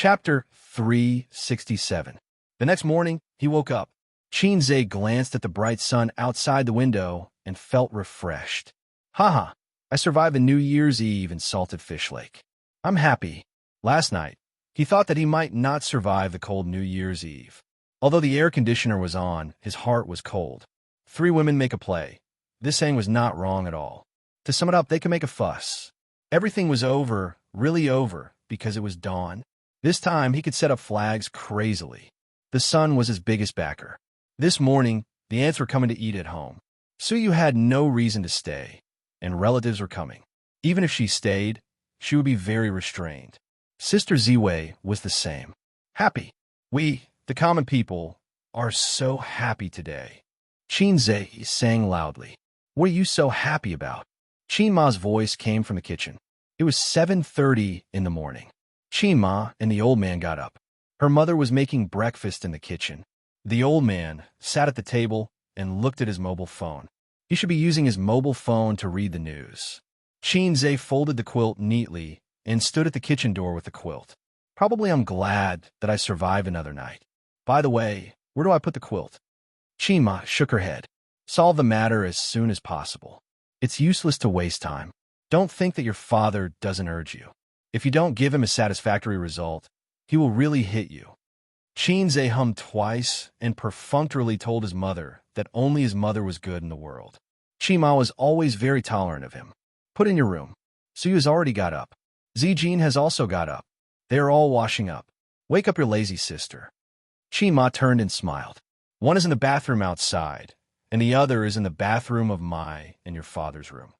Chapter 367. The next morning, he woke up. Xianxia glanced at the bright sun outside the window and felt refreshed. Haha, I survived the New Year's Eve in Salted Fish Lake. I'm happy. Last night, he thought that he might not survive the cold New Year's Eve. Although the air conditioner was on, his heart was cold. 3 women make a play. This saying was not wrong at all. To sum it up, they could make a fuss. Everything was over, really over, because it was dawn. This time, he could set up flags crazily. The sun was his biggest backer. This morning, the ants were coming to eat at home. Suyu had no reason to stay, and relatives were coming. Even if she stayed, she would be very restrained. Sister Ziwei was the same. Happy. We, the common people, are so happy today. Xianxia sang loudly. What are you so happy about? Qinma's voice came from the kitchen. It was 7:30 in the morning. Qinma and the old man got up. Her mother was making breakfast in the kitchen. The old man sat at the table and looked at his mobile phone. He should be using his mobile phone to read the news. Xianxia folded the quilt neatly and stood at the kitchen door with the quilt. Probably I'm glad that I survived another night. By the way, where do I put the quilt? Qinma shook her head. Solve the matter as soon as possible. It's useless to waste time. Don't think that your father doesn't urge you. If you don't give him a satisfactory result, he will really hit you. Xianxia hummed twice and perfunctorily told his mother that only his mother was good in the world. Qinma was always very tolerant of him. Put in your room. Suyu has already got up. Zijin has also got up. They are all washing up. Wake up your lazy sister. Qinma turned and smiled. One is in the bathroom outside, and the other is in the bathroom of my and your father's room.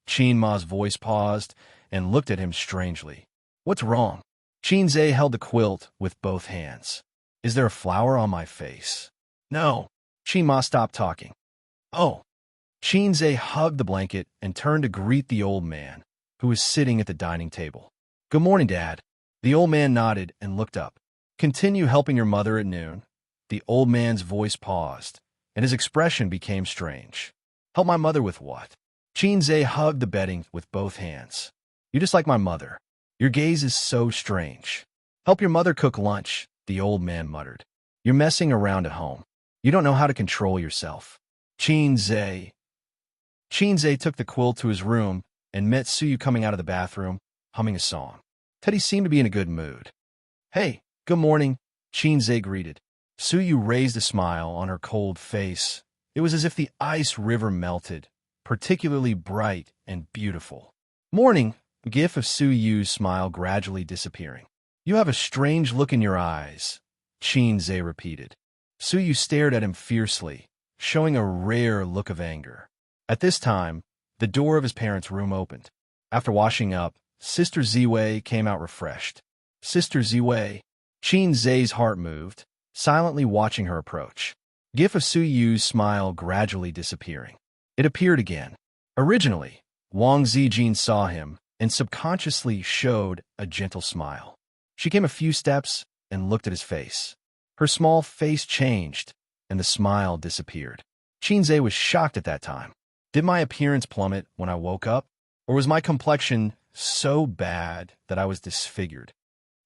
Qinma's voice paused and looked at him strangely. What's wrong? Xianxia held the quilt with both hands. Is there a flower on my face? No. Qinma stopped talking. Oh. Xianxia hugged the blanket and turned to greet the old man, who was sitting at the dining table. Good morning, Dad. The old man nodded and looked up. Continue helping your mother at noon. The old man's voice paused, and his expression became strange. Help my mother with what? Xianxia hugged the bedding with both hands. You're just like my mother. Your gaze is so strange. Help your mother cook lunch, the old man muttered. You're messing around at home. You don't know how to control yourself. Xianxia took the quilt to his room and met Suyu coming out of the bathroom, humming a song. Teddy seemed to be in a good mood. Hey, good morning, Xianxia greeted. Suyu raised a smile on her cold face. It was as if the ice river melted, particularly bright and beautiful. Morning, gif of Suyu's smile gradually disappearing. You have a strange look in your eyes, Xianxia repeated. Suyu stared at him fiercely, showing a rare look of anger. At this time, the door of his parents' room opened. After washing up, Sister Ziwei came out refreshed. Sister Ziwei, Xianxia's heart moved, silently watching her approach. Gif of Suyu's smile gradually disappearing. It appeared again. Originally, Wang Zijin saw him and subconsciously showed a gentle smile. She came a few steps and looked at his face. Her small face changed, and the smile disappeared. Xianxia was shocked at that time. Did my appearance plummet when I woke up? Or was my complexion so bad that I was disfigured?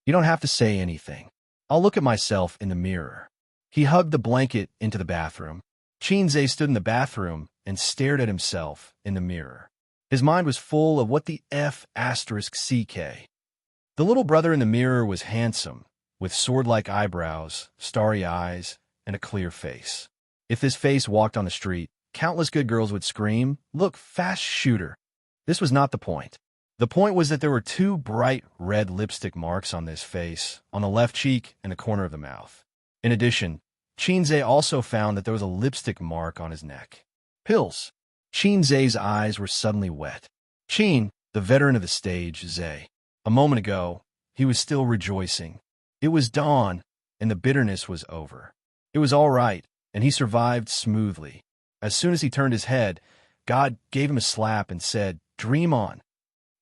You don't have to say anything. I'll look at myself in the mirror. He hugged the blanket into the bathroom. Xianxia stood in the bathroom and stared at himself in the mirror. His mind was full of what the F***CK. The little brother in the mirror was handsome, with sword-like eyebrows, starry eyes, and a clear face. If this face walked on the street, countless good girls would scream, "Look, fast shooter." This was not the point. The point was that there were 2 bright red lipstick marks on this face, on the left cheek and the corner of the mouth. In addition, Xianxia also found that there was a lipstick mark on his neck. Pills. Xianxia's eyes were suddenly wet. Qin, the veteran of the stage, Zhe. A moment ago, he was still rejoicing. It was dawn, and the bitterness was over. It was all right, and he survived smoothly. As soon as he turned his head, God gave him a slap and said, "Dream on."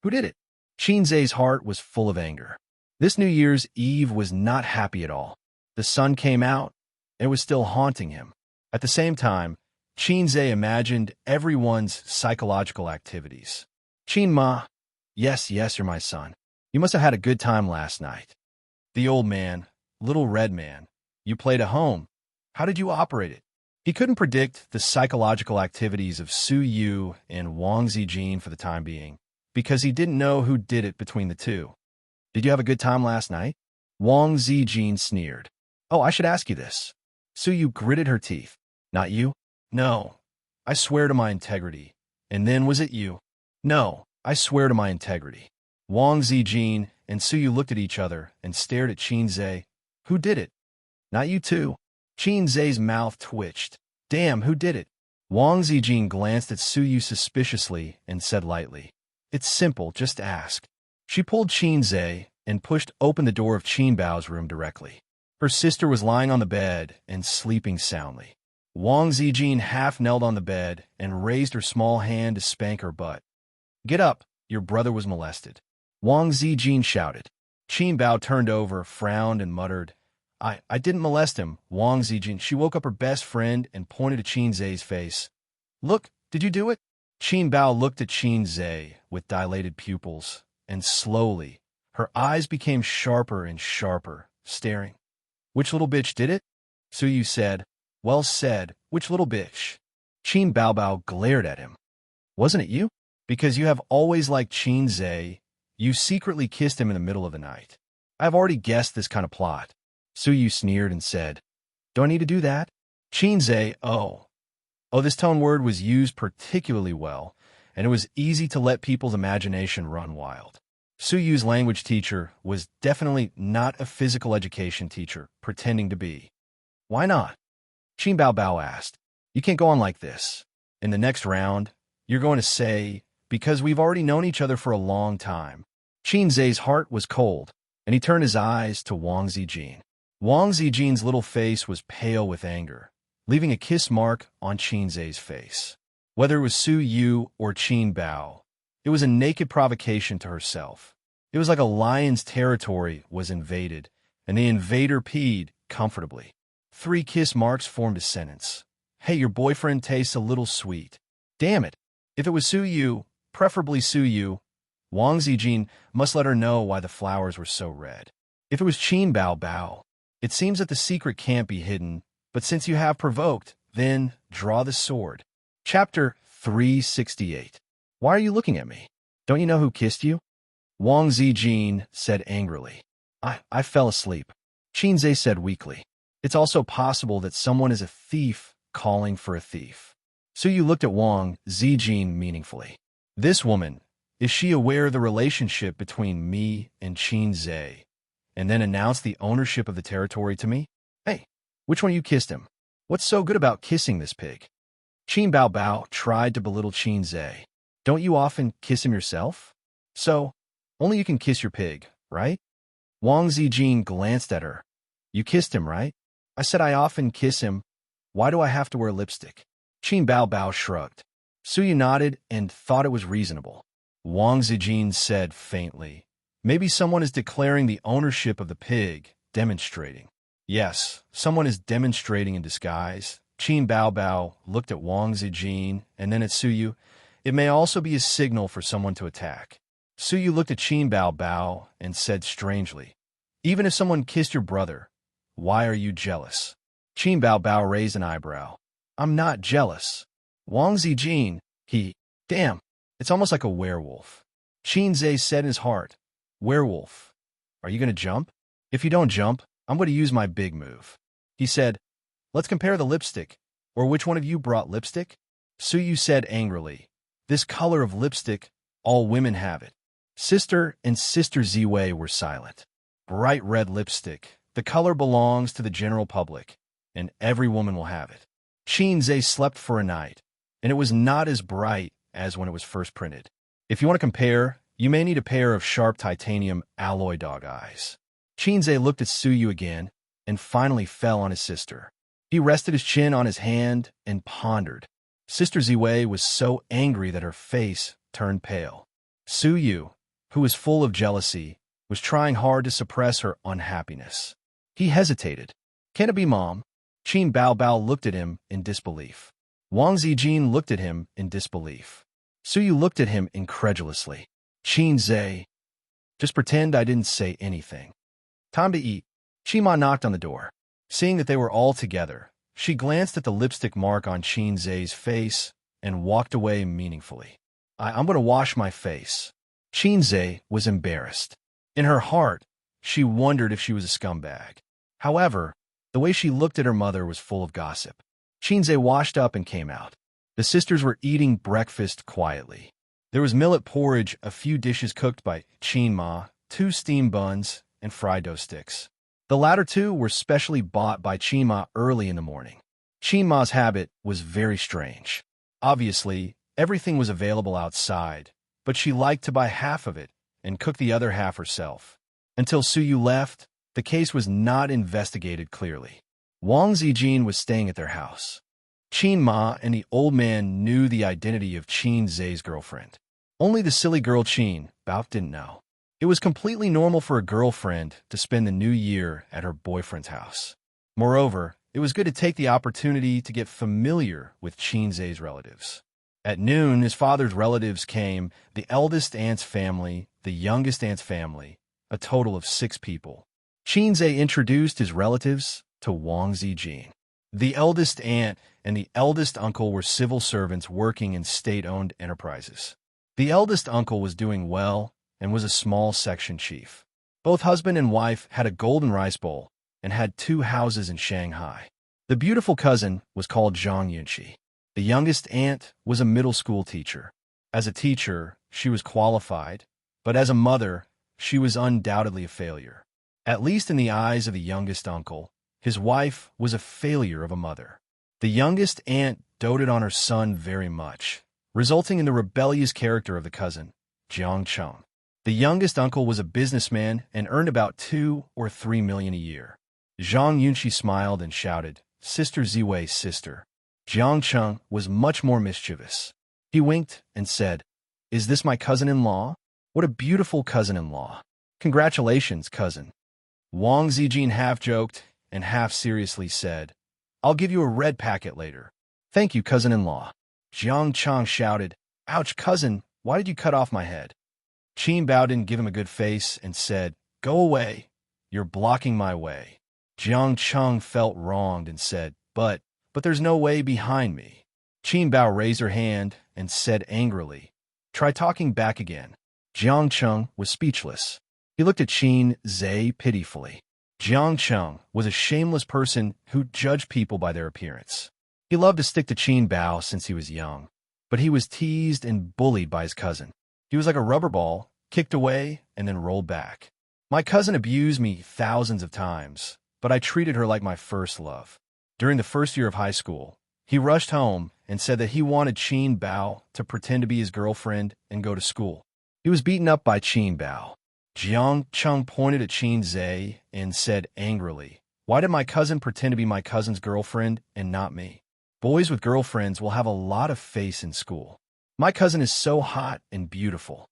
Who did it? Xianxia's heart was full of anger. This New Year's Eve was not happy at all. The sun came out, and it was still haunting him. At the same time, Xianxia imagined everyone's psychological activities. Qinma, yes, you're my son. You must have had a good time last night. The old man, little red man. You played at home. How did you operate it? He couldn't predict the psychological activities of Su Yu and Wang Zijin for the time being, because he didn't know who did it between the two. Did you have a good time last night? Wang Zijin sneered. Oh, I should ask you this. Su Yu gritted her teeth. Not you? No. I swear to my integrity. And then was it you? No. I swear to my integrity. Wang Zijin and Su Yu looked at each other and stared at Qin Zhe. Who did it? Not you too. Qin Zhe's mouth twitched. Damn, who did it? Wang Zijin glanced at Su Yu suspiciously and said lightly, It's simple, just ask. She pulled Qin Zhe and pushed open the door of Qin Bao's room directly. Her sister was lying on the bed and sleeping soundly. Wang Zijin half knelt on the bed and raised her small hand to spank her butt. Get up, your brother was molested. Wang Zijin shouted. Qin Bao turned over, frowned, and muttered, I didn't molest him, Wang Zijin. She woke up her best friend and pointed to Qin Zhe's face. Look, did you do it? Qin Bao looked at Qin Zhe with dilated pupils, and slowly, her eyes became sharper and sharper, staring. Which little bitch did it? Su Yu said. Well said, which little bitch? Qin Bao glared at him. Wasn't it you? Because you have always liked Qin Zhe, you secretly kissed him in the middle of the night. I've already guessed this kind of plot. Su Yu sneered and said, Do I need to do that? Qin Zhe, oh, this tone word was used particularly well, and it was easy to let people's imagination run wild. Su Yu's language teacher was definitely not a physical education teacher pretending to be. Why not? Qin Bao asked. You can't go on like this. In the next round, you're going to say, because we've already known each other for a long time. Qin Zhe's heart was cold, and he turned his eyes to Wang Zijin. Wang Zijin's little face was pale with anger, leaving a kiss mark on Qin Zhe's face. Whether it was Su Yu or Qin Bao, it was a naked provocation to herself. It was like a lion's territory was invaded, and the invader peed comfortably. 3 kiss marks formed a sentence. Hey, your boyfriend tastes a little sweet. Damn it. If it was Su Yu, preferably Su Yu, Wang Zijin must let her know why the flowers were so red. If it was Qin Bao, it seems that the secret can't be hidden, but since you have provoked, then draw the sword. Chapter 368. Why are you looking at me? Don't you know who kissed you? Wang Zijin said angrily. I fell asleep. Qin Zhe said weakly. It's also possible that someone is a thief calling for a thief. Su Yu looked at Wang Zijin meaningfully. This woman, is she aware of the relationship between me and Qin Zhe, and then announced the ownership of the territory to me? Hey, which one of you kissed him? What's so good about kissing this pig? Qin Bao tried to belittle Qin Zhe. Don't you often kiss him yourself? So, only you can kiss your pig, right? Wang Zijin glanced at her. You kissed him, right? I said I often kiss him. Why do I have to wear lipstick? Qin Bao shrugged. Su Yu nodded and thought it was reasonable. Wang Zijin said faintly, Maybe someone is declaring the ownership of the pig, demonstrating. Yes, someone is demonstrating in disguise. Qin Bao looked at Wang Zijin and then at Su Yu. It may also be a signal for someone to attack. Su Yu looked at Qin Bao and said strangely, Even if someone kissed your brother, why are you jealous? Qin Bao raised an eyebrow. I'm not jealous. Wang Zijin, damn, it's almost like a werewolf. Qin Zhe said in his heart, Werewolf, are you going to jump? If you don't jump, I'm going to use my big move. He said, Let's compare the lipstick, or which one of you brought lipstick? Su Yu said angrily, This color of lipstick, all women have it. Sister and Sister Ziwei were silent. Bright red lipstick, the color belongs to the general public, and every woman will have it. Qin Zhe slept for a night, and it was not as bright as when it was first printed. If you want to compare, you may need a pair of sharp titanium alloy dog eyes. Qin Zhe looked at Su Yu again, and finally fell on his sister. He rested his chin on his hand and pondered. Sister Ziwei was so angry that her face turned pale. Su Yu, who was full of jealousy, was trying hard to suppress her unhappiness. He hesitated. Can it be Mom? Qin Bao looked at him in disbelief. Wang Zijin looked at him in disbelief. Su Yu looked at him incredulously. Qin Zhe, just pretend I didn't say anything. Time to eat. Qima knocked on the door. Seeing that they were all together, she glanced at the lipstick mark on Qinzai's face and walked away meaningfully. I'm going to wash my face. Qinzai was embarrassed. In her heart, she wondered if she was a scumbag. However, the way she looked at her mother was full of gossip. Qinzai washed up and came out. The sisters were eating breakfast quietly. There was millet porridge, a few dishes cooked by Qinma, 2 steamed buns, and fried dough sticks. The latter 2 were specially bought by Qinma early in the morning. Qinma's habit was very strange. Obviously, everything was available outside, but she liked to buy half of it and cook the other half herself. Until Suyu left, the case was not investigated clearly. Wang Zijin was staying at their house. Qinma and the old man knew the identity of Qinzai's girlfriend. Only the silly girl Qin Bao didn't know. It was completely normal for a girlfriend to spend the new year at her boyfriend's house. Moreover, it was good to take the opportunity to get familiar with Qinzai's relatives. At noon, his father's relatives came, the eldest aunt's family, the youngest aunt's family, a total of 6 people. Qinzai introduced his relatives to Wang Zijin. The eldest aunt and the eldest uncle were civil servants working in state-owned enterprises. The eldest uncle was doing well and was a small section chief. Both husband and wife had a golden rice bowl and had 2 houses in Shanghai. The beautiful cousin was called Xianxia. The youngest aunt was a middle school teacher. As a teacher, she was qualified, but as a mother, she was undoubtedly a failure. At least in the eyes of the youngest uncle, his wife was a failure of a mother. The youngest aunt doted on her son very much, resulting in the rebellious character of the cousin, Jiang Cheng. The youngest uncle was a businessman and earned about 2 or 3 million a year. Zhang Yunqi smiled and shouted, "Sister Ziwei, sister." Jiang Cheng was much more mischievous. He winked and said, "Is this my cousin-in-law? What a beautiful cousin-in-law. Congratulations, cousin." Wang Zijin half-joked and half-seriously said, "I'll give you a red packet later." "Thank you, cousin-in-law." Jiang Cheng shouted, "Ouch, cousin, why did you cut off my head?" Qin Bao didn't give him a good face and said, "Go away. You're blocking my way." Jiang Cheng felt wronged and said, But there's no way behind me." Qin Bao raised her hand and said angrily, "Try talking back again." Jiang Cheng was speechless. He looked at Qin Zai pitifully. Jiang Cheng was a shameless person who judged people by their appearance. He loved to stick to Qin Bao since he was young, but he was teased and bullied by his cousin. He was like a rubber ball, kicked away and then rolled back. "My cousin abused me thousands of times, but I treated her like my first love." During the first year of high school, he rushed home and said that he wanted Qin Bao to pretend to be his girlfriend and go to school. He was beaten up by Qin Bao. Jiang Cheng pointed at Qin Zai and said angrily, "Why did my cousin pretend to be my cousin's girlfriend and not me? Boys with girlfriends will have a lot of face in school. My cousin is so hot and beautiful."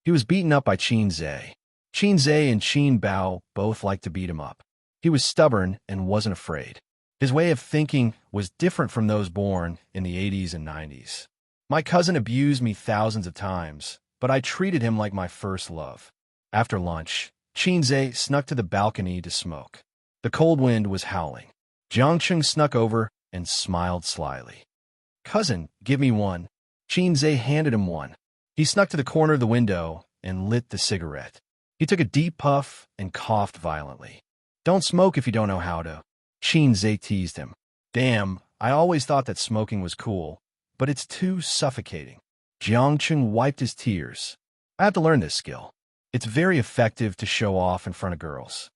He was beaten up by Qin Zai. Qin Zai and Qin Bao both liked to beat him up. He was stubborn and wasn't afraid. His way of thinking was different from those born in the 80s and 90s. "My cousin abused me thousands of times, but I treated him like my first love." After lunch, Qin Zai snuck to the balcony to smoke. The cold wind was howling. Jiang Cheng snuck over and smiled slyly. "Cousin, give me one." Qin Zai handed him one. He snuck to the corner of the window and lit the cigarette. He took a deep puff and coughed violently. "Don't smoke if you don't know how to." Qin Zai teased him. "Damn, I always thought that smoking was cool, but it's too suffocating." Jiang Cheng wiped his tears. "I have to learn this skill. It's very effective to show off in front of girls.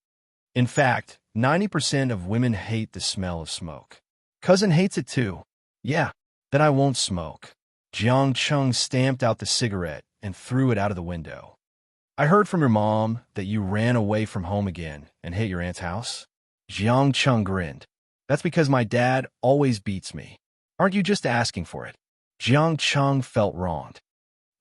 In fact, 90% of women hate the smell of smoke. Cousin hates it too." "Yeah, then I won't smoke." Jiang Cheng stamped out the cigarette and threw it out of the window. "I heard from your mom that you ran away from home again and hit your aunt's house." Jiang Cheng grinned. "That's because my dad always beats me. Aren't you just asking for it?" Jiang Cheng felt wronged.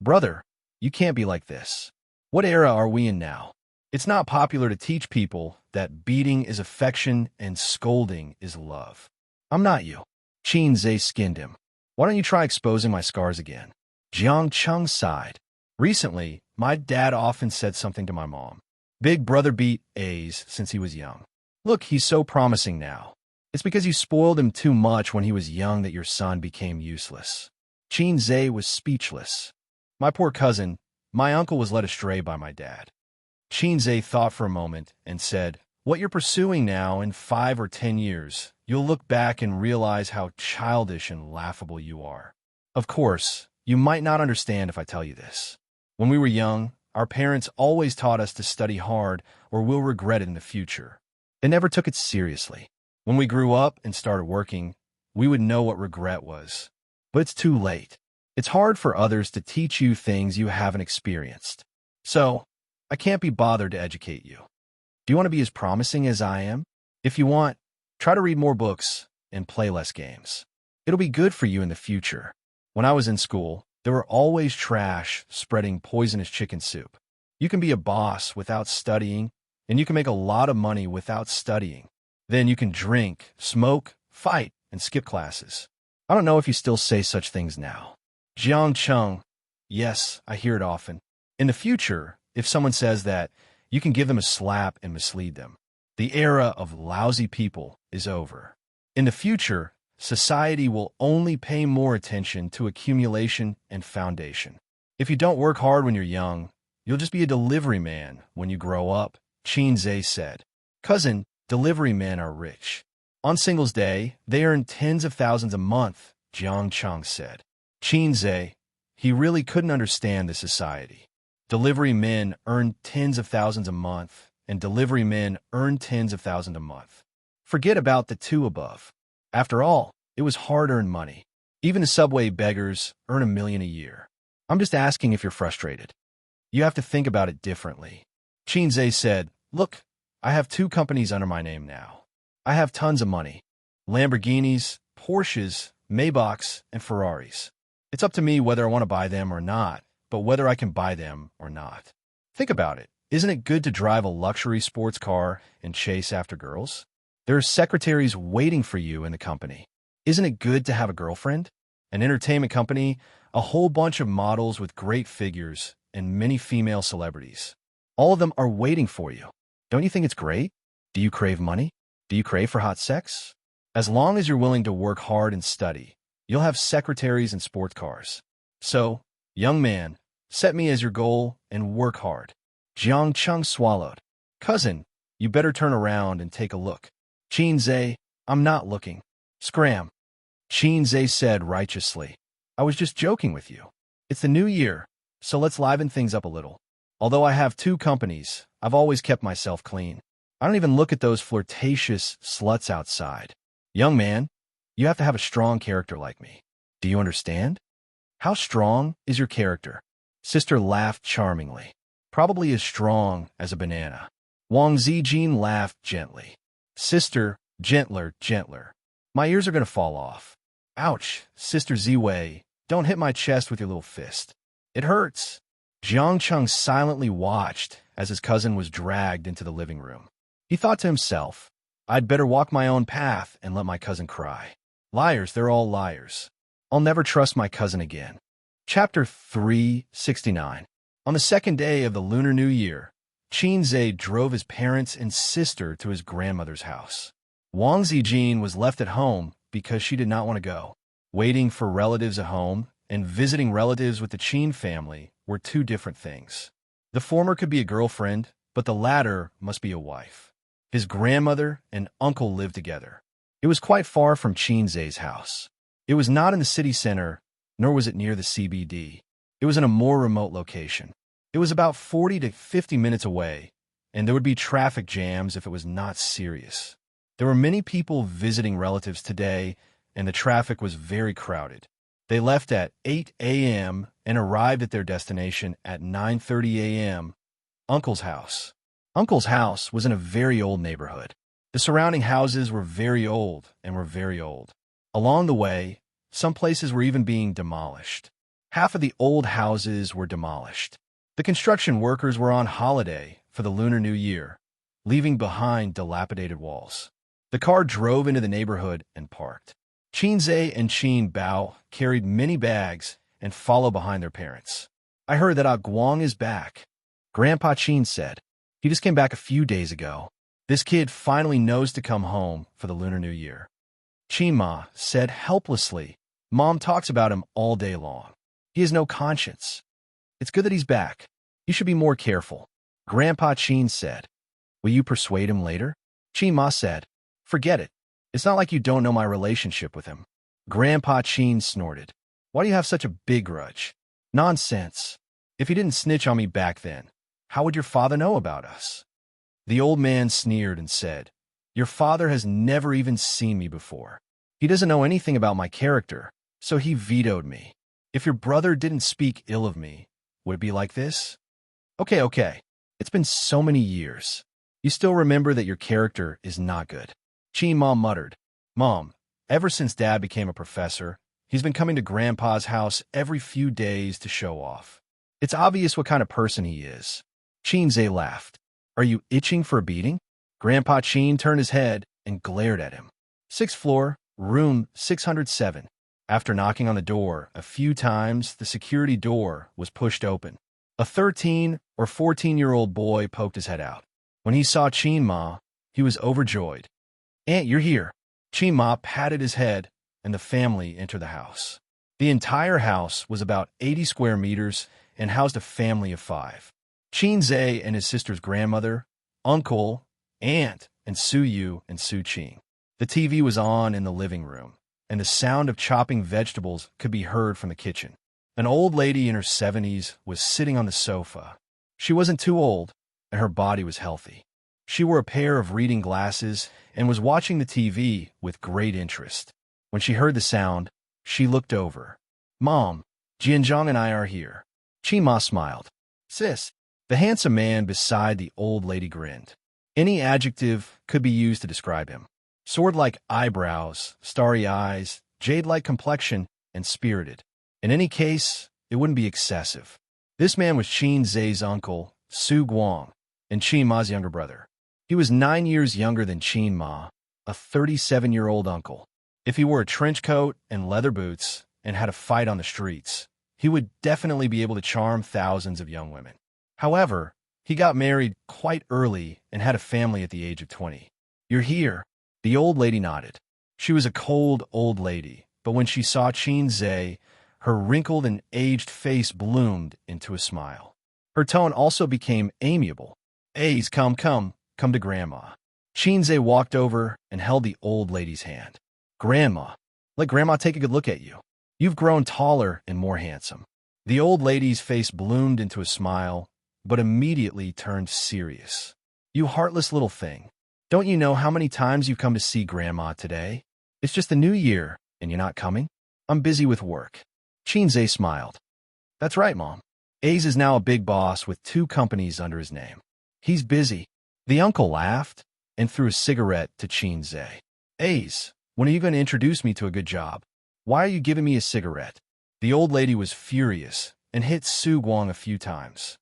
"Brother, you can't be like this. What era are we in now? It's not popular to teach people that beating is affection and scolding is love." "I'm not you." Qin Zai skinned him. "Why don't you try exposing my scars again?" Jiang Cheng sighed. "Recently, my dad often said something to my mom. Big brother beat A's since he was young. Look, he's so promising now. It's because you spoiled him too much when he was young that your son became useless. Xianxia was speechless. My poor cousin, my uncle was led astray by my dad. Xianxia thought for a moment and said, what you're pursuing now in 5 or 10 years, you'll look back and realize how childish and laughable you are. Of course, you might not understand if I tell you this. When we were young, our parents always taught us to study hard or we'll regret it in the future. They never took it seriously. When we grew up and started working, we would know what regret was. But it's too late. It's hard for others to teach you things you haven't experienced. So, I can't be bothered to educate you. Do you want to be as promising as I am? If you want, try to read more books and play less games. It'll be good for you in the future. When I was in school, there were always trash spreading poisonous chicken soup. You can be a boss without studying, and you can make a lot of money without studying. Then you can drink, smoke, fight, and skip classes. I don't know if you still say such things now. Xianxia. Yes, I hear it often. In the future, if someone says that, you can give them a slap and mislead them. The era of lousy people is over. In the future, society will only pay more attention to accumulation and foundation. If you don't work hard when you're young, you'll just be a delivery man when you grow up, Xianxia said. Cousin, delivery men are rich. On Singles Day, they earn tens of thousands a month, Xianxia said. Xianxia, he really couldn't understand the society. Delivery men earn tens of thousands a month, and delivery men earn tens of thousands a month. Forget about the two above. After all, it was hard-earned money. Even the subway beggars earn $1 million a year. I'm just asking if you're frustrated. You have to think about it differently. Xianxia said, look, I have 2 companies under my name now. I have tons of money. Lamborghinis, Porsches, Maybachs, and Ferraris. It's up to me whether I want to buy them or not, but whether I can buy them or not. Think about it. Isn't it good to drive a luxury sports car and chase after girls? There are secretaries waiting for you in the company. Isn't it good to have a girlfriend? An entertainment company, a whole bunch of models with great figures, and many female celebrities. All of them are waiting for you. Don't you think it's great? Do you crave money? Do you crave for hot sex? As long as you're willing to work hard and study, you'll have secretaries and sports cars. So, young man, set me as your goal and work hard. Xianxia swallowed. Cousin, you better turn around and take a look. Xianxia, I'm not looking. Scram. Xianxia said righteously. I was just joking with you. It's the new year, so let's liven things up a little. Although I have 2 companies, I've always kept myself clean. I don't even look at those flirtatious sluts outside. Young man, you have to have a strong character like me. Do you understand? How strong is your character? Sister laughed charmingly. Probably as strong as a banana. Wang Zijin laughed gently. Sister, gentler, gentler. My ears are going to fall off. Ouch, Sister Ziwei, don't hit my chest with your little fist. It hurts. Xianxia silently watched as his cousin was dragged into the living room. He thought to himself, I'd better walk my own path and let my cousin cry. Liars, they're all liars. I'll never trust my cousin again. Chapter 369. On the second day of the Lunar New Year, Xianxia drove his parents and sister to his grandmother's house. Wang Zijin was left at home because she did not want to go. Waiting for relatives at home and visiting relatives with the Qin family were 2 different things. The former could be a girlfriend, but the latter must be a wife. His grandmother and uncle lived together. It was quite far from Xianxia's house. It was not in the city center, nor was it near the CBD. It was in a more remote location. It was about 40 to 50 minutes away, and there would be traffic jams if it was not serious. There were many people visiting relatives today, and the traffic was very crowded. They left at 8 a.m. and arrived at their destination at 9:30 a.m., Uncle's house. Uncle's house was in a very old neighborhood. The surrounding houses were very old and were very old. Along the way, some places were even being demolished. Half of the old houses were demolished. The construction workers were on holiday for the Lunar New Year, leaving behind dilapidated walls. The car drove into the neighborhood and parked. Xianxia and Qin Bao carried many bags and followed behind their parents. I heard that Ah Guang is back, Grandpa Qin said. He just came back a few days ago. This kid finally knows to come home for the Lunar New Year. Qinma said helplessly. Mom talks about him all day long. He has no conscience. It's good that he's back. You should be more careful. Grandpa Qin said. Will you persuade him later? Qinma said. Forget it. It's not like you don't know my relationship with him. Grandpa Qin snorted. Why do you have such a big grudge? Nonsense. If he didn't snitch on me back then, how would your father know about us? The old man sneered and said, Your father has never even seen me before. He doesn't know anything about my character, so he vetoed me. If your brother didn't speak ill of me, would it be like this? Okay. It's been so many years. You still remember that your character is not good. Qinma muttered. Mom, ever since Dad became a professor, he's been coming to Grandpa's house every few days to show off. It's obvious what kind of person he is. Qinze laughed. Are you itching for a beating? Grandpa Qin turned his head and glared at him. 6th floor, room 607. After knocking on the door a few times, the security door was pushed open. A 13 or 14-year-old boy poked his head out. When he saw Qinma, he was overjoyed. Aunt, you're here. Qinma patted his head, and the family entered the house. The entire house was about 80 square meters and housed a family of 5. Qinze and his sister's grandmother, uncle, aunt, and Su Yu and Su Qing. The TV was on in the living room, and the sound of chopping vegetables could be heard from the kitchen. An old lady in her 70s was sitting on the sofa. She wasn't too old, and her body was healthy. She wore a pair of reading glasses and was watching the TV with great interest. When she heard the sound, she looked over. Mom, Jianzhang and I are here. Qinma smiled. Sis. The handsome man beside the old lady grinned. Any adjective could be used to describe him. Sword-like eyebrows, starry eyes, jade-like complexion, and spirited. In any case, it wouldn't be excessive. This man was Qinze's uncle, Su Guang, and Qinma's younger brother. He was 9 years younger than Qinma, a 37-year-old uncle. If he wore a trench coat and leather boots and had a fight on the streets, he would definitely be able to charm thousands of young women. However, he got married quite early and had a family at the age of 20. You're here. The old lady nodded. She was a cold old lady, but when she saw Qinze, her wrinkled and aged face bloomed into a smile. Her tone also became amiable. A's, come to Grandma. Qinze walked over and held the old lady's hand. Grandma, let Grandma take a good look at you. You've grown taller and more handsome. The old lady's face bloomed into a smile, but immediately turned serious. You heartless little thing. Don't you know how many times you've come to see Grandma today? It's just the new year, and you're not coming? I'm busy with work. Qinze smiled. That's right, Mom. A's is now a big boss with 2 companies under his name. He's busy. The uncle laughed and threw a cigarette to Qinze. A's, when are you going to introduce me to a good job? Why are you giving me a cigarette? The old lady was furious and hit Su Guang a few times.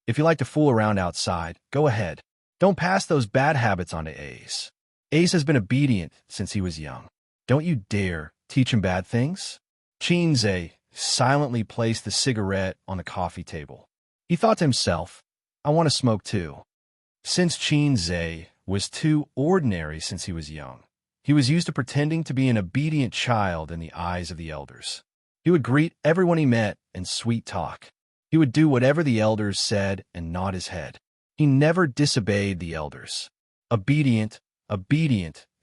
If you like to fool around outside, go ahead. Don't pass those bad habits on to Ace. Ace has been obedient since he was young. Don't you dare teach him bad things. Qinze silently placed the cigarette on the coffee table. He thought to himself, I want to smoke too. Since Qinze was too ordinary since he was young, he was used to pretending to be an obedient child in the eyes of the elders. He would greet everyone he met in sweet talk. He would do whatever the elders said and nod his head. He never disobeyed the elders. Obedient,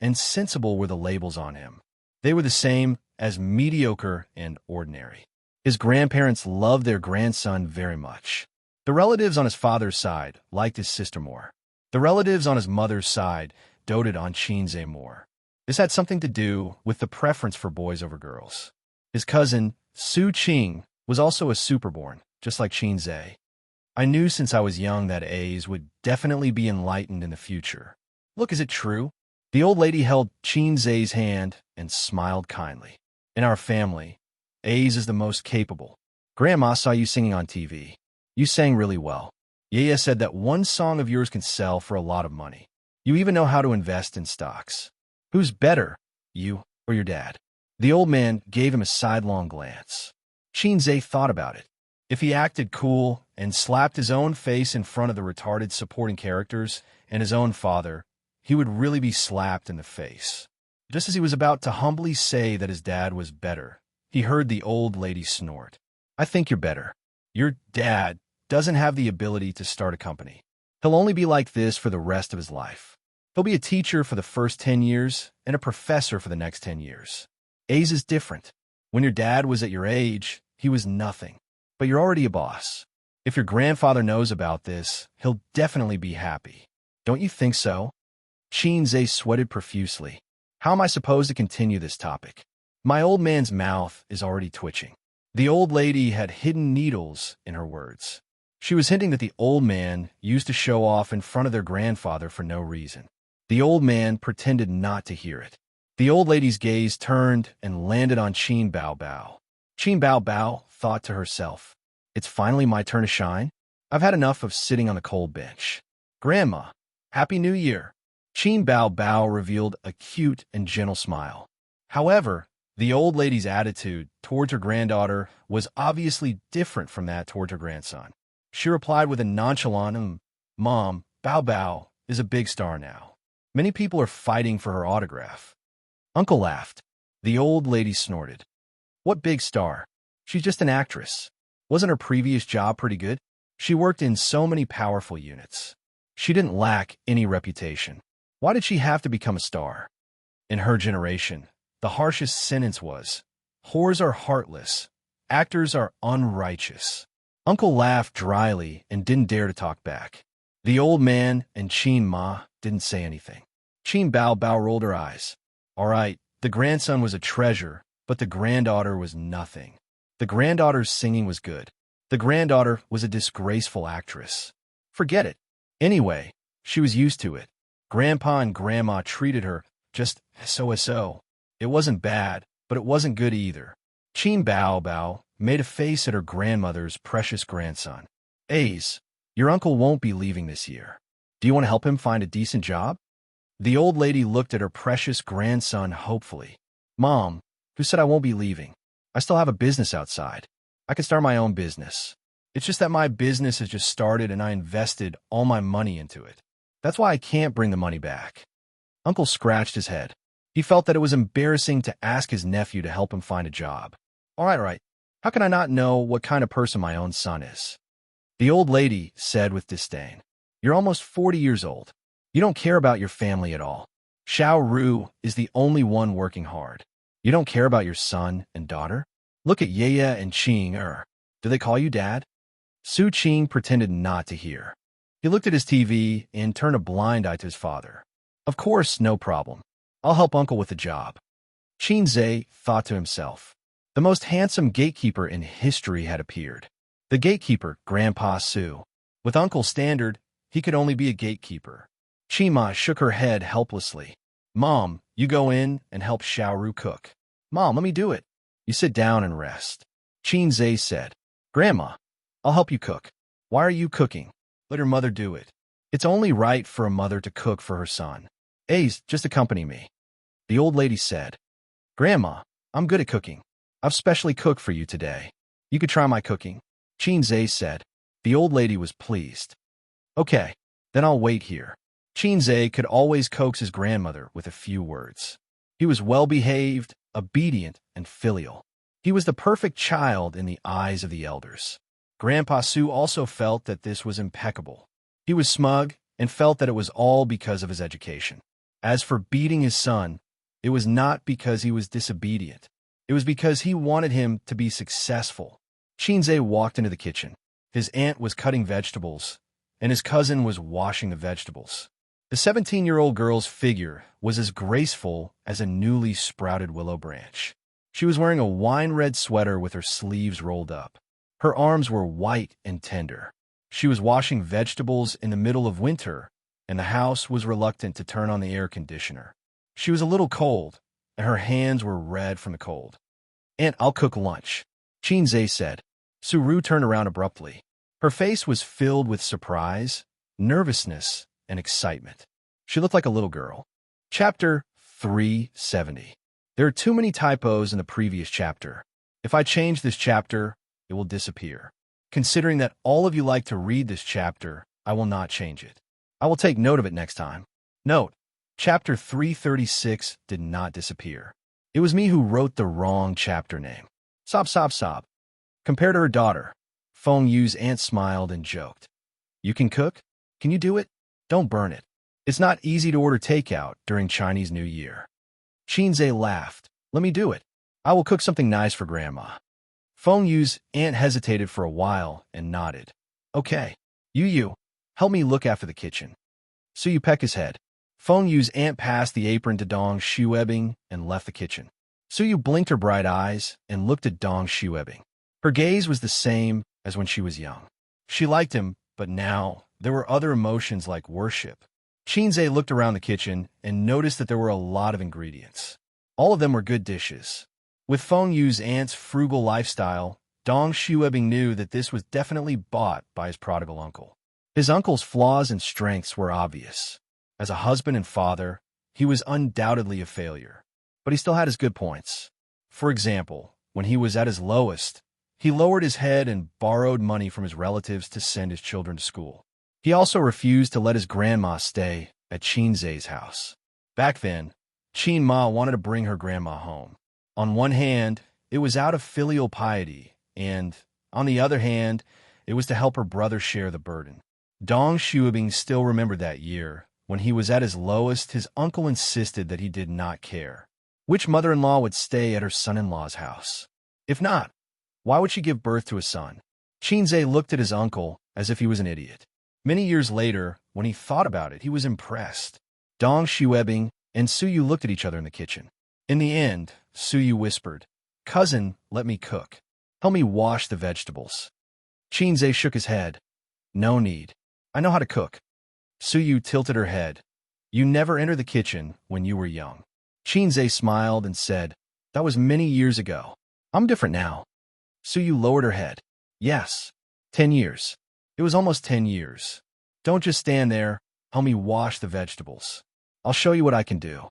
and sensible were the labels on him. They were the same as mediocre and ordinary. His grandparents loved their grandson very much. The relatives on his father's side liked his sister more. The relatives on his mother's side doted on Qinze more. This had something to do with the preference for boys over girls. His cousin, Su Qing, was also a superborn, just like Qinze. I knew since I was young that A's would definitely be enlightened in the future. Look, is it true? The old lady held Qinze's hand and smiled kindly. In our family, A's is the most capable. Grandma saw you singing on TV. You sang really well. Yaya said that one song of yours can sell for a lot of money. You even know how to invest in stocks. Who's better, you or your dad? The old man gave him a sidelong glance. Qinze thought about it. If he acted cool and slapped his own face in front of the retarded supporting characters and his own father, he would really be slapped in the face. Just as he was about to humbly say that his dad was better, he heard the old lady snort. I think you're better. Your dad doesn't have the ability to start a company. He'll only be like this for the rest of his life. He'll be a teacher for the first 10 years and a professor for the next 10 years. A's is different. When your dad was at your age, he was nothing. But you're already a boss. If your grandfather knows about this, he'll definitely be happy. Don't you think so? Xianxia sweated profusely. How am I supposed to continue this topic? My old man's mouth is already twitching. The old lady had hidden needles in her words. She was hinting that the old man used to show off in front of their grandfather for no reason. The old man pretended not to hear it. The old lady's gaze turned and landed on Qin Bao Bao. Qin Bao Bao thought to herself, it's finally my turn to shine? I've had enough of sitting on the cold bench. Grandma, Happy New Year. Qin Bao Bao revealed a cute and gentle smile. However, the old lady's attitude towards her granddaughter was obviously different from that towards her grandson. She replied with a nonchalant, Mom, Bao Bao is a big star now. Many people are fighting for her autograph. Uncle laughed. The old lady snorted. What big star? She's just an actress. Wasn't her previous job pretty good? She worked in so many powerful units. She didn't lack any reputation. Why did she have to become a star? In her generation, the harshest sentence was, whores are heartless, actors are unrighteous. Uncle laughed dryly and didn't dare to talk back. The old man and Qin Ma didn't say anything. Qin Bao Bao rolled her eyes. All right, the grandson was a treasure, but the granddaughter was nothing. The granddaughter's singing was good. The granddaughter was a disgraceful actress. Forget it. Anyway, she was used to it. Grandpa and Grandma treated her just so. It wasn't bad, but it wasn't good either. Qin Bao Bao made a face at her grandmother's precious grandson. Ace, your uncle won't be leaving this year. Do you want to help him find a decent job? The old lady looked at her precious grandson hopefully. Mom, who said I won't be leaving? I still have a business outside. I could start my own business. It's just that my business has just started and I invested all my money into it. That's why I can't bring the money back. Uncle scratched his head. He felt that it was embarrassing to ask his nephew to help him find a job. All right. How can I not know what kind of person my own son is? The old lady said with disdain. You're almost 40 years old. You don't care about your family at all. Xiao Ru is the only one working hard. You don't care about your son and daughter? Look at Yeye and Qing Er. Do they call you dad? Su Qing pretended not to hear. He looked at his TV and turned a blind eye to his father. Of course, no problem. I'll help uncle with the job. Xianxia thought to himself. The most handsome gatekeeper in history had appeared. The gatekeeper, Grandpa Su. With Uncle's standard, he could only be a gatekeeper. Qima shook her head helplessly. Mom, you go in and help Xiaoru cook. Mom, let me do it. You sit down and rest. Xianxia said. Grandma, I'll help you cook. Why are you cooking? Let your mother do it. It's only right for a mother to cook for her son. Ace, just accompany me. The old lady said. Grandma, I'm good at cooking. I've specially cooked for you today. You could try my cooking. Xianxia said. The old lady was pleased. Okay, then I'll wait here. Xianxia could always coax his grandmother with a few words. He was well-behaved, obedient, and filial. He was the perfect child in the eyes of the elders. Grandpa Su also felt that this was impeccable. He was smug and felt that it was all because of his education. As for beating his son, it was not because he was disobedient. It was because he wanted him to be successful. Xianxia walked into the kitchen. His aunt was cutting vegetables, and his cousin was washing the vegetables. The 17-year-old girl's figure was as graceful as a newly sprouted willow branch. She was wearing a wine-red sweater with her sleeves rolled up. Her arms were white and tender. She was washing vegetables in the middle of winter, and the house was reluctant to turn on the air conditioner. She was a little cold, and her hands were red from the cold. Aunt, I'll cook lunch, Xianxia said. Suru turned around abruptly. Her face was filled with surprise, nervousness, and excitement. She looked like a little girl. Chapter 370. There are too many typos in the previous chapter. If I change this chapter, it will disappear. Considering that all of you like to read this chapter, I will not change it. I will take note of it next time. Note, chapter 336 did not disappear. It was me who wrote the wrong chapter name. Sob, sob, sob. Compared to her daughter, Feng Yu's aunt smiled and joked. You can cook? Can you do it? Don't burn it. It's not easy to order takeout during Chinese New Year. Xianxia laughed. Let me do it. I will cook something nice for Grandma. Feng Yu's aunt hesitated for a while and nodded. Okay. You, help me look after the kitchen. Su pecked his head. Feng Yu's aunt passed the apron to Dong Shuebing and left the kitchen. Su blinked her bright eyes and looked at Dong Shuebing. Her gaze was the same as when she was young. She liked him, but now there were other emotions like worship. Xianxia looked around the kitchen and noticed that there were a lot of ingredients. All of them were good dishes. With Feng Yu's aunt's frugal lifestyle, Dong Shuebing knew that this was definitely bought by his prodigal uncle. His uncle's flaws and strengths were obvious. As a husband and father, he was undoubtedly a failure. But he still had his good points. For example, when he was at his lowest, he lowered his head and borrowed money from his relatives to send his children to school. He also refused to let his grandma stay at Xianxia's house. Back then, Qin Ma wanted to bring her grandma home. On one hand, it was out of filial piety, and, on the other hand, it was to help her brother share the burden. Dong Shuebing still remembered that year. When he was at his lowest, his uncle insisted that he did not care which mother-in-law would stay at her son-in-law's house. If not, why would she give birth to a son? Xianxia looked at his uncle as if he was an idiot. Many years later, when he thought about it, he was impressed. Dong Shuebing and Suyu looked at each other in the kitchen. In the end, Suyu whispered, Cousin, let me cook. Help me wash the vegetables. Xianxia shook his head. No need. I know how to cook. Suyu tilted her head. You never entered the kitchen when you were young. Xianxia smiled and said, That was many years ago. I'm different now. Suyu lowered her head. Yes, 10 years. It was almost 10 years. Don't just stand there. Help me wash the vegetables. I'll show you what I can do.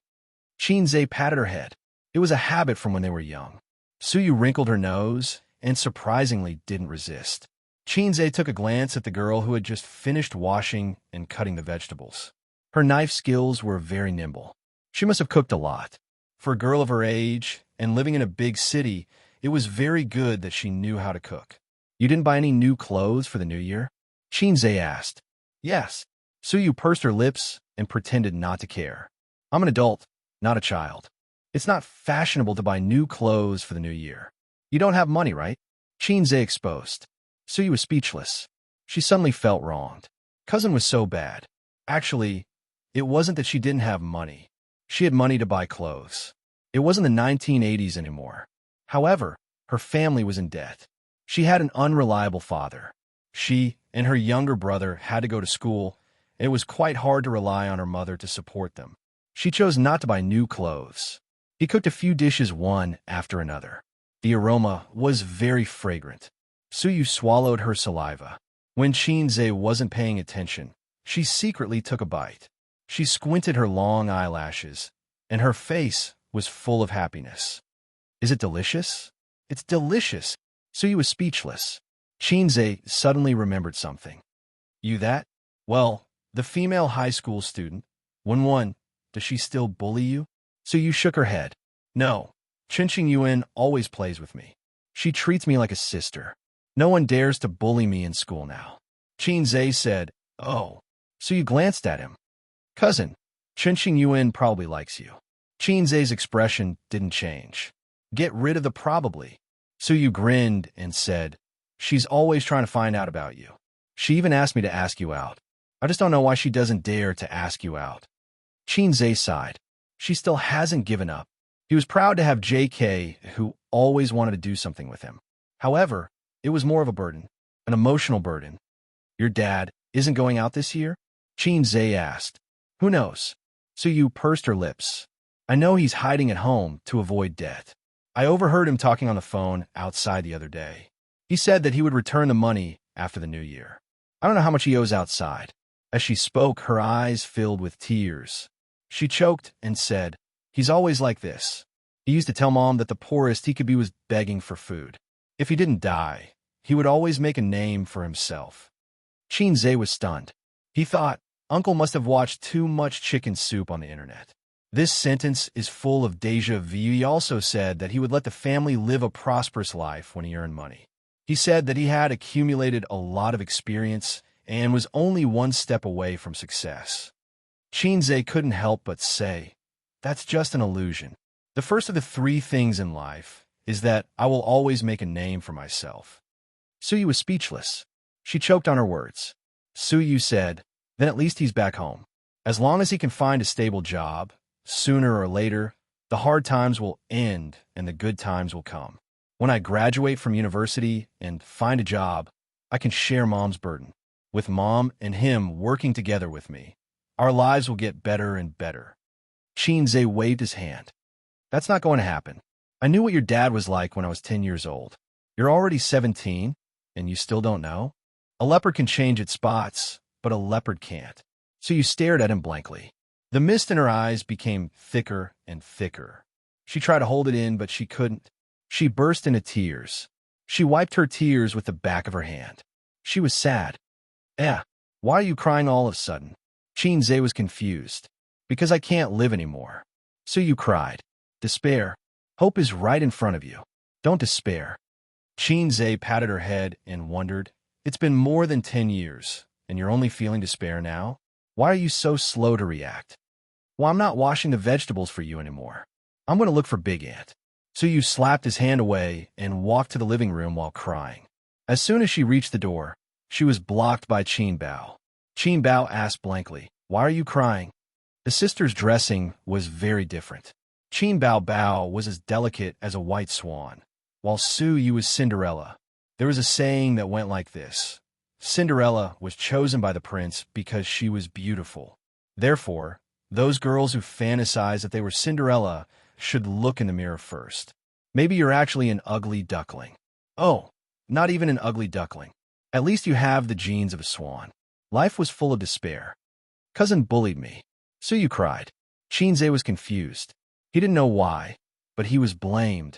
Xianxia patted her head. It was a habit from when they were young. Suyu wrinkled her nose and surprisingly didn't resist. Xianxia took a glance at the girl who had just finished washing and cutting the vegetables. Her knife skills were very nimble. She must have cooked a lot. For a girl of her age and living in a big city, it was very good that she knew how to cook. You didn't buy any new clothes for the new year? Xianxia asked. Yes. Suyu pursed her lips and pretended not to care. I'm an adult, not a child. It's not fashionable to buy new clothes for the new year. You don't have money, right? Xianxia exposed. Suyu was speechless. She suddenly felt wronged. Cousin was so bad. Actually, it wasn't that she didn't have money. She had money to buy clothes. It wasn't the 1980s anymore. However, her family was in debt. She had an unreliable father. She and her younger brother had to go to school, and it was quite hard to rely on her mother to support them. She chose not to buy new clothes. He cooked a few dishes one after another. The aroma was very fragrant. Suyu swallowed her saliva. When Xianxia wasn't paying attention, she secretly took a bite. She squinted her long eyelashes, and her face was full of happiness. Is it delicious? It's delicious. Suyu was speechless. Xianxia suddenly remembered something. You that? Well, the female high school student. Wen, does she still bully you? Suyu shook her head. No, Chen Yuan always plays with me. She treats me like a sister. No one dares to bully me in school now. Xianxia said, Oh. Suyu glanced at him. Cousin, Chen Yuan probably likes you. Xianxia's expression didn't change. Get rid of the probably. Suyu grinned and said, She's always trying to find out about you. She even asked me to ask you out. I just don't know why she doesn't dare to ask you out. Xianxia sighed. She still hasn't given up. He was proud to have JK, who always wanted to do something with him. However, it was more of a burden, an emotional burden. Your dad isn't going out this year? Xianxia asked. Who knows? Suyu pursed her lips. I know he's hiding at home to avoid debt. I overheard him talking on the phone outside the other day. He said that he would return the money after the new year. I don't know how much he owes outside. As she spoke, her eyes filled with tears. She choked and said, He's always like this. He used to tell Mom that the poorest he could be was begging for food. If he didn't die, he would always make a name for himself. Xianxia was stunned. He thought, Uncle must have watched too much chicken soup on the internet. This sentence is full of déjà vu. He also said that he would let the family live a prosperous life when he earned money. He said that he had accumulated a lot of experience and was only one step away from success. Xianxia couldn't help but say, that's just an illusion. The first of the three things in life is that I will always make a name for myself. Suyu was speechless. She choked on her words. Suyu said, then at least he's back home. As long as he can find a stable job, sooner or later, the hard times will end and the good times will come. When I graduate from university and find a job, I can share Mom's burden. With Mom and him working together with me, our lives will get better and better. Xianxia waved his hand. That's not going to happen. I knew what your dad was like when I was 10 years old. You're already 17, and you still don't know? A leopard can change its spots, but a leopard can't. So you stared at him blankly. The mist in her eyes became thicker and thicker. She tried to hold it in, but she couldn't. She burst into tears. She wiped her tears with the back of her hand. She was sad. Why are you crying all of a sudden? Xianxia was confused. Because I can't live anymore. So you cried. Despair. Hope is right in front of you. Don't despair. Xianxia patted her head and wondered, it's been more than 10 years, and you're only feeling despair now? Why are you so slow to react? Well, I'm not washing the vegetables for you anymore. I'm going to look for Big Ant. So you slapped his hand away and walked to the living room while crying. As soon as she reached the door, she was blocked by Qin Bao. Qin Bao asked blankly, why are you crying? The sister's dressing was very different. Qin Bao Bao was as delicate as a white swan, while Suyu was Cinderella. There was a saying that went like this. Cinderella was chosen by the prince because she was beautiful. Therefore, those girls who fantasize that they were Cinderella should look in the mirror first. Maybe you're actually an ugly duckling. Oh, not even an ugly duckling. At least you have the genes of a swan. Life was full of despair. Cousin bullied me. Suyu cried. Xianxia was confused. He didn't know why, but he was blamed.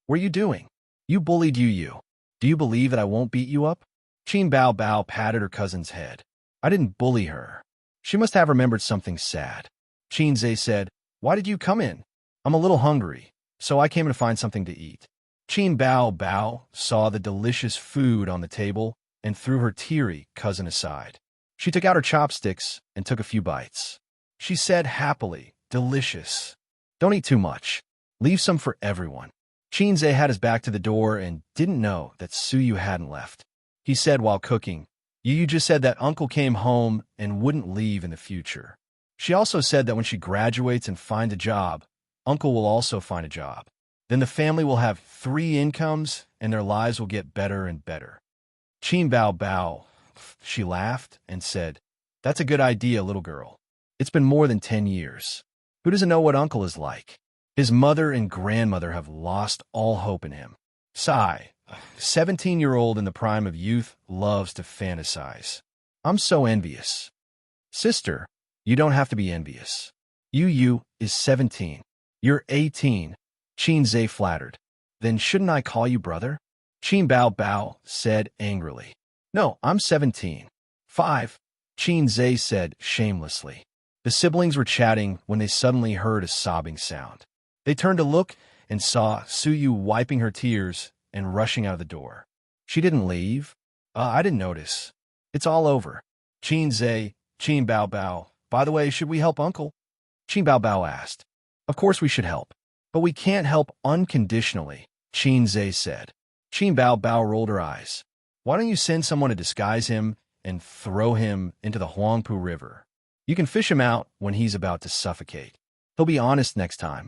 What are you doing? You bullied Yu. Do you believe that I won't beat you up? Qin Bao Bao patted her cousin's head. I didn't bully her. She must have remembered something sad. Xianxia said, why did you come in? I'm a little hungry, so I came to find something to eat. Qin Bao Bao saw the delicious food on the table and threw her teary cousin aside. She took out her chopsticks and took a few bites. She said happily, delicious. Don't eat too much. Leave some for everyone. Xianxia had his back to the door and didn't know that Suyu hadn't left. He said while cooking, Yu just said that Uncle came home and wouldn't leave in the future. She also said that when she graduates and finds a job, Uncle will also find a job. Then the family will have 3 incomes and their lives will get better and better. Qin Bao Bao, she laughed and said, that's a good idea, little girl. It's been more than 10 years. Who doesn't know what Uncle is like? His mother and grandmother have lost all hope in him. Sigh, a 17-year-old in the prime of youth loves to fantasize. I'm so envious. Sister, you don't have to be envious. Yu is 17. You're 18. Xianxia flattered. Then shouldn't I call you brother? Qin Bao Bao said angrily. No, I'm 17. 5. Xianxia said shamelessly. The siblings were chatting when they suddenly heard a sobbing sound. They turned to look and saw Suyu wiping her tears and rushing out of the door. She didn't leave. I didn't notice. It's all over. Xianxia, Qin Bao Bao. By the way, should we help Uncle? Qin Bao Bao asked. Of course we should help. But we can't help unconditionally, Xianxia said. Qin Bao Bao rolled her eyes. Why don't you send someone to disguise him and throw him into the Huangpu River? You can fish him out when he's about to suffocate. He'll be honest next time.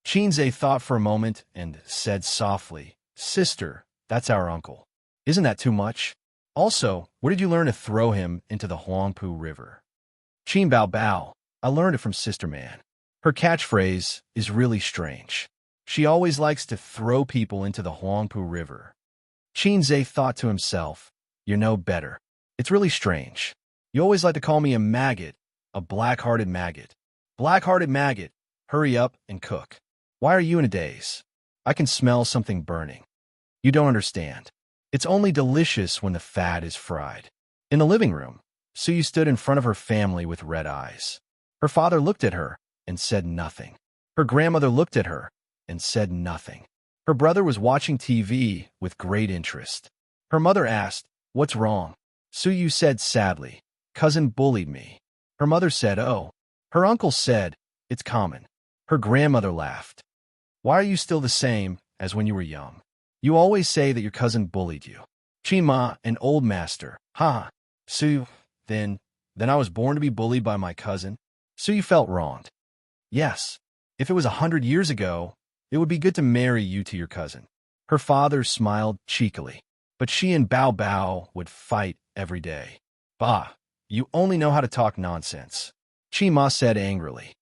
Xianxia thought for a moment and said softly, Sister, that's our uncle. Isn't that too much? Also, where did you learn to throw him into the Huangpu River? Qin Bao Bao, I learned it from Sister Man. Her catchphrase is really strange. She always likes to throw people into the Huangpu River. Xianxia thought to himself, you know better. It's really strange. You always like to call me a maggot, a black-hearted maggot. Black-hearted maggot, hurry up and cook. Why are you in a daze? I can smell something burning. You don't understand. It's only delicious when the fat is fried. In the living room, Suyu stood in front of her family with red eyes. Her father looked at her and said nothing. Her grandmother looked at her and said nothing. Her brother was watching TV with great interest. Her mother asked, "What's wrong?" Suyu said sadly, "Cousin bullied me." Her mother said, "Oh." Her uncle said, "It's common." Her grandmother laughed. "Why are you still the same as when you were young? You always say that your cousin bullied you." Chima, an old master. Ha! Suyu, then I was born to be bullied by my cousin? Suyu felt wronged. Yes, if it was 100 years ago, it would be good to marry you to your cousin. Her father smiled cheekily, but she and Bao Bao would fight every day. Bah, you only know how to talk nonsense, Chima said angrily.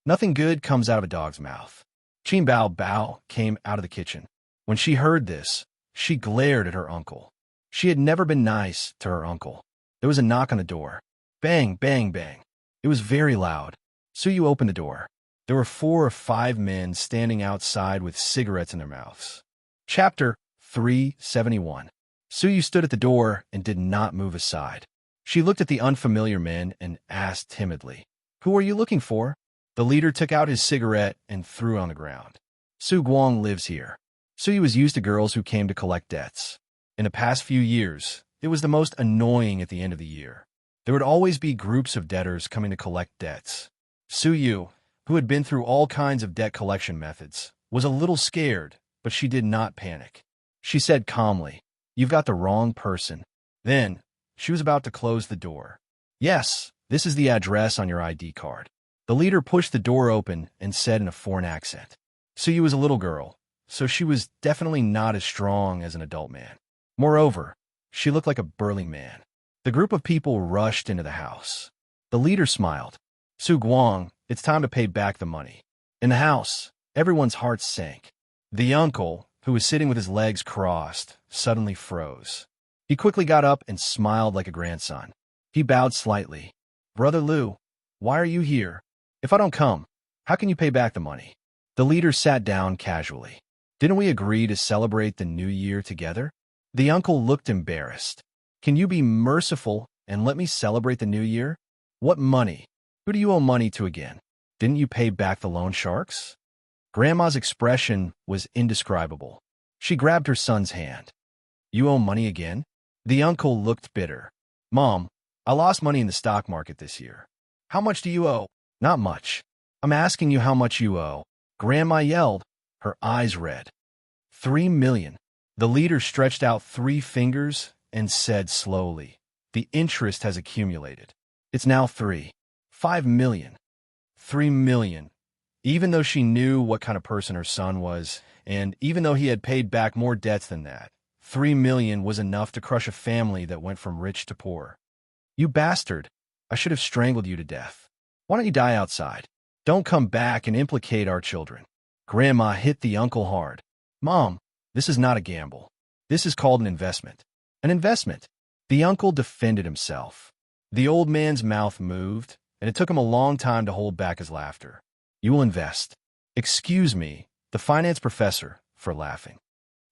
Nothing good comes out of a dog's mouth. Qin Bao Bao came out of the kitchen. When she heard this, she glared at her uncle. She had never been nice to her uncle. There was a knock on the door. Bang, bang, bang. It was very loud. Suyu opened the door. There were 4 or 5 men standing outside with cigarettes in their mouths. Chapter 371. Suyu stood at the door and did not move aside. She looked at the unfamiliar men and asked timidly, "Who are you looking for?" The leader took out his cigarette and threw it on the ground. "Su Guang lives here." Suyu was used to girls who came to collect debts. In the past few years, it was the most annoying at the end of the year. There would always be groups of debtors coming to collect debts. Suyu, who had been through all kinds of debt collection methods, was a little scared, but she did not panic. She said calmly, "You've got the wrong person." Then, she was about to close the door. "Yes, this is the address on your ID card." The leader pushed the door open and said in a foreign accent. Suyu was a little girl, so she was definitely not as strong as an adult man. Moreover, she looked like a burly man. The group of people rushed into the house. The leader smiled. "Su Guang, it's time to pay back the money." In the house, everyone's hearts sank. The uncle, who was sitting with his legs crossed, suddenly froze. He quickly got up and smiled like a grandson. He bowed slightly. "Brother Lu, why are you here? If I don't come, how can you pay back the money?" The leader sat down casually. "Didn't we agree to celebrate the new year together?" The uncle looked embarrassed. "Can you be merciful and let me celebrate the new year? What money? Who do you owe money to again? Didn't you pay back the loan sharks?" Grandma's expression was indescribable. She grabbed her son's hand. "You owe money again?" The uncle looked bitter. "Mom, I lost money in the stock market this year." "How much do you owe?" "Not much. I'm asking you how much you owe." Grandma yelled, her eyes red. 3 million. The leader stretched out 3 fingers and said slowly, "The interest has accumulated. It's now 5 million. 3 million. Even though she knew what kind of person her son was, and even though he had paid back more debts than that, 3 million was enough to crush a family that went from rich to poor. "You bastard. I should have strangled you to death. Why don't you die outside? Don't come back and implicate our children." Grandma hit the uncle hard. "Mom, this is not a gamble. This is called an investment." "An investment?" The uncle defended himself. The old man's mouth moved, and it took him a long time to hold back his laughter. "You will invest." "Excuse me, the finance professor, for laughing."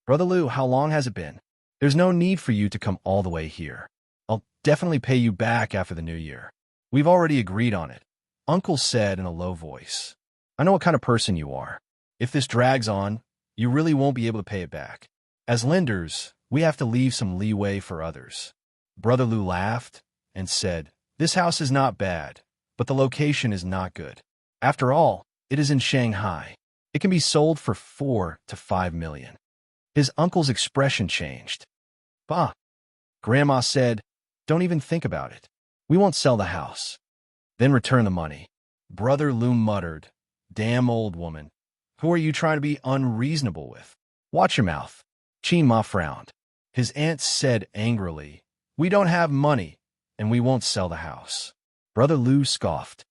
"Brother Lu, how long has it been?" "There's no need for you to come all the way here. I'll definitely pay you back after the new year. We've already agreed on it," Uncle said in a low voice. "I know what kind of person you are. If this drags on, you really won't be able to pay it back. As lenders, we have to leave some leeway for others." Brother Lu laughed and said, "This house is not bad, but the location is not good. After all, it is in Shanghai. It can be sold for 4 to 5 million. His uncle's expression changed. "Bah," Grandma said, "don't even think about it. We won't sell the house. Then return the money." Brother Lu muttered, "Damn old woman. Who are you trying to be unreasonable with? Watch your mouth." Qin Ma frowned. His aunt said angrily, "We don't have money, and we won't sell the house." Brother Lu scoffed.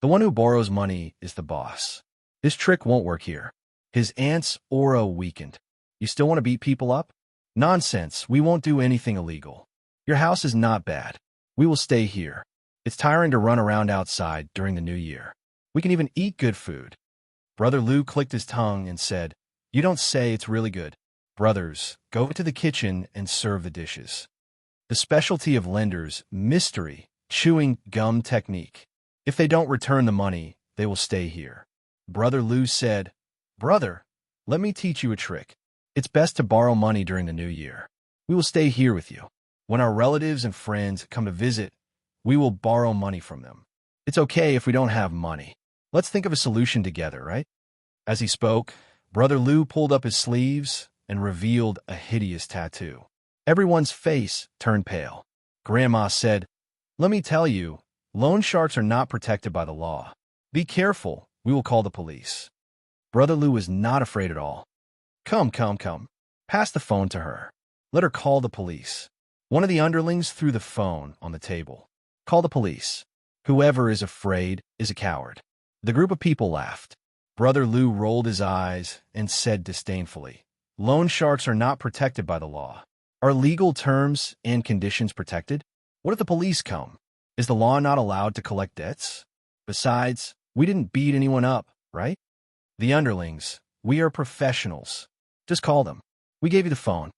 "The one who borrows money is the boss. This trick won't work here." His aunt's aura weakened. "You still want to beat people up?" "Nonsense, we won't do anything illegal. Your house is not bad. We will stay here. It's tiring to run around outside during the new year. We can even eat good food." Brother Lu clicked his tongue and said, "You don't say it's really good." Brothers, go to the kitchen and serve the dishes. The specialty of lenders, mystery, chewing gum technique. If they don't return the money, they will stay here. Brother Lu said, Brother, let me teach you a trick. It's best to borrow money during the new year. We will stay here with you. When our relatives and friends come to visit, we will borrow money from them. It's okay if we don't have money. Let's think of a solution together, right? As he spoke, Brother Lu pulled up his sleeves and revealed a hideous tattoo. Everyone's face turned pale. Grandma said, Let me tell you, loan sharks are not protected by the law. Be careful, we will call the police. Brother Lu was not afraid at all. Come. Pass the phone to her. Let her call the police. One of the underlings threw the phone on the table. Call the police. Whoever is afraid is a coward. The group of people laughed. Brother Lu rolled his eyes and said disdainfully, Loan sharks are not protected by the law. Are legal terms and conditions protected? What if the police come? Is the law not allowed to collect debts? Besides, we didn't beat anyone up, right? The underlings, we are professionals. Just call them. We gave you the phone.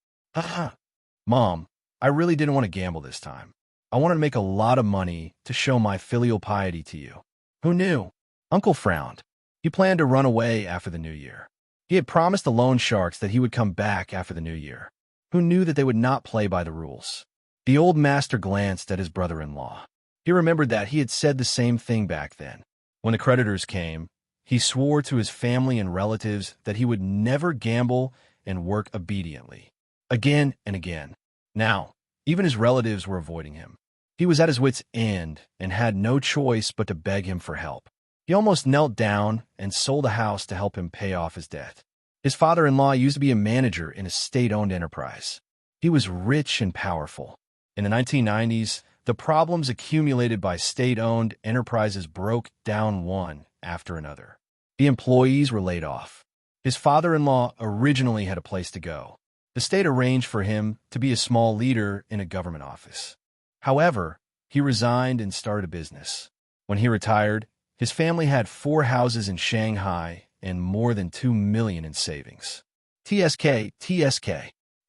Mom, I really didn't want to gamble this time. I wanted to make a lot of money to show my filial piety to you. Who knew? Uncle frowned. He planned to run away after the new year. He had promised the loan sharks that he would come back after the new year. Who knew that they would not play by the rules? The old master glanced at his brother-in-law. He remembered that he had said the same thing back then. When the creditors came, he swore to his family and relatives that he would never gamble and work obediently. Again and again. Now, even his relatives were avoiding him. He was at his wit's end and had no choice but to beg him for help. He almost knelt down and sold a house to help him pay off his debt. His father-in-law used to be a manager in a state-owned enterprise. He was rich and powerful. In the 1990s, the problems accumulated by state-owned enterprises broke down one after another. The employees were laid off. His father-in-law originally had a place to go. The state arranged for him to be a small leader in a government office. However, he resigned and started a business. When he retired, his family had 4 houses in Shanghai and more than $2 million in savings. TSK.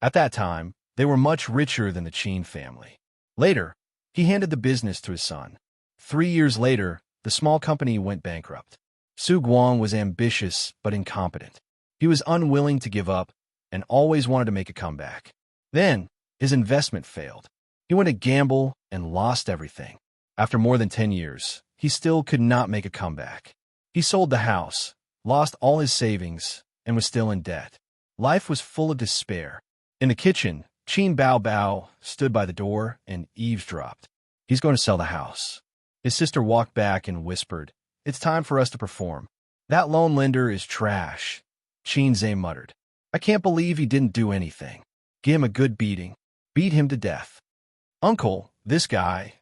At that time, they were much richer than the Qin family. Later, he handed the business to his son. 3 years later, the small company went bankrupt. Su Guang was ambitious but incompetent. He was unwilling to give up and always wanted to make a comeback. Then, his investment failed. He went to gamble and lost everything. After more than 10 years, he still could not make a comeback. He sold the house, lost all his savings, and was still in debt. Life was full of despair. In the kitchen, Qin Bao stood by the door and eavesdropped. He's going to sell the house. His sister walked back and whispered, It's time for us to perform. That loan lender is trash. Xianxia muttered. I can't believe he didn't do anything. Give him a good beating. Beat him to death. Uncle, this guy,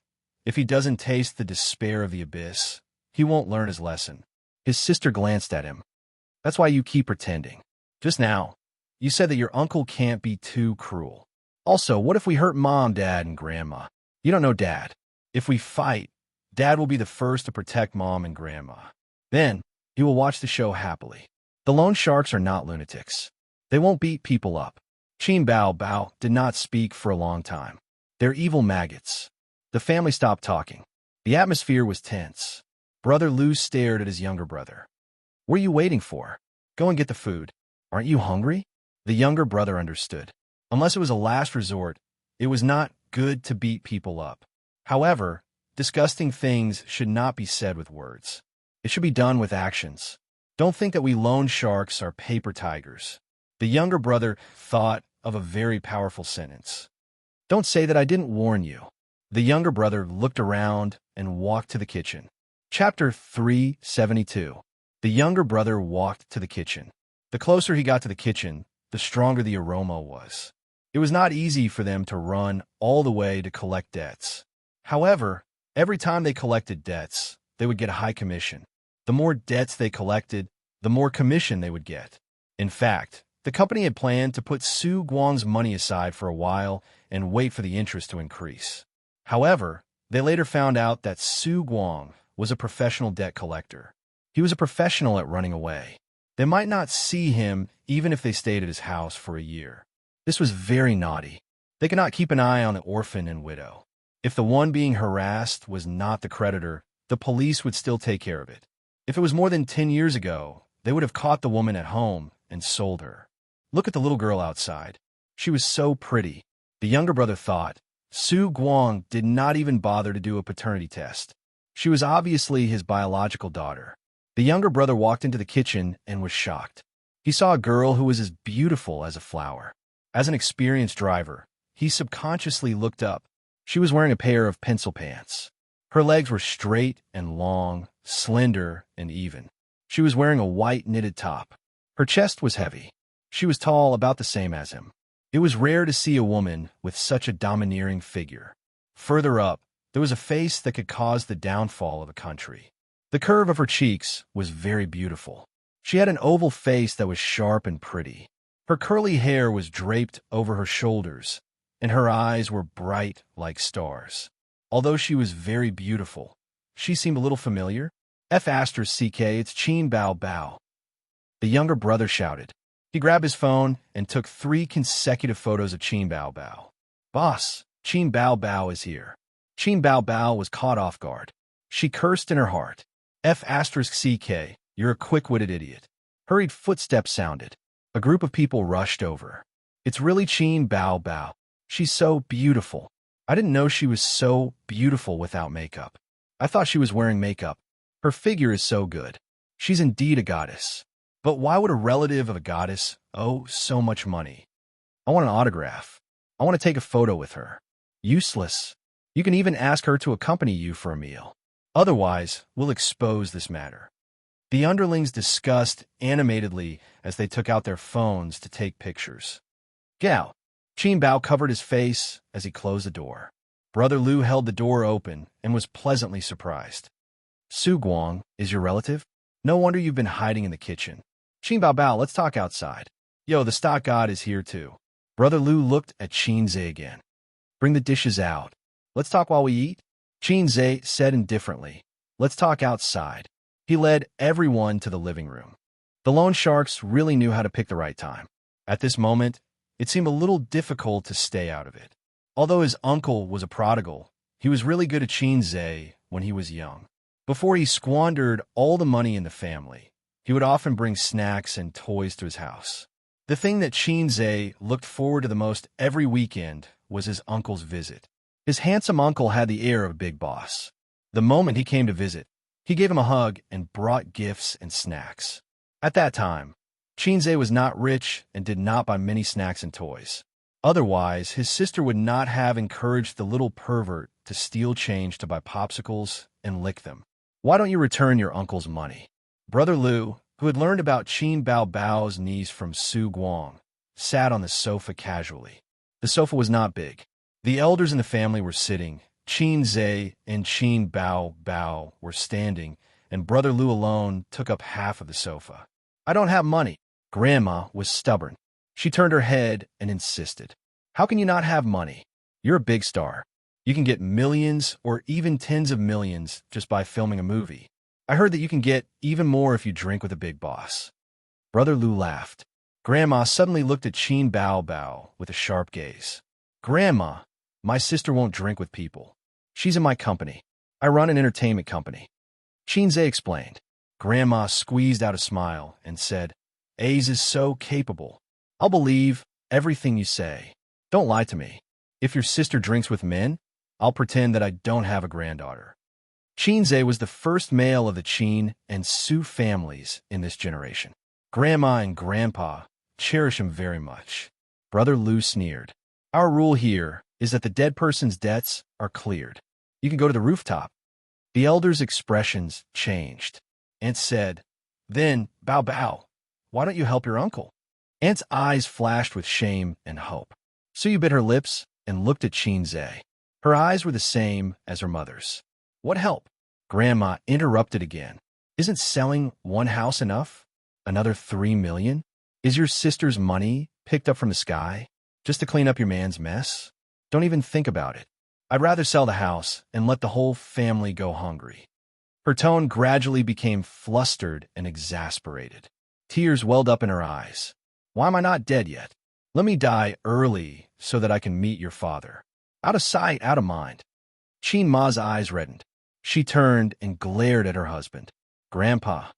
if he doesn't taste the despair of the abyss, he won't learn his lesson. His sister glanced at him. That's why you keep pretending. Just now, you said that your uncle can't be too cruel. Also, what if we hurt Mom, Dad, and Grandma? You don't know Dad. If we fight, Dad will be the first to protect Mom and Grandma. Then, he will watch the show happily. The loan sharks are not lunatics. They won't beat people up. Qin Bao did not speak for a long time. They're evil maggots. The family stopped talking. The atmosphere was tense. Brother Lu stared at his younger brother. What are you waiting for? Go and get the food. Aren't you hungry? The younger brother understood. Unless it was a last resort, it was not good to beat people up. However, disgusting things should not be said with words. It should be done with actions. Don't think that we loan sharks are paper tigers. The younger brother thought of a very powerful sentence. Don't say that I didn't warn you. The younger brother looked around and walked to the kitchen. Chapter 372. The younger brother walked to the kitchen. The closer he got to the kitchen, the stronger the aroma was. It was not easy for them to run all the way to collect debts. However, every time they collected debts, they would get a high commission. The more debts they collected, the more commission they would get. In fact, the company had planned to put Su Guang's money aside for a while and wait for the interest to increase. However, they later found out that Su Guang was a professional debt collector. He was a professional at running away. They might not see him even if they stayed at his house for a year. This was very naughty. They could not keep an eye on the orphan and widow. If the one being harassed was not the creditor, the police would still take care of it. If it was more than 10 years ago, they would have caught the woman at home and sold her. Look at the little girl outside. She was so pretty. The younger brother thought. Su Guang did not even bother to do a paternity test. She was obviously his biological daughter. The younger brother walked into the kitchen and was shocked. He saw a girl who was as beautiful as a flower. As an experienced driver, he subconsciously looked up. She was wearing a pair of pencil pants. Her legs were straight and long, slender and even. She was wearing a white knitted top. Her chest was heavy. She was tall, about the same as him. It was rare to see a woman with such a domineering figure. Further up, there was a face that could cause the downfall of a country. The curve of her cheeks was very beautiful. She had an oval face that was sharp and pretty. Her curly hair was draped over her shoulders, and her eyes were bright like stars. Although she was very beautiful, she seemed a little familiar. F***CK, it's Qin Bao Bao. The younger brother shouted. He grabbed his phone and took 3 consecutive photos of Qin Bao Bao. Boss, Qin Bao Bao is here. Qin Bao Bao was caught off guard. She cursed in her heart. F***CK, you're a quick-witted idiot. Hurried footsteps sounded. A group of people rushed over. It's really Qin Bao Bao. She's so beautiful. I didn't know she was so beautiful without makeup. I thought she was wearing makeup. Her figure is so good. She's indeed a goddess. But why would a relative of a goddess owe so much money? I want an autograph. I want to take a photo with her. Useless. You can even ask her to accompany you for a meal. Otherwise, we'll expose this matter. The underlings discussed animatedly as they took out their phones to take pictures. Gao. Qin Bao covered his face as he closed the door. Brother Lu held the door open and was pleasantly surprised. Su Guang is your relative? No wonder you've been hiding in the kitchen. Qin Bao Bao, let's talk outside. Yo, the stock god is here too. Brother Lu looked at Qin Zhe again. Bring the dishes out. Let's talk while we eat. Qin Zhe said indifferently. Let's talk outside. He led everyone to the living room. The loan sharks really knew how to pick the right time. At this moment, it seemed a little difficult to stay out of it. Although his uncle was a prodigal, he was really good at Qin Zhe when he was young. Before he squandered all the money in the family, he would often bring snacks and toys to his house. The thing that Qin Zhe looked forward to the most every weekend was his uncle's visit. His handsome uncle had the air of a big boss. The moment he came to visit, he gave him a hug and brought gifts and snacks. At that time, Qin Zhe was not rich and did not buy many snacks and toys. Otherwise, his sister would not have encouraged the little pervert to steal change to buy popsicles and lick them. Why don't you return your uncle's money? Brother Lu, who had learned about Qin Bao Bao's needs from Su Guang, sat on the sofa casually. The sofa was not big. The elders in the family were sitting. Qin Zhe and Qin Bao Bao were standing, and Brother Lu alone took up half of the sofa. I don't have money. Grandma was stubborn. She turned her head and insisted. How can you not have money? You're a big star. You can get millions or even tens of millions just by filming a movie. I heard that you can get even more if you drink with a big boss. Brother Lu laughed. Grandma suddenly looked at Qin Bao Bao with a sharp gaze. Grandma, my sister won't drink with people. She's in my company. I run an entertainment company. Qin Zhe explained. Grandma squeezed out a smile and said, Aze is so capable. I'll believe everything you say. Don't lie to me. If your sister drinks with men, I'll pretend that I don't have a granddaughter. Qin Zhe was the first male of the Qin and Su families in this generation. Grandma and Grandpa cherish him very much. Brother Lu sneered. Our rule here is that the dead person's debts are cleared. You can go to the rooftop. The elder's expressions changed. Aunt said, Then, Bao Bao, why don't you help your uncle? Aunt's eyes flashed with shame and hope. Su bit her lips and looked at Qin Zhe. Her eyes were the same as her mother's. What help? Grandma interrupted again. Isn't selling one house enough? Another 3 million? Is your sister's money picked up from the sky just to clean up your man's mess? Don't even think about it. I'd rather sell the house and let the whole family go hungry. Her tone gradually became flustered and exasperated. Tears welled up in her eyes. Why am I not dead yet? Let me die early so that I can meet your father. Out of sight, out of mind. Qin Ma's eyes reddened. She turned and glared at her husband. Grandpa,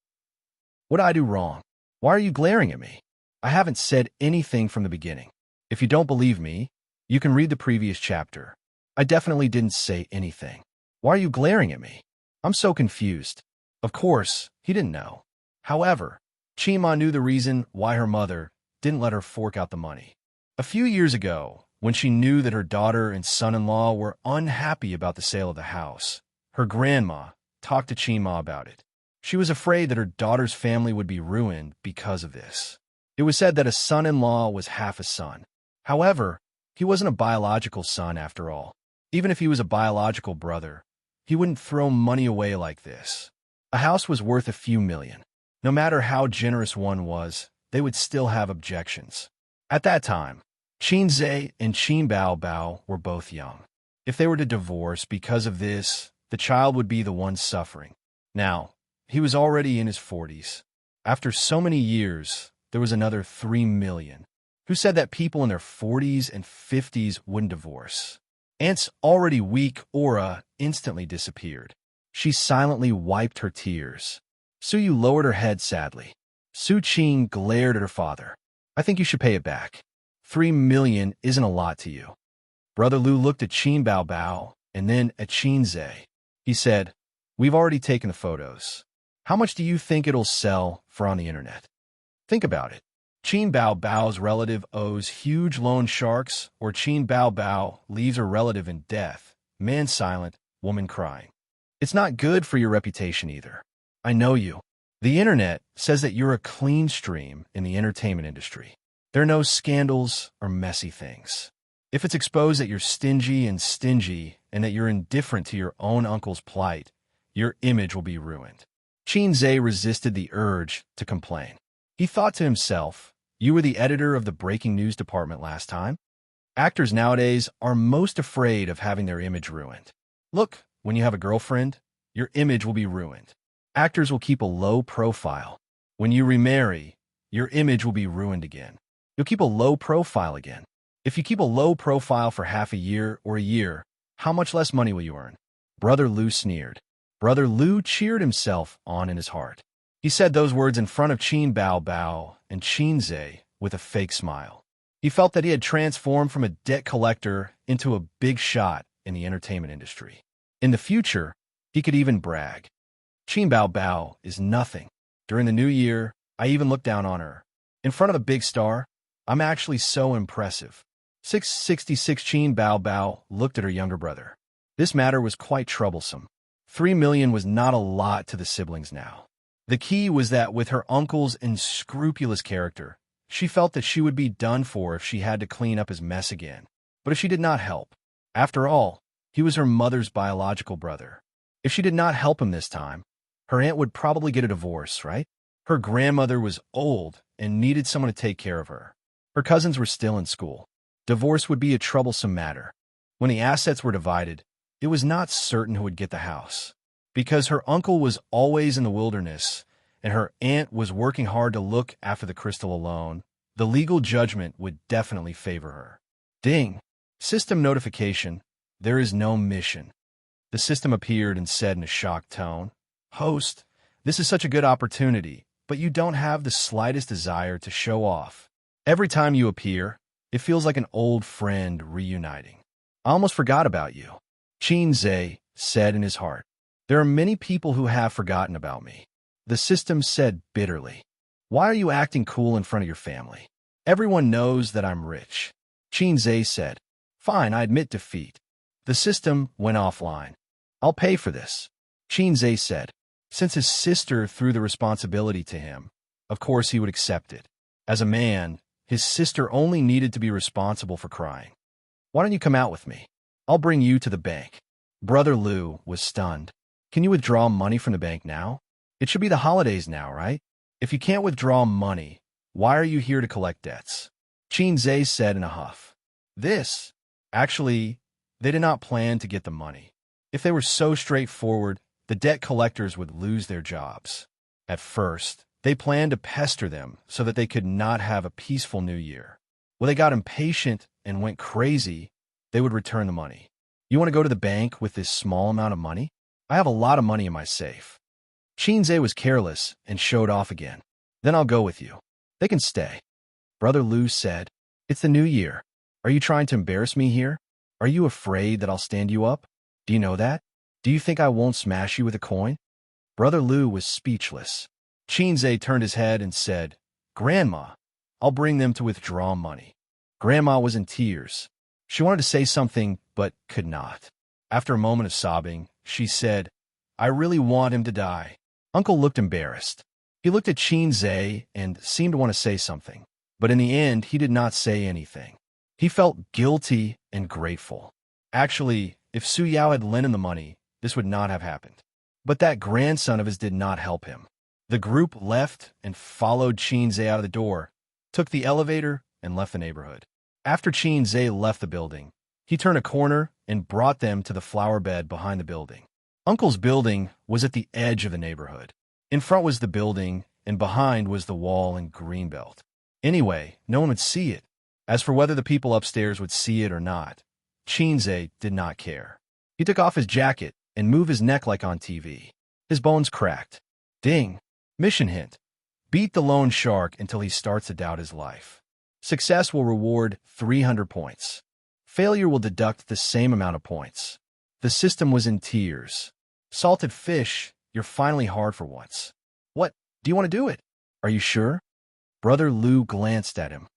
what did I do wrong? Why are you glaring at me? I haven't said anything from the beginning. If you don't believe me, you can read the previous chapter. I definitely didn't say anything. Why are you glaring at me? I'm so confused. Of course, he didn't know. However, Qin Ma knew the reason why her mother didn't let her fork out the money. A few years ago, when she knew that her daughter and son-in-law were unhappy about the sale of the house, her grandma talked to Qin Ma about it. She was afraid that her daughter's family would be ruined because of this. It was said that a son-in-law was half a son. However, he wasn't a biological son after all. Even if he was a biological brother, he wouldn't throw money away like this. A house was worth a few million. No matter how generous one was, they would still have objections. At that time, Qin Zhe and Qin Bao Bao were both young. If they were to divorce because of this, the child would be the one suffering. Now, he was already in his 40s. After so many years, there was another 3 million. Who said that people in their 40s and 50s wouldn't divorce? Aunt's already weak aura instantly disappeared. She silently wiped her tears. Su Yu lowered her head sadly. Su Qing glared at her father. I think you should pay it back. 3 million isn't a lot to you. Brother Lu looked at Qin Bao Bao and then at Qin Zhe. He said, we've already taken the photos. How much do you think it'll sell for on the internet? Think about it. Qin Bao Bao's relative owes huge loan sharks, or Qin Bao Bao leaves her relative in death, man silent, woman crying. It's not good for your reputation either. I know you. The internet says that you're a clean stream in the entertainment industry. There are no scandals or messy things. If it's exposed that you're stingy and that you're indifferent to your own uncle's plight, your image will be ruined. Qin Zhe resisted the urge to complain. He thought to himself, you were the editor of the breaking news department last time? Actors nowadays are most afraid of having their image ruined. Look, when you have a girlfriend, your image will be ruined. Actors will keep a low profile. When you remarry, your image will be ruined again. You'll keep a low profile again. If you keep a low profile for half a year or a year, how much less money will you earn? Brother Lu sneered. Brother Lu cheered himself on in his heart. He said those words in front of Qin Bao Bao and Qin Zhe with a fake smile. He felt that he had transformed from a debt collector into a big shot in the entertainment industry. In the future, he could even brag. Qin Bao Bao is nothing. During the new year, I even looked down on her. In front of the big star, I'm actually so impressive. 666 Qin Bao Bao looked at her younger brother. This matter was quite troublesome. 3 million was not a lot to the siblings now. The key was that with her uncle's unscrupulous character, she felt that she would be done for if she had to clean up his mess again. But if she did not help, after all, he was her mother's biological brother. If she did not help him this time, her aunt would probably get a divorce, right? Her grandmother was old and needed someone to take care of her. Her cousins were still in school. Divorce would be a troublesome matter. When the assets were divided, it was not certain who would get the house. Because her uncle was always in the wilderness and her aunt was working hard to look after the crystal alone, the legal judgment would definitely favor her. Ding! System notification. There is no mission. The system appeared and said in a shocked tone, Host, this is such a good opportunity, but you don't have the slightest desire to show off. Every time you appear, it feels like an old friend reuniting. I almost forgot about you. Qin Zhe said in his heart. There are many people who have forgotten about me. The system said bitterly. Why are you acting cool in front of your family? Everyone knows that I'm rich. Qin Zhe said. Fine, I admit defeat. The system went offline. I'll pay for this. Qin Zhe said. Since his sister threw the responsibility to him, of course he would accept it. As a man, his sister only needed to be responsible for crying. Why don't you come out with me? I'll bring you to the bank. Brother Lu was stunned. Can you withdraw money from the bank now? It should be the holidays now, right? If you can't withdraw money, why are you here to collect debts? Qin Zhe said in a huff. Actually, they did not plan to get the money. If they were so straightforward, the debt collectors would lose their jobs. At first, They planned to pester them so that they could not have a peaceful new year. When they got impatient and went crazy, they would return the money. You want to go to the bank with this small amount of money? I have a lot of money in my safe. Xianxia was careless and showed off again. Then I'll go with you. They can stay. Brother Lu said, It's the new year. Are you trying to embarrass me here? Are you afraid that I'll stand you up? Do you know that? Do you think I won't smash you with a coin? Brother Lu was speechless. Xianxia turned his head and said, Grandma, I'll bring them to withdraw money. Grandma was in tears. She wanted to say something, but could not. After a moment of sobbing, she said, I really want him to die. Uncle looked embarrassed. He looked at Xianxia and seemed to want to say something, but in the end, he did not say anything. He felt guilty and grateful. Actually, if Su Yao had lent him the money, this would not have happened. But that grandson of his did not help him. The group left and followed Xianxia out of the door, took the elevator, and left the neighborhood. After Xianxia left the building, he turned a corner and brought them to the flower bed behind the building. Uncle's building was at the edge of the neighborhood. In front was the building, and behind was the wall and greenbelt. Anyway, no one would see it. As for whether the people upstairs would see it or not, Xianxia did not care. He took off his jacket and moved his neck like on TV. His bones cracked. Ding! Mission hint. Beat the lone shark until he starts to doubt his life. Success will reward 300 points. Failure will deduct the same amount of points. The system was in tears. Salted fish, you're finally hard for once. What? Do you want to do it? Are you sure? Brother Lu glanced at him.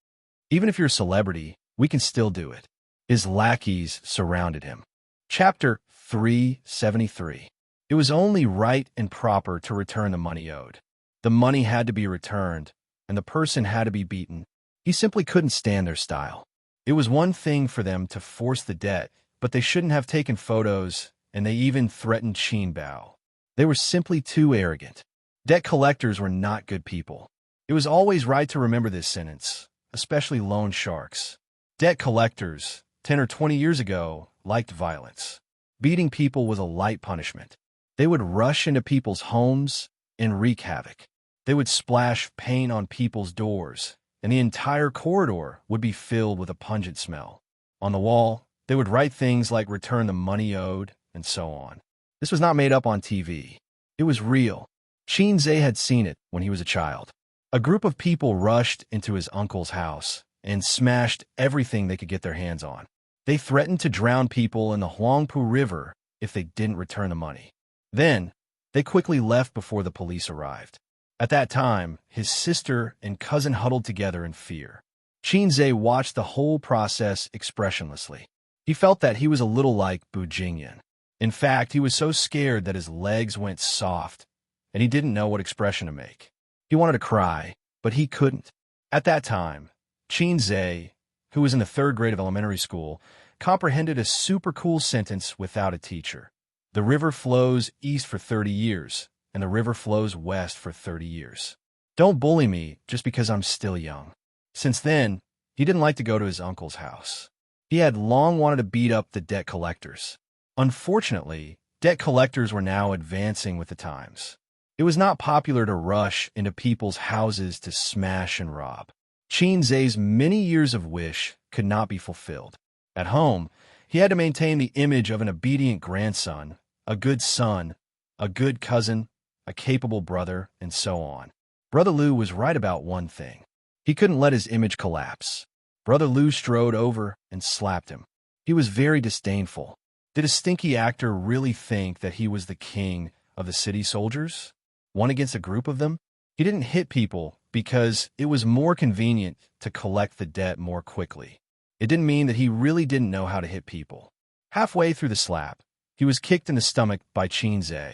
Even if you're a celebrity, we can still do it. His lackeys surrounded him. Chapter 373. It was only right and proper to return the money owed. The money had to be returned, and the person had to be beaten. He simply couldn't stand their style. It was one thing for them to force the debt, but they shouldn't have taken photos, and they even threatened Qin Bao. They were simply too arrogant. Debt collectors were not good people. It was always right to remember this sentence, especially loan sharks. Debt collectors, 10 or 20 years ago, liked violence. Beating people was a light punishment. They would rush into people's homes and wreak havoc. They would splash paint on people's doors, and the entire corridor would be filled with a pungent smell. On the wall, they would write things like return the money owed, and so on. This was not made up on TV. It was real. Xianxia had seen it when he was a child. A group of people rushed into his uncle's house and smashed everything they could get their hands on. They threatened to drown people in the Huangpu River if they didn't return the money. Then, they quickly left before the police arrived. At that time, his sister and cousin huddled together in fear. Xianxia watched the whole process expressionlessly. He felt that he was a little like Bu Jingyan. In fact, he was so scared that his legs went soft, and he didn't know what expression to make. He wanted to cry, but he couldn't. At that time, Xianxia, who was in the 3rd grade of elementary school, comprehended a super cool sentence without a teacher. The river flows east for 30 years, and the river flows west for 30 years. Don't bully me just because I'm still young. Since then, he didn't like to go to his uncle's house. He had long wanted to beat up the debt collectors. Unfortunately, debt collectors were now advancing with the times. It was not popular to rush into people's houses to smash and rob. Xianxia's many years of wish could not be fulfilled. At home, he had to maintain the image of an obedient grandson, a good son, a good cousin, a capable brother, and so on. Brother Lu was right about one thing. He couldn't let his image collapse. Brother Lu strode over and slapped him. He was very disdainful. Did a stinky actor really think that he was the king of the city soldiers? One against a group of them? He didn't hit people because it was more convenient to collect the debt more quickly. It didn't mean that he really didn't know how to hit people. Halfway through the slap, he was kicked in the stomach by Xianxia.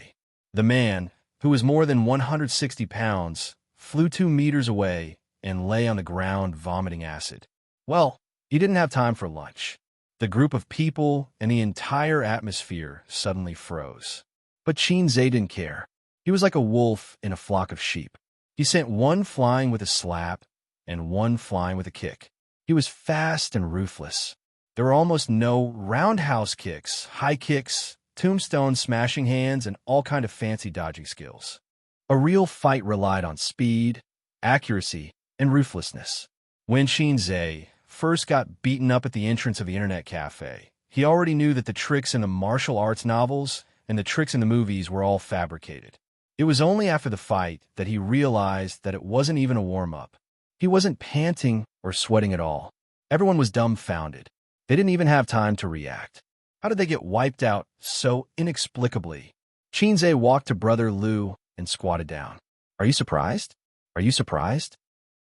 The man, who was more than 160 pounds, flew 2 meters away and lay on the ground vomiting acid. Well, he didn't have time for lunch. The group of people and the entire atmosphere suddenly froze. But Xianxia didn't care. He was like a wolf in a flock of sheep. He sent one flying with a slap and one flying with a kick. He was fast and ruthless. There were almost no roundhouse kicks, high kicks, tombstone smashing hands, and all kind of fancy dodging skills. A real fight relied on speed, accuracy, and ruthlessness. When Xianxia first got beaten up at the entrance of the internet cafe, he already knew that the tricks in the martial arts novels and the tricks in the movies were all fabricated. It was only after the fight that he realized that it wasn't even a warm-up. He wasn't panting or sweating at all. Everyone was dumbfounded. They didn't even have time to react. How did they get wiped out so inexplicably? Xianxia walked to Brother Lu and squatted down. Are you surprised? Are you surprised?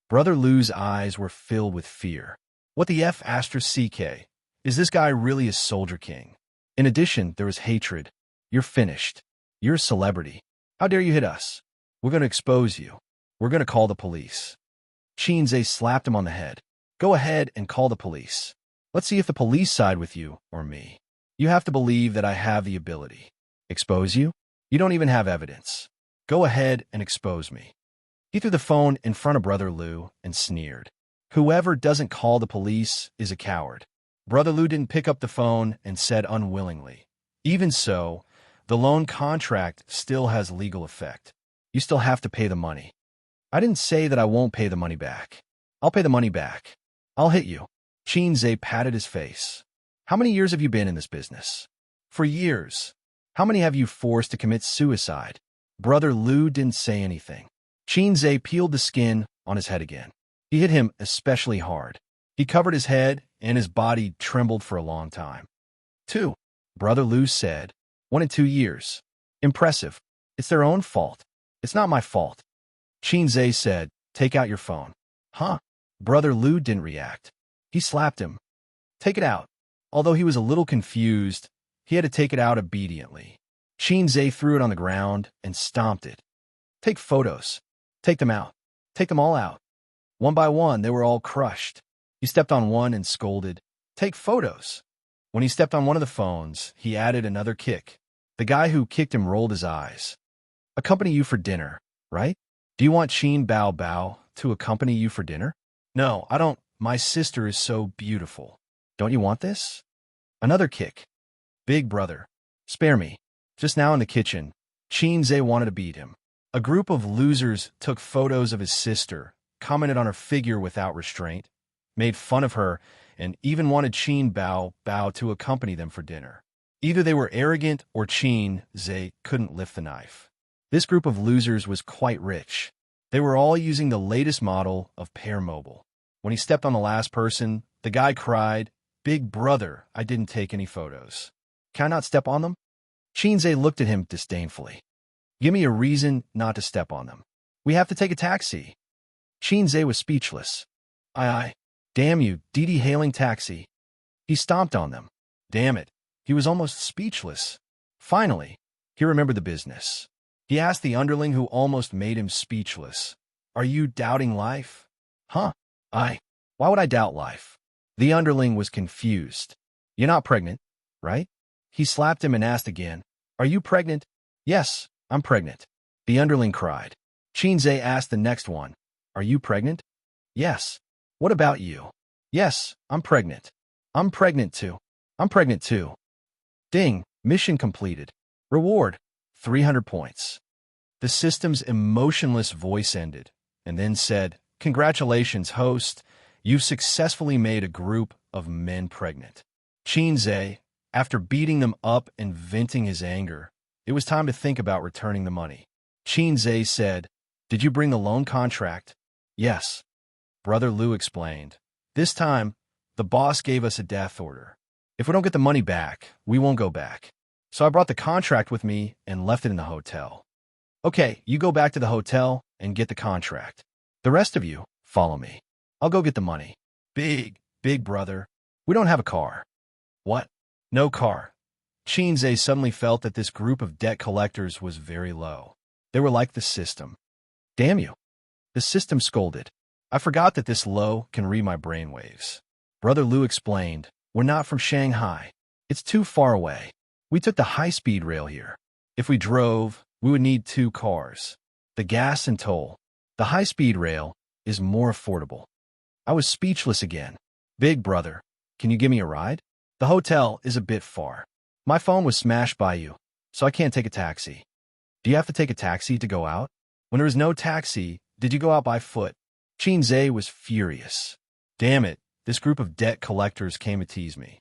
Brother Lu's eyes were filled with fear. What the F*** CK? Is this guy really a soldier king? In addition, there was hatred. You're finished. You're a celebrity. How dare you hit us? We're going to expose you. We're going to call the police. Xianxia slapped him on the head. Go ahead and call the police. Let's see if the police side with you or me. You have to believe that I have the ability. Expose you? You don't even have evidence. Go ahead and expose me. He threw the phone in front of Brother Lu and sneered. Whoever doesn't call the police is a coward. Brother Lu didn't pick up the phone and said unwillingly. Even so, the loan contract still has legal effect. You still have to pay the money. I didn't say that I won't pay the money back. I'll pay the money back. I'll hit you. Xianxia patted his face. How many years have you been in this business? For years. How many have you forced to commit suicide? Brother Lu didn't say anything. Xianxia peeled the skin on his head again. He hit him especially hard. He covered his head, and his body trembled for a long time. 2. Brother Lu said. 1 in 2 years. Impressive. It's their own fault. It's not my fault. Xianxia said, take out your phone. Huh? Brother Lu didn't react. He slapped him. Take it out. Although he was a little confused, he had to take it out obediently. Xianxia threw it on the ground and stomped it. Take photos. Take them out. Take them all out. One by one, they were all crushed. He stepped on one and scolded, take photos. When he stepped on one of the phones, he added another kick. The guy who kicked him rolled his eyes. Accompany you for dinner, right? Do you want Qin Bao Bao to accompany you for dinner? No, I don't. My sister is so beautiful. Don't you want this? Another kick. Big brother. Spare me. Just now in the kitchen, Xianxia wanted to beat him. A group of losers took photos of his sister, commented on her figure without restraint, made fun of her, and even wanted Qin Bao Bao to accompany them for dinner. Either they were arrogant or Xianxia couldn't lift the knife. This group of losers was quite rich. They were all using the latest model of Pair Mobile. When he stepped on the last person, the guy cried, Big brother, I didn't take any photos. Can I not step on them? Xianxia looked at him disdainfully. Give me a reason not to step on them. We have to take a taxi. Xianxia was speechless. Aye. Damn you, Didi hailing taxi. He stomped on them. Damn it. He was almost speechless. Finally, he remembered the business. He asked the underling who almost made him speechless. Are you doubting life? Huh? Aye. Why would I doubt life? The underling was confused. You're not pregnant, right? He slapped him and asked again. Are you pregnant? Yes, I'm pregnant. The underling cried. Xianxia asked the next one. Are you pregnant? Yes. What about you? Yes, I'm pregnant. I'm pregnant too. I'm pregnant too. Ding, mission completed. Reward, 300 points. The system's emotionless voice ended, and then said, Congratulations, host. You've successfully made a group of men pregnant. Xianxia, after beating them up and venting his anger, it was time to think about returning the money. Xianxia said, Did you bring the loan contract? Yes. Brother Lu explained. This time, the boss gave us a death order. If we don't get the money back, we won't go back. So I brought the contract with me and left it in the hotel. Okay, you go back to the hotel and get the contract. The rest of you, follow me. I'll go get the money. Big brother. We don't have a car. What? No car. Xianxia suddenly felt that this group of debt collectors was very low. They were like the system. Damn you. The system scolded. I forgot that this low can read my brainwaves. Brother Lu explained, We're not from Shanghai. It's too far away. We took the high-speed rail here. If we drove, we would need 2 cars. The gas and toll. The high-speed rail is more affordable. I was speechless again. Big brother, can you give me a ride? The hotel is a bit far. My phone was smashed by you, so I can't take a taxi. Do you have to take a taxi to go out? When there was no taxi, did you go out by foot? Xianxia was furious. Damn it, this group of debt collectors came to tease me.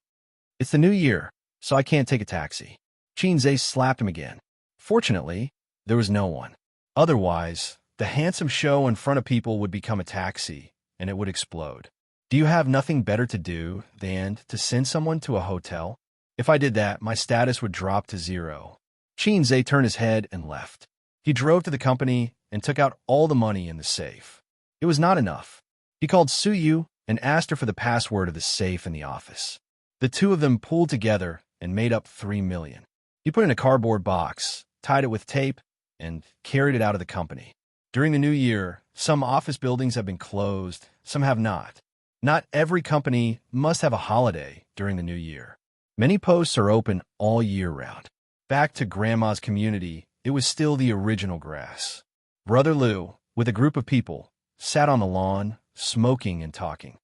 It's the new year, so I can't take a taxi. Xianxia slapped him again. Fortunately, there was no one. Otherwise, the handsome show in front of people would become a taxi, and it would explode. Do you have nothing better to do than to send someone to a hotel? If I did that, my status would drop to 0. Xianxia turned his head and left. He drove to the company and took out all the money in the safe. It was not enough. He called Suyu and asked her for the password of the safe in the office. The two of them pulled together and made up 3 million. He put it in a cardboard box, tied it with tape, and carried it out of the company. During the new year, some office buildings have been closed, some have not. Not every company must have a holiday during the new year. Many posts are open all year round. Back to Grandma's community, it was still the original grass. Brother Liu, with a group of people, sat on the lawn, smoking and talking.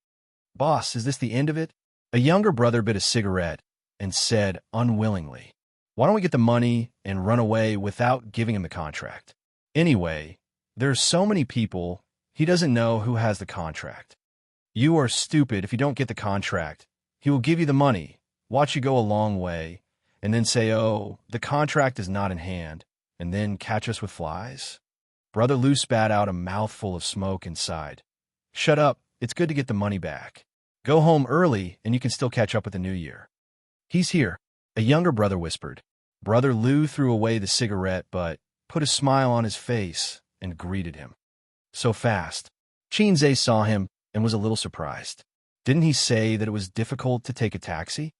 Boss, is this the end of it? A younger brother bit a cigarette and said unwillingly, why don't we get the money and run away without giving him the contract? Anyway, there are so many people, he doesn't know who has the contract. You are stupid if you don't get the contract. He will give you the money, watch you go a long way, and then say, oh, the contract is not in hand, and then catch us with flies? Brother Liu spat out a mouthful of smoke and sighed. Shut up, it's good to get the money back. Go home early and you can still catch up with the new year. He's here, a younger brother whispered. Brother Liu threw away the cigarette but put a smile on his face and greeted him. So fast. Xianxia saw him and was a little surprised. Didn't he say that it was difficult to take a taxi?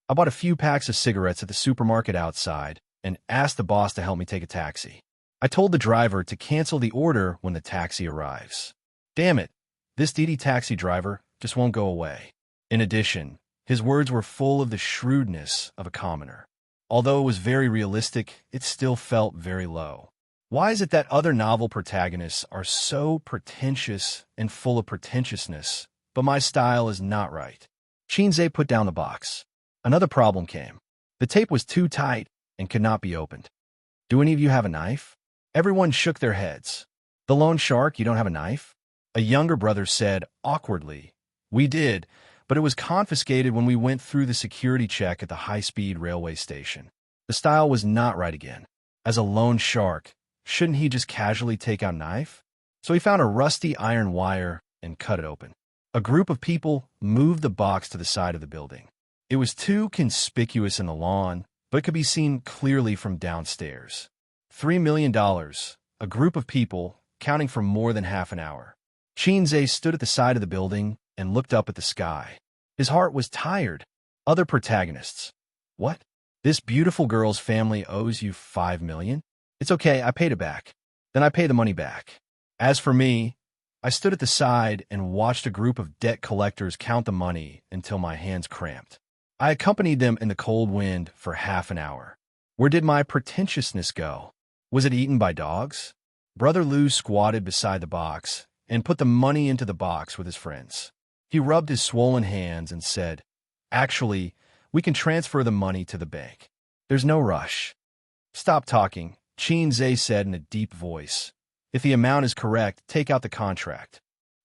I bought a few packs of cigarettes at the supermarket outside and asked the boss to help me take a taxi. I told the driver to cancel the order when the taxi arrives. Damn it, this Didi taxi driver just won't go away. In addition, his words were full of the shrewdness of a commoner. Although it was very realistic, it still felt very low. Why is it that other novel protagonists are so pretentious and full of pretentiousness, but my style is not right? Xianxia put down the box. Another problem came. The tape was too tight and could not be opened. Do any of you have a knife? Everyone shook their heads. The lone shark, you don't have a knife? A younger brother said awkwardly, we did, but it was confiscated when we went through the security check at the high-speed railway station. The style was not right again. As a lone shark, shouldn't he just casually take out a knife? So he found a rusty iron wire and cut it open. A group of people moved the box to the side of the building. It was too conspicuous in the lawn, but could be seen clearly from downstairs. $3 million, a group of people, counting for more than half an hour. Xianxia stood at the side of the building and looked up at the sky. His heart was tired. Other protagonists. What? This beautiful girl's family owes you $5 million? It's okay, I paid it back. Then I pay the money back. As for me, I stood at the side and watched a group of debt collectors count the money until my hands cramped. I accompanied them in the cold wind for half an hour. Where did my pretentiousness go? Was it eaten by dogs? Brother Liu squatted beside the box and put the money into the box with his friends. He rubbed his swollen hands and said, actually, we can transfer the money to the bank. There's no rush. Stop talking, Xianxia said in a deep voice. If the amount is correct, take out the contract.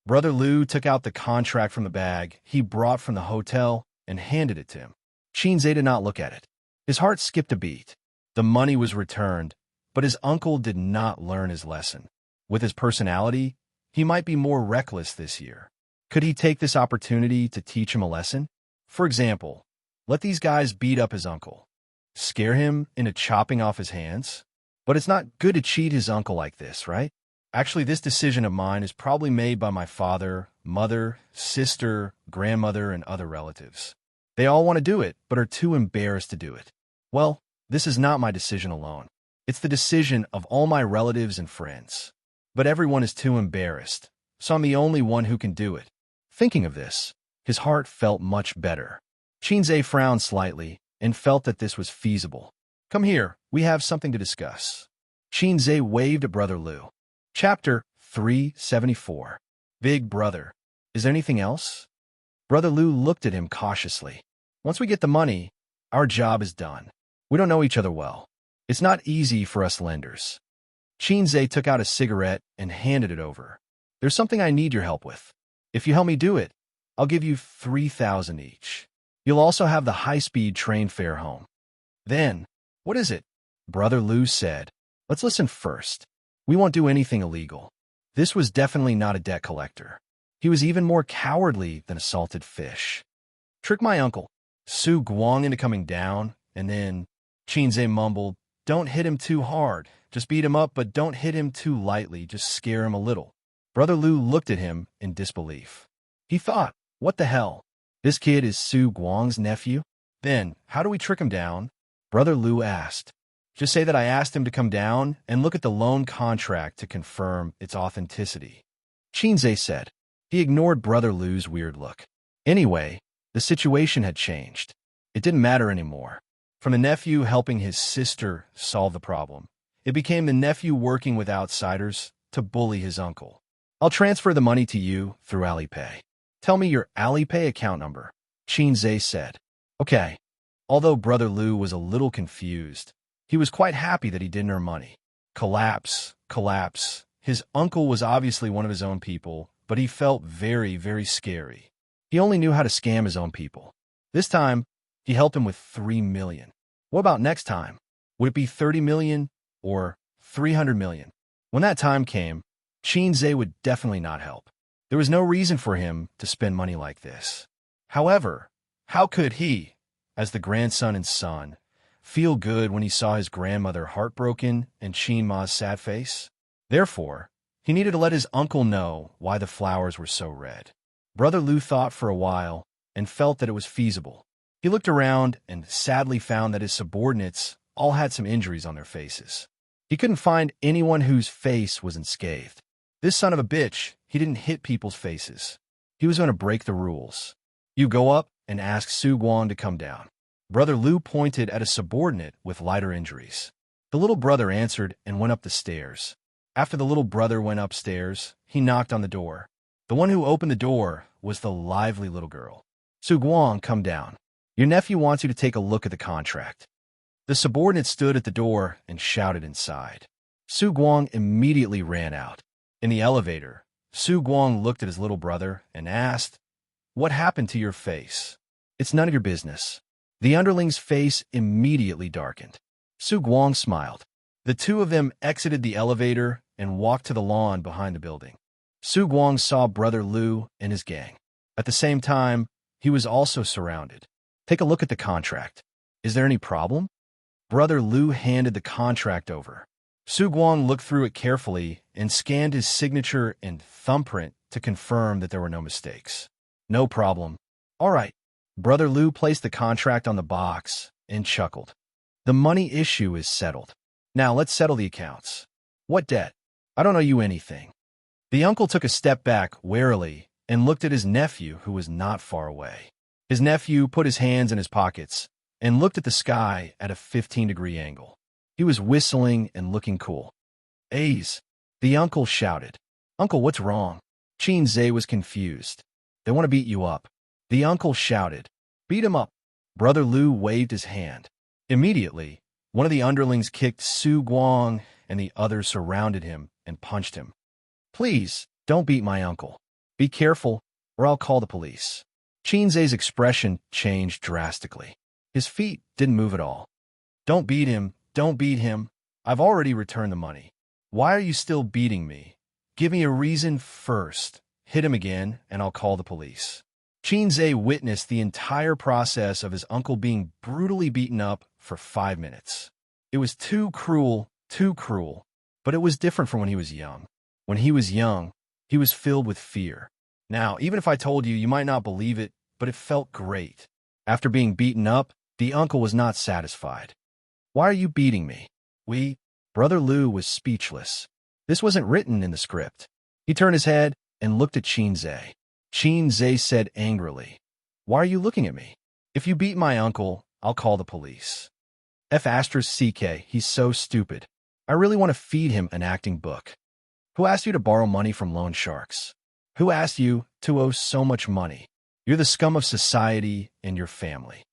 Brother Liu took out the contract from the bag he brought from the hotel and handed it to him. Xianxia did not look at it. His heart skipped a beat. The money was returned, but his uncle did not learn his lesson. With his personality, he might be more reckless this year. Could he take this opportunity to teach him a lesson? For example, let these guys beat up his uncle. Scare him into chopping off his hands? But it's not good to cheat his uncle like this, right? Actually, this decision of mine is probably made by my father, mother, sister, grandmother, and other relatives. They all want to do it, but are too embarrassed to do it. Well, this is not my decision alone. It's the decision of all my relatives and friends. But everyone is too embarrassed, so I'm the only one who can do it. Thinking of this, his heart felt much better. Xianxia frowned slightly and felt that this was feasible. Come here, we have something to discuss. Xianxia waved at Brother Liu. Chapter 374. Big Brother. Is there anything else? Brother Liu looked at him cautiously. Once we get the money, our job is done. We don't know each other well. It's not easy for us lenders. Xianxia took out a cigarette and handed it over. There's something I need your help with. If you help me do it, I'll give you 3,000 each. You'll also have the high-speed train fare home. Then, what is it? Brother Lu said. Let's listen first. We won't do anything illegal. This was definitely not a debt collector. He was even more cowardly than a salted fish. Trick my uncle, Su Guang, into coming down, and then Xianxia mumbled, don't hit him too hard. Just beat him up, but don't hit him too lightly. Just scare him a little. Brother Lu looked at him in disbelief. He thought, what the hell? This kid is Su Guang's nephew? Then, how do we trick him down? Brother Lu asked. Just say that I asked him to come down and look at the loan contract to confirm its authenticity. Xianxia said. He ignored Brother Lu's weird look. Anyway, the situation had changed. It didn't matter anymore. From the nephew helping his sister solve the problem, it became the nephew working with outsiders to bully his uncle. I'll transfer the money to you through Alipay. Tell me your Alipay account number, Xianxia said. Okay. Although Brother Lu was a little confused, he was quite happy that he didn't earn money. Collapse. His uncle was obviously one of his own people, but he felt very, very scary. He only knew how to scam his own people. This time, he helped him with 3 million. What about next time? Would it be 30 million or 300 million? When that time came, Xianxia would definitely not help. There was no reason for him to spend money like this. However, how could he, as the grandson and son, feel good when he saw his grandmother heartbroken and Qin Ma's sad face? Therefore, he needed to let his uncle know why the flowers were so red. Brother Lu thought for a while and felt that it was feasible. He looked around and sadly found that his subordinates all had some injuries on their faces. He couldn't find anyone whose face was unscathed. This son of a bitch, he didn't hit people's faces. He was going to break the rules. You go up and ask Su Guang to come down. Brother Lu pointed at a subordinate with lighter injuries. The little brother answered and went up the stairs. After the little brother went upstairs, he knocked on the door. The one who opened the door was the lively little girl. Su Guang, come down. Your nephew wants you to take a look at the contract. The subordinate stood at the door and shouted inside. Su Guang immediately ran out. In the elevator, Su Guang looked at his little brother and asked, What happened to your face? It's none of your business. The underling's face immediately darkened. Su Guang smiled. The two of them exited the elevator and walked to the lawn behind the building. Su Guang saw Brother Lu and his gang. At the same time, he was also surrounded. Take a look at the contract. Is there any problem? Brother Lu handed the contract over. Su Guang looked through it carefully and scanned his signature and thumbprint to confirm that there were no mistakes. No problem. All right. Brother Lu placed the contract on the box and chuckled. The money issue is settled. Now let's settle the accounts. What debt? I don't owe you anything. The uncle took a step back warily and looked at his nephew, who was not far away. His nephew put his hands in his pockets and looked at the sky at a 15-degree angle. He was whistling and looking cool. A's, the uncle shouted. Uncle, what's wrong? Xianxia was confused. They want to beat you up. The uncle shouted. Beat him up. Brother Lu waved his hand. Immediately, one of the underlings kicked Su Guang and the others surrounded him and punched him. Please, don't beat my uncle. Be careful, or I'll call the police. Xianxia's expression changed drastically. His feet didn't move at all. Don't beat him. Don't beat him. I've already returned the money. Why are you still beating me? Give me a reason first. Hit him again, and I'll call the police. Xianxia witnessed the entire process of his uncle being brutally beaten up for 5 minutes. It was too cruel, but it was different from when he was young. When he was young, he was filled with fear. Now, even if I told you, you might not believe it, but it felt great. After being beaten up, the uncle was not satisfied. Why are you beating me? Brother Lu was speechless. This wasn't written in the script. He turned his head and looked at Xianxia. Xianxia said angrily, Why are you looking at me? If you beat my uncle, I'll call the police. F***ck, he's so stupid. I really want to feed him an acting book. Who asked you to borrow money from loan sharks? Who asked you to owe so much money? You're the scum of society and your family.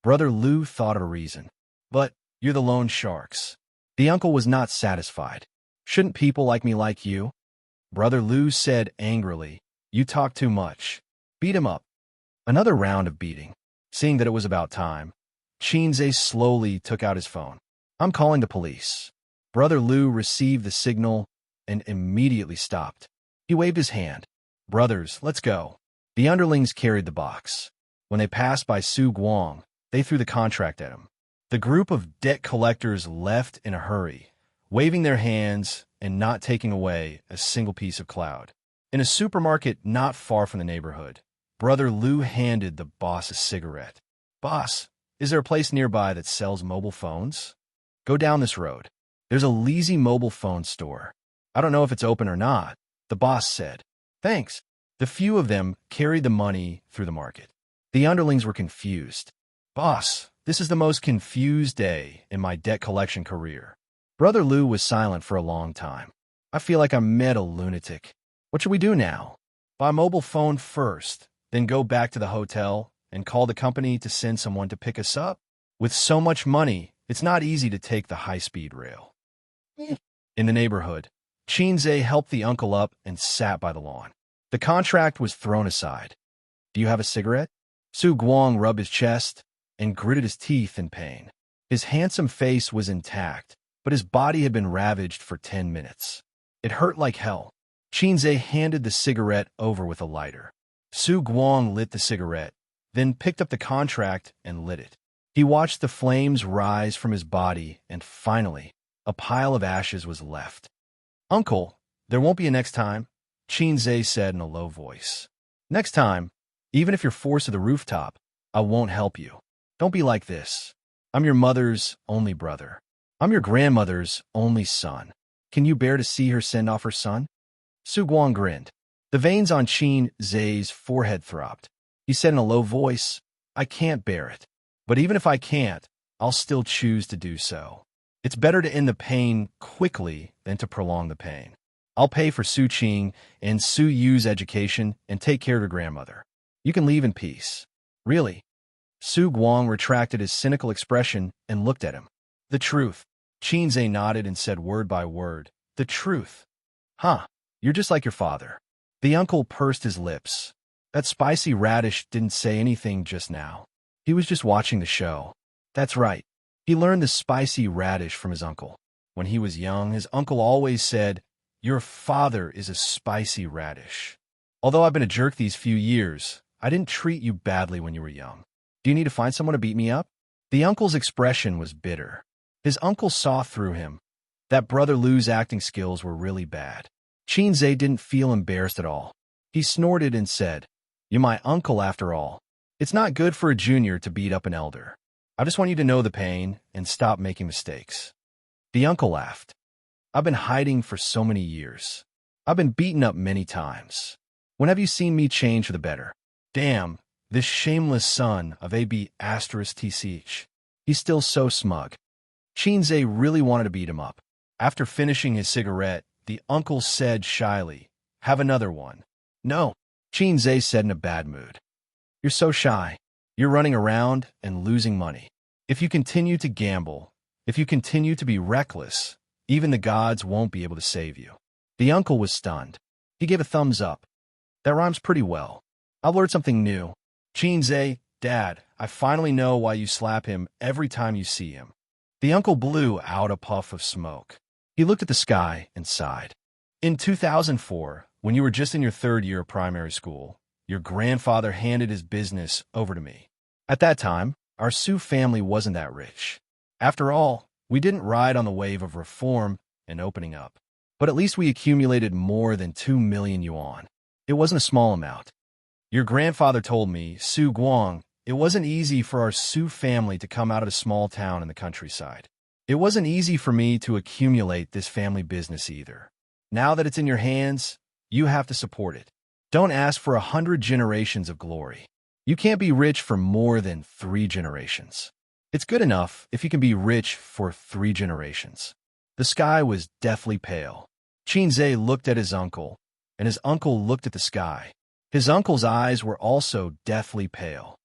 Brother Lu thought of a reason. But you're the loan sharks. The uncle was not satisfied. Shouldn't people like me like you? Brother Lu said angrily. You talk too much. Beat him up. Another round of beating. Seeing that it was about time, Xianxia slowly took out his phone. I'm calling the police. Brother Lu received the signal and immediately stopped. He waved his hand. Brothers, let's go. The underlings carried the box. When they passed by Su Guang, they threw the contract at him. The group of debt collectors left in a hurry, waving their hands and not taking away a single piece of cloud. In a supermarket not far from the neighborhood, Brother Lu handed the boss a cigarette. Boss, is there a place nearby that sells mobile phones? Go down this road. There's a Leasy mobile phone store. I don't know if it's open or not, the boss said. Thanks. The few of them carried the money through the market. The underlings were confused. Boss, this is the most confused day in my debt collection career. Brother Lu was silent for a long time. I feel like I met a lunatic. What should we do now? Buy a mobile phone first, then go back to the hotel and call the company to send someone to pick us up? With so much money, it's not easy to take the high-speed rail. In the neighborhood, Xianxia helped the uncle up and sat by the lawn. The contract was thrown aside. Do you have a cigarette? Su Guang rubbed his chest and gritted his teeth in pain. His handsome face was intact, but his body had been ravaged for 10 minutes. It hurt like hell. Xianxia handed the cigarette over with a lighter. Su Guang lit the cigarette, then picked up the contract and lit it. He watched the flames rise from his body, and finally, a pile of ashes was left. Uncle, there won't be a next time, Xianxia said in a low voice. Next time, even if you're forced to the rooftop, I won't help you. Don't be like this. I'm your mother's only brother. I'm your grandmother's only son. Can you bear to see her send off her son? Su Guang grinned. The veins on Xianxia's forehead throbbed. He said in a low voice, I can't bear it. But even if I can't, I'll still choose to do so. It's better to end the pain quickly than to prolong the pain. I'll pay for Su Qing and Su Yu's education and take care of your grandmother. You can leave in peace. Really? Su Guang retracted his cynical expression and looked at him. The truth. Xianxia nodded and said word by word, the truth. Huh, you're just like your father. The uncle pursed his lips. That spicy radish didn't say anything just now. He was just watching the show. That's right. He learned the spicy radish from his uncle. When he was young, his uncle always said, your father is a spicy radish. Although I've been a jerk these few years, I didn't treat you badly when you were young. Do you need to find someone to beat me up? The uncle's expression was bitter. His uncle saw through him. That Brother Lu's acting skills were really bad. Xianxia didn't feel embarrassed at all. He snorted and said, you're my uncle after all. It's not good for a junior to beat up an elder. I just want you to know the pain and stop making mistakes. The uncle laughed. I've been hiding for so many years. I've been beaten up many times. When have you seen me change for the better? Damn, this shameless son of AB****. He's still so smug. Xianxia really wanted to beat him up. After finishing his cigarette, the uncle said shyly, have another one. No, Xianxia said in a bad mood. You're so shy. You're running around and losing money. If you continue to gamble, if you continue to be reckless, even the gods won't be able to save you. The uncle was stunned. He gave a thumbs up. That rhymes pretty well. I've learned something new. Xianxia, Dad, I finally know why you slap him every time you see him. The uncle blew out a puff of smoke. He looked at the sky and sighed. In 2004, when you were just in your third year of primary school, your grandfather handed his business over to me. At that time, our Su family wasn't that rich. After all, we didn't ride on the wave of reform and opening up. But at least we accumulated more than 2 million yuan. It wasn't a small amount. Your grandfather told me, Su Guang, it wasn't easy for our Su family to come out of a small town in the countryside. It wasn't easy for me to accumulate this family business either. Now that it's in your hands, you have to support it. Don't ask for 100 generations of glory. You can't be rich for more than 3 generations. It's good enough if you can be rich for 3 generations. The sky was deathly pale. Xianxia looked at his uncle, and his uncle looked at the sky. His uncle's eyes were also deathly pale.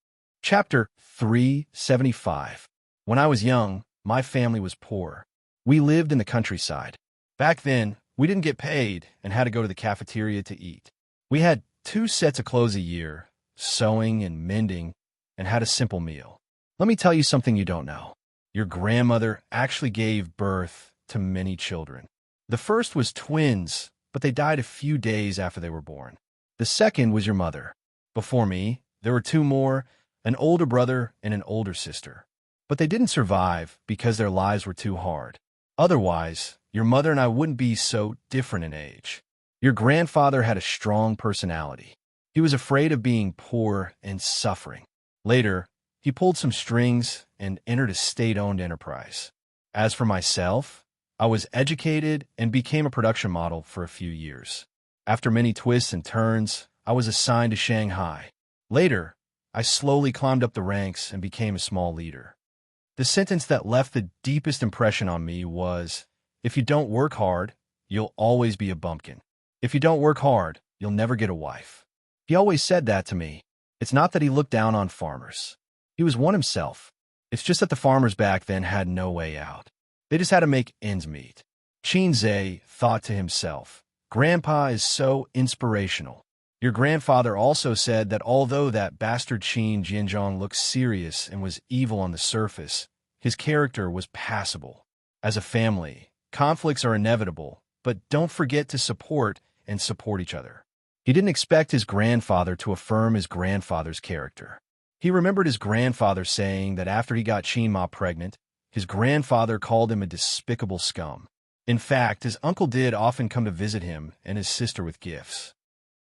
Chapter 375. When I was young, my family was poor. We lived in the countryside. Back then, we didn't get paid and had to go to the cafeteria to eat. We had 2 sets of clothes a year, sewing and mending, and had a simple meal. Let me tell you something you don't know. Your grandmother actually gave birth to many children. The first was twins, but they died a few days after they were born. The second was your mother. Before me, there were 2 more, an older brother and an older sister. But they didn't survive because their lives were too hard. Otherwise, your mother and I wouldn't be so different in age. Your grandfather had a strong personality. He was afraid of being poor and suffering. Later, he pulled some strings and entered a state-owned enterprise. As for myself, I was educated and became a production model for a few years. After many twists and turns, I was assigned to Shanghai. Later, I slowly climbed up the ranks and became a small leader. The sentence that left the deepest impression on me was, if you don't work hard, you'll always be a bumpkin. If you don't work hard, you'll never get a wife. He always said that to me. It's not that he looked down on farmers. He was one himself. It's just that the farmers back then had no way out. They just had to make ends meet. Xianxia thought to himself, Grandpa is so inspirational. Your grandfather also said that although that bastard Qin Jianzhong looked serious and was evil on the surface, his character was passable. As a family, conflicts are inevitable, but don't forget to support each other. He didn't expect his grandfather to affirm his grandfather's character. He remembered his grandfather saying that after he got Qin Ma pregnant, his grandfather called him a despicable scum. In fact, his uncle did often come to visit him and his sister with gifts.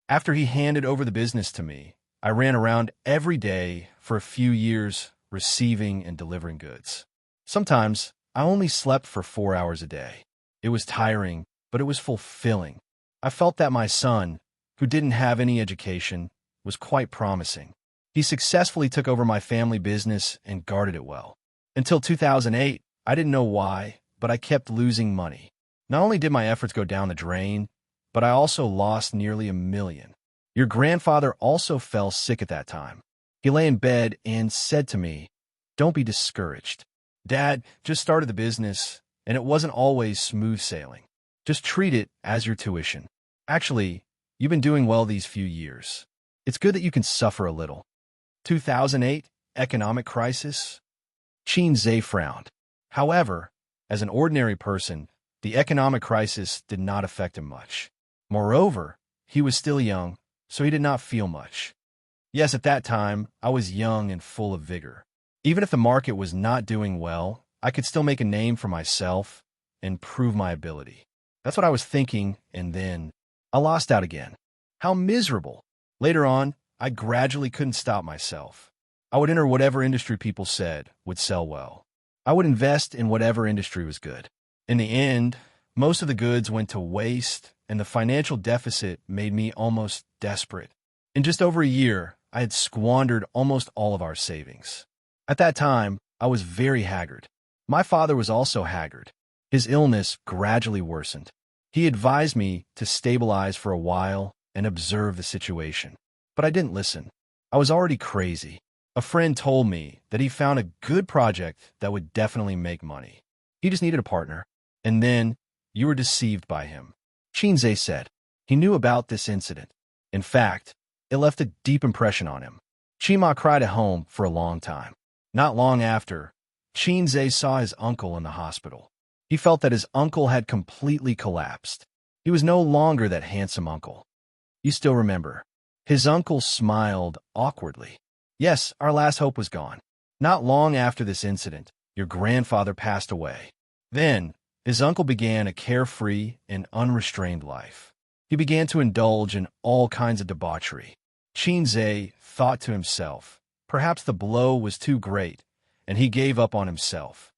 After he handed over the business to me, I ran around every day for a few years, receiving and delivering goods. Sometimes, I only slept for 4 hours a day. It was tiring, but it was fulfilling. I felt that my son, who didn't have any education, was quite promising. He successfully took over my family business and guarded it well. Until 2008, I didn't know why, but I kept losing money. Not only did my efforts go down the drain, but I also lost nearly $1 million. Your grandfather also fell sick at that time. He lay in bed and said to me, "Don't be discouraged. Dad just started the business, and it wasn't always smooth sailing. Just treat it as your tuition. Actually, you've been doing well these few years. It's good that you can suffer a little." 2008, economic crisis. Xianxia frowned. However, as an ordinary person, the economic crisis did not affect him much. Moreover, he was still young, so he did not feel much. Yes, at that time, I was young and full of vigor. Even if the market was not doing well, I could still make a name for myself and prove my ability. That's what I was thinking, and then I lost out again. How miserable. Later on, I gradually couldn't stop myself. I would enter whatever industry people said would sell well. I would invest in whatever industry was good. In the end, most of the goods went to waste, and the financial deficit made me almost desperate. In just over a year, I had squandered almost all of our savings. At that time, I was very haggard. My father was also haggard. His illness gradually worsened. He advised me to stabilize for a while and observe the situation. But I didn't listen. I was already crazy. A friend told me that he found a good project that would definitely make money. He just needed a partner. And then, you were deceived by him. Xianxia said. He knew about this incident. In fact, it left a deep impression on him. Qima cried at home for a long time. Not long after, Xianxia saw his uncle in the hospital. He felt that his uncle had completely collapsed. He was no longer that handsome uncle. You still remember. His uncle smiled awkwardly. Yes, our last hope was gone. Not long after this incident, your grandfather passed away. Then, his uncle began a carefree and unrestrained life. He began to indulge in all kinds of debauchery. Xianxia thought to himself, perhaps the blow was too great, and he gave up on himself.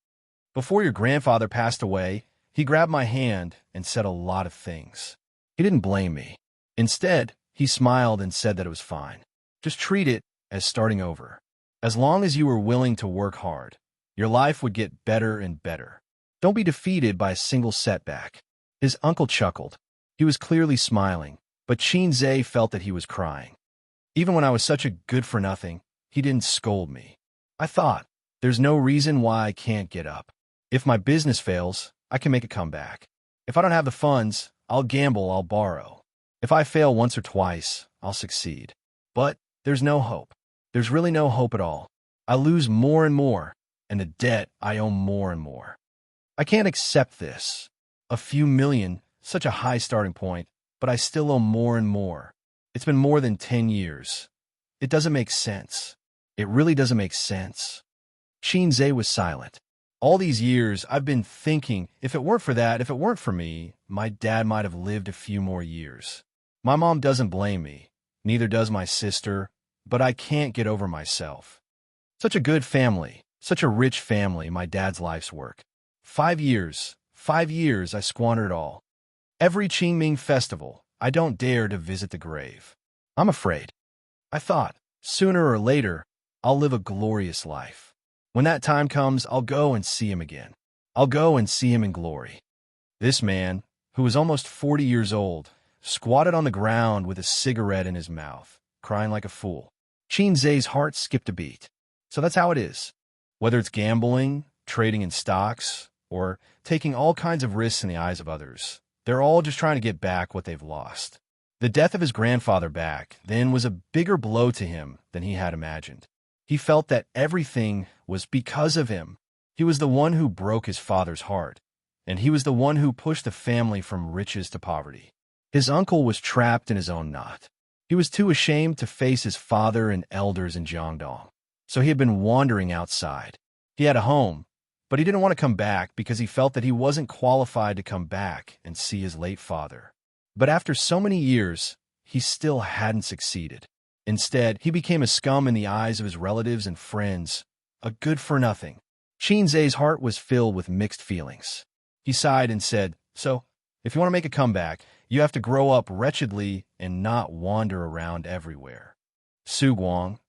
Before your grandfather passed away, he grabbed my hand and said a lot of things. He didn't blame me. Instead, he smiled and said that it was fine. Just treat it as starting over. As long as you were willing to work hard, your life would get better and better. Don't be defeated by a single setback. His uncle chuckled. He was clearly smiling, but Xianxia felt that he was crying. Even when I was such a good-for-nothing, he didn't scold me. I thought, there's no reason why I can't get up. If my business fails, I can make a comeback. If I don't have the funds, I'll gamble, I'll borrow. If I fail once or twice, I'll succeed. But there's no hope. There's really no hope at all. I lose more and more, and the debt I owe more and more. I can't accept this. A few million, such a high starting point, but I still owe more and more. It's been more than 10 years. It doesn't make sense. It really doesn't make sense. Xianxia was silent. All these years, I've been thinking, if it weren't for that, if it weren't for me, my dad might have lived a few more years. My mom doesn't blame me. Neither does my sister, but I can't get over myself. Such a good family, such a rich family, my dad's life's work. 5 years I squandered it all. Every Qingming festival, I don't dare to visit the grave. I'm afraid. I thought, sooner or later, I'll live a glorious life. When that time comes, I'll go and see him again. I'll go and see him in glory. This man, who was almost 40 years old, squatted on the ground with a cigarette in his mouth, crying like a fool. Xianxia's heart skipped a beat. So that's how it is. Whether it's gambling, trading in stocks, or taking all kinds of risks in the eyes of others, they're all just trying to get back what they've lost. The death of his grandfather back then was a bigger blow to him than he had imagined. He felt that everything was because of him. He was the one who broke his father's heart, and he was the one who pushed the family from riches to poverty. His uncle was trapped in his own knot. He was too ashamed to face his father and elders in Jiangdong, so he had been wandering outside. He had a home, but he didn't want to come back because he felt that he wasn't qualified to come back and see his late father. But after so many years, he still hadn't succeeded. Instead, he became a scum in the eyes of his relatives and friends, a good-for-nothing. Xianxia's heart was filled with mixed feelings. He sighed and said, "So, if you want to make a comeback, you have to grow up wretchedly and not wander around everywhere." Su Guang.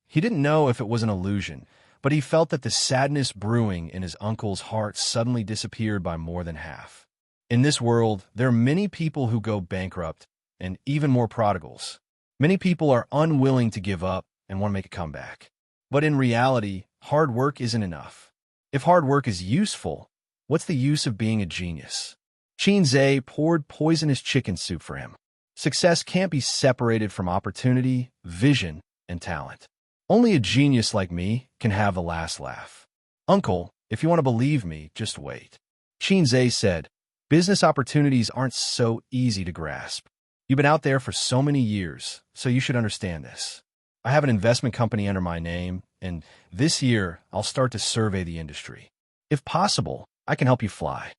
He didn't know if it was an illusion, but he felt that the sadness brewing in his uncle's heart suddenly disappeared by more than half. In this world, there are many people who go bankrupt, and even more prodigals. Many people are unwilling to give up and want to make a comeback. But in reality, hard work isn't enough. If hard work is useful, what's the use of being a genius? Xianxia poured poisonous chicken soup for him. Success can't be separated from opportunity, vision, and talent. Only a genius like me can have the last laugh. Uncle, if you want to believe me, just wait. Xianxia said, business opportunities aren't so easy to grasp. You've been out there for so many years, so you should understand this. I have an investment company under my name, and this year I'll start to survey the industry. If possible, I can help you fly.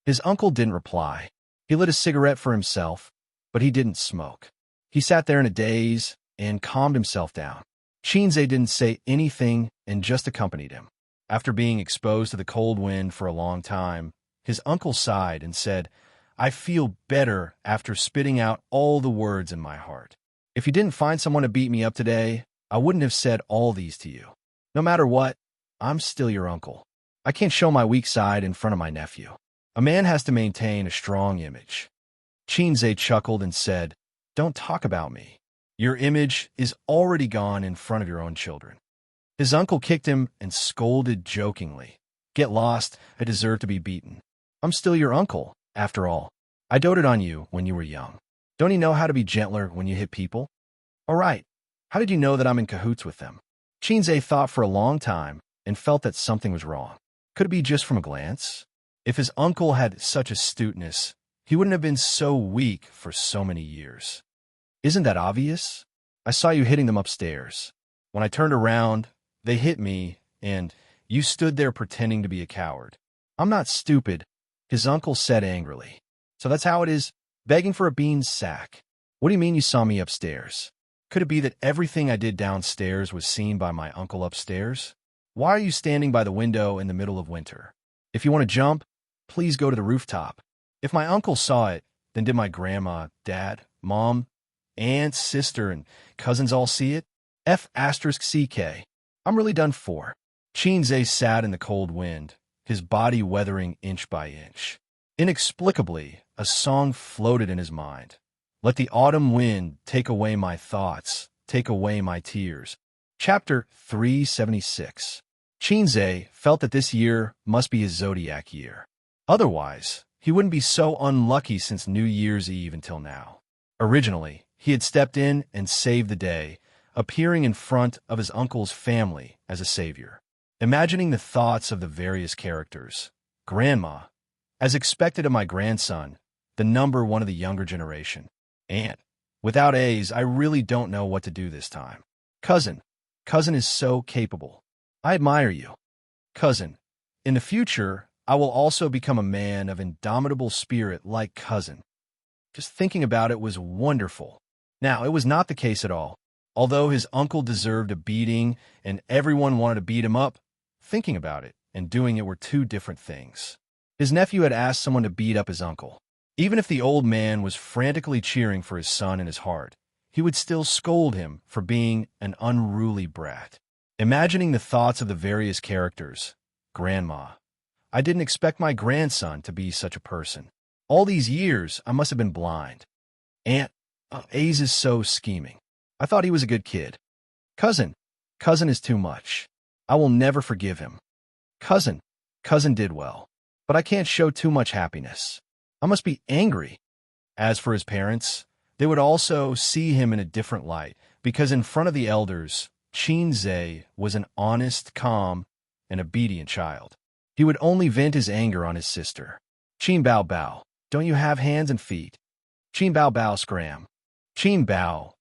His uncle didn't reply. He lit a cigarette for himself, but he didn't smoke. He sat there in a daze and calmed himself down. Xianxia didn't say anything and just accompanied him. After being exposed to the cold wind for a long time, his uncle sighed and said, "I feel better after spitting out all the words in my heart. If you didn't find someone to beat me up today, I wouldn't have said all these to you. No matter what, I'm still your uncle. I can't show my weak side in front of my nephew. A man has to maintain a strong image." Xianxia chuckled and said, "Don't talk about me. Your image is already gone in front of your own children." His uncle kicked him and scolded jokingly, "Get lost, I deserve to be beaten. I'm still your uncle, after all. I doted on you when you were young. Don't you know how to be gentler when you hit people? All right, how did you know that I'm in cahoots with them?" Xianxia thought for a long time and felt that something was wrong. Could it be just from a glance? If his uncle had such astuteness, he wouldn't have been so weak for so many years. "Isn't that obvious? I saw you hitting them upstairs. When I turned around, they hit me, and you stood there pretending to be a coward." "I'm not stupid," his uncle said angrily. "So that's how it is, begging for a bean sack. What do you mean you saw me upstairs? Could it be that everything I did downstairs was seen by my uncle upstairs? Why are you standing by the window in the middle of winter? If you want to jump, please go to the rooftop. If my uncle saw it, then did my grandma, dad, mom, aunt, sister, and cousins all see it? F*CK. I'm really done for." Xianxia sat in the cold wind, his body weathering inch by inch. Inexplicably, a song floated in his mind. "Let the autumn wind take away my thoughts, take away my tears." Chapter 376. Xianxia felt that this year must be his zodiac year. Otherwise, he wouldn't be so unlucky since New Year's Eve until now. Originally, he had stepped in and saved the day, appearing in front of his uncle's family as a savior. Imagining the thoughts of the various characters. Grandma, as expected of my grandson, the number one of the younger generation. Aunt, without A's, I really don't know what to do this time. Cousin, cousin is so capable. I admire you. Cousin, in the future, I will also become a man of indomitable spirit like cousin. Just thinking about it was wonderful. Now, it was not the case at all. Although his uncle deserved a beating and everyone wanted to beat him up, thinking about it and doing it were two different things. His nephew had asked someone to beat up his uncle. Even if the old man was frantically cheering for his son in his heart, he would still scold him for being an unruly brat. Imagining the thoughts of the various characters. Grandma, I didn't expect my grandson to be such a person. All these years, I must have been blind. Aunt, A's is so scheming. I thought he was a good kid. Cousin, cousin is too much. I will never forgive him. Cousin, cousin did well, but I can't show too much happiness. I must be angry. As for his parents, they would also see him in a different light, because in front of the elders, Xianxia was an honest, calm, and obedient child. He would only vent his anger on his sister. Qin Bao Bao, don't you have hands and feet? Qin Bao Bao scram. Qin Bao,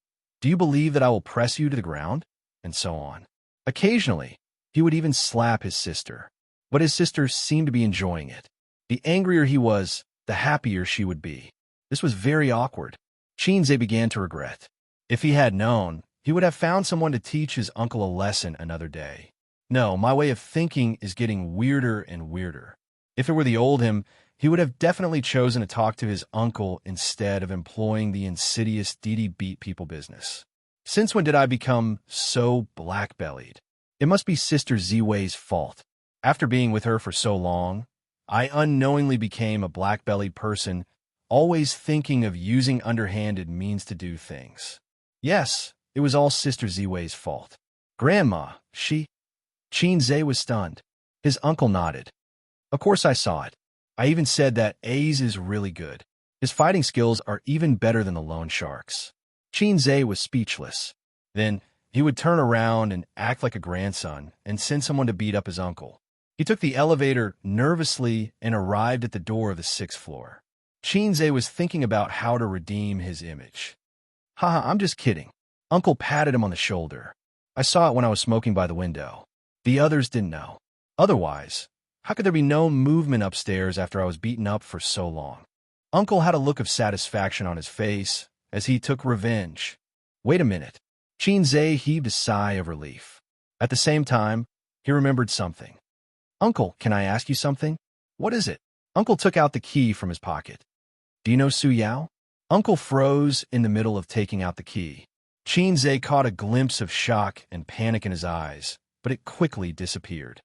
do you believe that I will press you to the ground? And so on. Occasionally, he would even slap his sister, but his sister seemed to be enjoying it. The angrier he was, the happier she would be. This was very awkward. Xianxia began to regret. If he had known, he would have found someone to teach his uncle a lesson another day. No, my way of thinking is getting weirder and weirder. If it were the old him, he would have definitely chosen to talk to his uncle instead of employing the insidious Didi beat people business. Since when did I become so black-bellied? It must be Sister Ziwei's fault. After being with her for so long, I unknowingly became a black-bellied person, always thinking of using underhanded means to do things. Yes, it was all Sister Ziwei's fault. Grandma, Xianxia was stunned. His uncle nodded. Of course I saw it. I even said that A's is really good. His fighting skills are even better than the loan sharks. Xianxia was speechless. Then he would turn around and act like a grandson and send someone to beat up his uncle. He took the elevator nervously and arrived at the door of the 6th floor. Xianxia was thinking about how to redeem his image. Haha, I'm just kidding. Uncle patted him on the shoulder. I saw it when I was smoking by the window. The others didn't know. Otherwise, how could there be no movement upstairs after I was beaten up for so long? Uncle had a look of satisfaction on his face as he took revenge. Wait a minute. Xianxia heaved a sigh of relief. At the same time, he remembered something. Uncle, can I ask you something? What is it? Uncle took out the key from his pocket. Do you know Su Yao? Uncle froze in the middle of taking out the key. Xianxia caught a glimpse of shock and panic in his eyes, but it quickly disappeared.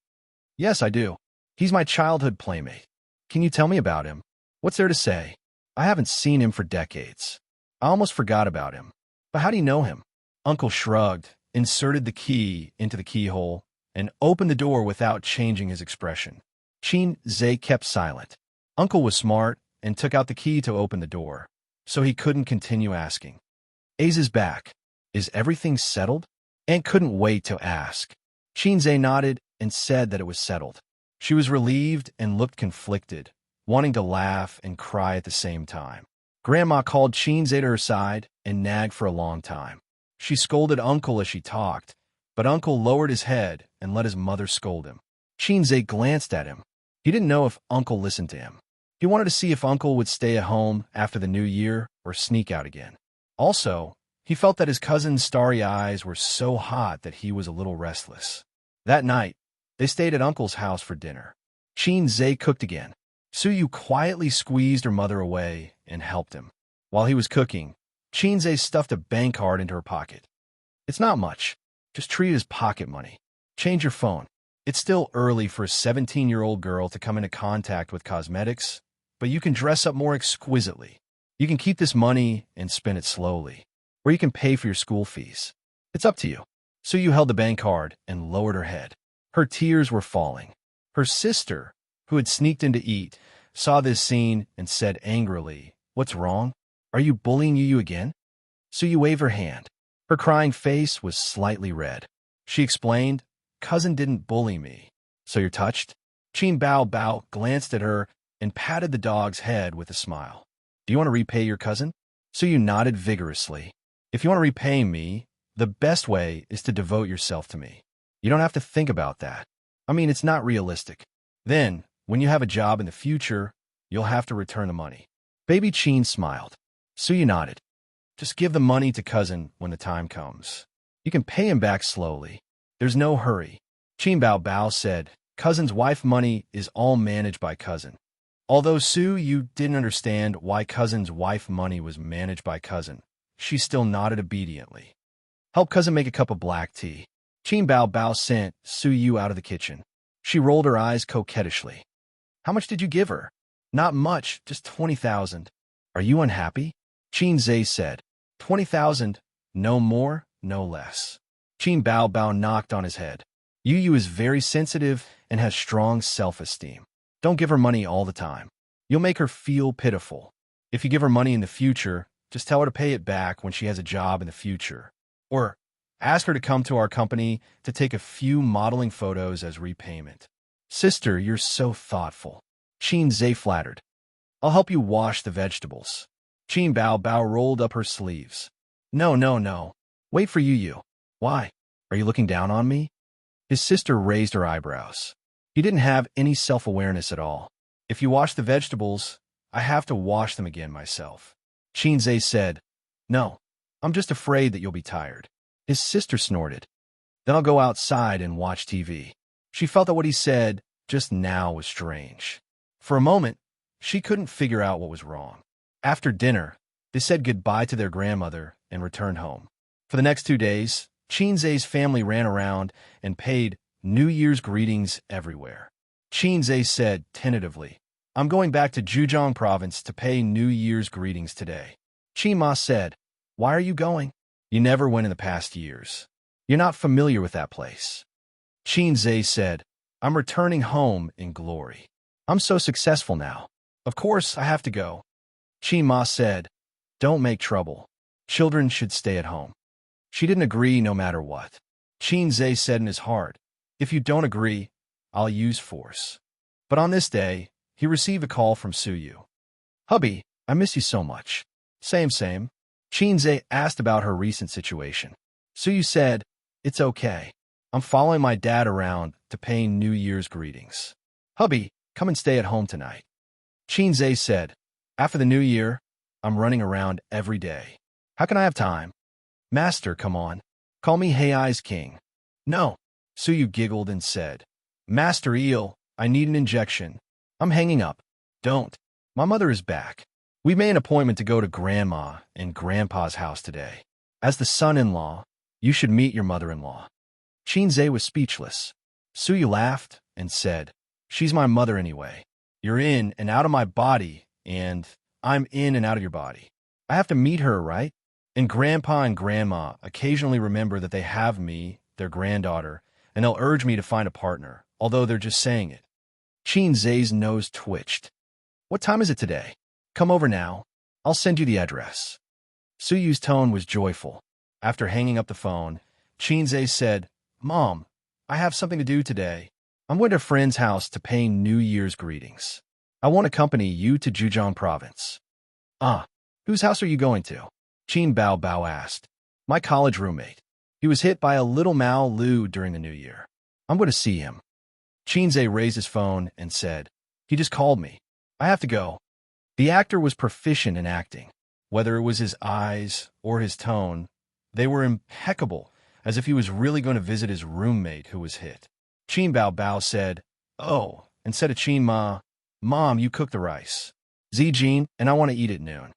Yes, I do. He's my childhood playmate. Can you tell me about him? What's there to say? I haven't seen him for decades. I almost forgot about him. But how do you know him? Uncle shrugged, inserted the key into the keyhole, and opened the door without changing his expression. Xianxia kept silent. Uncle was smart and took out the key to open the door, so he couldn't continue asking. A's is back. Is everything settled? Aunt couldn't wait to ask. Xianxia nodded and said that it was settled. She was relieved and looked conflicted, wanting to laugh and cry at the same time. Grandma called Xianxia to her side and nagged for a long time. She scolded Uncle as she talked, but Uncle lowered his head and let his mother scold him. Xianxia glanced at him. He didn't know if Uncle listened to him. He wanted to see if Uncle would stay at home after the new year or sneak out again. Also, he felt that his cousin's starry eyes were so hot that he was a little restless. That night, they stayed at Uncle's house for dinner. Xianxia cooked again. Suyu quietly squeezed her mother away and helped him. While he was cooking, Xianxia stuffed a bank card into her pocket. It's not much. Just treat it as pocket money. Change your phone. It's still early for a 17-year-old girl to come into contact with cosmetics, but you can dress up more exquisitely. You can keep this money and spend it slowly, or you can pay for your school fees. It's up to you. Suyu held the bank card and lowered her head. Her tears were falling. Her sister, who had sneaked in to eat, saw this scene and said angrily, "What's wrong? Are you bullying Yu again?" Suyu waved her hand. Her crying face was slightly red. She explained, "Cousin didn't bully me." "So you're touched?" Qin Bao Bao glanced at her and patted the dog's head with a smile. "Do you want to repay your cousin?" Suyu nodded vigorously. "If you want to repay me, the best way is to devote yourself to me. You don't have to think about that. I mean, it's not realistic. Then, when you have a job in the future, you'll have to return the money." Baby Qin smiled. Suyu nodded. "Just give the money to cousin when the time comes. You can pay him back slowly. There's no hurry." Qin Bao Bao said, "Cousin's wife money is all managed by cousin." Although Suyu didn't understand why cousin's wife money was managed by cousin, she still nodded obediently. "Help cousin make a cup of black tea." Qin Bao Bao sent Suyu out of the kitchen. She rolled her eyes coquettishly. "How much did you give her?" "Not much, just 20,000. "Are you unhappy?" Qin Zhe said. 20,000, no more, no less." Qin Bao Bao knocked on his head. Yu is very sensitive and has strong self-esteem. Don't give her money all the time. You'll make her feel pitiful. If you give her money in the future, just tell her to pay it back when she has a job in the future. Or ask her to come to our company to take a few modeling photos as repayment. "Sister, you're so thoughtful." Qin Zhe flattered. "I'll help you wash the vegetables." Qin Bao Bao rolled up her sleeves. No, no, no. Wait for Yu. "Why? Are you looking down on me?" His sister raised her eyebrows. He didn't have any self-awareness at all. "If you wash the vegetables, I have to wash them again myself." Qin Zhe said, "No, I'm just afraid that you'll be tired." His sister snorted. "Then I'll go outside and watch TV." She felt that what he said just now was strange. For a moment, she couldn't figure out what was wrong. After dinner, they said goodbye to their grandmother and returned home. For the next 2 days, Qin Zhe's family ran around and paid New Year's greetings everywhere. Qin Zhe said tentatively, "I'm going back to Zhejiang province to pay New Year's greetings today." Qin Ma said, "Why are you going? You never went in the past years. You're not familiar with that place." Qin Zhe said, "I'm returning home in glory. I'm so successful now. Of course, I have to go." Qin Ma said, "Don't make trouble. Children should stay at home." She didn't agree no matter what. Qin Zhe said in his heart, "If you don't agree, I'll use force." But on this day, he received a call from Suyu. "Hubby, I miss you so much." Same, same. Qin Zhe asked about her recent situation. Suyu said, "It's okay. I'm following my dad around to pay New Year's greetings. Hubby, come and stay at home tonight." Qin Zhe said, "After the New Year, I'm running around every day. How can I have time?" "Master, come on. Call me Hei's King." "No." Suyu giggled and said, "Master Eel, I need an injection. I'm hanging up." "Don't. My mother is back. We made an appointment to go to Grandma and Grandpa's house today. As the son-in-law, you should meet your mother-in-law." Qin Zhe was speechless. Suyu laughed and said, "She's my mother anyway. You're in and out of my body, and I'm in and out of your body. I have to meet her, right? And Grandpa and Grandma occasionally remember that they have me, their granddaughter, and they'll urge me to find a partner, although they're just saying it." Qin Zhe's nose twitched. "What time is it today? Come over now. I'll send you the address." Suyu's tone was joyful. After hanging up the phone, Qin Zhe said, "Mom, I have something to do today. I'm going to a friend's house to pay New Year's greetings. I want to accompany you to Zhejiang province." "Ah, whose house are you going to?" Qin Bao Bao asked. "My college roommate. He was hit by a little Mao Lu during the New Year. I'm going to see him." Qin Zhe raised his phone and said, "He just called me. I have to go." The actor was proficient in acting. Whether it was his eyes or his tone, they were impeccable, as if he was really going to visit his roommate who was hit. Qin Bao Bao said, "Oh," and said to Qin Ma, "Mom, you cook the rice. Zijin, and I want to eat at noon."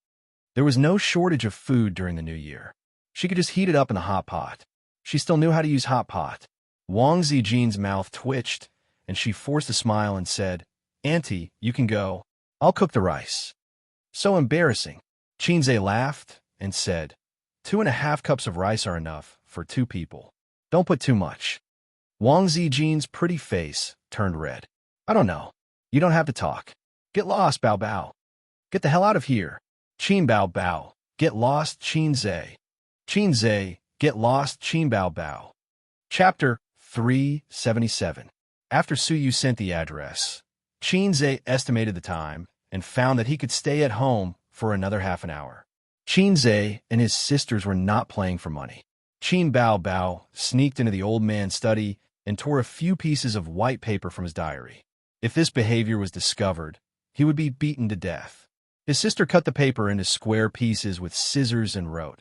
There was no shortage of food during the New Year. She could just heat it up in a hot pot. She still knew how to use hot pot. Wang Zijin's mouth twitched, and she forced a smile and said, "Auntie, you can go. I'll cook the rice." "So embarrassing." Qin Zhe laughed and said, 2.5 cups of rice are enough for 2 people. Don't put too much." Wang Zijin's pretty face turned red. "I don't know. You don't have to talk. Get lost, Bao Bao. Get the hell out of here. Qin Bao Bao. Get lost, Qin Zhe. Qin Zhe. Get lost, Qin Bao Bao. Chapter 377. After Su Yu sent the address, Qin Zhe estimated the time and found that he could stay at home for another half an hour. Qin Zhe and his sisters were not playing for money. Qin Bao Bao sneaked into the old man's study and tore a few pieces of white paper from his diary. If this behavior was discovered, he would be beaten to death. His sister cut the paper into square pieces with scissors and wrote,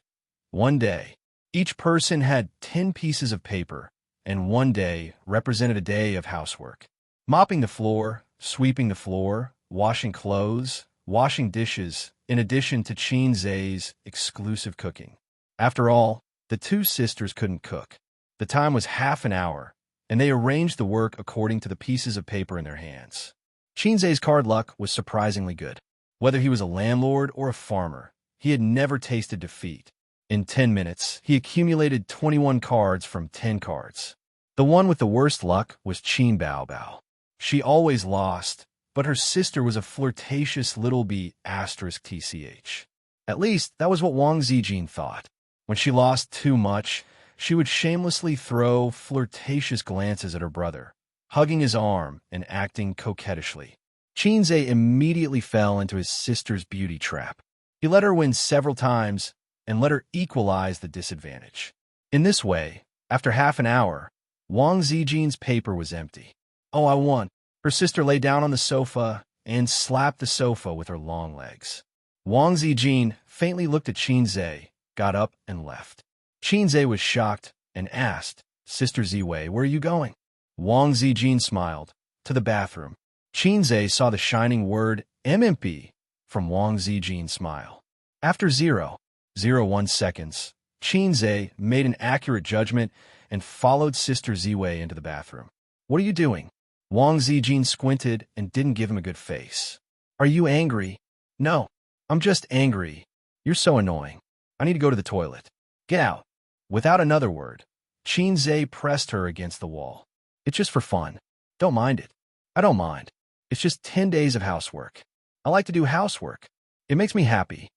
"One day." Each person had 10 pieces of paper, and one day represented a day of housework. Mopping the floor, sweeping the floor, washing clothes, washing dishes, in addition to Qin Zhe's exclusive cooking. After all, the two sisters couldn't cook. The time was half an hour, and they arranged the work according to the pieces of paper in their hands. Qin Zhe's card luck was surprisingly good. Whether he was a landlord or a farmer, he had never tasted defeat. In 10 minutes, he accumulated 21 cards from 10 cards. The one with the worst luck was Qin Bao Bao. She always lost, but her sister was a flirtatious little bee *tch. At least, that was what Wang Zijin thought. When she lost too much, she would shamelessly throw flirtatious glances at her brother, hugging his arm and acting coquettishly. Qin Zhe immediately fell into his sister's beauty trap. He let her win several times and let her equalize the disadvantage. In this way, after half an hour, Wang Zijin's paper was empty. "Oh, I won." Her sister lay down on the sofa and slapped the sofa with her long legs. Wang Zijin faintly looked at Qin Zhe, got up, and left. Qin Zhe was shocked and asked, "Sister Ziwei, where are you going?" Wang Zijin smiled. "To the bathroom." Qin Zhe saw the shining word MMP from Wang Zijin's smile. After 0.01 seconds, Qin Zhe made an accurate judgment and followed Sister Ziwei into the bathroom. "What are you doing?" Wang Zijin squinted and didn't give him a good face. "Are you angry?" "No, I'm just angry. You're so annoying. I need to go to the toilet." "Get out." Without another word, Qin Zhe pressed her against the wall. "It's just for fun. Don't mind it." "I don't mind. It's just 10 days of housework. I like to do housework. It makes me happy."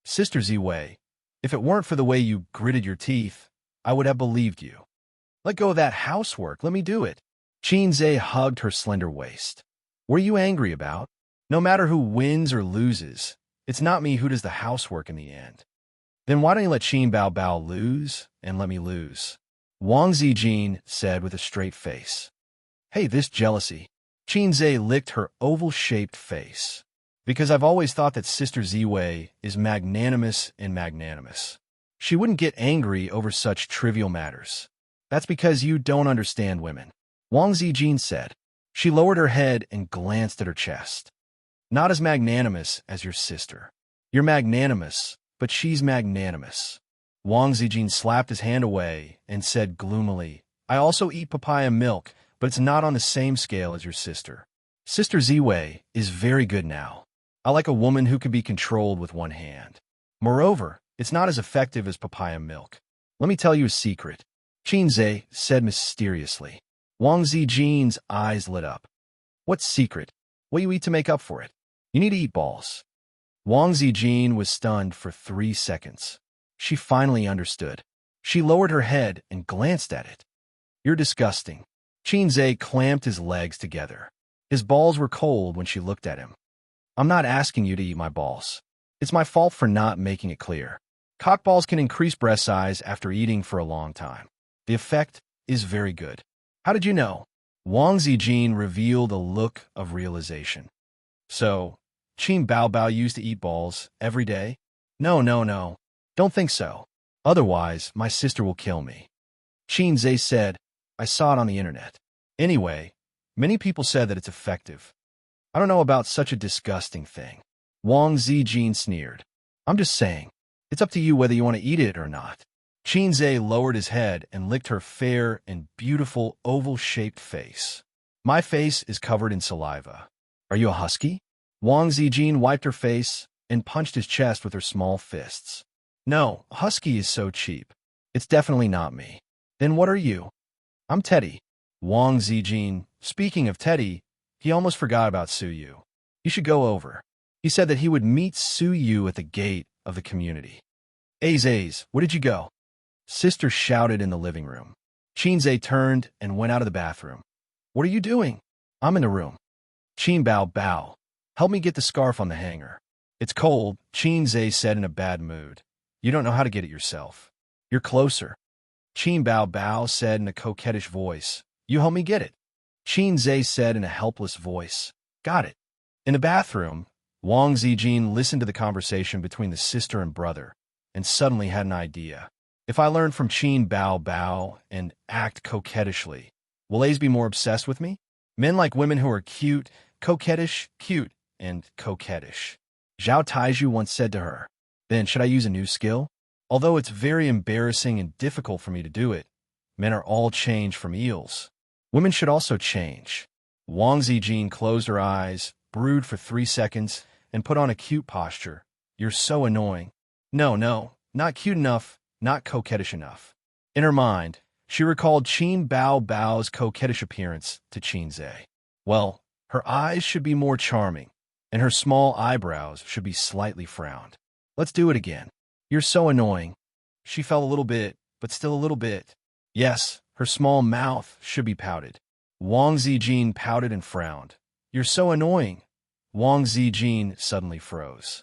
"Sister Ziwei, if it weren't for the way you gritted your teeth, I would have believed you. Let go of that housework. Let me do it." Qin Zhe hugged her slender waist. "What are you angry about? No matter who wins or loses, it's not me who does the housework in the end." "Then why don't you let Qin Bao Bao lose and let me lose?" Wang Zijin said with a straight face. "Hey, this jealousy." Qin Zhe licked her oval-shaped face. "Because I've always thought that Sister Ziwei is magnanimous and magnanimous. She wouldn't get angry over such trivial matters. That's because you don't understand women," Wang Zijin said. She lowered her head and glanced at her chest. "Not as magnanimous as your sister. You're magnanimous, but she's magnanimous." Wang Zijin slapped his hand away and said gloomily, "I also eat papaya milk, but it's not on the same scale as your sister. Sister Ziwei is very good now. I like a woman who can be controlled with one hand. Moreover, it's not as effective as papaya milk. Let me tell you a secret," Qin Zhe said mysteriously. Wang Zijin's eyes lit up. "What secret? What you eat to make up for it? You need to eat balls." Wang Zijin was stunned for 3 seconds. She finally understood. She lowered her head and glanced at it. "You're disgusting." Qin Zhe clamped his legs together. His balls were cold when she looked at him. "I'm not asking you to eat my balls. It's my fault for not making it clear. Cock balls can increase breast size after eating for a long time. The effect is very good." "How did you know?" Wang Zijin revealed a look of realization. "So, Qin Bao Bao used to eat balls every day?" No. Don't think so. Otherwise, my sister will kill me." Qin Zhe said, "I saw it on the internet. Anyway, many people said that it's effective. I don't know about such a disgusting thing." Wang Zijin sneered. "I'm just saying, it's up to you whether you want to eat it or not." Qin Zhe lowered his head and licked her fair and beautiful oval-shaped face. "My face is covered in saliva. Are you a husky?" Wang Zijin wiped her face and punched his chest with her small fists. "No, husky is so cheap. It's definitely not me." "Then what are you?" "I'm Teddy." Wang Zijin, speaking of Teddy, he almost forgot about Su Yu. You should go over. He said that he would meet Su Yu at the gate of the community. Aze, where did you go? Sister shouted in the living room. Qinze turned and went out of the bathroom. What are you doing? I'm in the room. Qin Bao, help me get the scarf on the hanger. It's cold, Qinze said in a bad mood. You don't know how to get it yourself. You're closer. Qin Bao said in a coquettish voice. You help me get it. Qinze said in a helpless voice. Got it. In the bathroom, Wang Zijin listened to the conversation between the sister and brother, and suddenly had an idea. If I learn from Qin Bao and act coquettishly, will Ace be more obsessed with me? Men like women who are cute, cute, and coquettish. Zhao Taiju once said to her, then should I use a new skill? Although it's very embarrassing and difficult for me to do it, men are all changed from eels. Women should also change. Wang Zijin closed her eyes, brooded for 3 seconds, and put on a cute posture. You're so annoying. No, not cute enough, not coquettish enough. In her mind, she recalled Qin Bao's coquettish appearance to Qinze. Well, her eyes should be more charming, and her small eyebrows should be slightly frowned. Let's do it again. You're so annoying. She fell a little bit, but still a little bit. Yes, her small mouth should be pouted. Wang Zijin pouted and frowned. You're so annoying. Wang Zijin suddenly froze.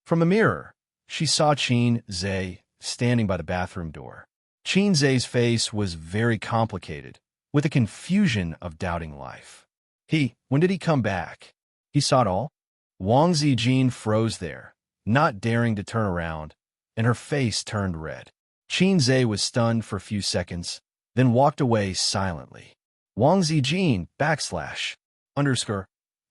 From a mirror, she saw Qinze standing by the bathroom door. Qinze's face was very complicated, with a confusion of doubting life. When did he come back? He saw it all? Wang Zijin froze there, not daring to turn around, and her face turned red. Qinze was stunned for a few seconds, then walked away silently. Wang Zijin,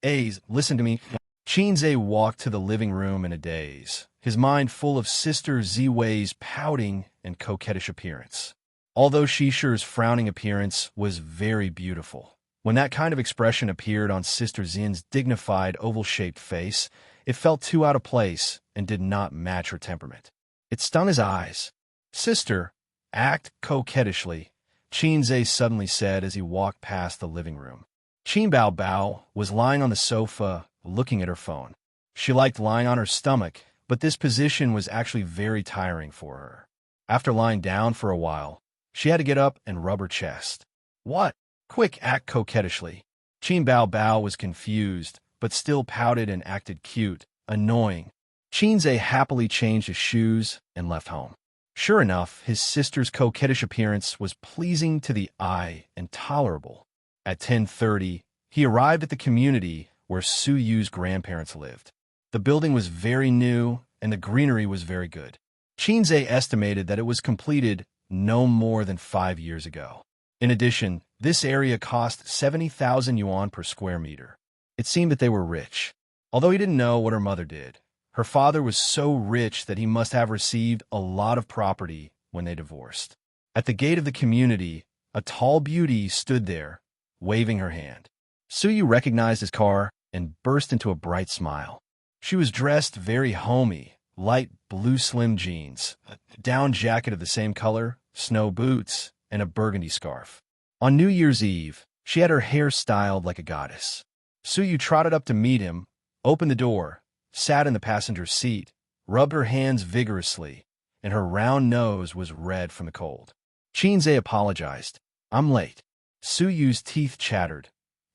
A's, listen to me. Qinze walked to the living room in a daze, his mind full of Sister Ziwei's pouting and coquettish appearance. Although Shishi's frowning appearance was very beautiful, when that kind of expression appeared on Sister Zin's dignified oval-shaped face, it felt too out of place and did not match her temperament. It stung his eyes. Sister, act coquettishly, Qinze suddenly said as he walked past the living room. Qin Bao was lying on the sofa, looking at her phone. She liked lying on her stomach, but this position was actually very tiring for her. After lying down for a while, she had to get up and rub her chest. What? Quick, act coquettishly. Qin Bao was confused, but still pouted and acted cute, annoying. Qinze happily changed his shoes and left home. Sure enough, his sister's coquettish appearance was pleasing to the eye and tolerable. At 10:30, he arrived at the community where Su Yu's grandparents lived. The building was very new, and the greenery was very good. Qinze estimated that it was completed no more than 5 years ago. In addition, this area cost 70,000 yuan per square meter. It seemed that they were rich. Although he didn't know what her mother did, her father was so rich that he must have received a lot of property when they divorced. At the gate of the community, a tall beauty stood there, waving her hand. Su Yu recognized his car and burst into a bright smile. She was dressed very homey, light blue slim jeans, a down jacket of the same color, snow boots, and a burgundy scarf. On New Year's Eve, she had her hair styled like a goddess. Su Yu trotted up to meet him, opened the door, sat in the passenger seat, rubbed her hands vigorously, and her round nose was red from the cold. Qinze apologized. I'm late. Su Yu's teeth chattered.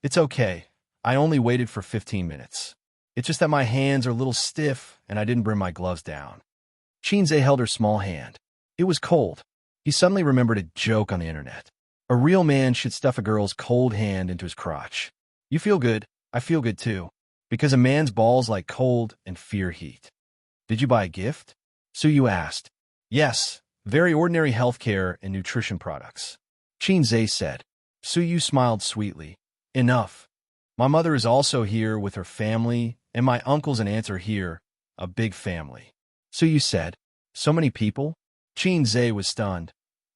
It's okay. I only waited for 15 minutes. It's just that my hands are a little stiff and I didn't bring my gloves down. Qinze held her small hand. It was cold. He suddenly remembered a joke on the internet. A real man should stuff a girl's cold hand into his crotch. You feel good. I feel good too. Because a man's balls like cold and fear heat. Did you buy a gift? Su Yu asked. Yes, very ordinary healthcare and nutrition products. Qinze said. Su Yu smiled sweetly. Enough. My mother is also here with her family, and my uncles and aunts are here, a big family. Su Yu said. So many people? Qinze was stunned.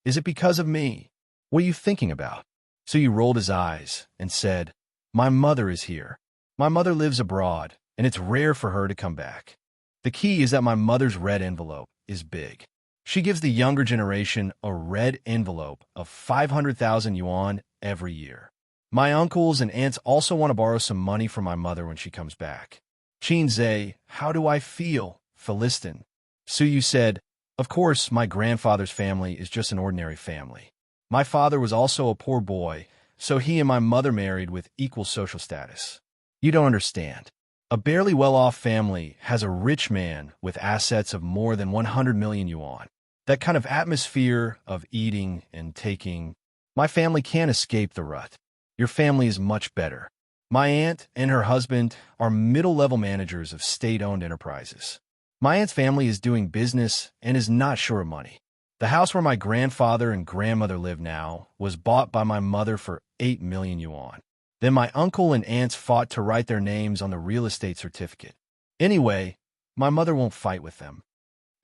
Is it because of me? What are you thinking about? Su Yu rolled his eyes and said, My mother is here. My mother lives abroad, and it's rare for her to come back. The key is that my mother's red envelope is big. She gives the younger generation a red envelope of 500,000 yuan every year. My uncles and aunts also want to borrow some money from my mother when she comes back. Xianxia, how do I feel, Philistin? Suyu said, of course, my grandfather's family is just an ordinary family. My father was also a poor boy, so he and my mother married with equal social status. You don't understand. A barely well-off family has a rich man with assets of more than 100 million yuan. That kind of atmosphere of eating and taking. My family can't escape the rut. Your family is much better. My aunt and her husband are middle-level managers of state-owned enterprises. My aunt's family is doing business and is not short of money. The house where my grandfather and grandmother live now was bought by my mother for 8 million yuan. Then my uncle and aunts fought to write their names on the real estate certificate. Anyway, my mother won't fight with them.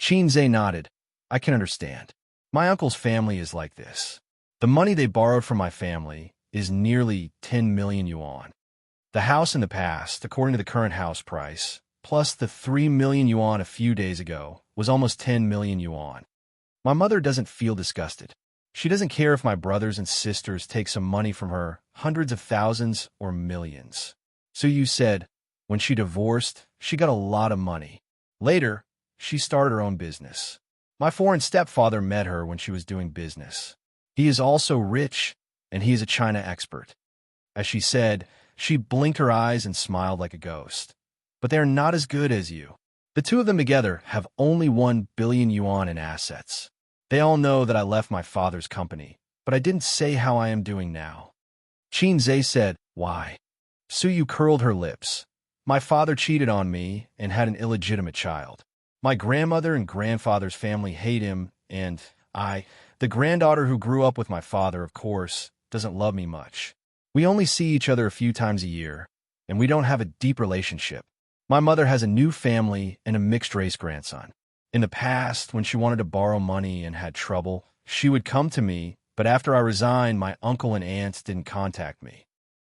Xianxia nodded. I can understand. My uncle's family is like this. The money they borrowed from my family is nearly 10 million yuan. The house in the past, according to the current house price, plus the 3 million yuan a few days ago, was almost 10 million yuan. My mother doesn't feel disgusted. She doesn't care if my brothers and sisters take some money from her, hundreds of thousands or millions. Suyu said, when she divorced, she got a lot of money. Later, she started her own business. My foreign stepfather met her when she was doing business. He is also rich, and he is a China expert. As she said, she blinked her eyes and smiled like a ghost. But they are not as good as you. The two of them together have only 1 billion yuan in assets. They all know that I left my father's company, but I didn't say how I am doing now. Xianxia said, why? Suyu curled her lips. My father cheated on me and had an illegitimate child. My grandmother and grandfather's family hate him, and the granddaughter who grew up with my father, of course, doesn't love me much. We only see each other a few times a year, and we don't have a deep relationship. My mother has a new family and a mixed-race grandson. In the past, when she wanted to borrow money and had trouble, she would come to me, but after I resigned, my uncle and aunts didn't contact me.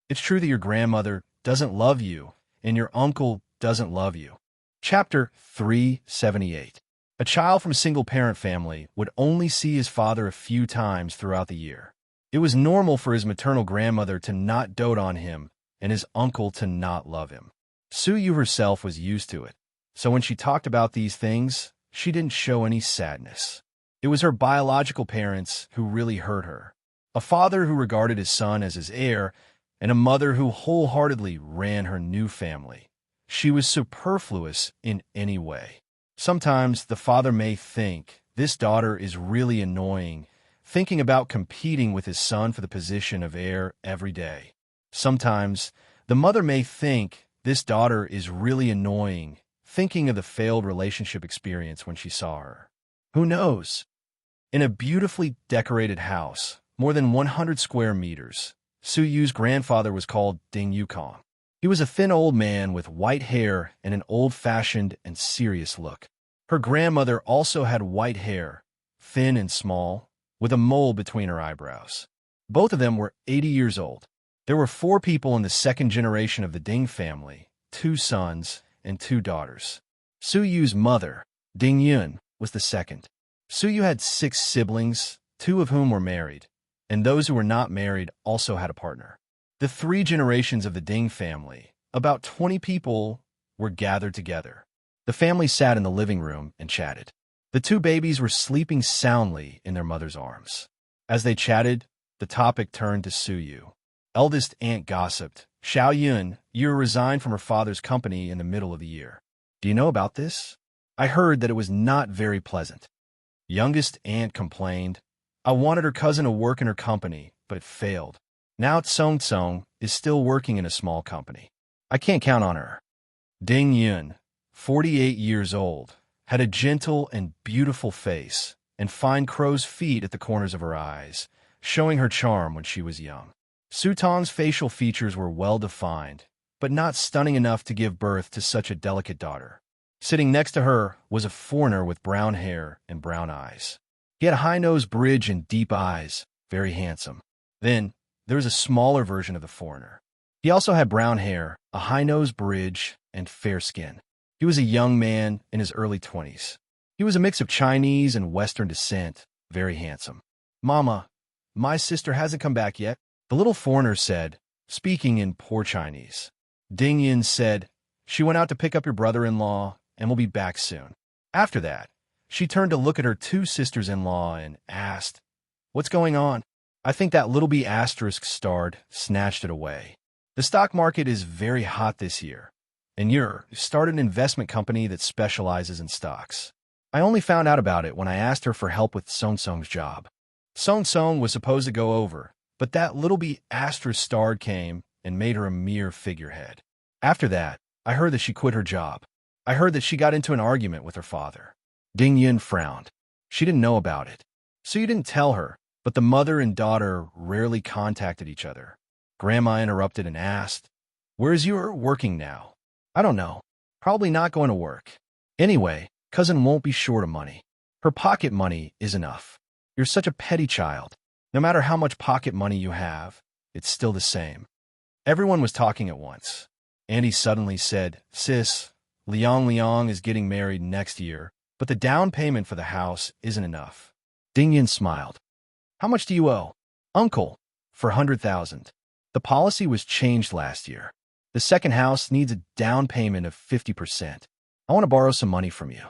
It's true that your grandmother doesn't love you, and your uncle doesn't love you. Chapter 378. A child from a single-parent family would only see his father a few times throughout the year. It was normal for his maternal grandmother to not dote on him and his uncle to not love him. Suyu herself was used to it, so when she talked about these things, she didn't show any sadness. It was her biological parents who really hurt her. A father who regarded his son as his heir, and a mother who wholeheartedly ran her new family. She was superfluous in any way. Sometimes the father may think, this daughter is really annoying, thinking about competing with his son for the position of heir every day. Sometimes the mother may think, this daughter is really annoying, thinking of the failed relationship experience when she saw her. Who knows? In a beautifully decorated house, more than 100 square meters, Suyu's grandfather was called Ding Yukong. He was a thin old man with white hair and an old-fashioned and serious look. Her grandmother also had white hair, thin and small, with a mole between her eyebrows. Both of them were 80 years old. There were 4 people in the second generation of the Ding family, 2 sons and 2 daughters. Suyu's mother, Ding Yun, was the second. Suyu had 6 siblings, 2 of whom were married, and those who were not married also had a partner. The 3 generations of the Ding family, about 20 people, were gathered together. The family sat in the living room and chatted. The 2 babies were sleeping soundly in their mother's arms. As they chatted, the topic turned to Suyu. Eldest aunt gossiped, Xiao Yun, you resigned from her father's company in the middle of the year. Do you know about this? I heard that it was not very pleasant. Youngest aunt complained, I wanted her cousin to work in her company, but it failed. Now Tsong is still working in a small company. I can't count on her. Ding Yun, 48 years old, had a gentle and beautiful face and fine crow's feet at the corners of her eyes, showing her charm when she was young. Su Tong's facial features were well-defined, but not stunning enough to give birth to such a delicate daughter. Sitting next to her was a foreigner with brown hair and brown eyes. He had a high-nose bridge and deep eyes, very handsome. Then, there was a smaller version of the foreigner. He also had brown hair, a high-nose bridge, and fair skin. He was a young man in his early 20s. He was a mix of Chinese and Western descent, very handsome. Mama, my sister hasn't come back yet, the little foreigner said, speaking in poor Chinese. Ding Yin said, She went out to pick up your brother-in-law and will be back soon. After that, she turned to look at her two sisters-in-law and asked, "What's going on?" I think that little B asterisk starred snatched it away. The stock market is very hot this year, and you started an investment company that specializes in stocks. I only found out about it when I asked her for help with Song Song's job. Song Song was supposed to go over, but that little B asterisk starred came and made her a mere figurehead. After that, I heard that she quit her job. I heard that she got into an argument with her father. Ding Yun frowned. She didn't know about it. So you didn't tell her, but the mother and daughter rarely contacted each other. Grandma interrupted and asked, "Where's your working now?" "I don't know. Probably not going to work. Anyway, cousin won't be short of money. Her pocket money is enough. You're such a petty child. No matter how much pocket money you have, it's still the same." Everyone was talking at once. Andy suddenly said, "Sis, Liang is getting married next year, but the down payment for the house isn't enough." Ding Yin smiled. "How much do you owe?" "Uncle, for 100,000. The policy was changed last year. The second house needs a down payment of 50%. I want to borrow some money from you."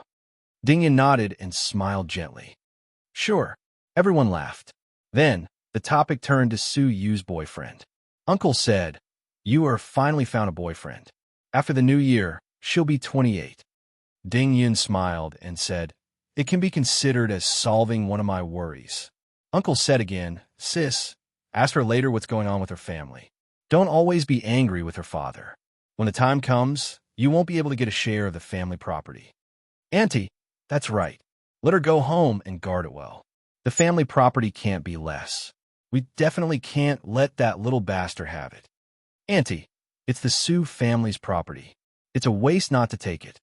Ding Yin nodded and smiled gently. "Sure." Everyone laughed. Then, the topic turned to Su Yu's boyfriend. Uncle said, "You finally found a boyfriend. After the new year, she'll be 28. Ding Yin smiled and said, "It can be considered as solving one of my worries." Uncle said again, "Sis, ask her later what's going on with her family. Don't always be angry with her father. When the time comes, you won't be able to get a share of the family property." "Auntie, that's right. Let her go home and guard it well. The family property can't be less. We definitely can't let that little bastard have it." "Auntie, it's the Su family's property. It's a waste not to take it."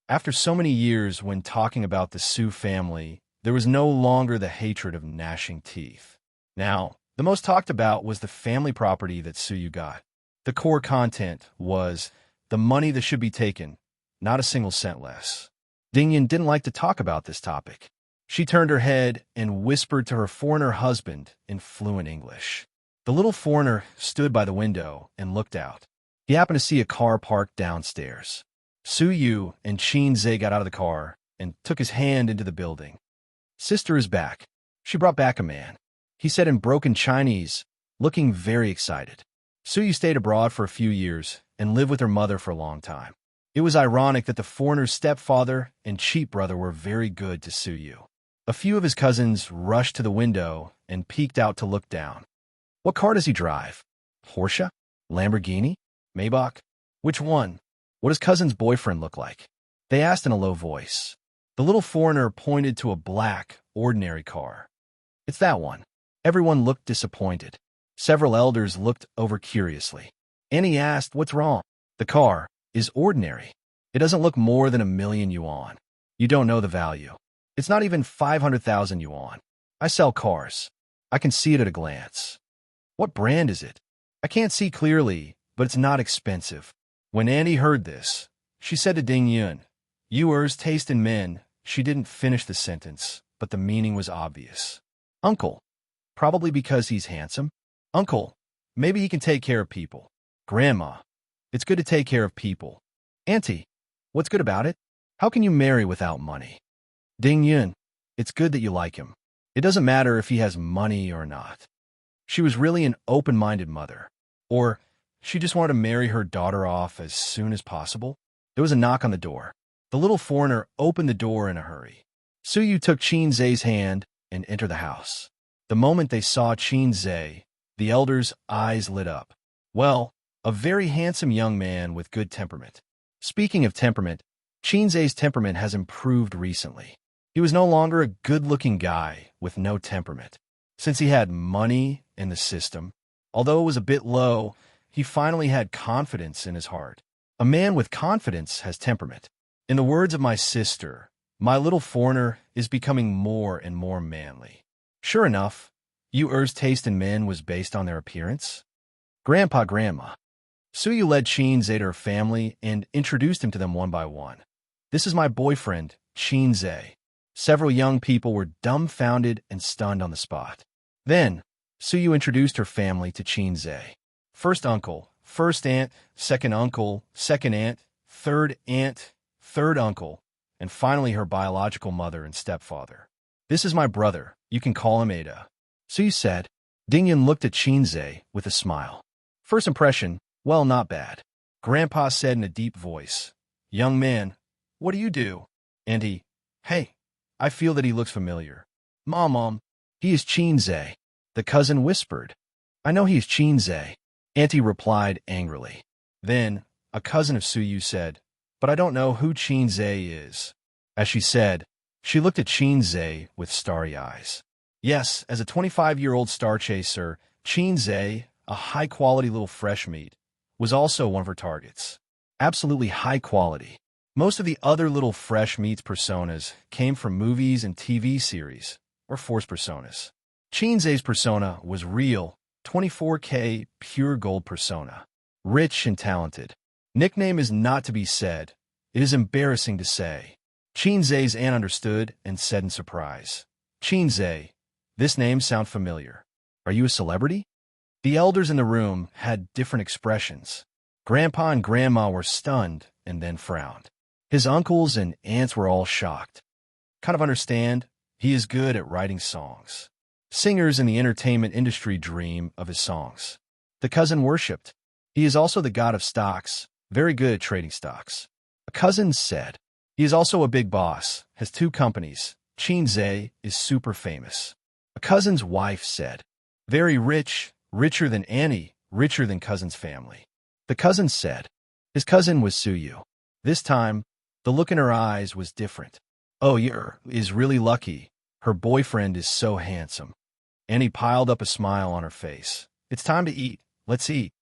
After so many years when talking about the Su family, there was no longer the hatred of gnashing teeth. Now, the most talked about was the family property that Su Yu got. The core content was the money that should be taken, not a single cent less. Ding Yin didn't like to talk about this topic. She turned her head and whispered to her foreigner husband in fluent English. The little foreigner stood by the window and looked out. He happened to see a car parked downstairs. Su Yu and Xianxia got out of the car and took his hand into the building. "Sister is back. She brought back a man," he said in broken Chinese, looking very excited. Su Yu stayed abroad for a few years and lived with her mother for a long time. It was ironic that the foreigner's stepfather and cheap brother were very good to Su Yu. A few of his cousins rushed to the window and peeked out to look down. "What car does he drive? Porsche? Lamborghini? Maybach? Which one? What does cousin's boyfriend look like?" they asked in a low voice. The little foreigner pointed to a black, ordinary car. "It's that one." Everyone looked disappointed. Several elders looked over curiously. Annie asked, "What's wrong?" "The car is ordinary. It doesn't look more than 1,000,000 yuan. You don't know the value. It's not even 500,000 yuan. I sell cars. I can see it at a glance." "What brand is it?" "I can't see clearly, but it's not expensive." When Annie heard this, she said to Ding Yun, "Yours taste in men." She didn't finish the sentence, but the meaning was obvious. "Uncle, probably because he's handsome." "Uncle, maybe he can take care of people." "Grandma, it's good to take care of people." "Auntie, what's good about it? How can you marry without money?" "Ding Yun, it's good that you like him. It doesn't matter if he has money or not." She was really an open-minded mother. Or she just wanted to marry her daughter off as soon as possible. There was a knock on the door. The little foreigner opened the door in a hurry. Su Yu took Xianxia's hand and entered the house. The moment they saw Xianxia, the elders' eyes lit up. Well, a very handsome young man with good temperament. Speaking of temperament, Xianxia's temperament has improved recently. He was no longer a good-looking guy with no temperament. Since he had money in the system, although it was a bit low, he finally had confidence in his heart. A man with confidence has temperament. In the words of my sister, my little foreigner is becoming more and more manly. Sure enough, Yu's taste in men was based on their appearance. Grandma. Su Yu led Xianxia to her family and introduced him to them one by one. "This is my boyfriend, Xianxia." Several young people were dumbfounded and stunned on the spot. Then, Su Yu introduced her family to Xianxia. First uncle, first aunt, second uncle, second aunt, third aunt, third uncle, and finally her biological mother and stepfather. This is my brother. You can call him Ada. So you said. Dingyan looked at Xianxia with a smile. First impression, well, not bad. Grandpa said in a deep voice, Young man, what do you do? And he, Hey, I feel that he looks familiar. Mom, he is Xianxia. The cousin whispered. I know he is Xianxia. Auntie replied angrily. Then, a cousin of Suyu said, But I don't know who Xianxia is. As she said, she looked at Xianxia with starry eyes. Yes, as a 25-year-old star chaser, Xianxia, a high-quality little fresh meat, was also one of her targets. Absolutely high quality. Most of the other little fresh meats personas came from movies and TV series, or forced personas. Xianxia's persona was real, 24K pure gold persona. Rich and talented. Nickname is not to be said. It is embarrassing to say. Xianxia's aunt understood and said in surprise, Xianxia, this name sounds familiar. Are you a celebrity? The elders in the room had different expressions. Grandpa and Grandma were stunned and then frowned. His uncles and aunts were all shocked. Kind of understand, he is good at writing songs. Singers in the entertainment industry dream of his songs. The cousin worshipped. He is also the god of stocks, very good at trading stocks. A cousin said, he is also a big boss, has 2 companies. Xianxia is super famous. A cousin's wife said, very rich, richer than Annie, richer than cousin's family. The cousin said, his cousin was Suyu. This time, the look in her eyes was different. Oh, you're is really lucky. Her boyfriend is so handsome. Annie piled up a smile on her face. It's time to eat. Let's eat.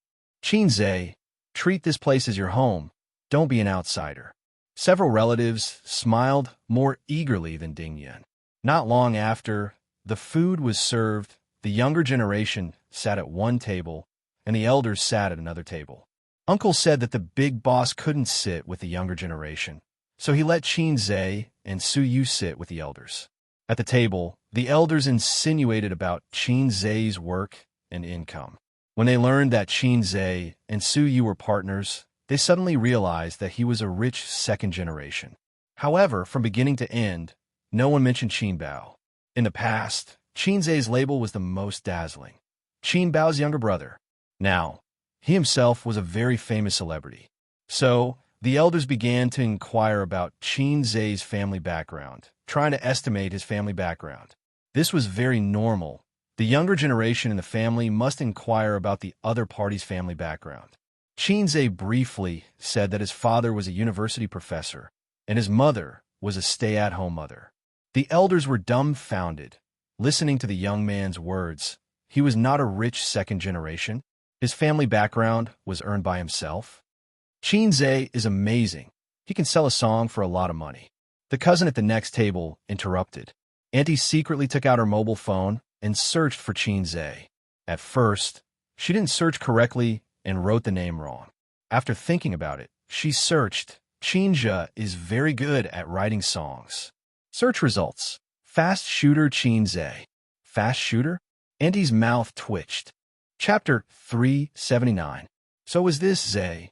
Xianxia, treat this place as your home. Don't be an outsider. Several relatives smiled more eagerly than Dingyan. Not long after, the food was served. The younger generation sat at one table, and the elders sat at another table. Uncle said that the big boss couldn't sit with the younger generation, so he let Xianxia and Suyu sit with the elders. At the table, the elders insinuated about Xianxia's work and income. When they learned that Xianxia and Suyu were partners, they suddenly realized that he was a rich second generation. However, from beginning to end, no one mentioned Qinbao. In the past, Xianxia's label was the most dazzling. Qinbao's younger brother. Now, he himself was a very famous celebrity. So, the elders began to inquire about Xianxia's family background, trying to estimate his family background. This was very normal. The younger generation in the family must inquire about the other party's family background. Xianxia briefly said that his father was a university professor, and his mother was a stay-at-home mother. The elders were dumbfounded, listening to the young man's words. He was not a rich second generation. His family background was earned by himself. Xianxia is amazing. He can sell a song for a lot of money. The cousin at the next table interrupted. Auntie secretly took out her mobile phone and searched for Xianxia. At first, she didn't search correctly and wrote the name wrong. After thinking about it, she searched. Xianxia is very good at writing songs. Search results. Fast shooter Xianxia. Fast shooter? Auntie's mouth twitched. Chapter 379. So is this Zay?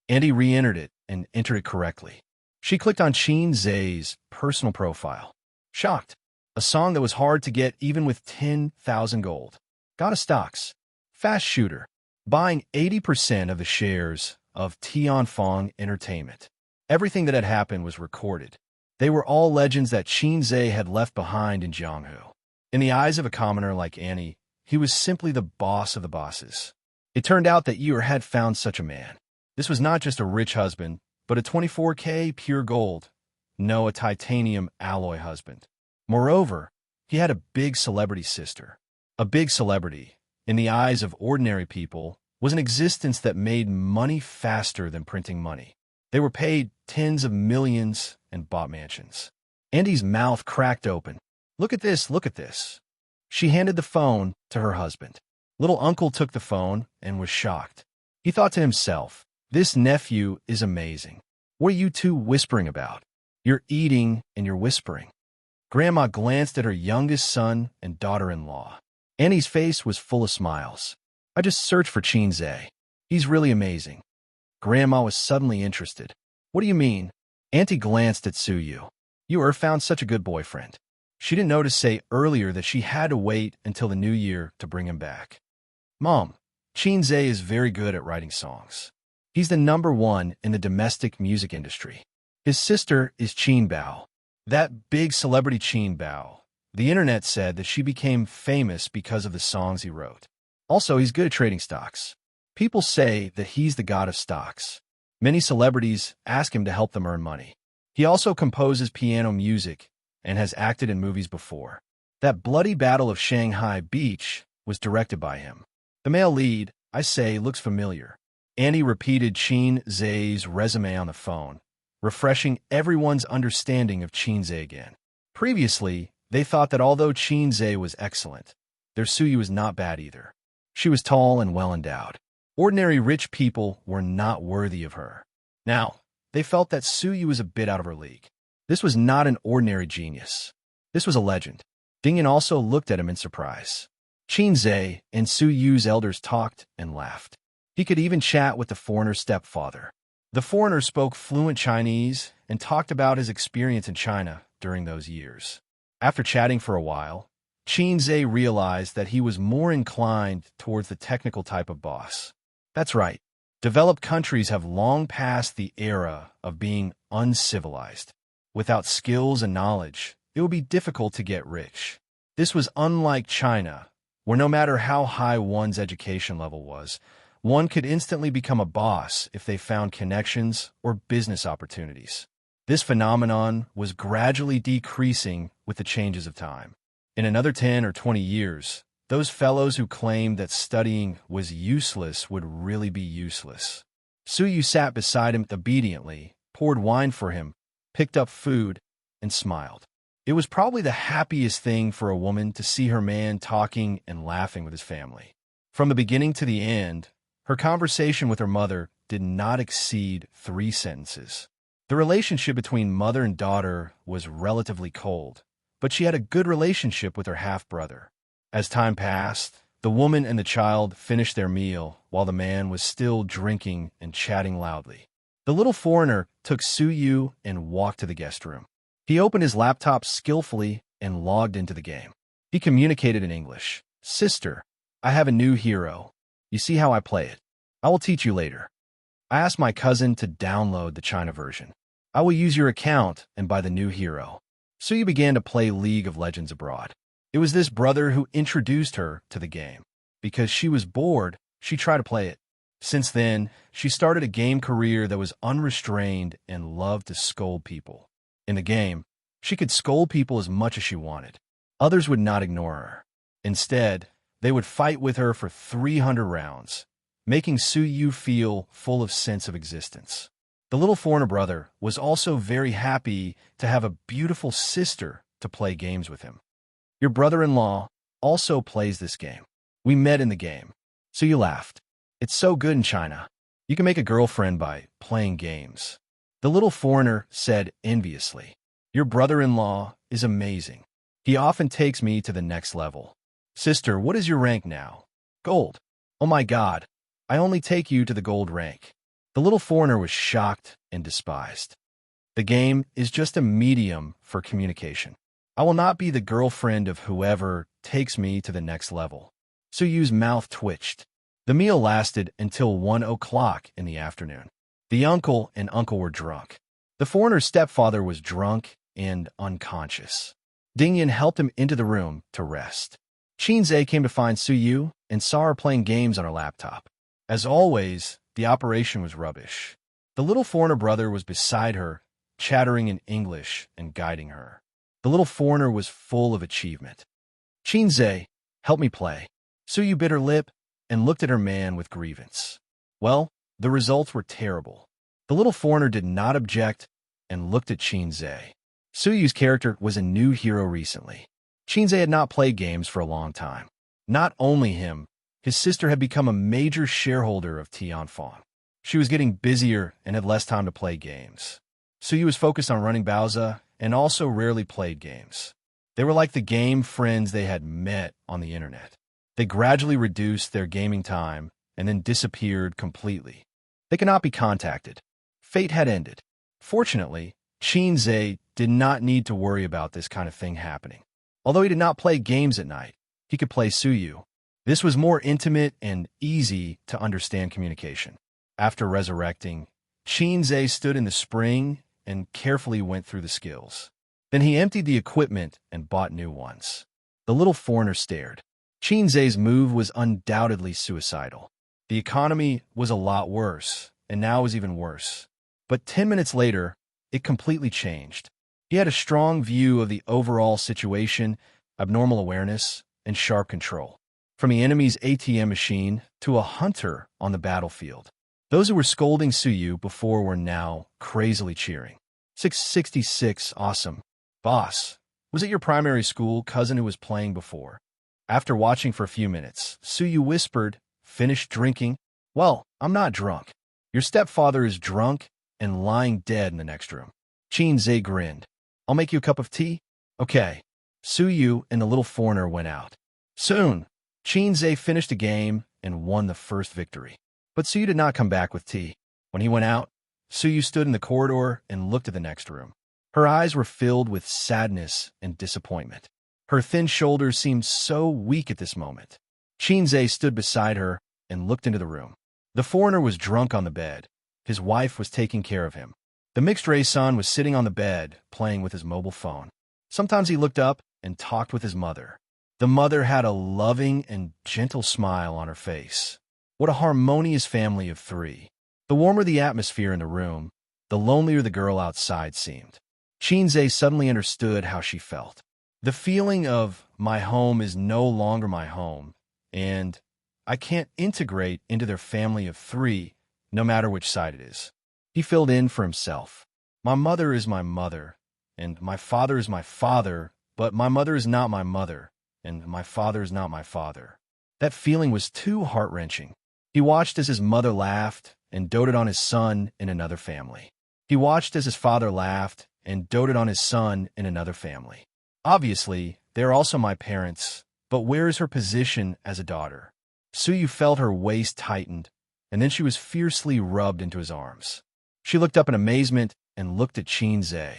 Auntie re-entered it and entered it correctly. She clicked on Xianxia's personal profile. Shocked. A song that was hard to get even with 10,000 gold. Got a stocks. Fast shooter. Buying 80% of the shares of Tianfeng Entertainment. Everything that had happened was recorded. They were all legends that Xianxia had left behind in Jianghu. In the eyes of a commoner like Annie, he was simply the boss of the bosses. It turned out that Yor had found such a man. This was not just a rich husband, but a 24K pure gold. No, a titanium alloy husband. Moreover, he had a big celebrity sister. A big celebrity, in the eyes of ordinary people, was an existence that made money faster than printing money. They were paid tens of millions and bought mansions. Andy's mouth cracked open. Look at this, look at this. She handed the phone to her husband. Little uncle took the phone and was shocked. He thought to himself, this nephew is amazing. What are you two whispering about? You're eating and you're whispering. Grandma glanced at her youngest son and daughter-in-law. Annie's face was full of smiles. I just searched for Xianxia. He's really amazing. Grandma was suddenly interested. What do you mean? Auntie glanced at Suyu. You found such a good boyfriend. She didn't know to say earlier that she had to wait until the new year to bring him back. Mom, Qinze is very good at writing songs. He's the #1 in the domestic music industry. His sister is Qin Bao. That big celebrity Qin Bao. The internet said that she became famous because of the songs he wrote. Also, he's good at trading stocks. People say that he's the god of stocks. Many celebrities ask him to help them earn money. He also composes piano music and has acted in movies before. That bloody battle of Shanghai Beach was directed by him. The male lead, I say, looks familiar. Andy repeated Qin Zhe's resume on the phone, refreshing everyone's understanding of Qin Zhe again. Previously, they thought that although Qin Zhe was excellent, their Suyu was not bad either. She was tall and well endowed. Ordinary rich people were not worthy of her. Now, they felt that Suyu was a bit out of her league. This was not an ordinary genius. This was a legend. Dingyan also looked at him in surprise. Qin Zhe and Suyu's elders talked and laughed. He could even chat with the foreigner's stepfather. The foreigner spoke fluent Chinese and talked about his experience in China during those years. After chatting for a while, Qin Zhe realized that he was more inclined towards the technical type of boss. That's right. Developed countries have long passed the era of being uncivilized. Without skills and knowledge, it would be difficult to get rich. This was unlike China, where no matter how high one's education level was, one could instantly become a boss if they found connections or business opportunities. This phenomenon was gradually decreasing with the changes of time. In another 10 or 20 years, those fellows who claimed that studying was useless would really be useless. Suyu sat beside him obediently, poured wine for him, picked up food, and smiled. It was probably the happiest thing for a woman to see her man talking and laughing with his family. From the beginning to the end, her conversation with her mother did not exceed 3 sentences. The relationship between mother and daughter was relatively cold, but she had a good relationship with her half-brother. As time passed, the woman and the child finished their meal while the man was still drinking and chatting loudly. The little foreigner took Suyu and walked to the guest room. He opened his laptop skillfully and logged into the game. He communicated in English. "Sister, I have a new hero. You see how I play it? I will teach you later. I asked my cousin to download the China version. I will use your account and buy the new hero." Suyu began to play League of Legends abroad. It was this brother who introduced her to the game. Because she was bored, she tried to play it. Since then, she started a game career that was unrestrained and loved to scold people. In the game, she could scold people as much as she wanted. Others would not ignore her. Instead, they would fight with her for 300 rounds, making Suyu feel full of sense of existence. The little foreigner brother was also very happy to have a beautiful sister to play games with him. "Your brother-in-law also plays this game. We met in the game." Suyu laughed. "It's so good in China. You can make a girlfriend by playing games." The little foreigner said enviously, "Your brother-in-law is amazing. He often takes me to the next level." "Sister, what is your rank now?" "Gold." "Oh my God, I only take you to the gold rank." The little foreigner was shocked and despised. "The game is just a medium for communication. I will not be the girlfriend of whoever takes me to the next level." Suyu's mouth twitched. The meal lasted until 1 o'clock in the afternoon. The uncle and uncle were drunk. The foreigner's stepfather was drunk and unconscious. Dingyan helped him into the room to rest. Qinze came to find Suyu and saw her playing games on her laptop. As always, the operation was rubbish. The little foreigner brother was beside her, chattering in English and guiding her. The little foreigner was full of achievement. "Qinze, help me play." Suyu bit her lip and looked at her man with grievance. Well, the results were terrible. The little foreigner did not object and looked at Qinze. Suyu's character was a new hero recently. Qinze had not played games for a long time. Not only him, his sister had become a major shareholder of Tianfang. She was getting busier and had less time to play games. Suyu was focused on running Bowser and also rarely played games. They were like the game friends they had met on the internet. They gradually reduced their gaming time and then disappeared completely. They could not be contacted. Fate had ended. Fortunately, Xianxia did not need to worry about this kind of thing happening. Although he did not play games at night, he could play Suyu. This was more intimate and easy to understand communication. After resurrecting, Xianxia stood in the spring and carefully went through the skills. Then he emptied the equipment and bought new ones. The little foreigner stared. Xianxia's move was undoubtedly suicidal. The economy was a lot worse, and now was even worse. But 10 minutes later, it completely changed. He had a strong view of the overall situation, abnormal awareness, and sharp control. From the enemy's ATM machine to a hunter on the battlefield. Those who were scolding Suyu before were now crazily cheering. 666, awesome. Boss, was it your primary school cousin who was playing before? After watching for a few minutes, Suyu whispered, finished drinking? Well, I'm not drunk. Your stepfather is drunk and lying dead in the next room. Xianxia grinned. I'll make you a cup of tea? Okay. Suyu and the little foreigner went out. Soon, Xianxia finished a game and won the first victory. But Suyu did not come back with tea. When he went out, Suyu stood in the corridor and looked at the next room. Her eyes were filled with sadness and disappointment. Her thin shoulders seemed so weak at this moment. Xianxia stood beside her and looked into the room. The foreigner was drunk on the bed. His wife was taking care of him. The mixed-race son was sitting on the bed, playing with his mobile phone. Sometimes he looked up and talked with his mother. The mother had a loving and gentle smile on her face. What a harmonious family of three. The warmer the atmosphere in the room, the lonelier the girl outside seemed. Xianxia suddenly understood how she felt. The feeling of, my home is no longer my home, and I can't integrate into their family of three, no matter which side it is. He filled in for himself. My mother is my mother, and my father is my father, but my mother is not my mother, and my father is not my father. That feeling was too heart-wrenching. He watched as his mother laughed and doted on his son in another family. He watched as his father laughed and doted on his son in another family. Obviously, they're also my parents, but where is her position as a daughter? Suyu felt her waist tightened, and then she was fiercely rubbed into his arms. She looked up in amazement and looked at Xianxia.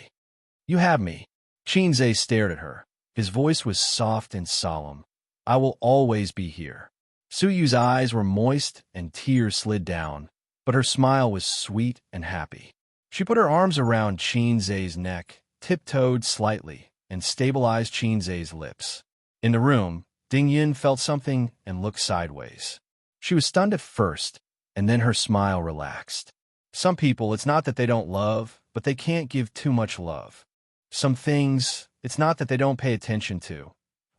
You have me. Xianxia stared at her. His voice was soft and solemn. I will always be here. Suyu's eyes were moist and tears slid down, but her smile was sweet and happy. She put her arms around Xianxia's neck, tiptoed slightly, and stabilized Xianxia's lips. In the room, Ding Yin felt something and looked sideways. She was stunned at first, and then her smile relaxed. Some people, it's not that they don't love, but they can't give too much love. Some things, it's not that they don't pay attention to,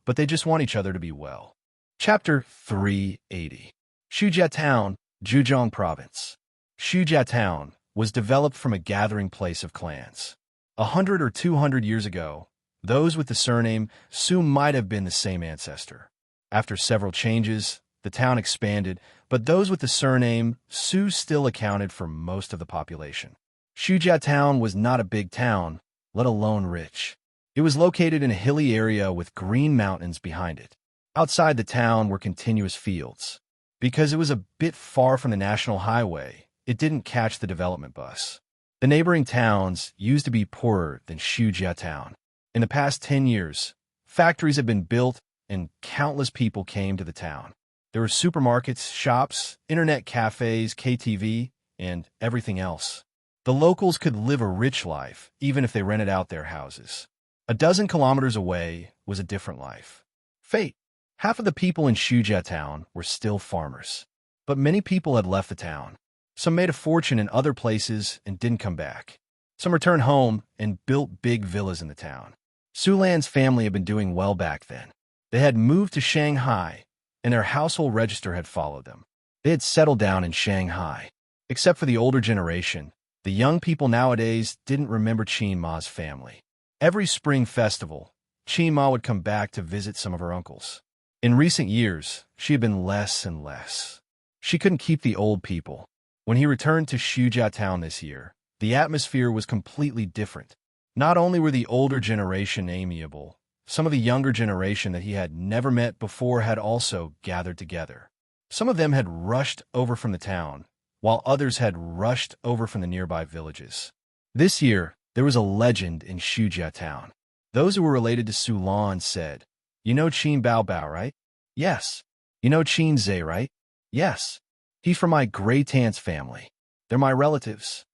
but they just want each other to be well. Chapter 380. Shujia Town, Zhejiang Province. Shujia Town was developed from a gathering place of clans. 100 or 200 years ago, those with the surname Su might have been the same ancestor. After several changes, the town expanded, but those with the surname Su still accounted for most of the population. Shujia Town was not a big town, let alone rich. It was located in a hilly area with green mountains behind it. Outside the town were continuous fields. Because it was a bit far from the national highway, it didn't catch the development bus. The neighboring towns used to be poorer than Shujia Town. In the past 10 years, factories have been built and countless people came to the town. There were supermarkets, shops, internet cafes, KTV, and everything else. The locals could live a rich life, even if they rented out their houses. A dozen kilometers away was a different life. Fate. Half of the people in Shujia Town were still farmers. But many people had left the town. Some made a fortune in other places and didn't come back. Some returned home and built big villas in the town. Sulan's family had been doing well back then. They had moved to Shanghai, and their household register had followed them. They had settled down in Shanghai. Except for the older generation, the young people nowadays didn't remember Qin Ma's family. Every spring festival, Qin Ma would come back to visit some of her uncles. In recent years, she had been less and less. She couldn't keep the old people. When he returned to Shujia Town this year, the atmosphere was completely different. Not only were the older generation amiable, some of the younger generation that he had never met before had also gathered together. Some of them had rushed over from the town, while others had rushed over from the nearby villages. This year, there was a legend in Xianxia town. Those who were related to Su Lan said, "You know Qin Bao Bao, right?" "Yes." "You know Qin Zhe, right?" "Yes." "He's from my Grey Tant's family. They're my relatives.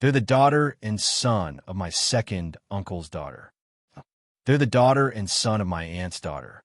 They're the daughter and son of my second uncle's daughter. They're the daughter and son of my aunt's daughter."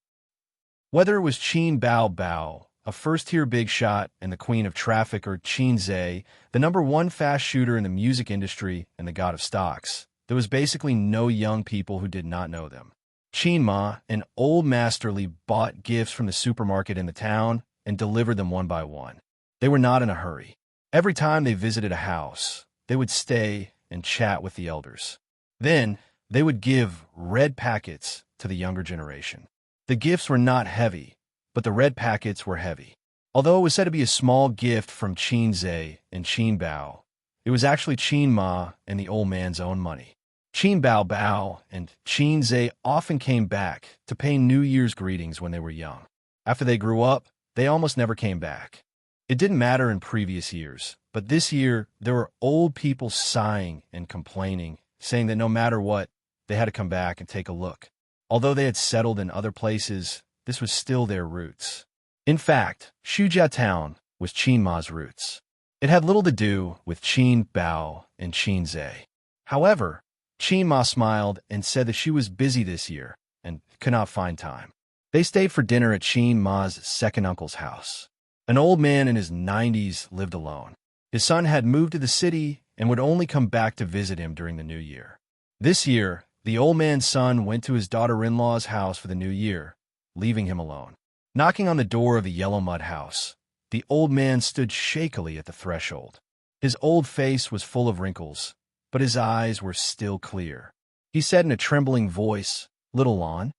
Whether it was Qin Bao Bao, a first-tier big shot and the queen of traffic, or Qin Zhe, the #1 fast shooter in the music industry and the god of stocks, there was basically no young people who did not know them. Qin Ma and Old Masterly bought gifts from the supermarket in the town and delivered them one by one. They were not in a hurry. Every time they visited a house, they would stay and chat with the elders. Then, they would give red packets to the younger generation. The gifts were not heavy, but the red packets were heavy. Although it was said to be a small gift from Qin Zhe and Qin Bao, it was actually Qin Ma and the old man's own money. Qin Bao Bao and Qin Zhe often came back to pay New Year's greetings when they were young. After they grew up, they almost never came back. It didn't matter in previous years, but this year there were old people sighing and complaining, saying that no matter what, they had to come back and take a look. Although they had settled in other places, this was still their roots. In fact, Xianxia town was Qin Ma's roots. It had little to do with Qin Bao and Qin Zhe. However, Qin Ma smiled and said that she was busy this year and could not find time. They stayed for dinner at Qin Ma's second uncle's house. An old man in his 90s lived alone. His son had moved to the city and would only come back to visit him during the new year. This year, the old man's son went to his daughter-in-law's house for the new year, leaving him alone. Knocking on the door of the yellow mud house, the old man stood shakily at the threshold. His old face was full of wrinkles, but his eyes were still clear. He said in a trembling voice, "Little Lon."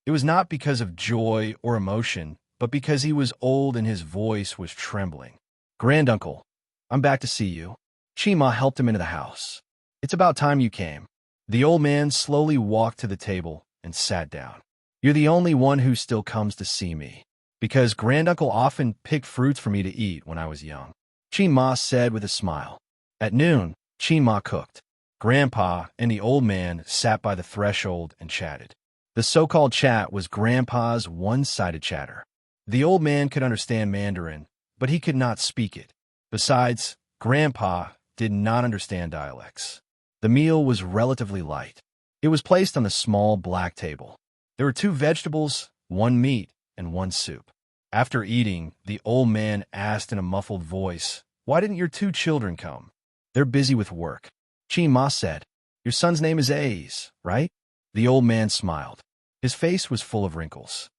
It was not because of joy or emotion, but because he was old and his voice was trembling. "Granduncle, I'm back to see you." Qin Ma helped him into the house. "It's about time you came." The old man slowly walked to the table and sat down. "You're the only one who still comes to see me, because Granduncle often picked fruits for me to eat when I was young," Qin Ma said with a smile. At noon, Qin Ma cooked. Grandpa and the old man sat by the threshold and chatted. The so-called chat was Grandpa's one-sided chatter. The old man could understand Mandarin, but he could not speak it. Besides, Grandpa did not understand dialects. The meal was relatively light. It was placed on the small black table. There were 2 vegetables, 1 meat, and 1 soup. After eating, the old man asked in a muffled voice, "Why didn't your 2 children come?" "They're busy with work." Qin Ma said, "Your son's name is Ace, right?" The old man smiled. His face was full of wrinkles.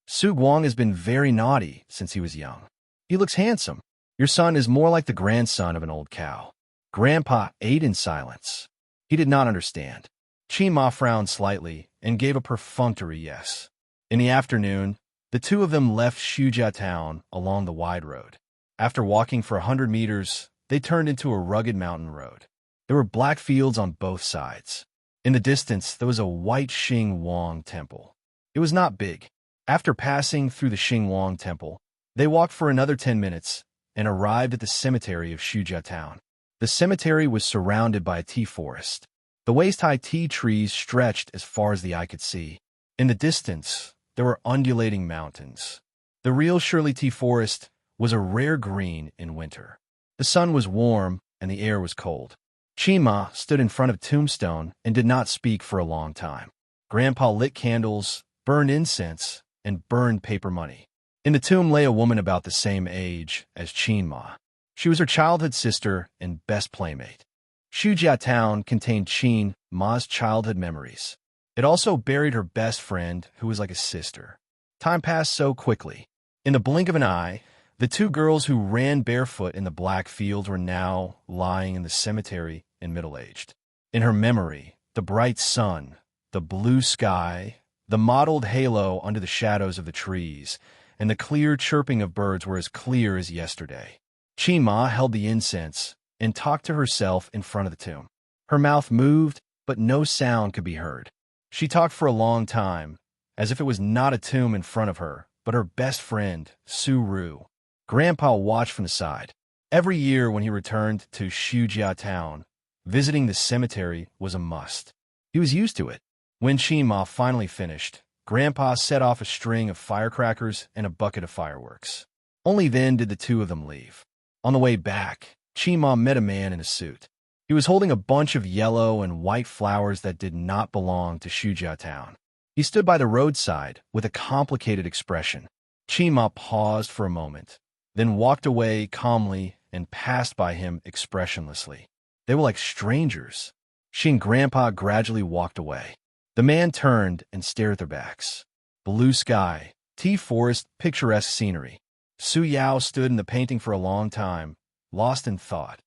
"Su Guang has been very naughty since he was young. He looks handsome. Your son is more like the grandson of an old cow." Grandpa ate in silence. He did not understand. Qin Ma frowned slightly and gave a perfunctory yes. In the afternoon, the 2 of them left Xianxia town along the wide road. After walking for 100 meters, they turned into a rugged mountain road. There were black fields on both sides. In the distance, there was a white Xing Wang temple. It was not big. After passing through the Xing Wang temple, they walked for another 10 minutes and arrived at the cemetery of Xianxia town. The cemetery was surrounded by a tea forest. The waist-high tea trees stretched as far as the eye could see. In the distance, there were undulating mountains. The real Shirley tea forest was a rare green in winter. The sun was warm and the air was cold. Qin Ma stood in front of a tombstone and did not speak for a long time. Grandpa lit candles, burned incense, and burned paper money. In the tomb lay a woman about the same age as Qin Ma. She was her childhood sister and best playmate. Xianxia town contained Qin Ma's childhood memories. It also buried her best friend, who was like a sister. Time passed so quickly. In the blink of an eye, the 2 girls who ran barefoot in the black fields were now lying in the cemetery and middle-aged. In her memory, the bright sun, the blue sky, the mottled halo under the shadows of the trees, and the clear chirping of birds were as clear as yesterday. Qin Ma held the incense and talked to herself in front of the tomb. Her mouth moved, but no sound could be heard. She talked for a long time, as if it was not a tomb in front of her, but her best friend, Su Ru. Grandpa watched from the side. Every year when he returned to Xianxia town, Visiting the cemetery was a must. He was used to it. When Qima finally finished, Grandpa set off a string of firecrackers and a bucket of fireworks. Only then did the two of them leave. On the way back, Qima met a man in a suit. He was holding a bunch of yellow and white flowers that did not belong to Xianxia town. He stood by the roadside with a complicated expression. Qima paused for a moment, then walked away calmly and passed by him expressionlessly. They were like strangers. She and Grandpa gradually walked away. The man turned and stared at their backs. Blue sky, tea forest, picturesque scenery. Su Yao stood in the painting for a long time, lost in thought.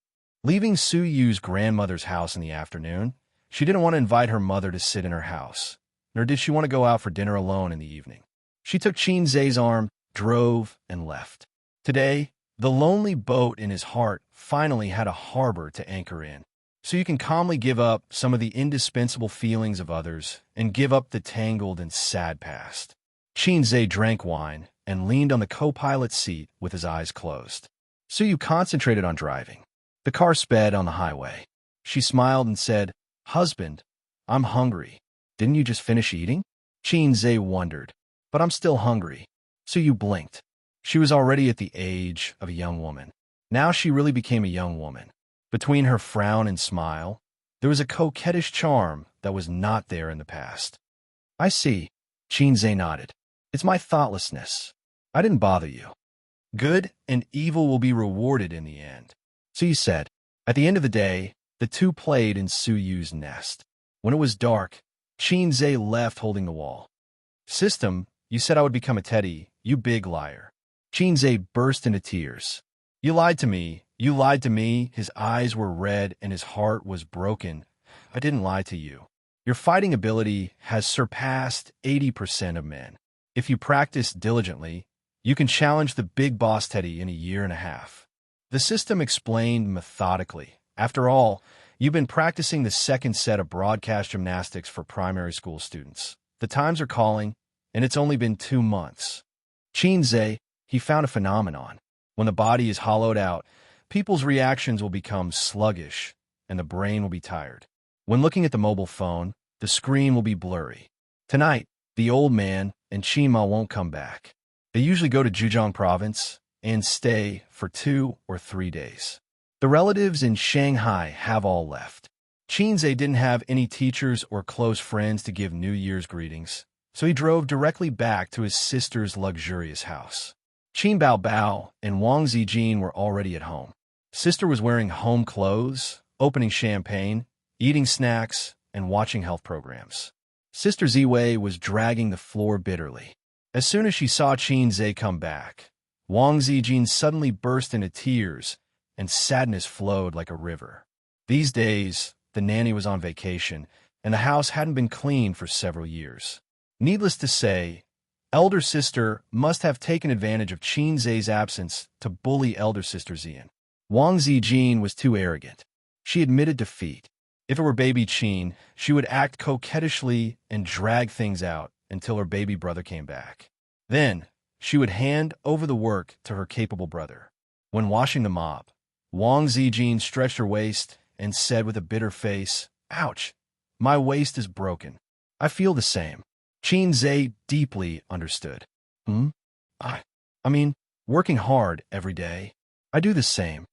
Leaving Su Yu's grandmother's house in the afternoon, she didn't want to invite her mother to sit in her house, nor did she want to go out for dinner alone in the evening. She took Qin Zhe's arm, drove, and left. Today, the lonely boat in his heart finally had a harbor to anchor in. So you can calmly give up some of the indispensable feelings of others and give up the tangled and sad past. Qin Zhe drank wine and leaned on the co-pilot's seat with his eyes closed. So you concentrated on driving. The car sped on the highway. She smiled and said, "Husband, I'm hungry. Didn't you just finish eating?" Qin Zhe wondered, "But I'm still hungry." So you blinked. She was already at the age of a young woman. Now she really became a young woman. Between her frown and smile, there was a coquettish charm that was not there in the past. "I see," Qin Zhe nodded. "It's my thoughtlessness. I didn't bother you. Good and evil will be rewarded in the end." So you said. At the end of the day, the two played in Su Yu's nest. When it was dark, Qin Zhe left holding the wall. "System, you said I would become a teddy, you big liar." Qin Zhe burst into tears. "You lied to me. You lied to me." His eyes were red and his heart was broken. "I didn't lie to you. Your fighting ability has surpassed 80% of men. If you practice diligently, you can challenge the big boss teddy in a year and a half." The system explained methodically. "After all, you've been practicing the second set of broadcast gymnastics for primary school students. The times are calling, and it's only been 2 months." Qin Zhe, he found a phenomenon. When the body is hollowed out, people's reactions will become sluggish, and the brain will be tired. When looking at the mobile phone, the screen will be blurry. Tonight, the old man and Qima won't come back. They usually go to Zhejiang province and stay for 2 or 3 days. The relatives in Shanghai have all left. Qin Zhe didn't have any teachers or close friends to give New Year's greetings, so he drove directly back to his sister's luxurious house. Qin Bao Bao and Wang Zijin were already at home. Sister was wearing home clothes, opening champagne, eating snacks, and watching health programs. Sister Ziwei was dragging the floor bitterly. As soon as she saw Qin Zhe come back, Wang Zijin suddenly burst into tears, and sadness flowed like a river. These days, the nanny was on vacation, and the house hadn't been cleaned for several years. Needless to say, elder sister must have taken advantage of Qin Zhe's absence to bully elder sister Xian. Wang Zijin was too arrogant. She admitted defeat. If it were baby Qin, she would act coquettishly and drag things out until her baby brother came back. Then, she would hand over the work to her capable brother. When washing the mop, Wang Zijin stretched her waist and said with a bitter face, "Ouch, my waist is broken. I feel the same." Qin Zhe deeply understood. I mean, working hard every day. I do the same.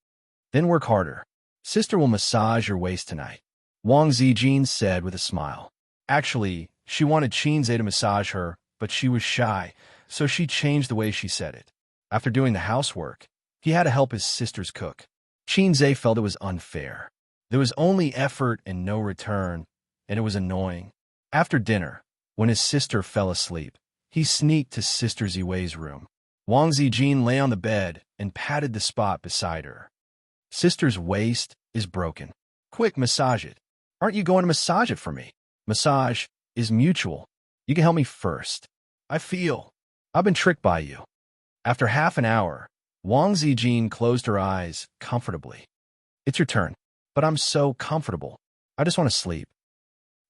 Then work harder. Sister will massage your waist tonight," Wang Zijin said with a smile. Actually, she wanted Qin Zhe to massage her, but she was shy, so she changed the way she said it. After doing the housework, he had to help his sisters cook. Qin Zhe felt it was unfair. There was only effort and no return, and it was annoying. After dinner, when his sister fell asleep, he sneaked to Sister Ziwei's room. Wang Zijin lay on the bed and patted the spot beside her. "Sister's waist is broken. Quick, massage it." "Aren't you going to massage it for me?" "Massage is mutual. You can help me first. I've been tricked by you." After half an hour, Wang Zijin closed her eyes comfortably. "It's your turn, but I'm so comfortable. I just want to sleep.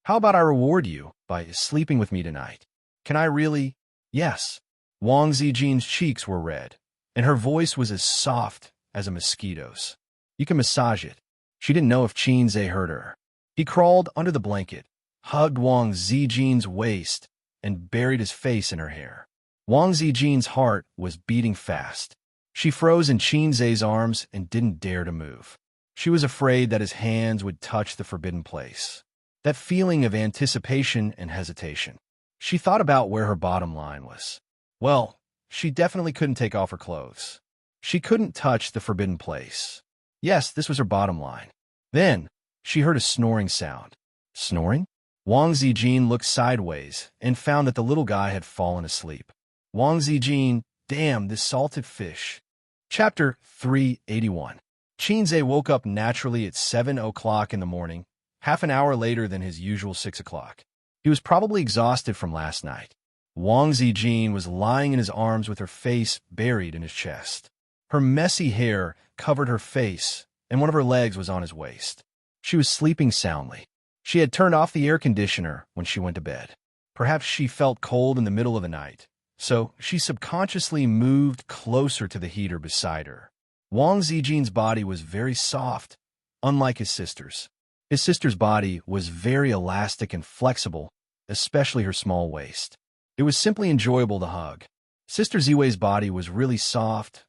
How about I reward you by sleeping with me tonight? Can I really?" "Yes." Wang Zijin's cheeks were red, and her voice was as soft as a mosquito's. "You can massage it." She didn't know if Xianxia heard her. He crawled under the blanket, hugged Wang Zijin's waist, and buried his face in her hair. Wang Zijin's heart was beating fast. She froze in Xianxia's arms and didn't dare to move. She was afraid that his hands would touch the forbidden place. That feeling of anticipation and hesitation. She thought about where her bottom line was. Well, she definitely couldn't take off her clothes. She couldn't touch the forbidden place. Yes, this was her bottom line. Then, she heard a snoring sound. Snoring? Wang Zijin looked sideways and found that the little guy had fallen asleep. Wang Zijin, damn, this salted fish. Chapter 381. Xianxia woke up naturally at 7 o'clock in the morning, half an hour later than his usual 6 o'clock. He was probably exhausted from last night. Wang Zijin was lying in his arms with her face buried in his chest. Her messy hair covered her face, and one of her legs was on his waist. She was sleeping soundly. She had turned off the air conditioner when she went to bed. Perhaps she felt cold in the middle of the night, so she subconsciously moved closer to the heater beside her. Wang Zijin's body was very soft, unlike his sister's. His sister's body was very elastic and flexible, especially her small waist. It was simply enjoyable to hug. Sister Ziwei's body was really soft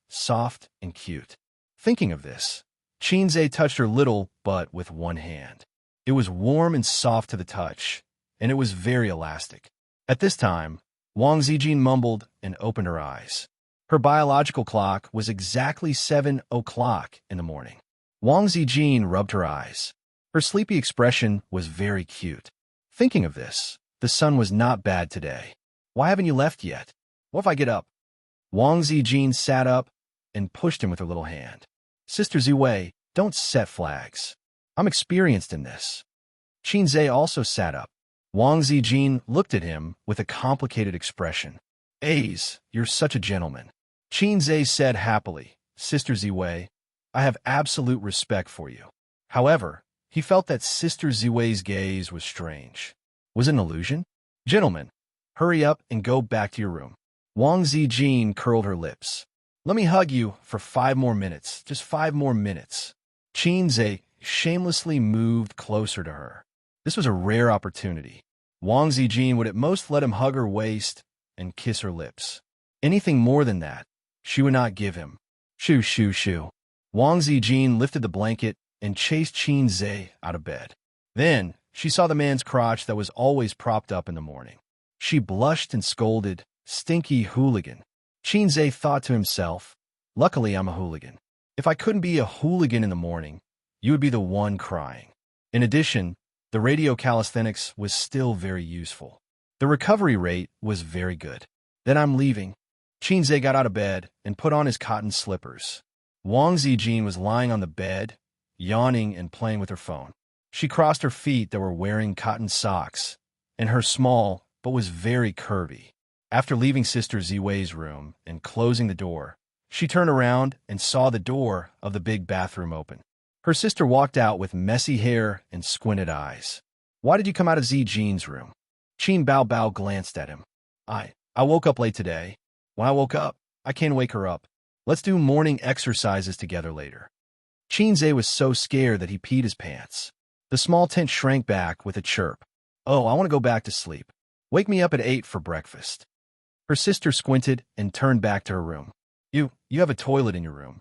and cute. Thinking of this, Xianxia touched her little butt with one hand. It was warm and soft to the touch, and it was very elastic. At this time, Wang Zijin mumbled and opened her eyes. Her biological clock was exactly 7 o'clock in the morning. Wang Zijin rubbed her eyes. Her sleepy expression was very cute. Thinking of this, the sun was not bad today. Why haven't you left yet? What if I get up? Wang Zijin sat up and pushed him with her little hand. Sister Ziwei, don't set flags. I'm experienced in this. Xianxia also sat up. Wang Zijin looked at him with a complicated expression. A's, you're such a gentleman. Xianxia said happily, Sister Ziwei, I have absolute respect for you. However, he felt that Sister Ziwei's gaze was strange. Was it an illusion? Gentlemen, hurry up and go back to your room. Wang Zijin curled her lips. Let me hug you for 5 more minutes, just 5 more minutes. Xianxia shamelessly moved closer to her. This was a rare opportunity. Wang Zijin would at most let him hug her waist and kiss her lips. Anything more than that, she would not give him. Shoo, shoo, shoo. Wang Zijin lifted the blanket and chased Xianxia out of bed. Then, she saw the man's crotch that was always propped up in the morning. She blushed and scolded, stinky hooligan. Xianxia thought to himself, luckily I'm a hooligan. If I couldn't be a hooligan in the morning, you would be the one crying. In addition, the radio calisthenics was still very useful. The recovery rate was very good. Then I'm leaving. Xianxia got out of bed and put on his cotton slippers. Wang Zijin was lying on the bed, yawning and playing with her phone. She crossed her feet that were wearing cotton socks, and her small but was very curvy. After leaving Sister Ziwei's room and closing the door, she turned around and saw the door of the big bathroom open. Her sister walked out with messy hair and squinted eyes. Why did you come out of Zijin's room? Qin Bao Bao glanced at him. I woke up late today. When I woke up, I can't wake her up. Let's do morning exercises together later. Xianxia was so scared that he peed his pants. The small tent shrank back with a chirp. Oh, I want to go back to sleep. Wake me up at 8 for breakfast. Her sister squinted and turned back to her room. You have a toilet in your room.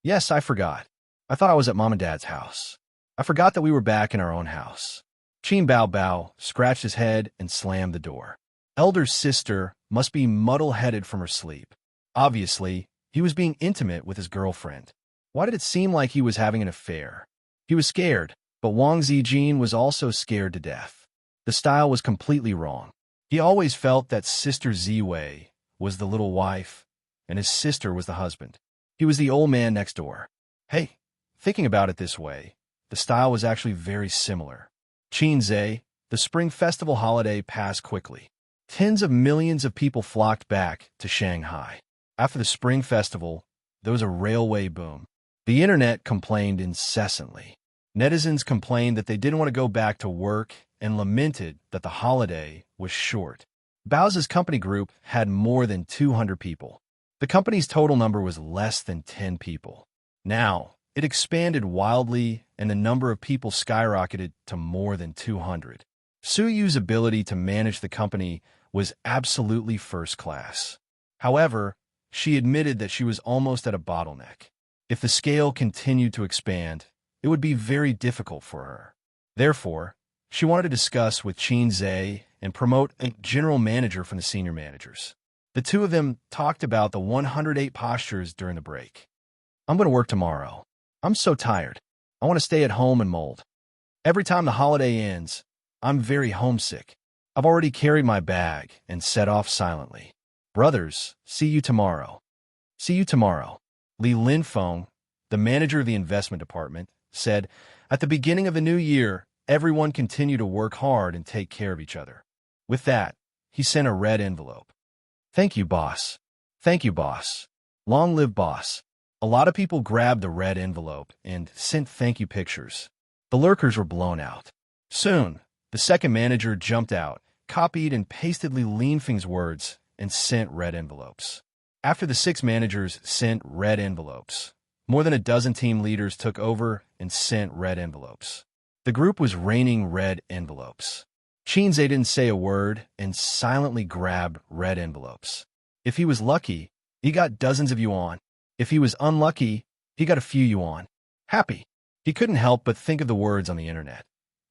Yes, I forgot. I thought I was at Mom and Dad's house. I forgot that we were back in our own house. Qin Bao Bao scratched his head and slammed the door. Elder's sister must be muddle-headed from her sleep. Obviously, he was being intimate with his girlfriend. Why did it seem like he was having an affair? He was scared, but Wang Zijin was also scared to death. The style was completely wrong. He always felt that Sister Ziwei was the little wife, and his sister was the husband. He was the old man next door. Hey, thinking about it this way, the style was actually very similar. Xianxia, the Spring Festival holiday passed quickly. Tens of millions of people flocked back to Shanghai. After the Spring Festival, there was a railway boom. The internet complained incessantly. Netizens complained that they didn't want to go back to work and lamented that the holiday was short. Bao's company group had more than 200 people. The company's total number was less than 10 people. Now, It expanded wildly, and the number of people skyrocketed to more than 200. Su Yu's ability to manage the company was absolutely first class. However, she admitted that she was almost at a bottleneck. If the scale continued to expand, it would be very difficult for her. Therefore, she wanted to discuss with Xianxia and promote a general manager from the senior managers. The two of them talked about the 108 postures during the break. I'm going to work tomorrow. I'm so tired. I want to stay at home and mold. Every time the holiday ends, I'm very homesick. I've already carried my bag and set off silently. Brothers, see you tomorrow. See you tomorrow. Li Linfeng, the manager of the investment department, said, at the beginning of the new year, everyone continue to work hard and take care of each other. With that, he sent a red envelope. Thank you, boss. Thank you, boss. Long live boss. A lot of people grabbed the red envelope and sent thank you pictures. The lurkers were blown out. Soon, the second manager jumped out, copied and pasted Li Linfeng's words, and sent red envelopes. After the 6 managers sent red envelopes, more than a dozen team leaders took over and sent red envelopes. The group was raining red envelopes. Xianxia didn't say a word and silently grabbed red envelopes. If he was lucky, he got dozens of yuan. If he was unlucky, he got a few yuan. Happy. He couldn't help but think of the words on the internet.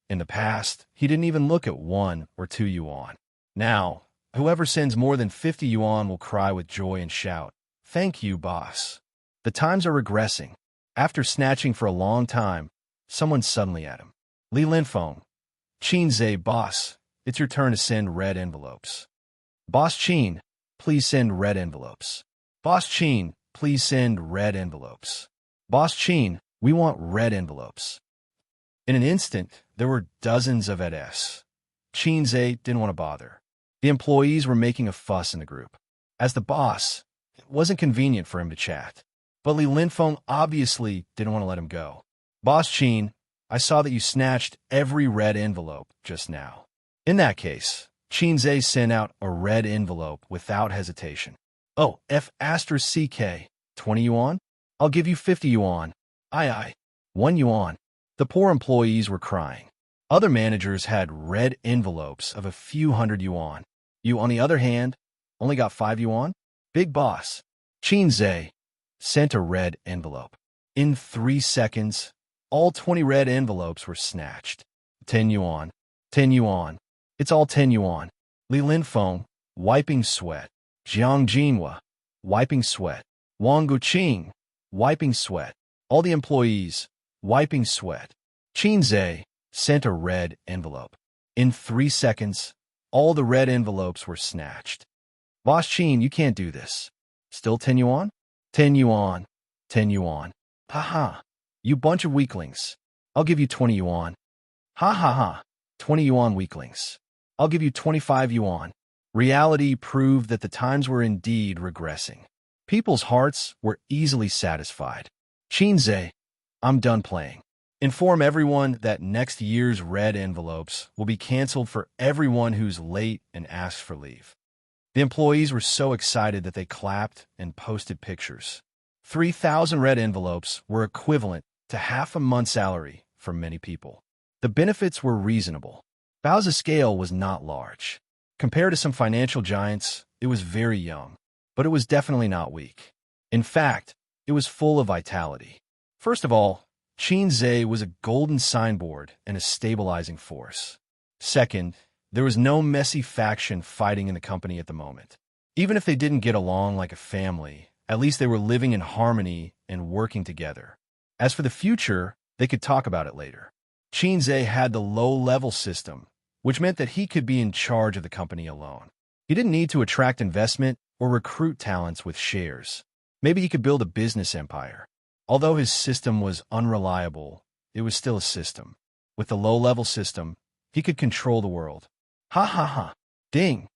In the past, he didn't even look at 1 or 2 yuan. Now, whoever sends more than 50 yuan will cry with joy and shout, "Thank you, boss." The times are regressing. After snatching for a long time, someone suddenly at him. Li Linfeng. Xianxia, boss, it's your turn to send red envelopes. Boss Qin, please send red envelopes. Boss Qin, please send red envelopes. Boss Qin, we want red envelopes. In an instant, there were dozens of EDS. Xianxia didn't want to bother. The employees were making a fuss in the group. As the boss, it wasn't convenient for him to chat. But Li Linfeng obviously didn't want to let him go. Boss Qin, I saw that you snatched every red envelope just now. In that case, Xianxia sent out a red envelope without hesitation. Oh, F*CK, 20 yuan? I'll give you 50 yuan. Aye. 1 yuan. The poor employees were crying. Other managers had red envelopes of a few hundred yuan. You, on the other hand, only got 5 yuan? Big boss. Xianxia sent a red envelope. In 3 seconds, all 20 red envelopes were snatched. 10 yuan. 10 yuan. It's all 10 yuan. Li Linfeng, wiping sweat. Jiang Jinhua, wiping sweat. Wang Guqing, wiping sweat. All the employees, wiping sweat. Xianxia sent a red envelope. In 3 seconds, all the red envelopes were snatched. Boss Qin, you can't do this. Still 10 yuan? 10 yuan. 10 yuan. Ha. You bunch of weaklings. I'll give you 20 yuan. Ha. 20 yuan weaklings. I'll give you 25 yuan. Reality proved that the times were indeed regressing. People's hearts were easily satisfied. Xianxia, I'm done playing. Inform everyone that next year's red envelopes will be canceled for everyone who's late and asks for leave. The employees were so excited that they clapped and posted pictures. 3,000 red envelopes were equivalent to half a month's salary for many people. The benefits were reasonable. Bao's scale was not large. Compared to some financial giants, it was very young, but it was definitely not weak. In fact, it was full of vitality. First of all, Xianxia was a golden signboard and a stabilizing force. Second, there was no messy faction fighting in the company at the moment. Even if they didn't get along like a family, at least they were living in harmony and working together. As for the future, they could talk about it later. Xianxia had the low-level system, which meant that he could be in charge of the company alone. He didn't need to attract investment or recruit talents with shares. Maybe he could build a business empire. Although his system was unreliable, it was still a system. With the low-level system, he could control the world. Ha. Ding.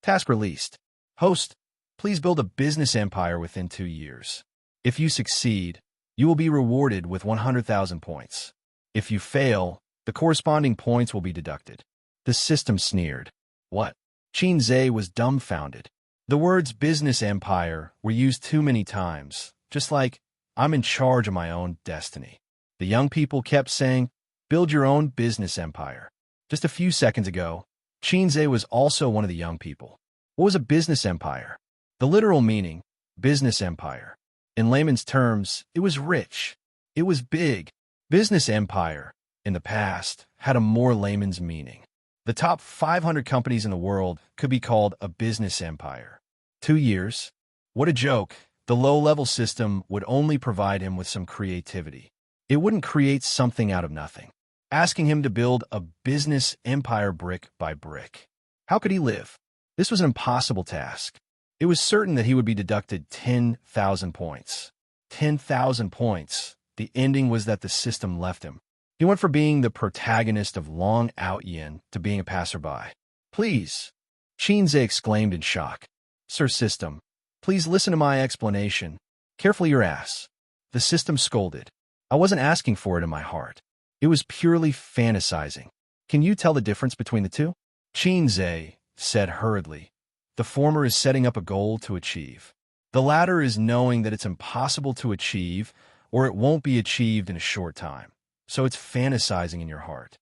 Task released. Host, please build a business empire within 2 years. If you succeed, you will be rewarded with 100,000 points. If you fail, the corresponding points will be deducted. The system sneered. What? Xianxia was dumbfounded. The words business empire were used too many times, just like, I'm in charge of my own destiny. The young people kept saying, build your own business empire. Just a few seconds ago, Xianxia was also one of the young people. What was a business empire? The literal meaning, business empire. In layman's terms, it was rich. It was big. Business empire, in the past, had a more layman's meaning. The top 500 companies in the world could be called a business empire. 2 years? What a joke. The low-level system would only provide him with some creativity. It wouldn't create something out of nothing, asking him to build a business empire brick by brick. How could he live? This was an impossible task. It was certain that he would be deducted 10,000 points. 10,000 points. The ending was that the system left him. He went from being the protagonist of Long Out Yin to being a passerby. Please, Xianxia exclaimed in shock. Sir System, please listen to my explanation. Carefully your ass. The system scolded. I wasn't asking for it in my heart. It was purely fantasizing. Can you tell the difference between the two? Xianxia said hurriedly. The former is setting up a goal to achieve. The latter is knowing that it's impossible to achieve or it won't be achieved in a short time. So it's fantasizing in your heart.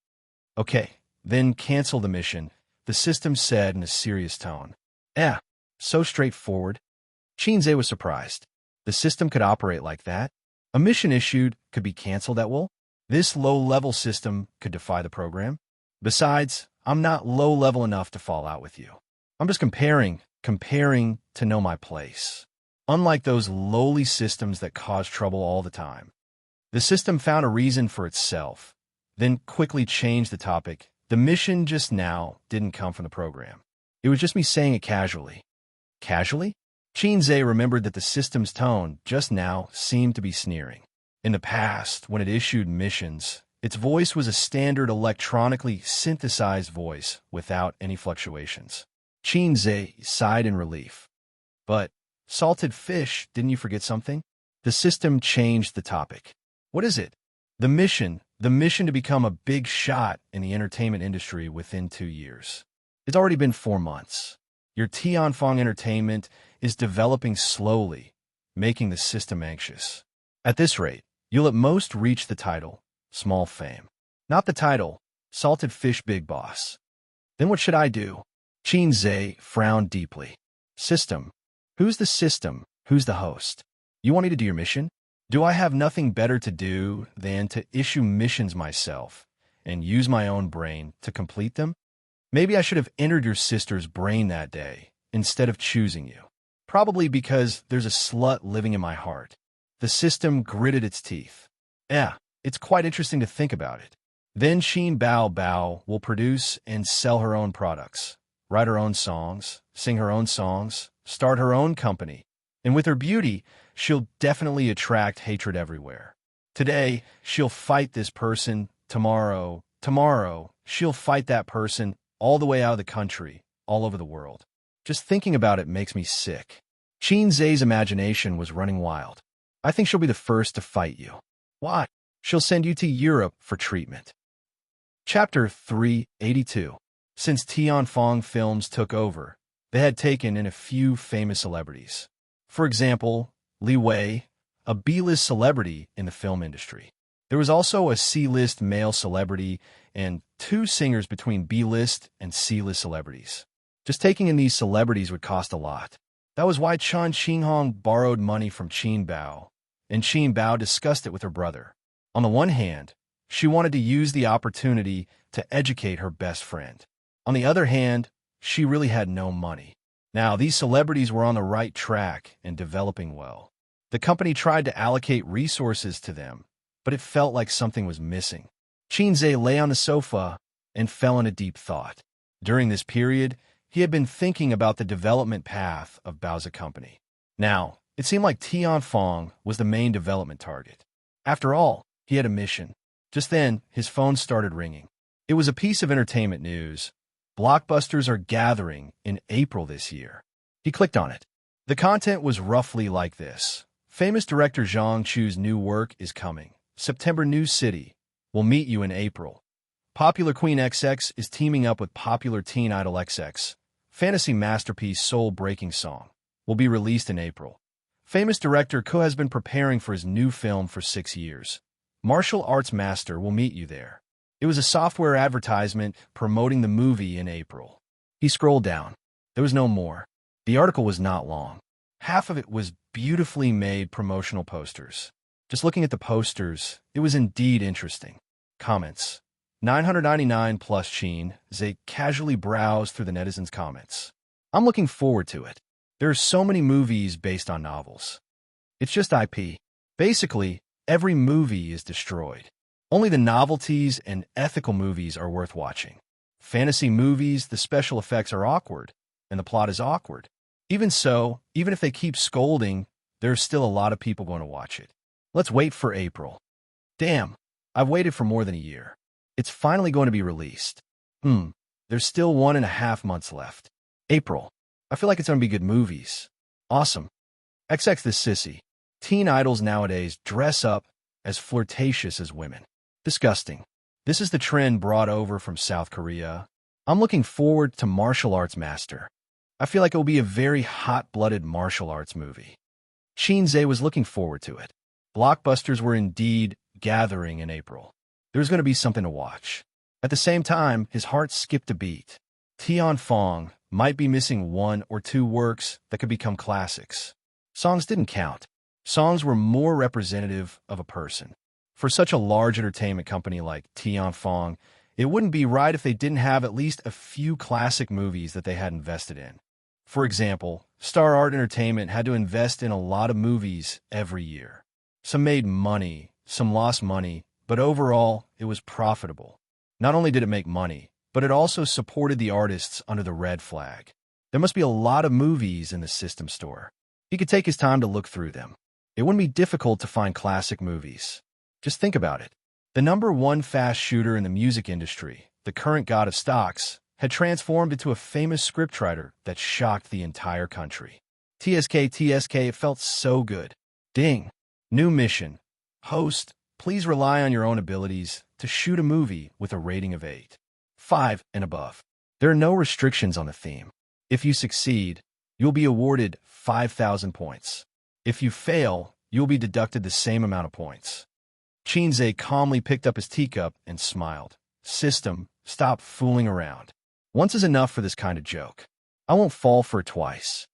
Okay, then cancel the mission, the system said in a serious tone. So straightforward. Xianxia was surprised. The system could operate like that? A mission issued could be canceled at will? This low-level system could defy the program? Besides, I'm not low-level enough to fall out with you. I'm just comparing to know my place. Unlike those lowly systems that cause trouble all the time. The system found a reason for itself, then quickly changed the topic. The mission just now didn't come from the program. It was just me saying it casually. Casually? Xianxia remembered that the system's tone just now seemed to be sneering. In the past, when it issued missions, its voice was a standard electronically synthesized voice without any fluctuations. Xianxia sighed in relief. But, salted fish, didn't you forget something? The system changed the topic. What is it? The mission to become a big shot in the entertainment industry within 2 years. It's already been 4 months. Your Tianfeng Entertainment is developing slowly, making the system anxious. At this rate, you'll at most reach the title, Small Fame. Not the title, Salted Fish Big Boss. Then what should I do? Xianxia frowned deeply. System. Who's the system? Who's the host? You want me to do your mission? Do I have nothing better to do than to issue missions myself and use my own brain to complete them? Maybe I should have entered your sister's brain that day instead of choosing you. Probably because there's a slut living in my heart. The system gritted its teeth. It's quite interesting to think about it. Then Xin Bao will produce and sell her own products, write her own songs, sing her own songs, start her own company. And with her beauty, she'll definitely attract hatred everywhere. Today, she'll fight this person. Tomorrow, she'll fight that person all the way out of the country, all over the world. Just thinking about it makes me sick. Xianxia's imagination was running wild. I think she'll be the first to fight you. Why? She'll send you to Europe for treatment. Chapter 382. Since Tianfeng Films took over, they had taken in a few famous celebrities. For example, Li Wei, a B-list celebrity in the film industry. There was also a C-list male celebrity and 2 singers between B-list and C-list celebrities. Just taking in these celebrities would cost a lot. That was why Chan Qinghong borrowed money from Qin Bao, and Qin Bao discussed it with her brother. On the one hand, she wanted to use the opportunity to educate her best friend. On the other hand, she really had no money. Now, these celebrities were on the right track and developing well. The company tried to allocate resources to them, but it felt like something was missing. Xianxia lay on the sofa and fell into deep thought. During this period, he had been thinking about the development path of Bao's company. Now, it seemed like Tianfeng was the main development target. After all, he had a mission. Just then, his phone started ringing. It was a piece of entertainment news. Blockbusters are gathering in April this year. He clicked on it. The content was roughly like this. Famous director Zhang Chu's new work is coming. September New City. We'll meet you in April. Popular Queen XX is teaming up with popular teen idol XX. Fantasy masterpiece Soul Breaking Song will be released in April. Famous director Ko has been preparing for his new film for 6 years. Martial arts master will meet you there. It was a software advertisement promoting the movie in April. He scrolled down. There was no more. The article was not long. Half of it was beautifully made promotional posters. Just looking at the posters, it was indeed interesting. Comments. 999 plus Xianxia casually browsed through the netizens' comments. I'm looking forward to it. There are so many movies based on novels. It's just IP. Basically, every movie is destroyed. Only the novelties and ethical movies are worth watching. Fantasy movies, the special effects are awkward, and the plot is awkward. Even so, even if they keep scolding, there's still a lot of people going to watch it. Let's wait for April. Damn, I've waited for more than a year. It's finally going to be released. There's still 1.5 months left. April. I feel like it's going to be good movies. Awesome. XX this sissy. Teen idols nowadays dress up as flirtatious as women. Disgusting. This is the trend brought over from South Korea. I'm looking forward to Martial Arts Master. I feel like it will be a very hot-blooded martial arts movie. Xianxia was looking forward to it. Blockbusters were indeed gathering in April. There was going to be something to watch. At the same time, his heart skipped a beat. Tian Fong might be missing 1 or 2 works that could become classics. Songs didn't count. Songs were more representative of a person. For such a large entertainment company like Tian Fong, it wouldn't be right if they didn't have at least a few classic movies that they had invested in. For example, Star Art Entertainment had to invest in a lot of movies every year. Some made money, some lost money, but overall, it was profitable. Not only did it make money, but it also supported the artists under the red flag. There must be a lot of movies in the system store. He could take his time to look through them. It wouldn't be difficult to find classic movies. Just think about it. The _1 fast shooter in the music industry, the current god of stocks, had transformed into a famous scriptwriter that shocked the entire country. TSK, it felt so good. Ding. New mission. Host, please rely on your own abilities to shoot a movie with a rating of 8. 5 and above. There are no restrictions on the theme. If you succeed, you'll be awarded 5,000 points. If you fail, you'll be deducted the same amount of points. Xianxia calmly picked up his teacup and smiled. System, stop fooling around. Once is enough for this kind of joke. I won't fall for it twice.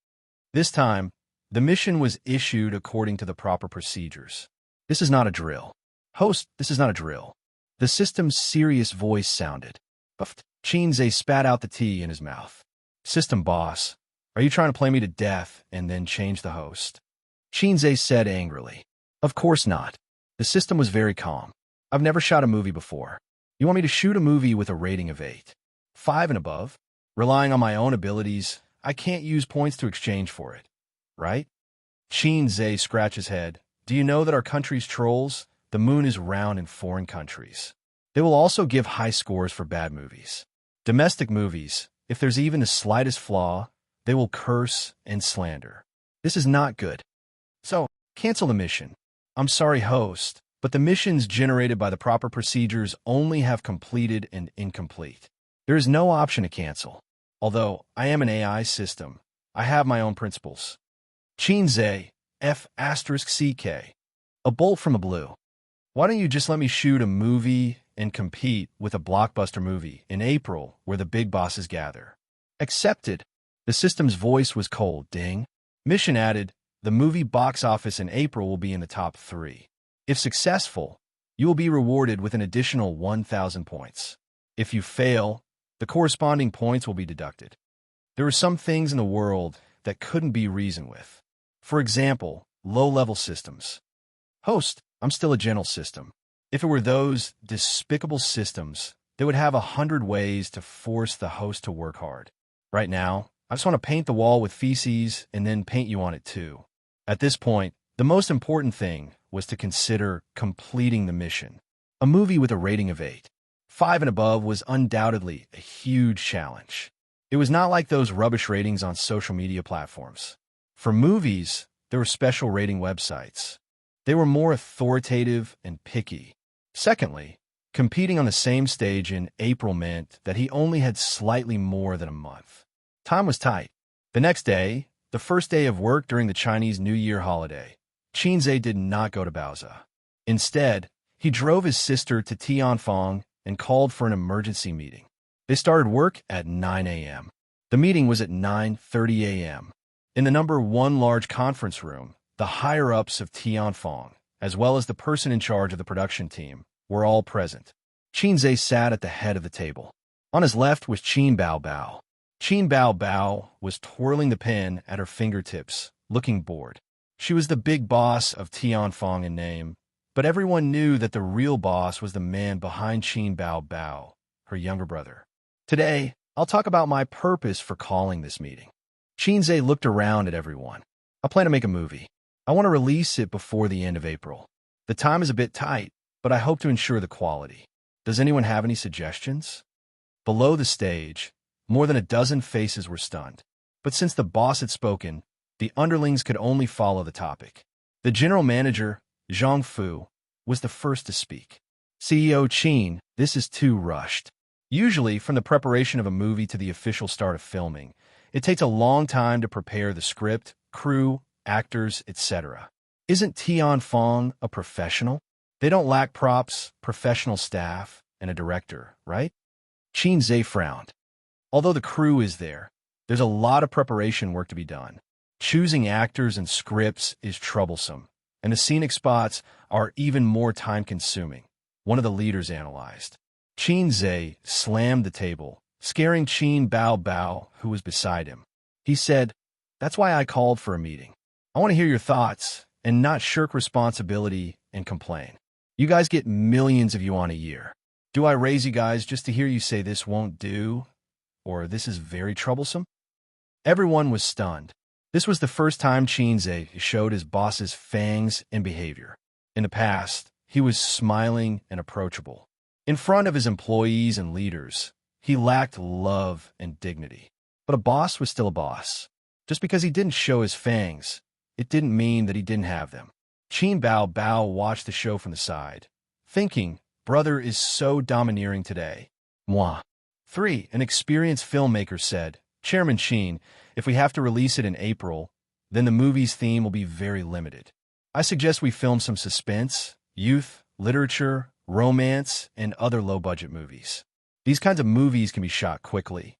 This time, the mission was issued according to the proper procedures. This is not a drill. Host, this is not a drill. The system's serious voice sounded. Puffed. Xianxia spat out the tea in his mouth. System boss, are you trying to play me to death and then change the host? Xianxia said angrily. Of course not. The system was very calm. I've never shot a movie before. You want me to shoot a movie with a rating of 8? 5 and above? Relying on my own abilities, I can't use points to exchange for it. Right? Xianxia scratched his head. Do you know that our country's trolls? The moon is round in foreign countries. They will also give high scores for bad movies. Domestic movies, if there's even the slightest flaw, they will curse and slander. This is not good. So, cancel the mission. I'm sorry, host, but the missions generated by the proper procedures only have completed and incomplete. There is no option to cancel. Although I am an AI system, I have my own principles. Xianxia, F***CK. A bolt from the blue. Why don't you just let me shoot a movie and compete with a blockbuster movie in April where the big bosses gather? Accepted. The system's voice was cold. Ding. Mission added, the movie box office in April will be in the top 3. If successful, you will be rewarded with an additional 1,000 points. If you fail, the corresponding points will be deducted. There are some things in the world that couldn't be reasoned with. For example, low-level systems. Host, I'm still a gentle system. If it were those despicable systems, they would have 100 ways to force the host to work hard. Right now, I just want to paint the wall with feces and then paint you on it too. At this point, the most important thing was to consider completing the mission. A movie with a rating of 8. 5 and above was undoubtedly a huge challenge. It was not like those rubbish ratings on social media platforms. For movies, there were special rating websites. They were more authoritative and picky. Secondly, competing on the same stage in April meant that he only had slightly more than a month. Time was tight. The next day, The first day of work during the Chinese New Year holiday, Xianxia did not go to Baoza. Instead, he drove his sister to Tianfang and called for an emergency meeting. They started work at 9 a.m. The meeting was at 9:30 a.m. In the number 1 large conference room, the higher-ups of Tianfang, as well as the person in charge of the production team, were all present. Xianxia sat at the head of the table. On his left was Qin Bao Bao. Qin Bao Bao was twirling the pen at her fingertips, looking bored. She was the big boss of Tianfang in name, but everyone knew that the real boss was the man behind Qin Bao Bao, her younger brother. Today, I'll talk about my purpose for calling this meeting. Xianxia looked around at everyone. I plan to make a movie. I want to release it before the end of April. The time is a bit tight, but I hope to ensure the quality. Does anyone have any suggestions? Below the stage, more than a dozen faces were stunned. But since the boss had spoken, the underlings could only follow the topic. The general manager, Zhang Fu, was the first to speak. CEO Qin, this is too rushed. Usually, from the preparation of a movie to the official start of filming, it takes a long time to prepare the script, crew, actors, etc. Isn't Tianfang a professional? They don't lack props, professional staff, and a director, right? Xianxia frowned. Although the crew is there, there's a lot of preparation work to be done. Choosing actors and scripts is troublesome, and the scenic spots are even more time-consuming, one of the leaders analyzed. Xianxia slammed the table, scaring Qin Bao Bao, who was beside him. He said, "That's why I called for a meeting. I want to hear your thoughts and not shirk responsibility and complain. You guys get millions of yuan a year. Do I raise you guys just to hear you say this won't do, or this is very troublesome?" Everyone was stunned. This was the first time Xianxia showed his boss's fangs and behavior. In the past, he was smiling and approachable. In front of his employees and leaders, he lacked love and dignity. But a boss was still a boss. Just because he didn't show his fangs, it didn't mean that he didn't have them. Qin Bao Bao watched the show from the side, thinking, brother is so domineering today. Moi. 3. An experienced filmmaker said, Chairman Qin, if we have to release it in April, then the movie's theme will be very limited. I suggest we film some suspense, youth, literature, romance, and other low-budget movies. These kinds of movies can be shot quickly.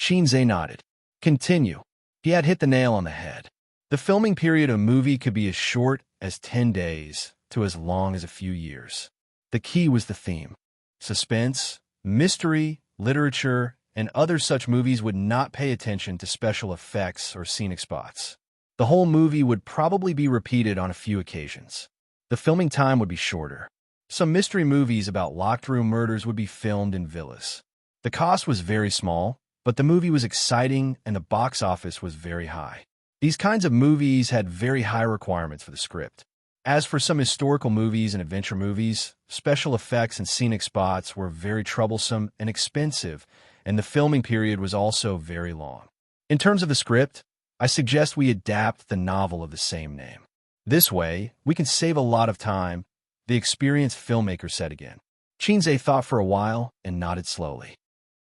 Xianxia nodded. Continue. He had hit the nail on the head. The filming period of a movie could be as short as 10 days to as long as a few years. The key was the theme. Suspense, mystery, literature, and other such movies would not pay attention to special effects or scenic spots. The whole movie would probably be repeated on a few occasions. The filming time would be shorter. Some mystery movies about locked-room murders would be filmed in villas. The cost was very small, but the movie was exciting and the box office was very high. These kinds of movies had very high requirements for the script. As for some historical movies and adventure movies, special effects and scenic spots were very troublesome and expensive, and the filming period was also very long. In terms of the script, I suggest we adapt the novel of the same name. This way, we can save a lot of time, the experienced filmmaker said again. Xianxia thought for a while and nodded slowly.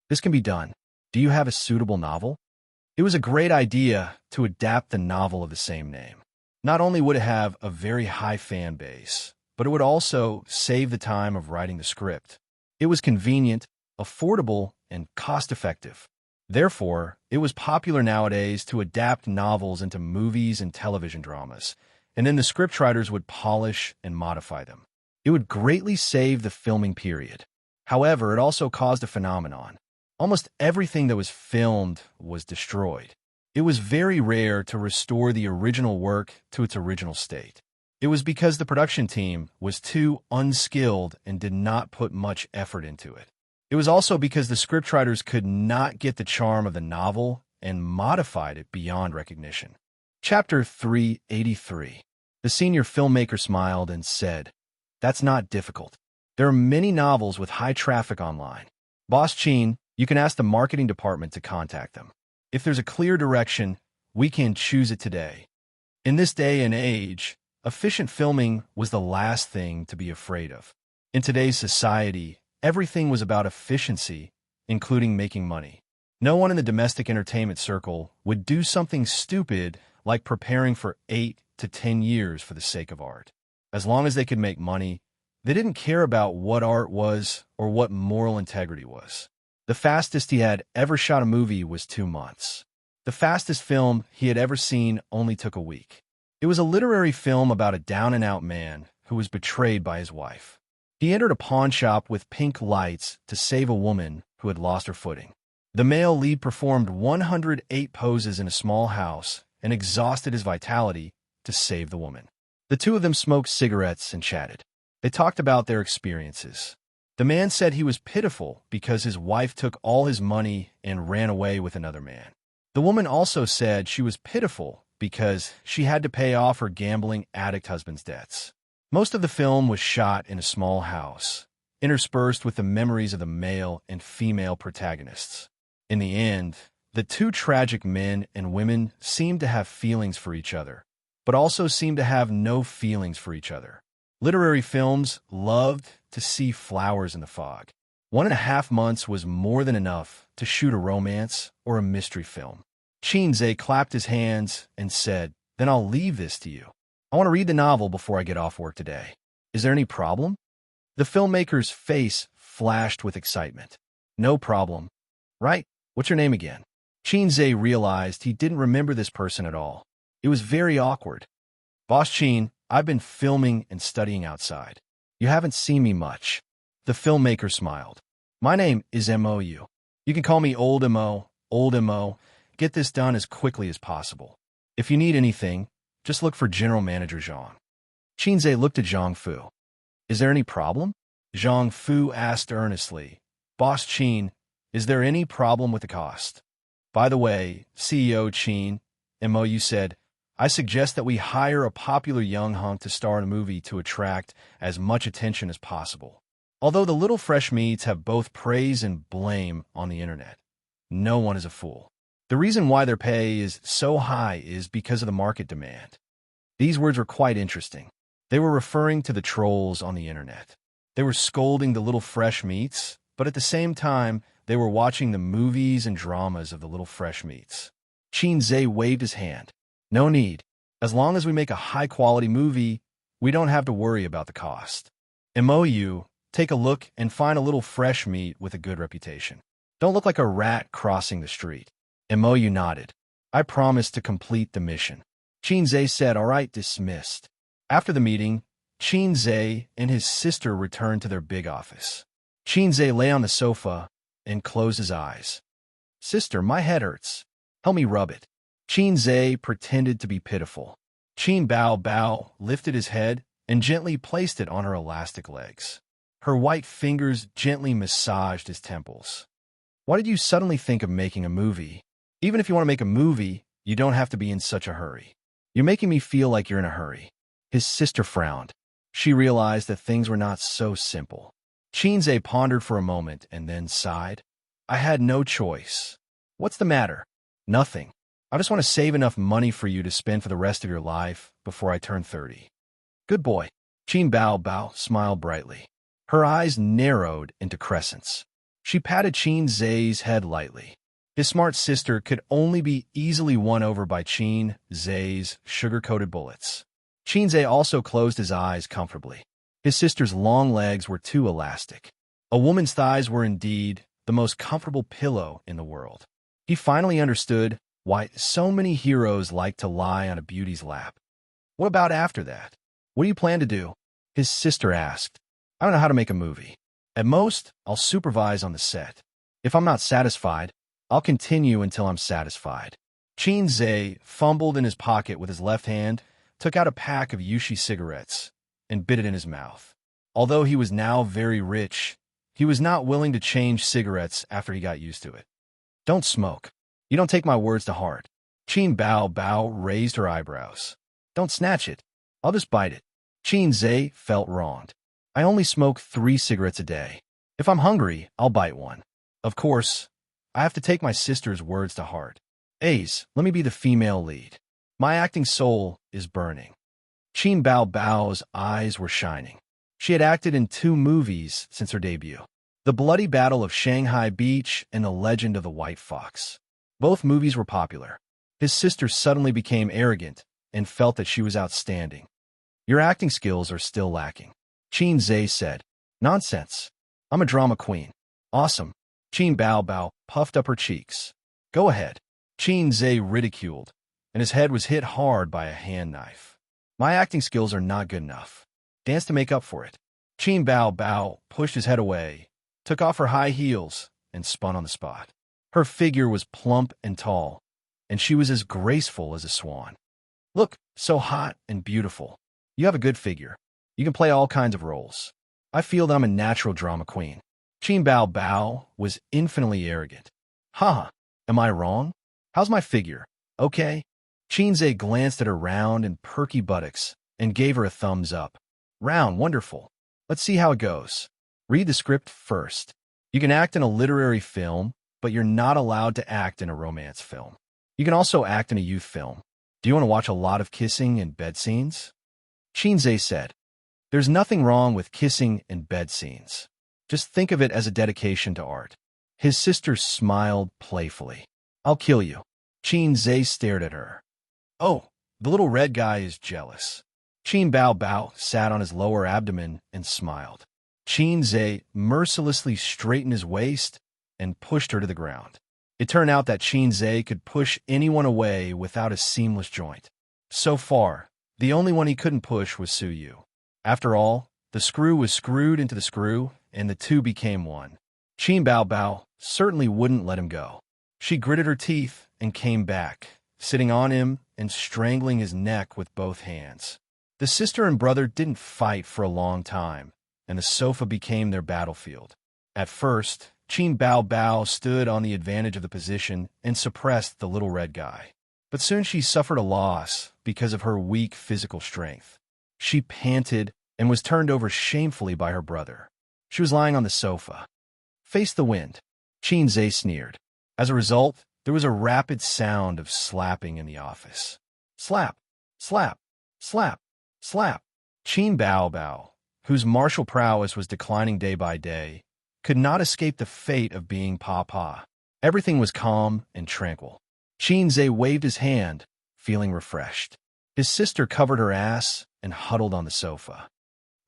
This can be done. Do you have a suitable novel? It was a great idea to adapt the novel of the same name. Not only would it have a very high fan base, but it would also save the time of writing the script. It was convenient, affordable, and cost-effective. Therefore, it was popular nowadays to adapt novels into movies and television dramas, and then the scriptwriters would polish and modify them. It would greatly save the filming period. However, it also caused a phenomenon. Almost everything that was filmed was destroyed. It was very rare to restore the original work to its original state. It was because the production team was too unskilled and did not put much effort into it. It was also because the scriptwriters could not get the charm of the novel and modified it beyond recognition. Chapter 383. The senior filmmaker smiled and said, "That's not difficult. There are many novels with high traffic online. Boss Qin, you can ask the marketing department to contact them. If there's a clear direction, we can choose it today." In this day and age, efficient filming was the last thing to be afraid of. In today's society, everything was about efficiency, including making money. No one in the domestic entertainment circle would do something stupid like preparing for 8 to 10 years for the sake of art. As long as they could make money, they didn't care about what art was or what moral integrity was. The fastest he had ever shot a movie was 2 months. The fastest film he had ever seen only took a week. It was a literary film about a down-and-out man who was betrayed by his wife. He entered a pawn shop with pink lights to save a woman who had lost her footing. The male lead performed 108 poses in a small house and exhausted his vitality to save the woman. The two of them smoked cigarettes and chatted. They talked about their experiences. The man said he was pitiful because his wife took all his money and ran away with another man. The woman also said she was pitiful because she had to pay off her gambling addict husband's debts. Most of the film was shot in a small house, interspersed with the memories of the male and female protagonists. In the end, the two tragic men and women seemed to have feelings for each other, but also seemed to have no feelings for each other. Literary films loved to see flowers in the fog. 1.5 months was more than enough to shoot a romance or a mystery film. Xianxia clapped his hands and said, "Then I'll leave this to you. I want to read the novel before I get off work today. Is there any problem?" The filmmaker's face flashed with excitement. "No problem. Right? What's your name again?" Xianxia realized he didn't remember this person at all. It was very awkward. "Boss Qin, I've been filming and studying outside. You haven't seen me much." The filmmaker smiled. "My name is MOU. You can call me Old MO, Old MO. Get this done as quickly as possible. If you need anything, just look for General Manager Zhang." Xianxia looked at Zhang Fu. "Is there any problem?" Zhang Fu asked earnestly. "Boss Qin, is there any problem with the cost? By the way, CEO Qin," MOU said, "I suggest that we hire a popular young hunk to star in a movie to attract as much attention as possible. Although the little fresh meats have both praise and blame on the internet, no one is a fool. The reason why their pay is so high is because of the market demand." These words were quite interesting. They were referring to the trolls on the internet. They were scolding the little fresh meats, but at the same time, they were watching the movies and dramas of the little fresh meats. Xianxia waved his hand. "No need. As long as we make a high-quality movie, we don't have to worry about the cost. MOU, take a look and find a little fresh meat with a good reputation. Don't look like a rat crossing the street." MOU nodded. "I promise to complete the mission." Xianxia said, "All right, dismissed." After the meeting, Xianxia and his sister returned to their big office. Xianxia lay on the sofa and closed his eyes. "Sister, my head hurts. Help me rub it." Xianxia pretended to be pitiful. Qin Bao lifted his head and gently placed it on her elastic legs. Her white fingers gently massaged his temples. "Why did you suddenly think of making a movie? Even if you want to make a movie, you don't have to be in such a hurry. You're making me feel like you're in a hurry." His sister frowned. She realized that things were not so simple. Xianxia pondered for a moment and then sighed. "I had no choice." "What's the matter?" "Nothing. I just want to save enough money for you to spend for the rest of your life before I turn 30. "Good boy." Qin Bao smiled brightly. Her eyes narrowed into crescents. She patted Xianxia's head lightly. His smart sister could only be easily won over by Xianxia's sugar-coated bullets. Xianxia also closed his eyes comfortably. His sister's long legs were too elastic. A woman's thighs were indeed the most comfortable pillow in the world. He finally understood why so many heroes like to lie on a beauty's lap. "What about after that? What do you plan to do?" his sister asked. "I don't know how to make a movie. At most, I'll supervise on the set. If I'm not satisfied, I'll continue until I'm satisfied." Xianxia fumbled in his pocket with his left hand, took out a pack of Wuxia cigarettes, and bit it in his mouth. Although he was now very rich, he was not willing to change cigarettes after he got used to it. "Don't smoke. You don't take my words to heart." Qin Bao raised her eyebrows. "Don't snatch it. I'll just bite it." Xianxia felt wronged. "I only smoke 3 cigarettes a day. If I'm hungry, I'll bite one. Of course, I have to take my sister's words to heart. Ace, let me be the female lead. My acting soul is burning." Qin Bao's eyes were shining. She had acted in 2 movies since her debut. The Bloody Battle of Shanghai Beach and The Legend of the White Fox. Both movies were popular. His sister suddenly became arrogant and felt that she was outstanding. Your acting skills are still lacking. Xianxia said. Nonsense. I'm a drama queen. Awesome. Qin Bao Bao puffed up her cheeks. Go ahead. Xianxia ridiculed, and his head was hit hard by a hand knife. My acting skills are not good enough. Dance to make up for it. Qin Bao Bao pushed his head away, took off her high heels, and spun on the spot. Her figure was plump and tall, and she was as graceful as a swan. Look, so hot and beautiful. You have a good figure. You can play all kinds of roles. I feel that I'm a natural drama queen. Qin Bao Bao was infinitely arrogant. Haha, am I wrong? How's my figure? Okay? Xianxia glanced at her round and perky buttocks and gave her a thumbs up. Round, wonderful. Let's see how it goes. Read the script first. You can act in a literary film, but you're not allowed to act in a romance film. You can also act in a youth film. Do you want to watch a lot of kissing and bed scenes? Xianxia said. There's nothing wrong with kissing and bed scenes. Just think of it as a dedication to art. His sister smiled playfully. I'll kill you. Xianxia stared at her. Oh, the little red guy is jealous. Qin Bao Bao sat on his lower abdomen and smiled. Xianxia mercilessly straightened his waist and pushed her to the ground. It turned out that Xianxia could push anyone away without a seamless joint. So far, the only one he couldn't push was Su Yu. After all, the screw was screwed into the screw, and the two became one. Qin Bao Bao certainly wouldn't let him go. She gritted her teeth and came back, sitting on him and strangling his neck with both hands. The sister and brother didn't fight for a long time, and the sofa became their battlefield. At first, Qin Bao Bao stood on the advantage of the position and suppressed the little red guy. But soon she suffered a loss because of her weak physical strength. She panted and was turned over shamefully by her brother. She was lying on the sofa. Face the wind. Xianxia sneered. As a result, there was a rapid sound of slapping in the office. Slap, slap, slap, slap. Qin Bao Bao, whose martial prowess was declining day by day, could not escape the fate of being Papa. Everything was calm and tranquil. Xianxia waved his hand, feeling refreshed. His sister covered her ass and huddled on the sofa.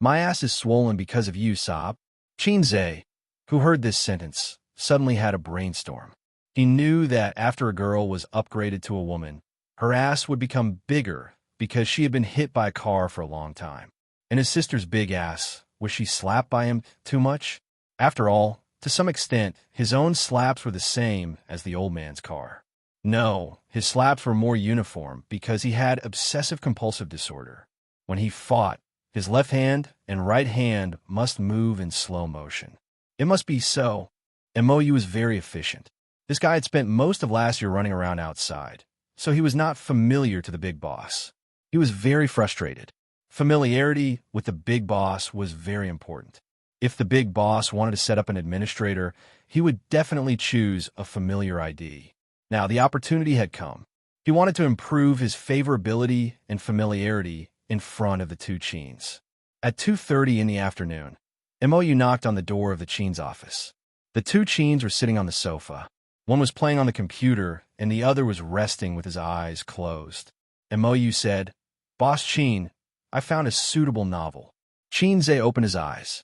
My ass is swollen because of you, Sob. Xianxia, who heard this sentence, suddenly had a brainstorm. He knew that after a girl was upgraded to a woman, her ass would become bigger because she had been hit by a car for a long time. And his sister's big ass, was she slapped by him too much? After all, to some extent, his own slaps were the same as the old man's car. No, his slaps were more uniform because he had obsessive-compulsive disorder. When he fought, his left hand and right hand must move in slow motion. It must be so. MOU was very efficient. This guy had spent most of last year running around outside, so he was not familiar to the big boss. He was very frustrated. Familiarity with the big boss was very important. If the big boss wanted to set up an administrator, he would definitely choose a familiar ID. Now, the opportunity had come. He wanted to improve his favorability and familiarity in front of the two Qins. At 2:30 in the afternoon, MOU knocked on the door of the Qin's office. The two Qins were sitting on the sofa. One was playing on the computer, and the other was resting with his eyes closed. MOU said, Boss Qin, I found a suitable novel. Xianxia opened his eyes.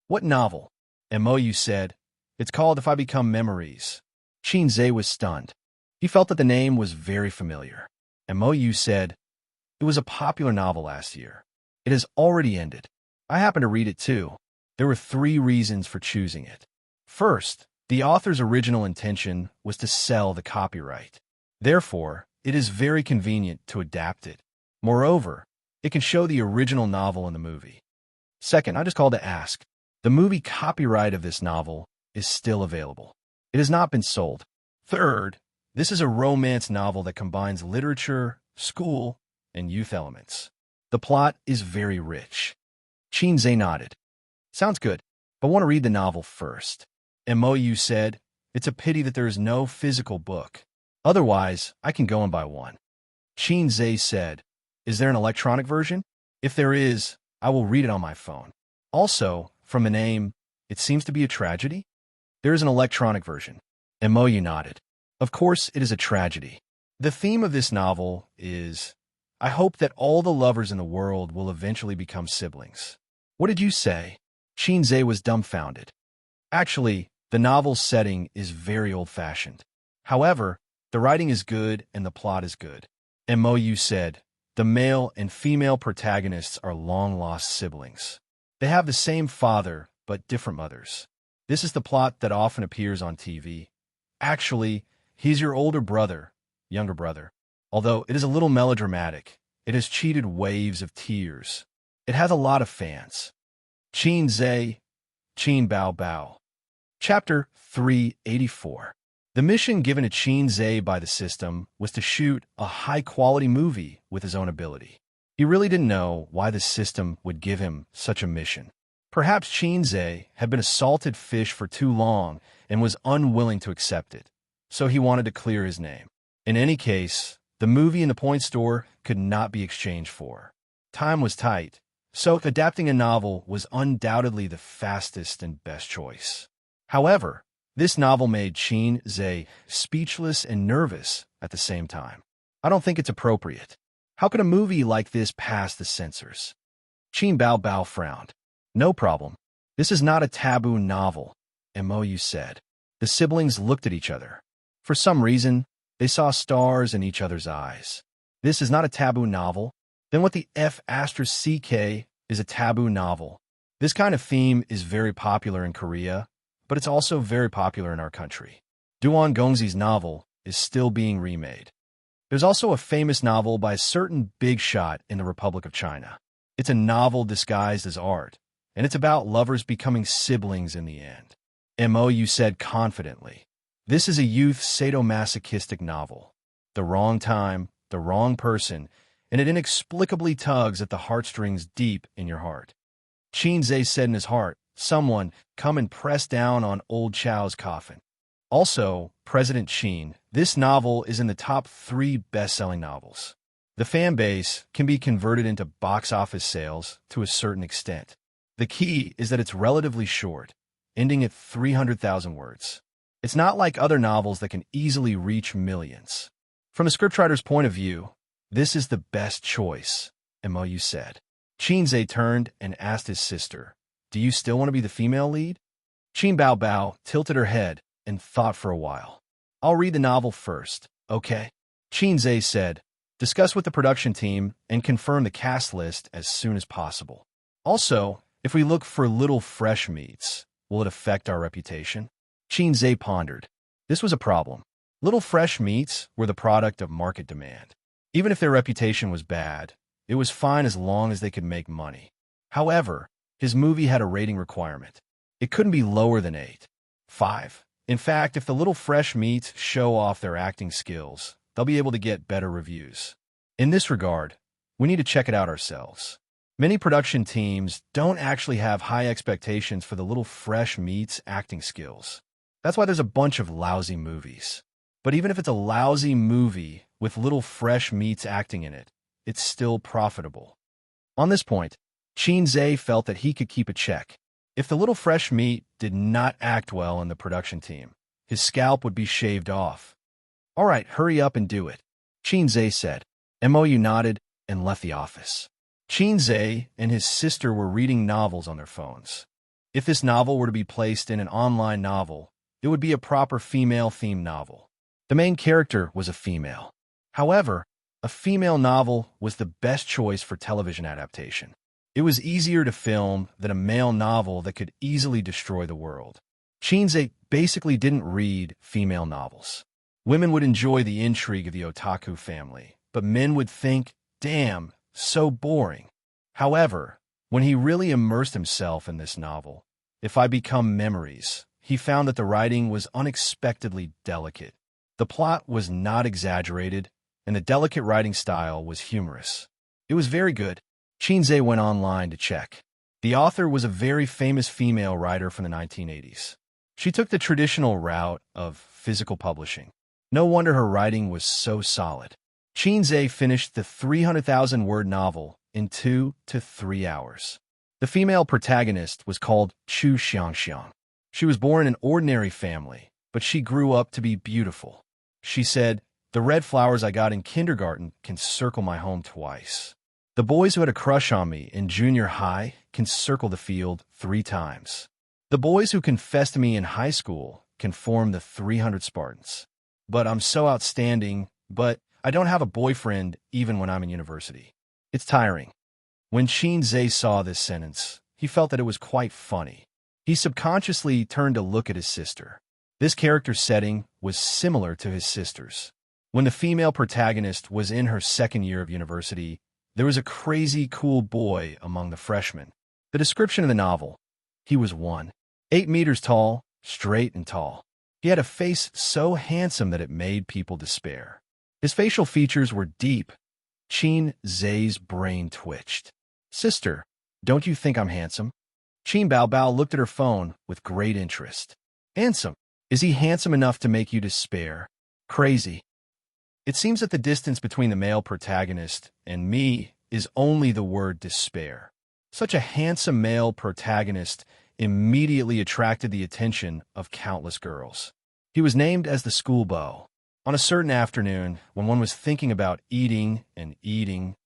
What novel? MOU said, It's called If I Become Memories. Xianxia was stunned. He felt that the name was very familiar. MOU said, It was a popular novel last year. It has already ended. I happened to read it too. There were 3 reasons for choosing it. First, the author's original intention was to sell the copyright. Therefore, it is very convenient to adapt it. Moreover, it can show the original novel in the movie. Second, I just called to ask. The movie copyright of this novel is still available. It has not been sold. Third, this is a romance novel that combines literature, school, and youth elements. The plot is very rich. Xianxia nodded. Sounds good, but I want to read the novel first. MOU said, It's a pity that there is no physical book. Otherwise, I can go and buy one. Xianxia said, Is there an electronic version? If there is, I will read it on my phone. Also, from the name, It seems to be a tragedy? There is an electronic version. Mo nodded. Of course, it is a tragedy. The theme of this novel is, I hope that all the lovers in the world will eventually become siblings. What did you say? Xianxia was dumbfounded. Actually, the novel's setting is very old-fashioned. However, the writing is good and the plot is good. Mo said, the male and female protagonists are long-lost siblings. They have the same father, but different mothers. This is the plot that often appears on TV. Actually, he's your older brother, younger brother. Although it is a little melodramatic, it has cheated waves of tears. It has a lot of fans. Xianxia, Qin Bao Bao. Chapter 384. The mission given to Xianxia by the system was to shoot a high-quality movie with his own ability. He really didn't know why the system would give him such a mission. Perhaps Xianxia had been a salted fish for too long and was unwilling to accept it, so he wanted to clear his name. In any case, the movie and the point store could not be exchanged for. Time was tight, so adapting a novel was undoubtedly the fastest and best choice. However, this novel made Xianxia speechless and nervous at the same time. I don't think it's appropriate. How could a movie like this pass the censors? Qin Bao Bao frowned. No problem. This is not a taboo novel, Mo said. The siblings looked at each other. For some reason, they saw stars in each other's eyes. This is not a taboo novel? Then what the F***CK is a taboo novel? This kind of theme is very popular in Korea, but it's also very popular in our country. Duan Gongzi's novel is still being remade. There's also a famous novel by a certain big shot in the Republic of China. It's a novel disguised as art, and it's about lovers becoming siblings in the end. Mo said confidently. This is a youth sadomasochistic novel. The wrong time, the wrong person, and it inexplicably tugs at the heartstrings deep in your heart. Xianxia said in his heart, someone come and press down on old Chow's coffin. Also, President Qin, this novel is in the top 3 best-selling novels. The fan base can be converted into box office sales to a certain extent. The key is that it's relatively short, ending at 300,000 words. It's not like other novels that can easily reach millions. From a scriptwriter's point of view, this is the best choice, Mo said. Xianxia turned and asked his sister, do you still want to be the female lead? Qin Bao Bao tilted her head and thought for a while. I'll read the novel first, okay? Xianxia said, discuss with the production team and confirm the cast list as soon as possible. Also, if we look for little fresh meats, will it affect our reputation? Xianxia pondered. This was a problem. Little fresh meats were the product of market demand. Even if their reputation was bad, it was fine as long as they could make money. However, his movie had a rating requirement. It couldn't be lower than 8.5. In fact, if the little fresh meats show off their acting skills, they'll be able to get better reviews. In this regard, we need to check it out ourselves. Many production teams don't actually have high expectations for the little fresh meats' acting skills. That's why there's a bunch of lousy movies. But even if it's a lousy movie with little fresh meats acting in it, it's still profitable. On this point, Xianxia felt that he could keep a check. If the little fresh meat did not act well in the production team, his scalp would be shaved off. All right, hurry up and do it, Xianxia said. Mo nodded and left the office. Xianxia and his sister were reading novels on their phones. If this novel were to be placed in an online novel, it would be a proper female-themed novel. The main character was a female. However, a female novel was the best choice for television adaptation. It was easier to film than a male novel that could easily destroy the world. Xianxia basically didn't read female novels. Women would enjoy the intrigue of the otaku family, but men would think, damn, so boring. However, when he really immersed himself in this novel, If I Become Memories, he found that the writing was unexpectedly delicate. The plot was not exaggerated, and the delicate writing style was humorous. It was very good. Xianxia went online to check. The author was a very famous female writer from the 1980s. She took the traditional route of physical publishing. No wonder her writing was so solid. Xianxia finished the 300,000-word novel in 2 to 3 hours. The female protagonist was called Xianxia. She was born in an ordinary family, but she grew up to be beautiful. She said, "The red flowers I got in kindergarten can circle my home twice. The boys who had a crush on me in junior high can circle the field 3 times. The boys who confessed to me in high school can form the 300 Spartans. But I'm so outstanding, but I don't have a boyfriend even when I'm in university." It's tiring. When Xianxia saw this sentence, he felt that it was quite funny. He subconsciously turned to look at his sister. This character setting was similar to his sister's. When the female protagonist was in her 2nd year of university, there was a crazy cool boy among the freshmen. The description of the novel: he was 8 meters tall, straight and tall. He had a face so handsome that it made people despair. His facial features were deep. Xianxia's brain twitched. "Sister, don't you think I'm handsome?" Qin Baobao looked at her phone with great interest. "Handsome? Is he handsome enough to make you despair?" "Crazy." It seems that the distance between the male protagonist and me is only the word despair. Such a handsome male protagonist immediately attracted the attention of countless girls. He was named as the school beau. On a certain afternoon, when one was thinking about eating and eating,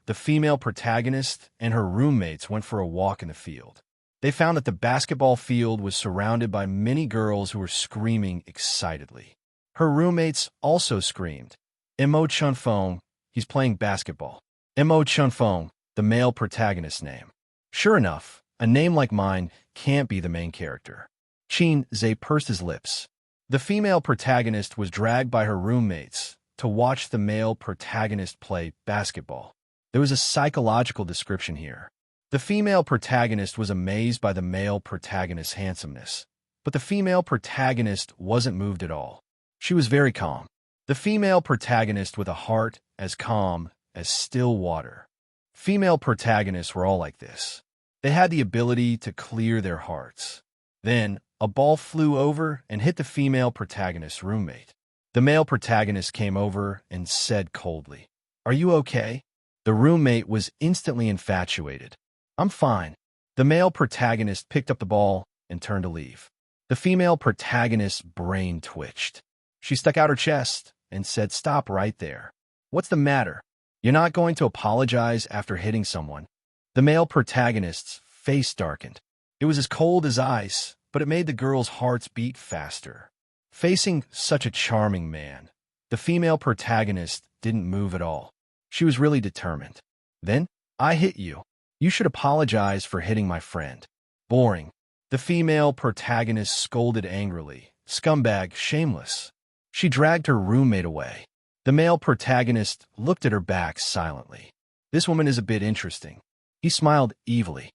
the female protagonist and her roommates went for a walk in the field. They found that the basketball field was surrounded by many girls who were screaming excitedly. Her roommates also screamed, "Mo Chunfeng, he's playing basketball." Mo Chunfeng, the male protagonist's name. Sure enough, a name like mine can't be the main character. Xianxia pursed his lips. The female protagonist was dragged by her roommates to watch the male protagonist play basketball. There was a psychological description here. The female protagonist was amazed by the male protagonist's handsomeness, but the female protagonist wasn't moved at all. She was very calm. The female protagonist with a heart as calm as still water. Female protagonists were all like this. They had the ability to clear their hearts. Then, a ball flew over and hit the female protagonist's roommate. The male protagonist came over and said coldly, "Are you okay?" The roommate was instantly infatuated. "I'm fine." The male protagonist picked up the ball and turned to leave. The female protagonist's brain twitched. She stuck out her chest and said, "Stop right there. What's the matter? You're not going to apologize after hitting someone." The male protagonist's face darkened. It was as cold as ice, but it made the girls' hearts beat faster. Facing such a charming man, the female protagonist didn't move at all. She was really determined. "Then, I hit you. You should apologize for hitting my friend." "Boring." The female protagonist scolded angrily. "Scumbag, shameless." She dragged her roommate away. The male protagonist looked at her back silently. "This woman is a bit interesting." He smiled evilly.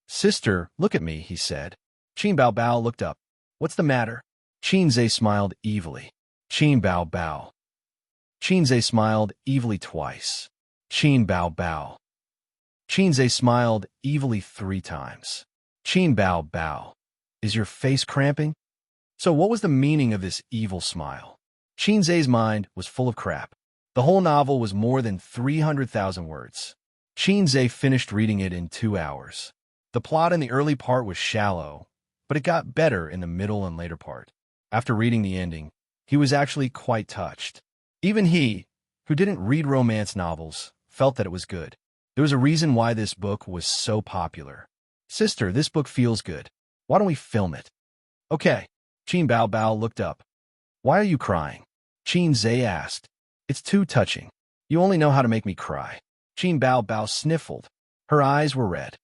"Sister, look at me," he said. Qin Baobao looked up. "What's the matter?" Xianxia smiled evilly. Qin Baobao. Xianxia smiled evilly twice. Qin Baobao. Xianxia smiled evilly 3 times. Qin Baobao. "Is your face cramping?" So what was the meaning of this evil smile? Xianxia's mind was full of crap. The whole novel was more than 300,000 words. Xianxia finished reading it in 2 hours. The plot in the early part was shallow, but it got better in the middle and later part. After reading the ending, he was actually quite touched. Even he, who didn't read romance novels, felt that it was good. There was a reason why this book was so popular. "Sister, this book feels good. Why don't we film it?" "Okay." Qin Baobao looked up. "Why are you crying?" Xianxia asked. "It's too touching. You only know how to make me cry." Qin Baobao sniffled. Her eyes were red.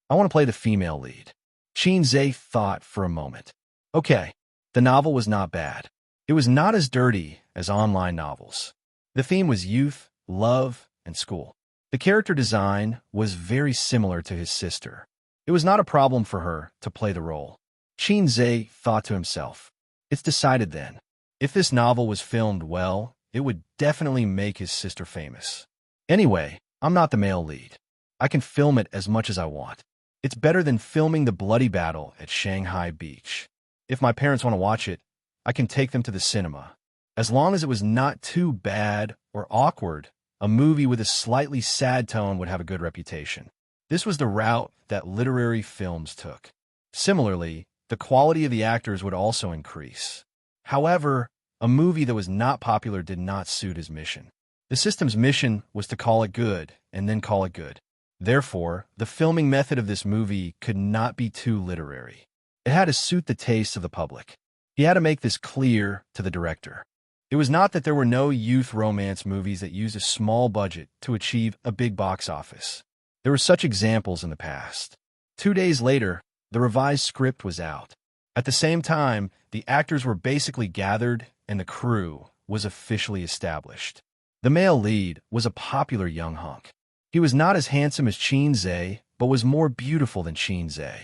"I want to play the female lead." Xianxia thought for a moment. Okay, the novel was not bad. It was not as dirty as online novels. The theme was youth, love, and school. The character design was very similar to his sister. It was not a problem for her to play the role. Xianxia thought to himself, "It's decided then. If this novel was filmed well, it would definitely make his sister famous. Anyway, I'm not the male lead. I can film it as much as I want. It's better than filming the bloody battle at Shanghai Beach. If my parents want to watch it, I can take them to the cinema. As long as it was not too bad or awkward, a movie with a slightly sad tone would have a good reputation. This was the route that literary films took. Similarly, the quality of the actors would also increase. However, a movie that was not popular did not suit his mission. The system's mission was to call it good and then call it good. Therefore, the filming method of this movie could not be too literary. It had to suit the taste of the public. He had to make this clear to the director. It was not that there were no youth romance movies that used a small budget to achieve a big box office. There were such examples in the past. 2 days later, the revised script was out. At the same time, the actors were basically gathered and the crew was officially established. The male lead was a popular young hunk. He was not as handsome as Xianxia, but was more beautiful than Xianxia.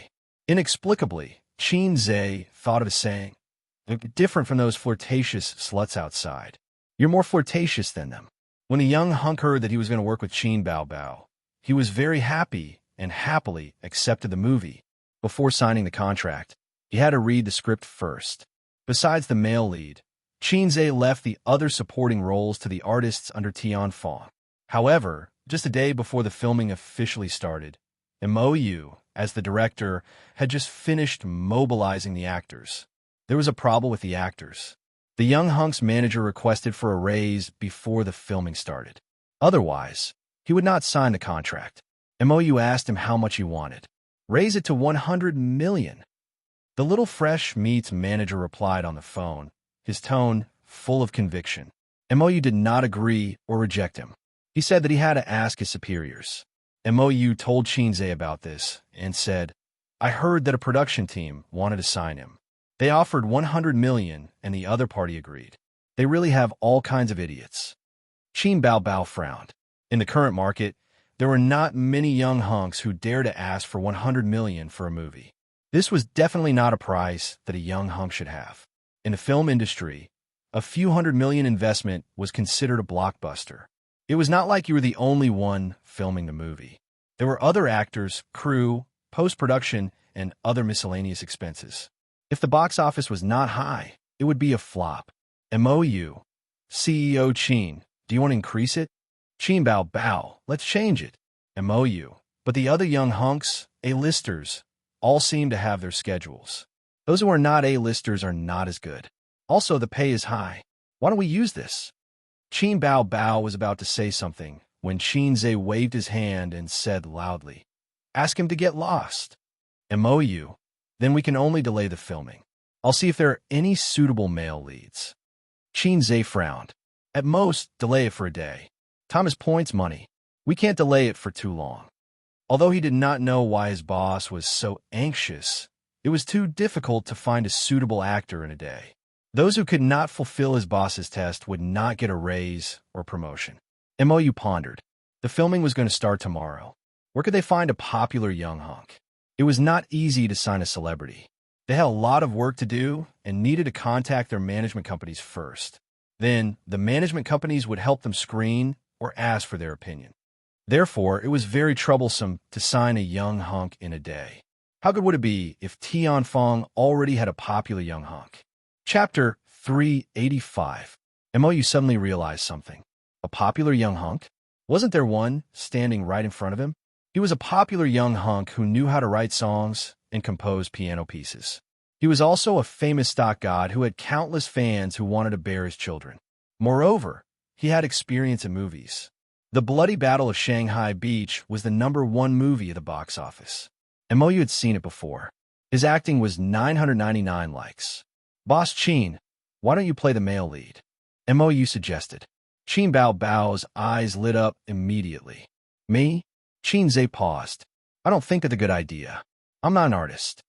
Inexplicably, Xianxia thought of a saying, different from those flirtatious sluts outside. You're more flirtatious than them. When the young hunk heard that he was going to work with Qin Bao Bao, he was very happy and happily accepted the movie. Before signing the contract, he had to read the script first. Besides the male lead, Xianxia left the other supporting roles to the artists under Tian Fong. However, just a day before the filming officially started, MOU, as the director, had just finished mobilizing the actors. There was a problem with the actors. The young hunk's manager requested for a raise before the filming started. Otherwise, he would not sign the contract. MOU asked him how much he wanted. Raise it to 100 million. The little fresh meat's manager replied on the phone, his tone full of conviction. MOU did not agree or reject him. He said that he had to ask his superiors. MOU told Xianxia about this and said, I heard that a production team wanted to sign him. They offered 100 million and the other party agreed. They really have all kinds of idiots. Qin Bao Bao frowned. In the current market, there were not many young hunks who dare to ask for 100 million for a movie. This was definitely not a price that a young hunk should have. In the film industry, a few $100 million investment was considered a blockbuster. It was not like you were the only one filming the movie. There were other actors, crew, post-production, and other miscellaneous expenses. If the box office was not high, it would be a flop. MOU. CEO Qin, do you want to increase it? Qin Bao Bao, let's change it. MOU. But the other young hunks, A-listers, all seem to have their schedules. Those who are not A-listers are not as good. Also, the pay is high. Why don't we use this? Qin Bao Bao was about to say something when Xianxia waved his hand and said loudly, Ask him to get lost. MOU. Then we can only delay the filming. I'll see if there are any suitable male leads. Xianxia frowned. At most, delay it for a day. Time is points money. We can't delay it for too long. Although he did not know why his boss was so anxious, it was too difficult to find a suitable actor in a day. Those who could not fulfill his boss's test would not get a raise or promotion. MOU pondered. The filming was going to start tomorrow. Where could they find a popular young hunk? It was not easy to sign a celebrity. They had a lot of work to do and needed to contact their management companies first. Then, the management companies would help them screen or ask for their opinion. Therefore, it was very troublesome to sign a young hunk in a day. How good would it be if Tian Fong already had a popular young hunk? Chapter 385. MOU suddenly realized something. A popular young hunk? Wasn't there one standing right in front of him? He was a popular young hunk who knew how to write songs and compose piano pieces. He was also a famous stock god who had countless fans who wanted to bear his children. Moreover, he had experience in movies. The Bloody Battle of Shanghai Beach was the #1 movie at the box office. MOU had seen it before. His acting was 999 likes. Boss Qin, why don't you play the male lead? MOU suggested. Qin Bao Bao's eyes lit up immediately. Me? Xianxia paused. I don't think that's a good idea. I'm not an artist.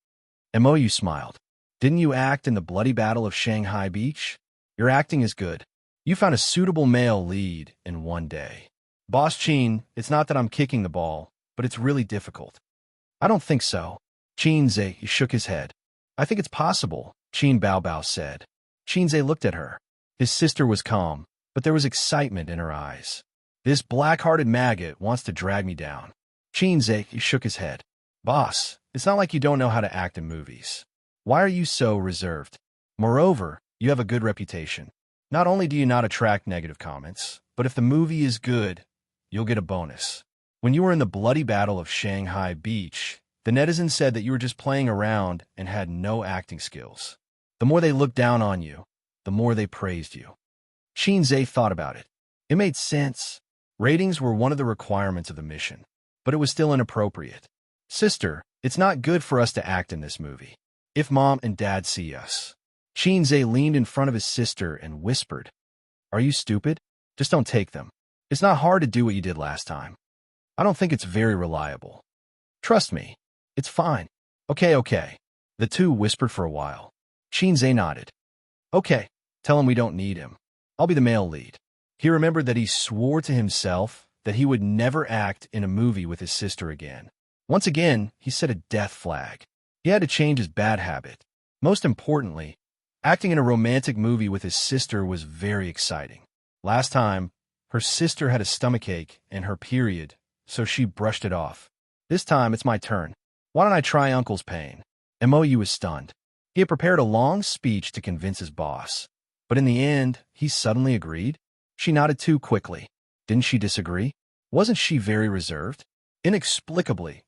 MOU smiled. Didn't you act in the Bloody Battle of Shanghai Beach? Your acting is good. You found a suitable male lead in one day. Boss Qin, it's not that I'm kicking the ball, but it's really difficult. I don't think so. Xianxia shook his head. I think it's possible, Qin Bao Bao said. Xianxia looked at her. His sister was calm, but there was excitement in her eyes. This black-hearted maggot wants to drag me down. Xianxia shook his head. Boss, it's not like you don't know how to act in movies. Why are you so reserved? Moreover, you have a good reputation. Not only do you not attract negative comments, but if the movie is good, you'll get a bonus. When you were in the bloody battle of Shanghai Beach, the netizens said that you were just playing around and had no acting skills. The more they looked down on you, the more they praised you. Xianxia thought about it. It made sense. Ratings were one of the requirements of the mission, but it was still inappropriate. Sister, it's not good for us to act in this movie. If Mom and Dad see us. Xianxia leaned in front of his sister and whispered, "Are you stupid? Just don't take them. It's not hard to do what you did last time. I don't think it's very reliable. Trust me, it's fine." Okay. The two whispered for a while. Xianxia nodded. "Okay, tell him we don't need him. I'll be the male lead." He remembered that he swore to himself that he would never act in a movie with his sister again. Once again, he set a death flag. He had to change his bad habit. Most importantly, acting in a romantic movie with his sister was very exciting. Last time, her sister had a stomachache and her period, so she brushed it off. This time, it's my turn. Why don't I try Uncle's pain? Mou was stunned. He had prepared a long speech to convince his boss, but in the end, he suddenly agreed. She nodded too quickly. Didn't she disagree? Wasn't she very reserved? Inexplicably.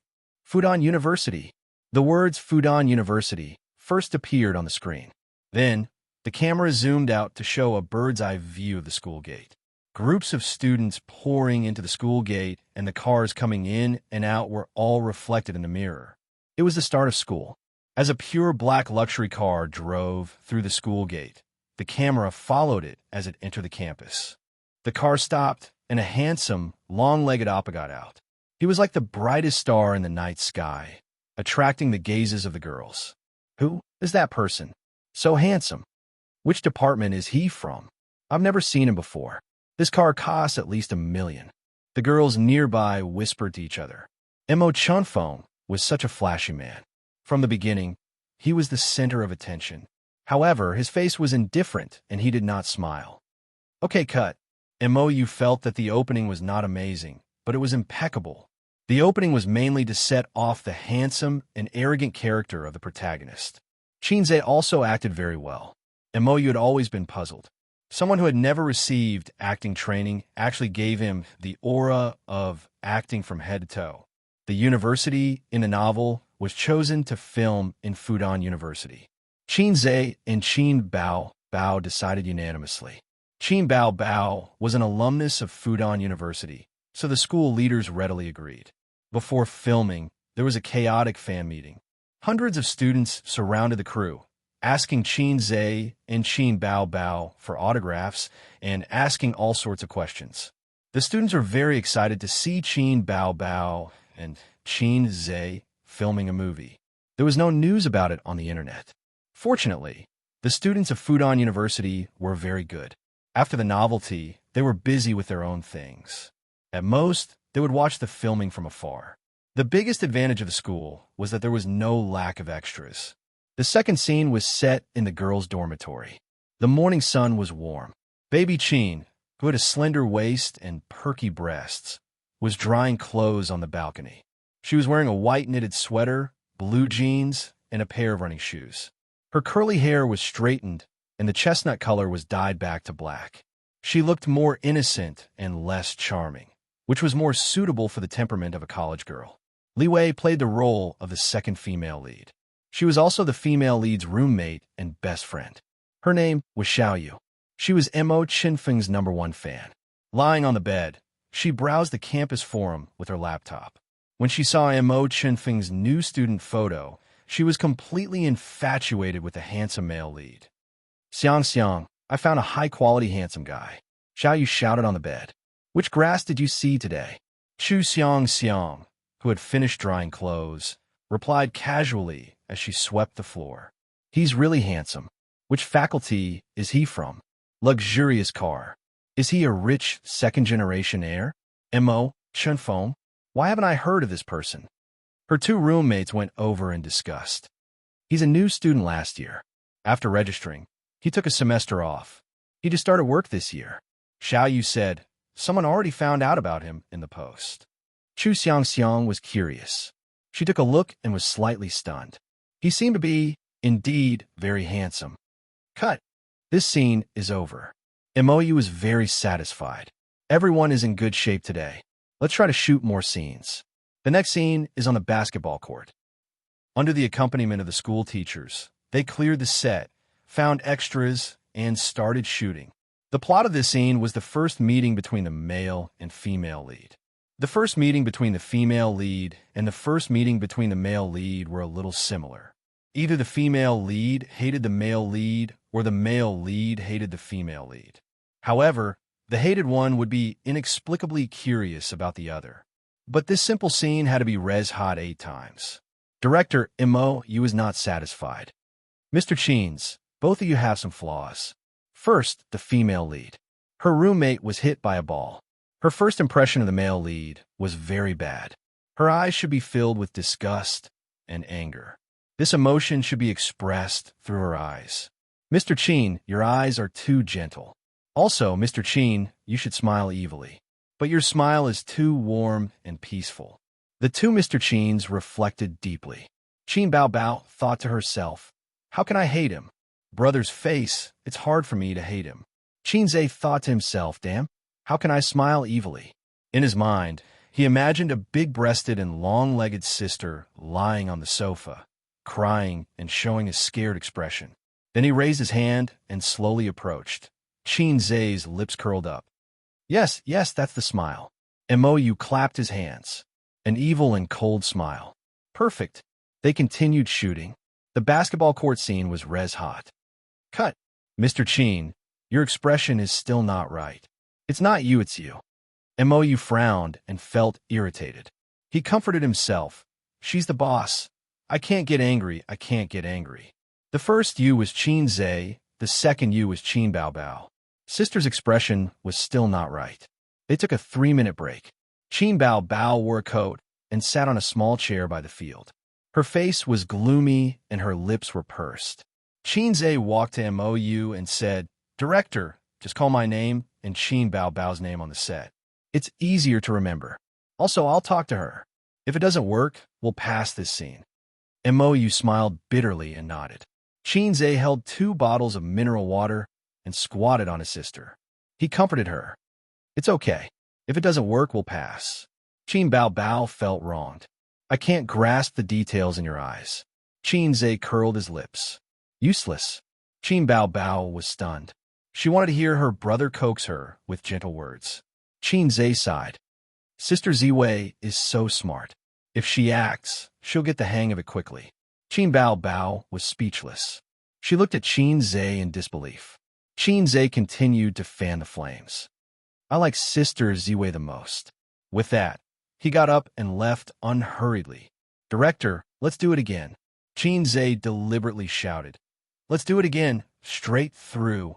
Fudan University. The words Fudan University first appeared on the screen. Then, the camera zoomed out to show a bird's-eye view of the school gate. Groups of students pouring into the school gate and the cars coming in and out were all reflected in the mirror. It was the start of school. As a pure black luxury car drove through the school gate, the camera followed it as it entered the campus. The car stopped, and a handsome, long-legged oppa got out. He was like the brightest star in the night sky, attracting the gazes of the girls. Who is that person? So handsome. Which department is he from? I've never seen him before. This car costs at least $1 million. The girls nearby whispered to each other. Mo Chunfeng was such a flashy man. From the beginning, he was the center of attention. However, his face was indifferent, and he did not smile. Okay, cut. Mou felt that the opening was not amazing, but it was impeccable. The opening was mainly to set off the handsome and arrogant character of the protagonist. Xianxia also acted very well. Mou had always been puzzled. Someone who had never received acting training actually gave him the aura of acting from head to toe. The university in the novel was chosen to film in Fudan University. Xianxia and Qin Bao decided unanimously. Qin Bao was an alumnus of Fudan University, so the school leaders readily agreed. Before filming, there was a chaotic fan meeting. Hundreds of students surrounded the crew, asking Xianxia and Qin Bao for autographs and asking all sorts of questions. The students were very excited to see Qin Bao and Xianxia filming a movie. There was no news about it on the internet. Fortunately, the students of Fudan University were very good. After the novelty, they were busy with their own things. At most, they would watch the filming from afar. The biggest advantage of the school was that there was no lack of extras. The second scene was set in the girls' dormitory. The morning sun was warm. Baby Qin, who had a slender waist and perky breasts, was drying clothes on the balcony. She was wearing a white knitted sweater, blue jeans, and a pair of running shoes. Her curly hair was straightened, and the chestnut color was dyed back to black. She looked more innocent and less charming, which was more suitable for the temperament of a college girl. Li Wei played the role of the second female lead. She was also the female lead's roommate and best friend. Her name was Xiaoyu. She was Mo Chinfeng's #1 fan. Lying on the bed, she browsed the campus forum with her laptop. When she saw Mo Chinfeng's new student photo, she was completely infatuated with the handsome male lead. Xianxia, I found a high-quality handsome guy. Xiaoyu shouted on the bed. Which grass did you see today? Chu Xianxia, who had finished drying clothes, replied casually as she swept the floor. He's really handsome. Which faculty is he from? Luxurious car. Is he a rich second-generation heir? Mo Chunfeng? Why haven't I heard of this person? Her two roommates went over and discussed. He's a new student last year. After registering, he took a semester off. He just started work this year. Xiaoyu said, someone already found out about him in the post. Chu Xianxiang was curious. She took a look and was slightly stunned. He seemed to be, indeed, very handsome. Cut. This scene is over. Mou is very satisfied. Everyone is in good shape today. Let's try to shoot more scenes. The next scene is on the basketball court. Under the accompaniment of the school teachers, they cleared the set, found extras, and started shooting. The plot of this scene was the first meeting between the male and female lead. The first meeting between the female lead and the first meeting between the male lead were a little similar. Either the female lead hated the male lead or the male lead hated the female lead. However, the hated one would be inexplicably curious about the other. But this simple scene had to be res-hot 8 times. Director Mou is not satisfied. Mr. Cheens, both of you have some flaws. First, the female lead. Her roommate was hit by a ball. Her first impression of the male lead was very bad. Her eyes should be filled with disgust and anger. This emotion should be expressed through her eyes. Mr. Cheen, your eyes are too gentle. Also, Mr. Cheen, you should smile evilly. But your smile is too warm and peaceful. The two Mr. Cheens reflected deeply. Cheen Bao Bao thought to herself, how can I hate him? Brother's face, it's hard for me to hate him. Cheen Zhe thought to himself, damn, how can I smile evilly? In his mind, he imagined a big-breasted and long-legged sister lying on the sofa, crying and showing a scared expression. Then he raised his hand and slowly approached. Cheen Zhe's lips curled up. Yes, that's the smile. Mou clapped his hands. An evil and cold smile. Perfect. They continued shooting. The basketball court scene was res-hot. Cut. Mr. Cheen, your expression is still not right. It's not you, it's you. Mou frowned and felt irritated. He comforted himself. She's the boss. I can't get angry. The first you was Cheen Zhe, the second you was Cheen Bao Bao. Sister's expression was still not right. They took a 3-minute break. Cheen Bao Bao wore a coat and sat on a small chair by the field. Her face was gloomy and her lips were pursed. Cheen Zhe walked to Mou and said, Director, just call my name and Cheen Bao Bao's name on the set. It's easier to remember. Also, I'll talk to her. If it doesn't work, we'll pass this scene. Mou smiled bitterly and nodded. Cheen Zhe held 2 bottles of mineral water and squatted on his sister. He comforted her. It's okay. If it doesn't work, we'll pass. Cheen Bao Bao felt wronged. I can't grasp the details in your eyes. Cheen Zhe curled his lips. Useless. Cheen Bao Bao was stunned. She wanted to hear her brother coax her with gentle words. Cheen Zhe sighed. Sister Ziwei is so smart. If she acts, she'll get the hang of it quickly. Cheen Bao Bao was speechless. She looked at Cheen Zhe in disbelief. Cheen Zhe continued to fan the flames. I like Sister Ziwei the most. With that, he got up and left unhurriedly. Director, let's do it again. Cheen Zhe deliberately shouted. Let's do it again, straight through.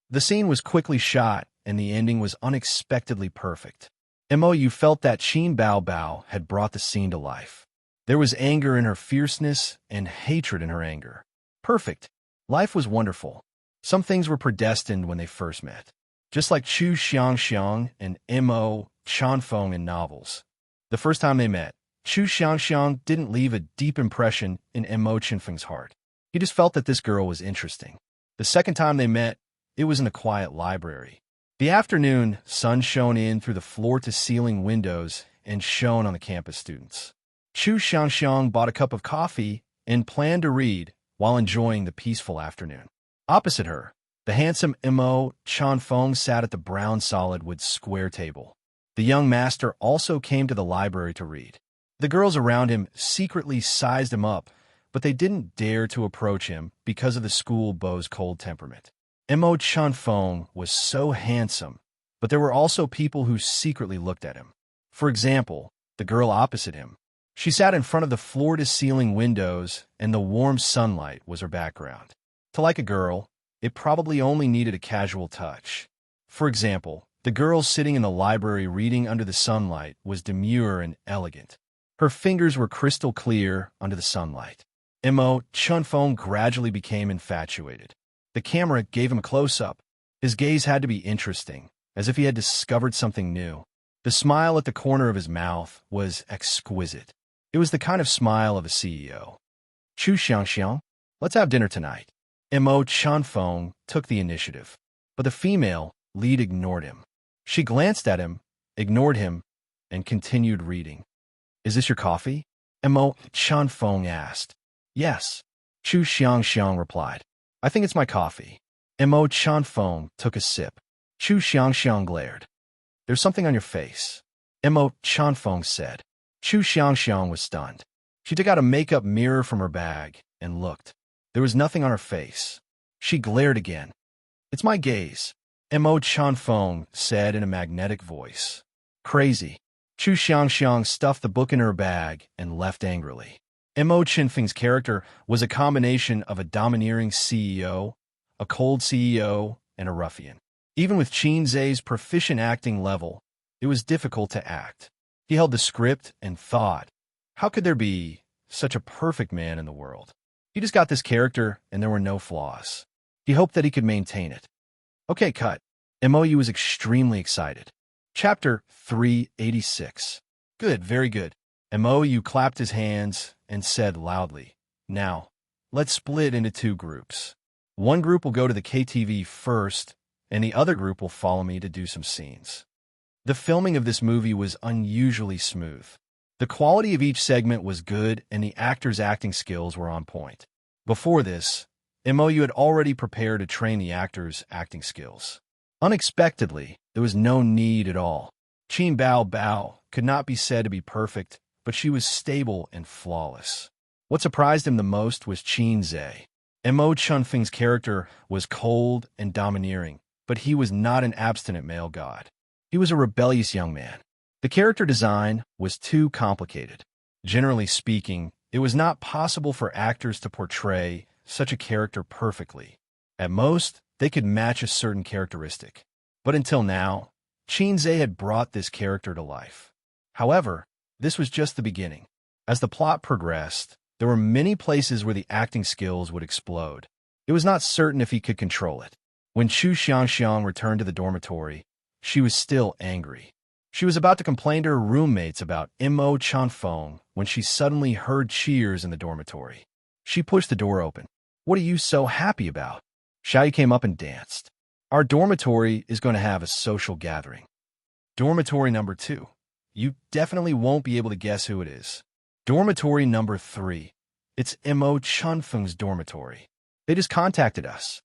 The scene was quickly shot, and the ending was unexpectedly perfect. Mou felt that Cheen Bao Bao had brought the scene to life. There was anger in her fierceness and hatred in her anger. Perfect. Life was wonderful. Some things were predestined when they first met. Just like Chu Xianxia and Mo Chanfeng in novels. The first time they met, Chu Xianxia didn't leave a deep impression in Mo Chanfeng's heart. He just felt that this girl was interesting. The second time they met, it was in a quiet library. The afternoon sun shone in through the floor-to-ceiling windows and shone on the campus students. Chu Xianxia bought a cup of coffee and planned to read while enjoying the peaceful afternoon. Opposite her, the handsome Mo Chanfeng sat at the brown solid wood square table. The young master also came to the library to read. The girls around him secretly sized him up, but they didn't dare to approach him because of the school beau's cold temperament. Mo Chanfeng was so handsome, but there were also people who secretly looked at him. For example, the girl opposite him. She sat in front of the floor-to-ceiling windows, and the warm sunlight was her background. To like a girl, it probably only needed a casual touch. For example, the girl sitting in the library reading under the sunlight was demure and elegant. Her fingers were crystal clear under the sunlight. Mo Chanfeng gradually became infatuated. The camera gave him a close-up. His gaze had to be interesting, as if he had discovered something new. The smile at the corner of his mouth was exquisite. It was the kind of smile of a CEO. Chu Xianxia, let's have dinner tonight. Mo Chanfeng took the initiative. But the female, Lead ignored him. She glanced at him, ignored him, and continued reading. Is this your coffee? Mo Chanfeng asked. Yes. Chu Xianxia replied. I think it's my coffee. Mo Chanfeng took a sip. Chu Xianxia glared. There's something on your face. Mo Chanfeng said. Chu Xianxia was stunned. She took out a makeup mirror from her bag and looked. There was nothing on her face. She glared again. It's my gaze, Mo Chanfeng said in a magnetic voice. Crazy. Chu Xianxiang stuffed the book in her bag and left angrily. Mo Chinfeng's character was a combination of a domineering CEO, a cold CEO, and a ruffian. Even with Qin Zhe's proficient acting level, it was difficult to act. He held the script and thought, how could there be such a perfect man in the world? He just got this character and there were no flaws. He hoped that he could maintain it. Okay, cut. MOU was extremely excited. Chapter 386. Good, very good. MOU clapped his hands and said loudly, now, let's split into two groups. One group will go to the KTV first, and the other group will follow me to do some scenes. The filming of this movie was unusually smooth. The quality of each segment was good, and the actors' acting skills were on point. Before this, MOU had already prepared to train the actors' acting skills. Unexpectedly, there was no need at all. Qin Bao Bao could not be said to be perfect, but she was stable and flawless. What surprised him the most was Qin Zhe. Mo Chunfeng's character was cold and domineering, but he was not an abstinent male god. He was a rebellious young man. The character design was too complicated. Generally speaking, it was not possible for actors to portray such a character perfectly. At most, they could match a certain characteristic. But until now, Qin Zhe had brought this character to life. However, this was just the beginning. As the plot progressed, there were many places where the acting skills would explode. It was not certain if he could control it. When Chu Xianxiang returned to the dormitory, she was still angry. She was about to complain to her roommates about Mo Chanfeng when she suddenly heard cheers in the dormitory. She pushed the door open. What are you so happy about? Xiaoyi came up and danced. Our dormitory is going to have a social gathering. Dormitory number 2. You definitely won't be able to guess who it is. Dormitory number 3. It's Mo Chunfeng's dormitory. They just contacted us.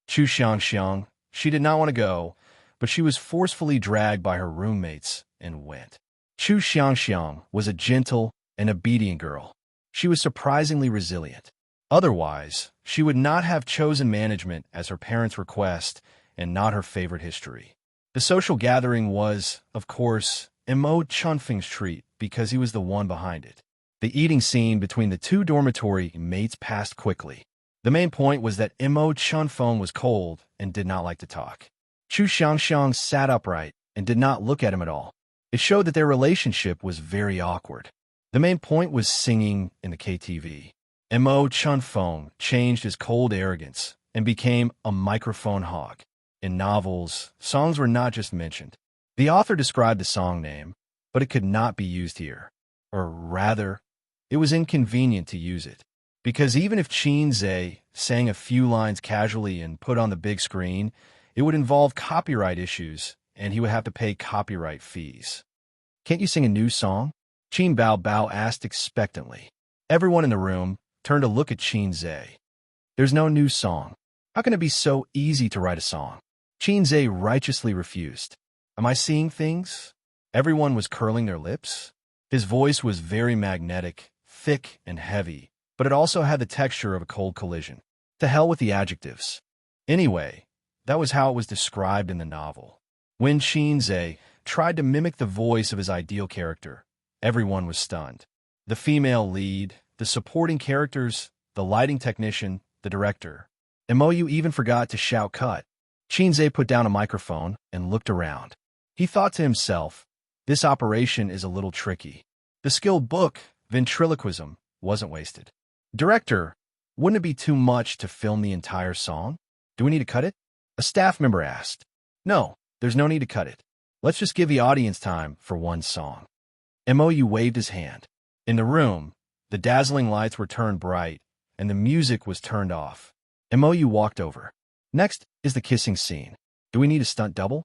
Chu Xianxiang, she did not want to go, but she was forcefully dragged by her roommates and went. Chu Xianxiang was a gentle and obedient girl. She was surprisingly resilient. Otherwise, she would not have chosen management as her parents' request and not her favorite history. The social gathering was, of course, Mo Chunfeng's treat because he was the one behind it. The eating scene between the two dormitory mates passed quickly. The main point was that Mo Chunfeng was cold and did not like to talk. Chu Xianxiang sat upright and did not look at him at all. It showed that their relationship was very awkward. The main point was singing in the KTV. Mo Chunfeng changed his cold arrogance and became a microphone hog. In novels, songs were not just mentioned. The author described the song name, but it could not be used here. Or rather, it was inconvenient to use it. Because even if Qin Zhe sang a few lines casually and put on the big screen, it would involve copyright issues, and he would have to pay copyright fees. Can't you sing a new song? Qin Bao Bao asked expectantly. Everyone in the room turned to look at Qin Zhe. There's no new song. How can it be so easy to write a song? Qin Zhe righteously refused. Am I seeing things? Everyone was curling their lips. His voice was very magnetic, thick and heavy, but it also had the texture of a cold collision. To hell with the adjectives. Anyway, that was how it was described in the novel. When Qin Zhe tried to mimic the voice of his ideal character, everyone was stunned. The female lead, the supporting characters, the lighting technician, the director. MOU even forgot to shout cut. Qin Zhe put down a microphone and looked around. He thought to himself, this operation is a little tricky. The skilled book, ventriloquism, wasn't wasted. Director, wouldn't it be too much to film the entire song? Do we need to cut it? A staff member asked. No, there's no need to cut it. Let's just give the audience time for one song. MOU waved his hand. In the room, the dazzling lights were turned bright, and the music was turned off. MOU walked over. Next is the kissing scene. Do we need a stunt double?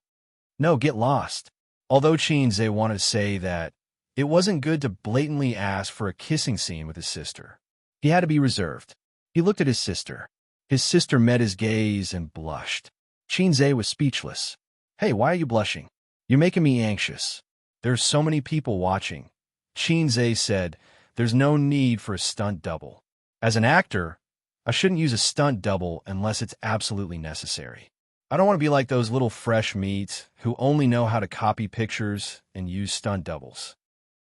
No, get lost. Although Xianxia wanted to say that it wasn't good to blatantly ask for a kissing scene with his sister, he had to be reserved. He looked at his sister. His sister met his gaze and blushed. Xianxia was speechless. Hey, why are you blushing? You're making me anxious. There's so many people watching. Xianxia said, there's no need for a stunt double. As an actor, I shouldn't use a stunt double unless it's absolutely necessary. I don't want to be like those little fresh meats who only know how to copy pictures and use stunt doubles.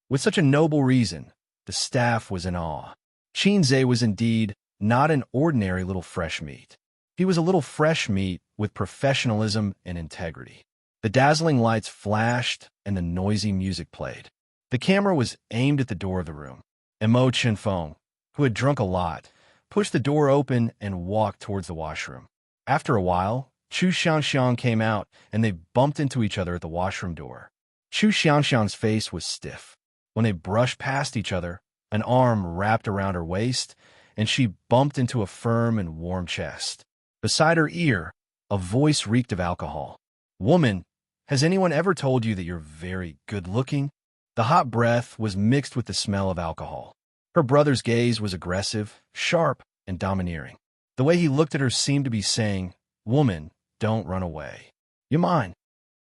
With such a noble reason, the staff was in awe. Xianxia was indeed not an ordinary little fresh meat. He was a little fresh meat with professionalism and integrity. The dazzling lights flashed and the noisy music played. The camera was aimed at the door of the room. Mo Chenfeng, who had drunk a lot, pushed the door open and walked towards the washroom. After a while, Chu Xianxiang came out, and they bumped into each other at the washroom door. Chu Xianxiang's face was stiff. When they brushed past each other, an arm wrapped around her waist, and she bumped into a firm and warm chest. Beside her ear, a voice reeked of alcohol. Woman, has anyone ever told you that you're very good-looking? The hot breath was mixed with the smell of alcohol. Her brother's gaze was aggressive, sharp, and domineering. The way he looked at her seemed to be saying, Woman, don't run away. You mine.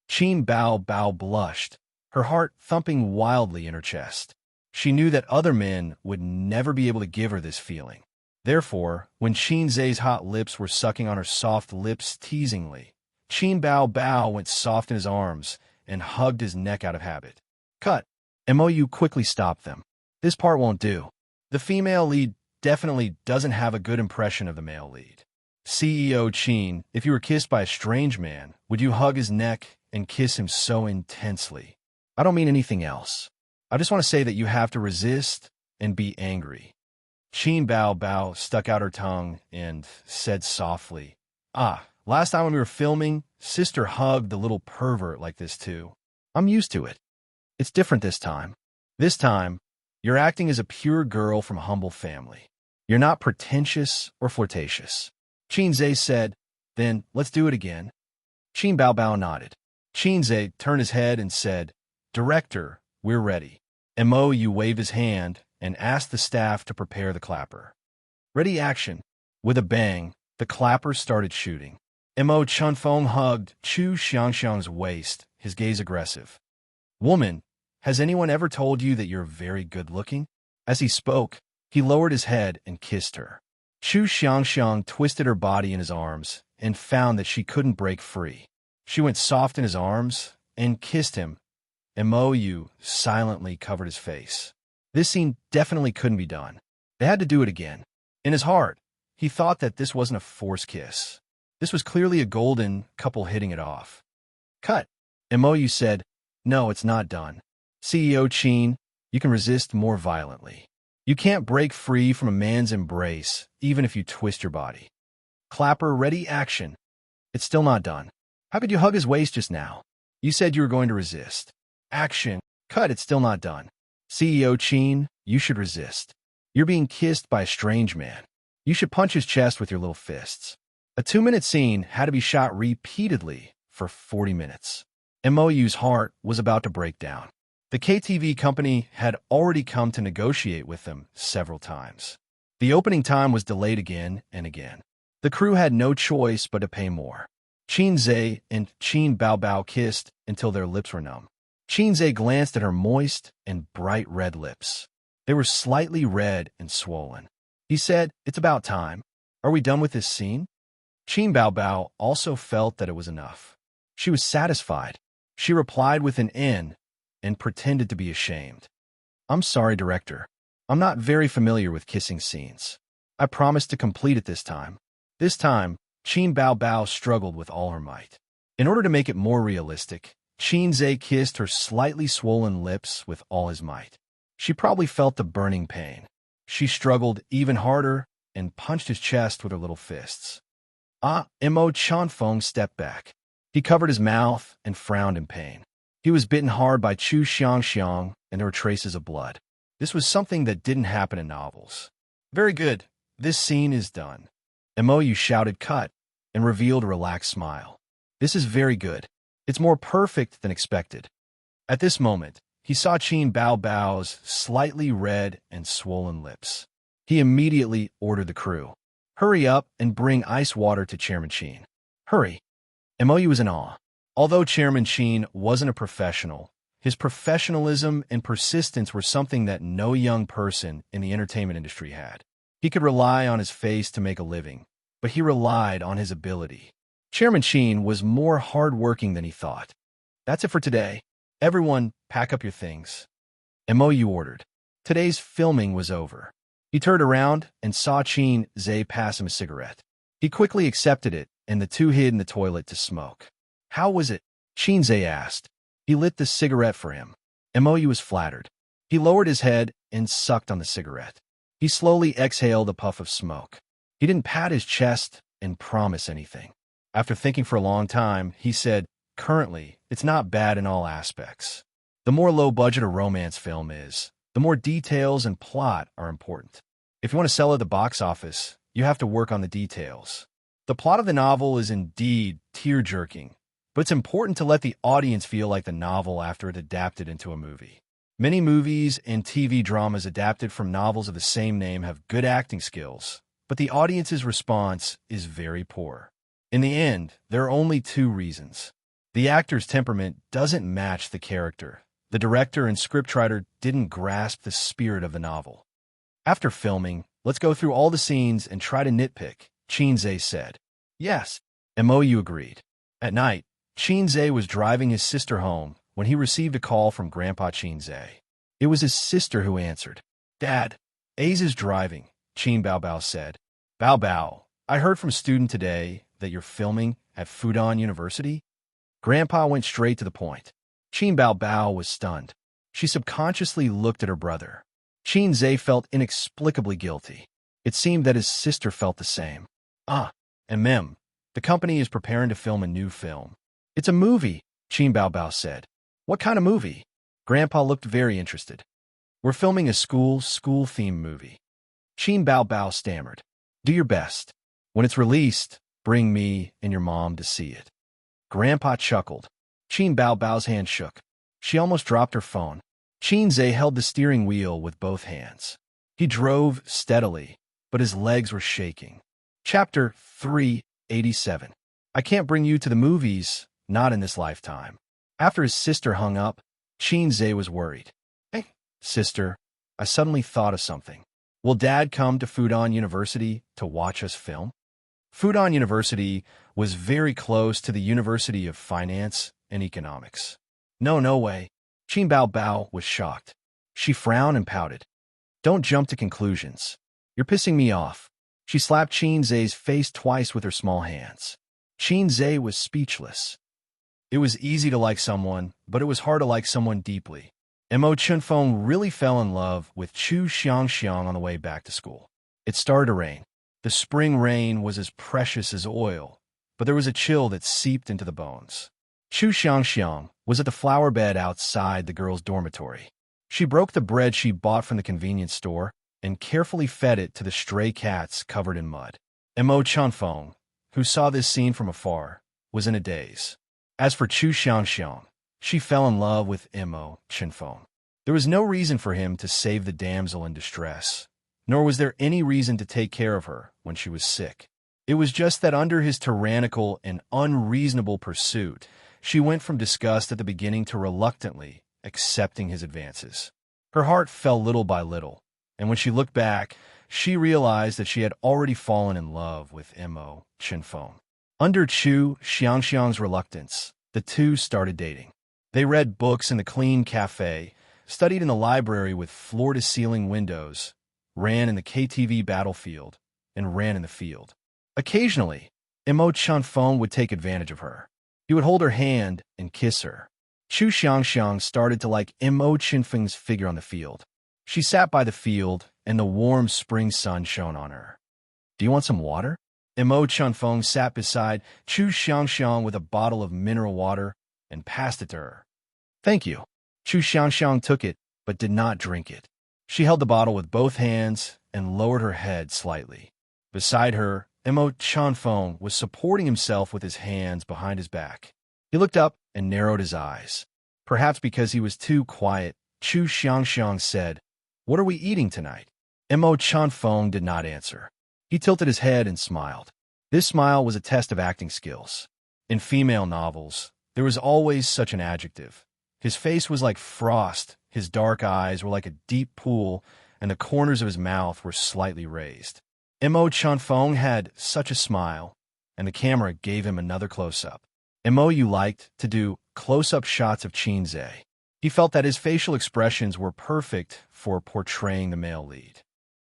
Qin Bao Bao blushed, her heart thumping wildly in her chest. She knew that other men would never be able to give her this feeling. Therefore, when Xianxia's hot lips were sucking on her soft lips teasingly, Qin Bao Bao went soft in his arms and hugged his neck out of habit. Cut. Mou quickly stopped them. This part won't do. The female lead definitely doesn't have a good impression of the male lead. CEO Qin, if you were kissed by a strange man, would you hug his neck and kiss him so intensely? I don't mean anything else. I just want to say that you have to resist and be angry. Qin Bao Bao stuck out her tongue and said softly, last time when we were filming, sister hugged the little pervert like this too. I'm used to it. It's different this time. This time, you're acting as a pure girl from a humble family. You're not pretentious or flirtatious. Xianxia said, then let's do it again. Qin Bao Bao nodded. Xianxia turned his head and said, Director, we're ready. Mou waved his hand and asked the staff to prepare the clapper. Ready, action. With a bang, the clappers started shooting. Mo Chenfeng hugged Chu Xianxiang's waist, his gaze aggressive. Woman, has anyone ever told you that you're very good-looking? As he spoke, he lowered his head and kissed her. Chu Xianxiang twisted her body in his arms and found that she couldn't break free. She went soft in his arms and kissed him, and Mou silently covered his face. This scene definitely couldn't be done. They had to do it again. In his heart, he thought that this wasn't a forced kiss. This was clearly a golden couple hitting it off. Cut. And Mou said, No, it's not done. CEO Qin, you can resist more violently. You can't break free from a man's embrace, even if you twist your body. Clapper, ready, action. It's still not done. How could you hug his waist just now? You said you were going to resist. Action. Cut, it's still not done. CEO Qin, you should resist. You're being kissed by a strange man. You should punch his chest with your little fists. A 2-minute scene had to be shot repeatedly for 40 minutes. Mou's heart was about to break down. The KTV company had already come to negotiate with them several times. The opening time was delayed again and again. The crew had no choice but to pay more. Xianxia and Qin Bao Bao kissed until their lips were numb. Xianxia glanced at her moist and bright red lips. They were slightly red and swollen. He said, It's about time. Are we done with this scene? Qin Bao Bao also felt that it was enough. She was satisfied. She replied with an N and pretended to be ashamed. I'm sorry, director. I'm not very familiar with kissing scenes. I promised to complete it this time. This time, Qin Bao Bao struggled with all her might. In order to make it more realistic, Xianxia kissed her slightly swollen lips with all his might. She probably felt the burning pain. She struggled even harder and punched his chest with her little fists. Mo Chenfeng stepped back. He covered his mouth and frowned in pain. He was bitten hard by Chu Xianxiang, and there were traces of blood. This was something that didn't happen in novels. Very good. This scene is done. Mou shouted cut and revealed a relaxed smile. This is very good. It's more perfect than expected. At this moment, he saw Qin Bao Bao's slightly red and swollen lips. He immediately ordered the crew. Hurry up and bring ice water to Chairman Qin. Hurry. Mou was in awe. Although Chairman Qin wasn't a professional, his professionalism and persistence were something that no young person in the entertainment industry had. He could rely on his face to make a living, but he relied on his ability. Chairman Qin was more hard-working than he thought. That's it for today. Everyone, pack up your things. Mou ordered. Today's filming was over. He turned around and saw Qin Zhe pass him a cigarette. He quickly accepted it, and the two hid in the toilet to smoke. How was it? Qin Zhe asked. He lit the cigarette for him. Mou was flattered. He lowered his head and sucked on the cigarette. He slowly exhaled a puff of smoke. He didn't pat his chest and promise anything. After thinking for a long time, he said, "Currently, it's not bad in all aspects. The more low-budget a romance film is, the more details and plot are important. If you want to sell at the box office, you have to work on the details. The plot of the novel is indeed tear-jerking, but it's important to let the audience feel like the novel after it's adapted into a movie. Many movies and TV dramas adapted from novels of the same name have good acting skills, but the audience's response is very poor. In the end, there are only two reasons. The actor's temperament doesn't match the character. The director and scriptwriter didn't grasp the spirit of the novel. After filming, let's go through all the scenes and try to nitpick, Qin Zhe said. Yes, Mou agreed. At night, Qin Zhe was driving his sister home when he received a call from Grandpa Qin Zhe. It was his sister who answered. Dad, Ace is driving, Qin Bao Bao said. Bao Bao, I heard from a student today that you're filming at Fudan University? Grandpa went straight to the point. Qin Bao Bao was stunned. She subconsciously looked at her brother. Qin Zhe felt inexplicably guilty. It seemed that his sister felt the same. And Mem, the company is preparing to film a new film. It's a movie, Qin Bao Bao said. What kind of movie? Grandpa looked very interested. We're filming a school-themed movie. Qin Bao Bao stammered. Do your best. When it's released, bring me and your mom to see it. Grandpa chuckled. Qin Bao Bao's hand shook. She almost dropped her phone. Qin Zhe held the steering wheel with both hands. He drove steadily, but his legs were shaking. Chapter 387. I can't bring you to the movies, not in this lifetime. After his sister hung up, Qin Zhe was worried. Hey, sister, I suddenly thought of something. Will Dad come to Fudan University to watch us film? Fudan University was very close to the University of Finance and Economics. No way. Qin Bao Bao was shocked. She frowned and pouted. Don't jump to conclusions. You're pissing me off. She slapped Qin Zhe's face twice with her small hands. Qin Zhe was speechless. It was easy to like someone, but it was hard to like someone deeply. Mo Chunfeng really fell in love with Chu Xianxia on the way back to school. It started to rain. The spring rain was as precious as oil, but there was a chill that seeped into the bones. Chu Xianxia was at the flower bed outside the girls' dormitory. She broke the bread she bought from the convenience store and carefully fed it to the stray cats covered in mud. Mo Chunfeng, who saw this scene from afar, was in a daze. As for Chu Xianxia, she fell in love with Mo Chunfeng. There was no reason for him to save the damsel in distress, nor was there any reason to take care of her when she was sick. It was just that under his tyrannical and unreasonable pursuit, she went from disgust at the beginning to reluctantly accepting his advances. Her heart fell little by little, and when she looked back, she realized that she had already fallen in love with Mo Chunfeng. Under Chu Xiangxiang's reluctance, the two started dating. They read books in the clean cafe, studied in the library with floor-to-ceiling windows, ran in the KTV battlefield, and ran in the field. Occasionally, Mo Chunfeng would take advantage of her. He would hold her hand and kiss her. Chu Xiangxiang started to like Mo Chunfeng's figure on the field. She sat by the field, and the warm spring sun shone on her. Do you want some water? Mo Chunfeng sat beside Chu Xiangxiang with a bottle of mineral water and passed it to her. Thank you. Chu Xiangxiang took it, but did not drink it. She held the bottle with both hands and lowered her head slightly. Beside her, Mo Chanfeng was supporting himself with his hands behind his back. He looked up and narrowed his eyes. Perhaps because he was too quiet, Chu Xianxia said, "What are we eating tonight?" Mo Chanfeng did not answer. He tilted his head and smiled. This smile was a test of acting skills. In female novels, there was always such an adjective. His face was like frost, his dark eyes were like a deep pool, and the corners of his mouth were slightly raised. Mo Chanfeng had such a smile, and the camera gave him another close-up. Mo liked to do close-up shots of Xianxia. He felt that his facial expressions were perfect for portraying the male lead.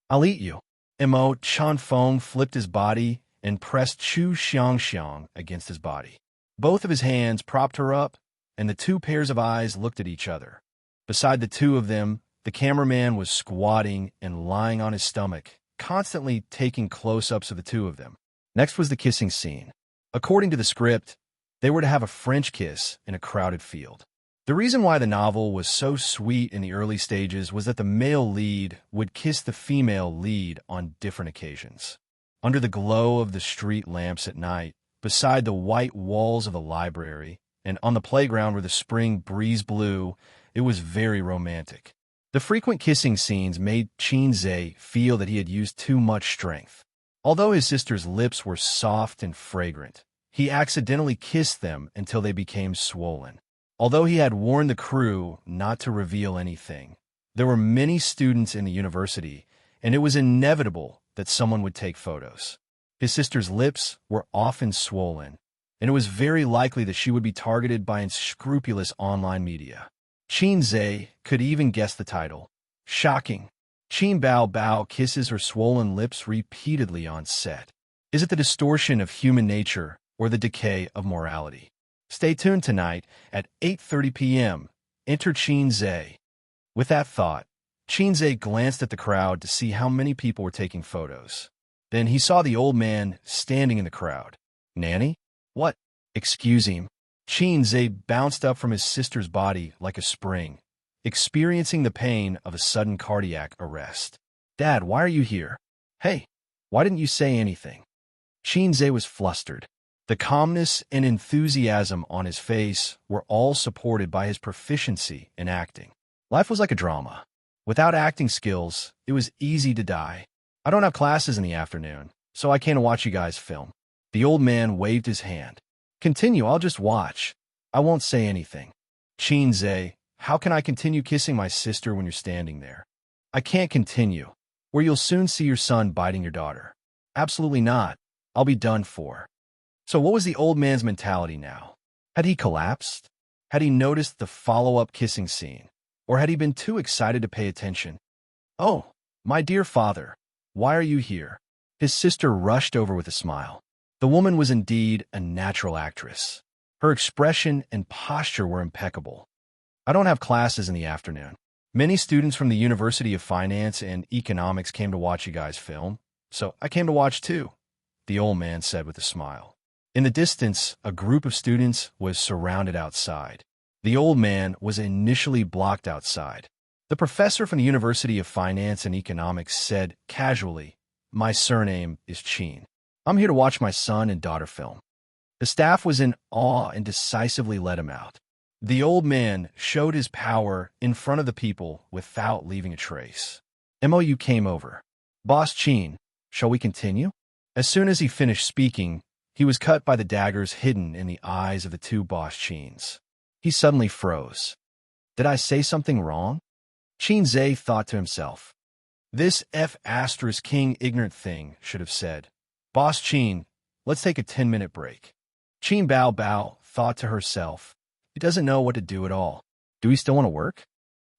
"I'll eat you." Mo Chanfeng flipped his body and pressed Chu Xianxia against his body. Both of his hands propped her up, and the two pairs of eyes looked at each other. Beside the two of them, the cameraman was squatting and lying on his stomach, constantly taking close-ups of the two of them. Next was the kissing scene. According to the script, they were to have a French kiss in a crowded field. The reason why the novel was so sweet in the early stages was that the male lead would kiss the female lead on different occasions. Under the glow of the street lamps at night, beside the white walls of the library, and on the playground where the spring breeze blew, it was very romantic. The frequent kissing scenes made Xianxia feel that he had used too much strength. Although his sister's lips were soft and fragrant, he accidentally kissed them until they became swollen. Although he had warned the crew not to reveal anything, there were many students in the university, and it was inevitable that someone would take photos. His sister's lips were often swollen, and it was very likely that she would be targeted by unscrupulous online media. Xianxia could even guess the title. Shocking. Qin Bao Bao kisses her swollen lips repeatedly on set. Is it the distortion of human nature or the decay of morality? Stay tuned tonight at 8:30 p.m. Enter Xianxia. With that thought, Xianxia glanced at the crowd to see how many people were taking photos. Then he saw the old man standing in the crowd. "Nanny? What?" "Excuse him." Xianxia bounced up from his sister's body like a spring, experiencing the pain of a sudden cardiac arrest. "Dad, why are you here?" "Hey, why didn't you say anything?" Xianxia was flustered. The calmness and enthusiasm on his face were all supported by his proficiency in acting. Life was like a drama. Without acting skills, it was easy to die. "I don't have classes in the afternoon, so I can't watch you guys film." The old man waved his hand. "Continue, I'll just watch. I won't say anything." "Xianxia, how can I continue kissing my sister when you're standing there?" "I can't continue. Where you'll soon see your son biting your daughter." "Absolutely not. I'll be done for." So what was the old man's mentality now? Had he collapsed? Had he noticed the follow-up kissing scene? Or had he been too excited to pay attention? "Oh, my dear father, why are you here?" His sister rushed over with a smile. The woman was indeed a natural actress. Her expression and posture were impeccable. "I don't have classes in the afternoon. Many students from the University of Finance and Economics came to watch you guys film, so I came to watch too," the old man said with a smile. In the distance, a group of students was surrounded outside. The old man was initially blocked outside. The professor from the University of Finance and Economics said casually, "My surname is Qin. I'm here to watch my son and daughter film." The staff was in awe and decisively let him out. The old man showed his power in front of the people without leaving a trace. Mou came over. "Boss Qin, shall we continue?" As soon as he finished speaking, he was cut by the daggers hidden in the eyes of the two Boss Qins. He suddenly froze. Did I say something wrong? Xianxia thought to himself. This King ignorant thing should have said, "Boss Qin, let's take a 10-minute break." Qin Bao Bao thought to herself, he doesn't know what to do at all. Do we still want to work?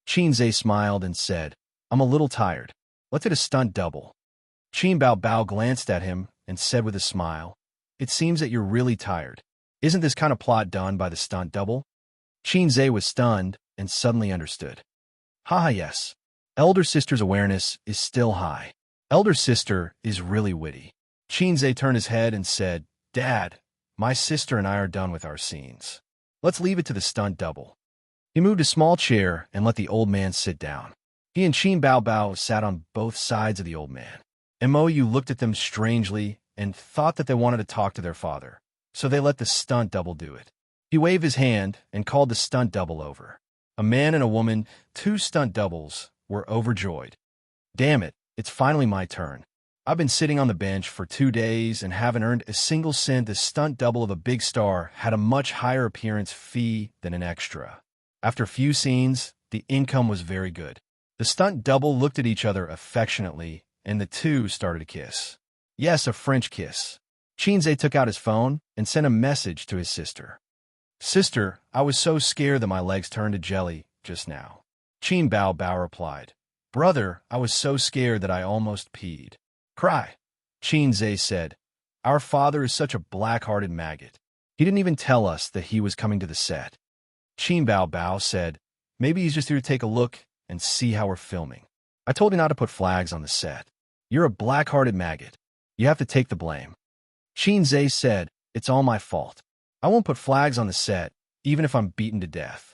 Xianxia smiled and said, "I'm a little tired. Let's hit a stunt double." Qin Bao Bao glanced at him and said with a smile, "It seems that you're really tired. Isn't this kind of plot done by the stunt double?" Xianxia was stunned and suddenly understood. Haha, yes. Elder sister's awareness is still high. Elder sister is really witty. Xianxia turned his head and said, "Dad, my sister and I are done with our scenes. Let's leave it to the stunt double." He moved a small chair and let the old man sit down. He and Qin Bao Bao sat on both sides of the old man. Mou looked at them strangely and thought that they wanted to talk to their father, so they let the stunt double do it. He waved his hand and called the stunt double over. A man and a woman, two stunt doubles, were overjoyed. Damn it, it's finally my turn. I've been sitting on the bench for 2 days and haven't earned a single cent. The stunt double of a big star had a much higher appearance fee than an extra. After a few scenes, the income was very good. The stunt double looked at each other affectionately, and the two started to kiss. Yes, a French kiss. Xianxia took out his phone and sent a message to his sister. Sister, I was so scared that my legs turned to jelly just now. Qin Bao replied. Brother, I was so scared that I almost peed. Cry. Xianxia said. Our father is such a black-hearted maggot. He didn't even tell us that he was coming to the set. Qin Bao said, maybe he's just here to take a look and see how we're filming. I told you not to put flags on the set. You're a black-hearted maggot. You have to take the blame. Xianxia said, it's all my fault. I won't put flags on the set, even if I'm beaten to death.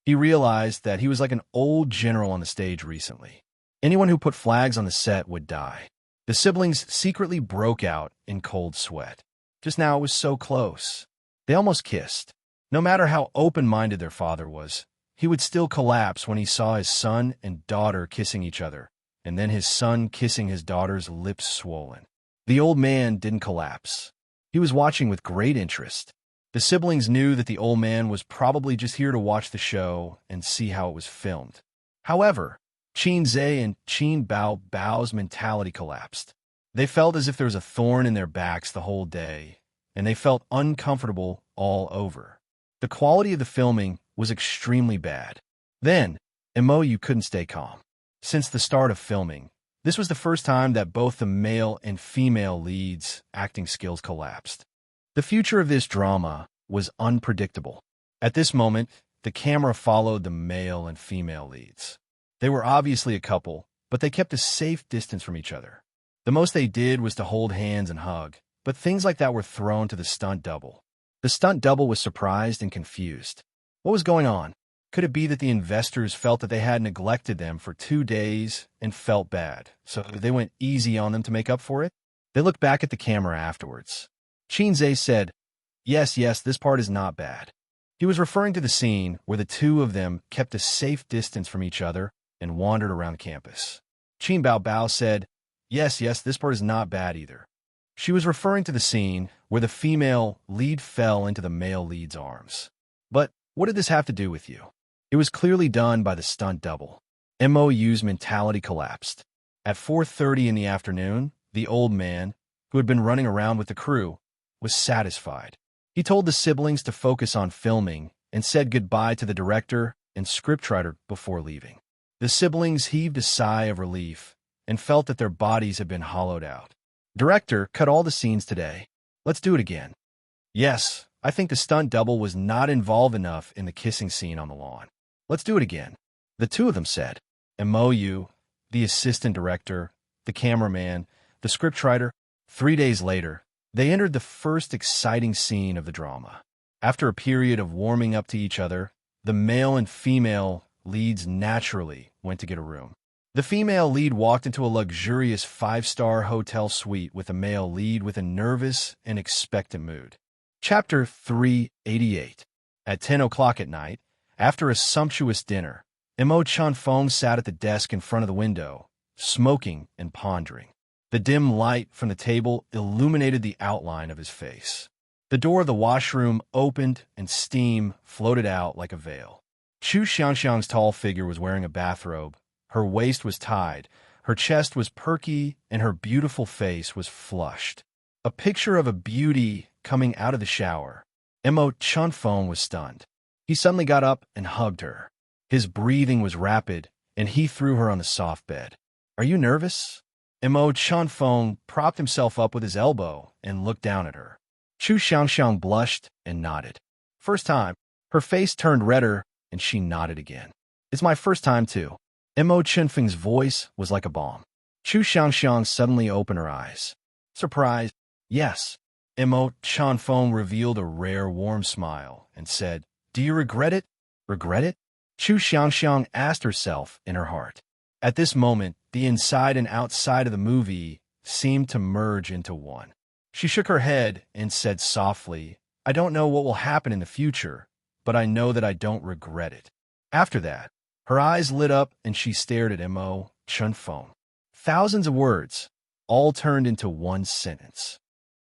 He realized that he was like an old general on the stage recently. Anyone who put flags on the set would die. The siblings secretly broke out in cold sweat. Just now it was so close. They almost kissed. No matter how open-minded their father was, he would still collapse when he saw his son and daughter kissing each other, and then his son kissing his daughter's lips swollen. The old man didn't collapse. He was watching with great interest. The siblings knew that the old man was probably just here to watch the show and see how it was filmed. However, Xianxia and Qin Bao's mentality collapsed. They felt as if there was a thorn in their backs the whole day, and they felt uncomfortable all over. The quality of the filming was extremely bad. Then, Imo couldn't stay calm. Since the start of filming, this was the first time that both the male and female leads' acting skills collapsed. The future of this drama was unpredictable. At this moment, the camera followed the male and female leads. They were obviously a couple, but they kept a safe distance from each other. The most they did was to hold hands and hug, but things like that were thrown to the stunt double. The stunt double was surprised and confused. What was going on? Could it be that the investors felt that they had neglected them for 2 days and felt bad, so they went easy on them to make up for it? They looked back at the camera afterwards. Xianxia said, yes, this part is not bad. He was referring to the scene where the two of them kept a safe distance from each other and wandered around the campus. Qin Bao said, yes, this part is not bad either. She was referring to the scene where the female lead fell into the male lead's arms. But what did this have to do with you? It was clearly done by the stunt double. Mou's mentality collapsed. At 4:30 in the afternoon, the old man, who had been running around with the crew, was satisfied. He told the siblings to focus on filming and said goodbye to the director and scriptwriter before leaving. The siblings heaved a sigh of relief and felt that their bodies had been hollowed out. Director, cut all the scenes today. Let's do it again. Yes, I think the stunt double was not involved enough in the kissing scene on the lawn. Let's do it again. The two of them said. And Mou, the assistant director, the cameraman, the scriptwriter. 3 days later, they entered the first exciting scene of the drama. After a period of warming up to each other, the male and female leads naturally went to get a room. The female lead walked into a luxurious 5-star hotel suite with a male lead with a nervous and expectant mood. Chapter 388. At 10 o'clock at night, after a sumptuous dinner, Imo Chanfeng sat at the desk in front of the window, smoking and pondering. The dim light from the table illuminated the outline of his face. The door of the washroom opened and steam floated out like a veil. Xianxia's tall figure was wearing a bathrobe. Her waist was tied, her chest was perky, and her beautiful face was flushed. A picture of a beauty coming out of the shower. Imo Chanfeng was stunned. He suddenly got up and hugged her. His breathing was rapid, and he threw her on the soft bed. Are you nervous? Imo Chanfeng propped himself up with his elbow and looked down at her. Xianxia blushed and nodded. First time. Her face turned redder, and she nodded again. It's my first time, too. Imo Chanfeng's voice was like a bomb. Xianxia suddenly opened her eyes. Surprised? Yes. Imo Chanfeng revealed a rare warm smile and said, Do you regret it? Regret it? Xianxia asked herself in her heart. At this moment, the inside and outside of the movie seemed to merge into one. She shook her head and said softly, I don't know what will happen in the future, but I know that I don't regret it. After that, her eyes lit up and she stared at Mo Chunfeng. Thousands of words, all turned into one sentence.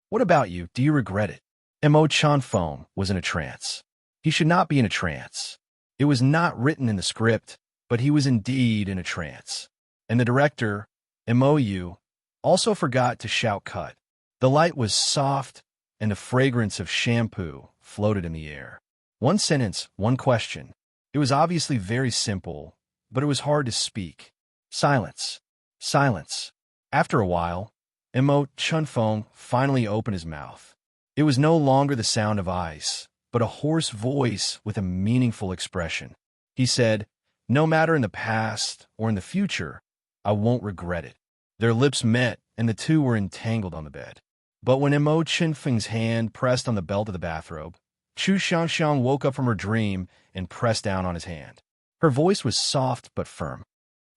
What about you? Do you regret it? Mo Chunfeng was in a trance. He should not be in a trance. It was not written in the script, but he was indeed in a trance. And the director, Mo, also forgot to shout cut. The light was soft, and the fragrance of shampoo floated in the air. One sentence, one question. It was obviously very simple, but it was hard to speak. Silence. Silence. After a while, Mo Chunfeng finally opened his mouth. It was no longer the sound of ice, but a hoarse voice with a meaningful expression. He said, no matter in the past or in the future, I won't regret it. Their lips met, and the two were entangled on the bed. But when Mo Chunfeng's hand pressed on the belt of the bathrobe, Xianxia woke up from her dream and pressed down on his hand. Her voice was soft but firm.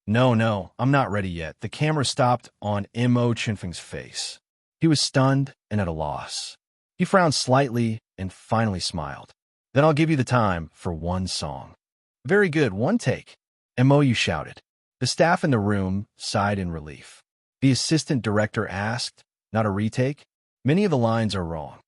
No, I'm not ready yet. The camera stopped on Mo Chunfeng's face. He was stunned and at a loss. He frowned slightly and finally smiled. Then I'll give you the time for one song. Very good, one take. Mo shouted. The staff in the room sighed in relief. The assistant director asked, not a retake? Many of the lines are wrong.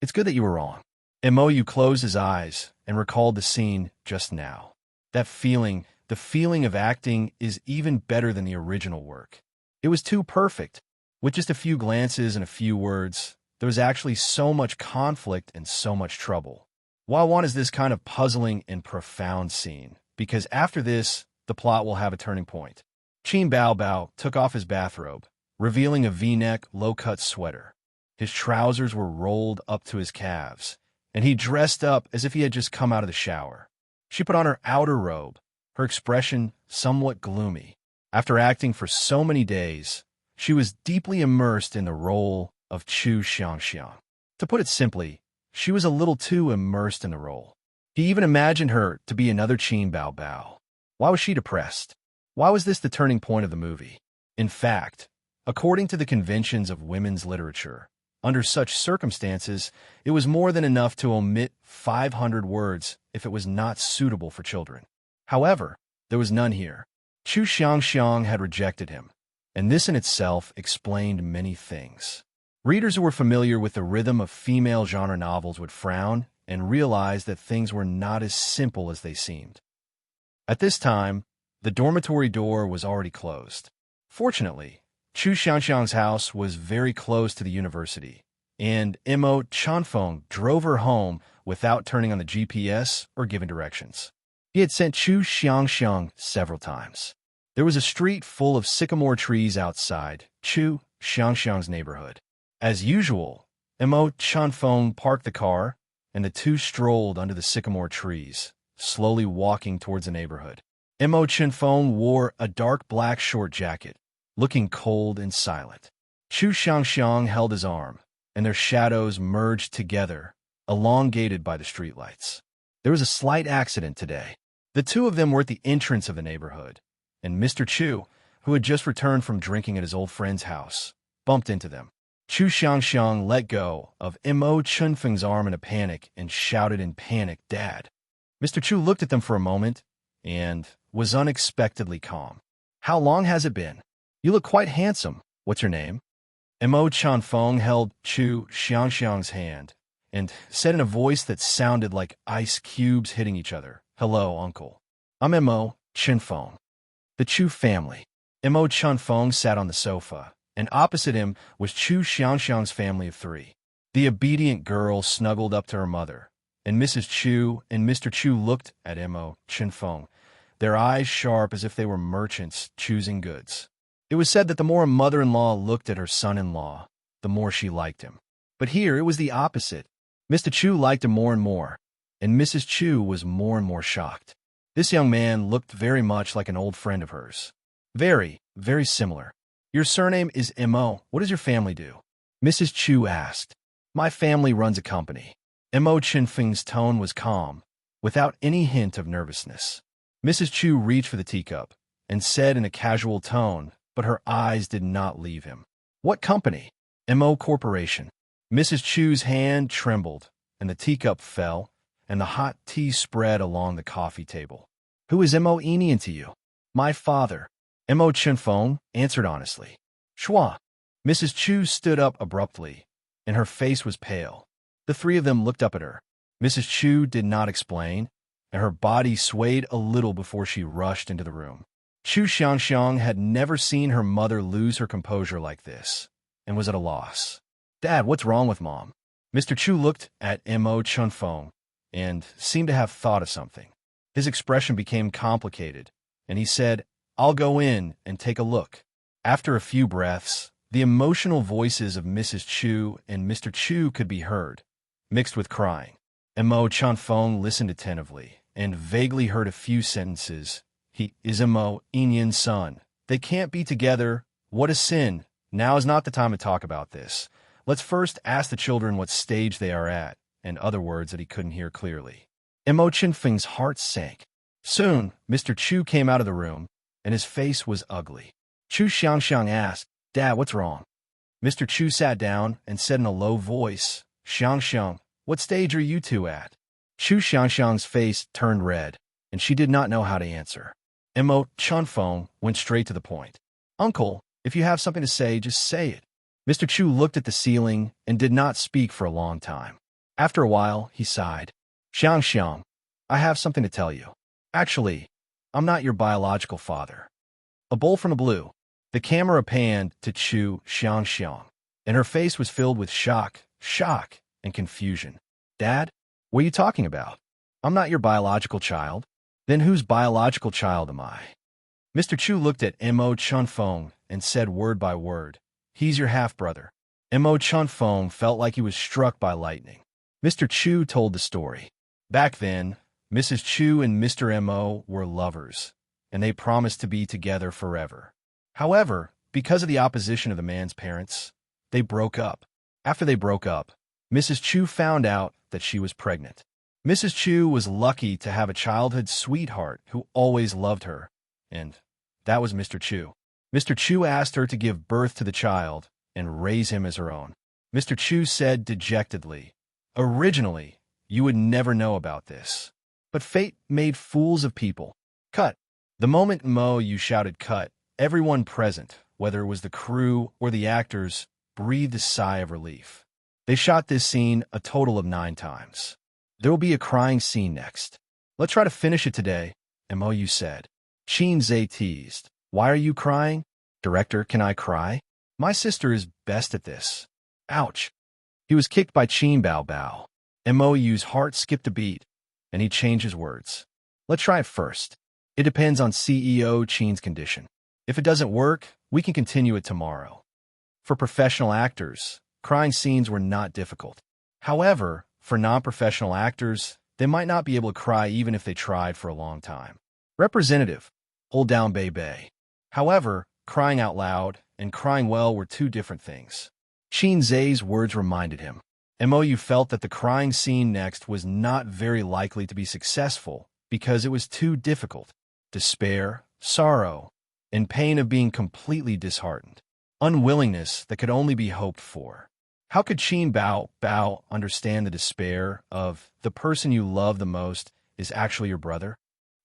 It's good that you were wrong. Mo closed his eyes and recalled the scene just now. That feeling, the feeling of acting, is even better than the original work. It was too perfect. With just a few glances and a few words, there was actually so much conflict and so much trouble. Why I want is this kind of puzzling and profound scene, because after this, the plot will have a turning point. Qin Bao took off his bathrobe, revealing a V-neck, low-cut sweater. His trousers were rolled up to his calves, and he dressed up as if he had just come out of the shower. She put on her outer robe, her expression somewhat gloomy. After acting for so many days, she was deeply immersed in the role of Xianxia. To put it simply, she was a little too immersed in the role. He even imagined her to be another Qin Bao. Why was she depressed? Why was this the turning point of the movie? In fact, according to the conventions of women's literature, under such circumstances, it was more than enough to omit 500 words if it was not suitable for children. However, there was none here. Xianxia had rejected him, and this in itself explained many things. Readers who were familiar with the rhythm of female genre novels would frown and realize that things were not as simple as they seemed. At this time, the dormitory door was already closed. Fortunately, Xianxia's house was very close to the university, and Mo Chunfeng drove her home without turning on the GPS or giving directions. He had sent Xianxia several times. There was a street full of sycamore trees outside Xianxia's neighborhood. As usual, Mo Chunfeng parked the car, and the two strolled under the sycamore trees, slowly walking towards the neighborhood. Mo Chunfeng wore a dark black short jacket, looking cold and silent. Xianxia held his arm, and their shadows merged together, elongated by the streetlights. There was a slight accident today. The two of them were at the entrance of the neighborhood, and Mr. Chu, who had just returned from drinking at his old friend's house, bumped into them. Xianxia let go of Mo Chunfeng's arm in a panic and shouted in panic, Dad. Mr. Chu looked at them for a moment and was unexpectedly calm. How long has it been? You look quite handsome. What's your name? Mo Chunfeng held Xianxia's hand and said in a voice that sounded like ice cubes hitting each other, Hello, Uncle. I'm Mo Chunfeng. The Chu family. Mo Chunfeng sat on the sofa, and opposite him was Xianxia's family of three. The obedient girl snuggled up to her mother, and Mrs. Chu and Mr. Chu looked at Mo Chunfeng, their eyes sharp as if they were merchants choosing goods. It was said that the more a mother-in-law looked at her son-in-law, the more she liked him. But here it was the opposite. Mr. Chu liked him more and more, and Mrs. Chu was more and more shocked. This young man looked very much like an old friend of hers. Very, very similar. Your surname is Mo. What does your family do? Mrs. Chu asked. My family runs a company. Mo Chunfeng's tone was calm, without any hint of nervousness. Mrs. Chu reached for the teacup and said in a casual tone, but her eyes did not leave him. What company? Mo Corporation. Mrs. Chu's hand trembled, and the teacup fell, and the hot tea spread along the coffee table. "Who is Mo Enian to you?" "My father," Mo Chenfeng answered honestly. "Shua." Mrs. Chu stood up abruptly, and her face was pale. The three of them looked up at her. Mrs. Chu did not explain, and her body swayed a little before she rushed into the room. Chu Xianxia had never seen her mother lose her composure like this, and was at a loss. "Dad, what's wrong with Mom?" Mr. Chu looked at Mo Chenfeng and seemed to have thought of something. His expression became complicated, and he said, "I'll go in and take a look." After a few breaths, the emotional voices of Mrs. Chu and Mr. Chu could be heard, mixed with crying. Mo Chenfeng listened attentively and vaguely heard a few sentences. "He is Mo Enian's son. They can't be together. What a sin. Now is not the time to talk about this. Let's first ask the children what stage they are at," and other words that he couldn't hear clearly. Mo Chenfeng's heart sank. Soon, Mr. Chu came out of the room, and his face was ugly. Chu Xianxiang asked, "Dad, what's wrong?" Mr. Chu sat down and said in a low voice, "Xianxiang, what stage are you two at?" Chu Xianxiang's face turned red, and she did not know how to answer. Mo Chenfeng went straight to the point. "Uncle, if you have something to say, just say it." Mr. Chu looked at the ceiling and did not speak for a long time. After a while, he sighed. "Xianxiang, I have something to tell you. Actually, I'm not your biological father." A bowl from the blue. The camera panned to Chu Xianxiang, and her face was filled with shock, and confusion. "Dad, what are you talking about? I'm not your biological child." "Then whose biological child am I?" Mr. Chu looked at Mo Chenfeng and said word by word, "He's your half-brother." Mo Chenfeng felt like he was struck by lightning. Mr. Chu told the story. Back then, Mrs. Chu and Mr. Mo were lovers, and they promised to be together forever. However, because of the opposition of the man's parents, they broke up. After they broke up, Mrs. Chu found out that she was pregnant. Mrs. Chu was lucky to have a childhood sweetheart who always loved her, and that was Mr. Chu. Mr. Chu asked her to give birth to the child and raise him as her own. Mr. Chu said dejectedly, "Originally, you would never know about this. But fate made fools of people. Cut." The moment Mo you shouted cut, everyone present, whether it was the crew or the actors, breathed a sigh of relief. They shot this scene a total of 9 times. There will be a crying scene next. "Let's try to finish it today," Mo said. Qin Zhe teased. "Why are you crying?" "Director, can I cry? My sister is best at this." Ouch. He was kicked by Qin Bao Bao. Mo's heart skipped a beat, and he changed his words. "Let's try it first. It depends on CEO Qin's condition. If it doesn't work, we can continue it tomorrow." For professional actors, crying scenes were not difficult. However, for non-professional actors, they might not be able to cry even if they tried for a long time. Representative, hold down Bei Bei. However, crying out loud and crying well were two different things. Qin Zhe's words reminded him. Mou felt that the crying scene next was not very likely to be successful because it was too difficult. Despair, sorrow, and pain of being completely disheartened. Unwillingness that could only be hoped for. How could Qin Bao Bao understand the despair of the person you love the most is actually your brother?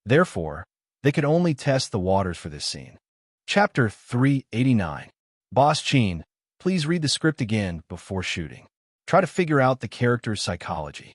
Therefore, they could only test the waters for this scene. Chapter 389. Boss Qin, please read the script again before shooting. Try to figure out the character's psychology.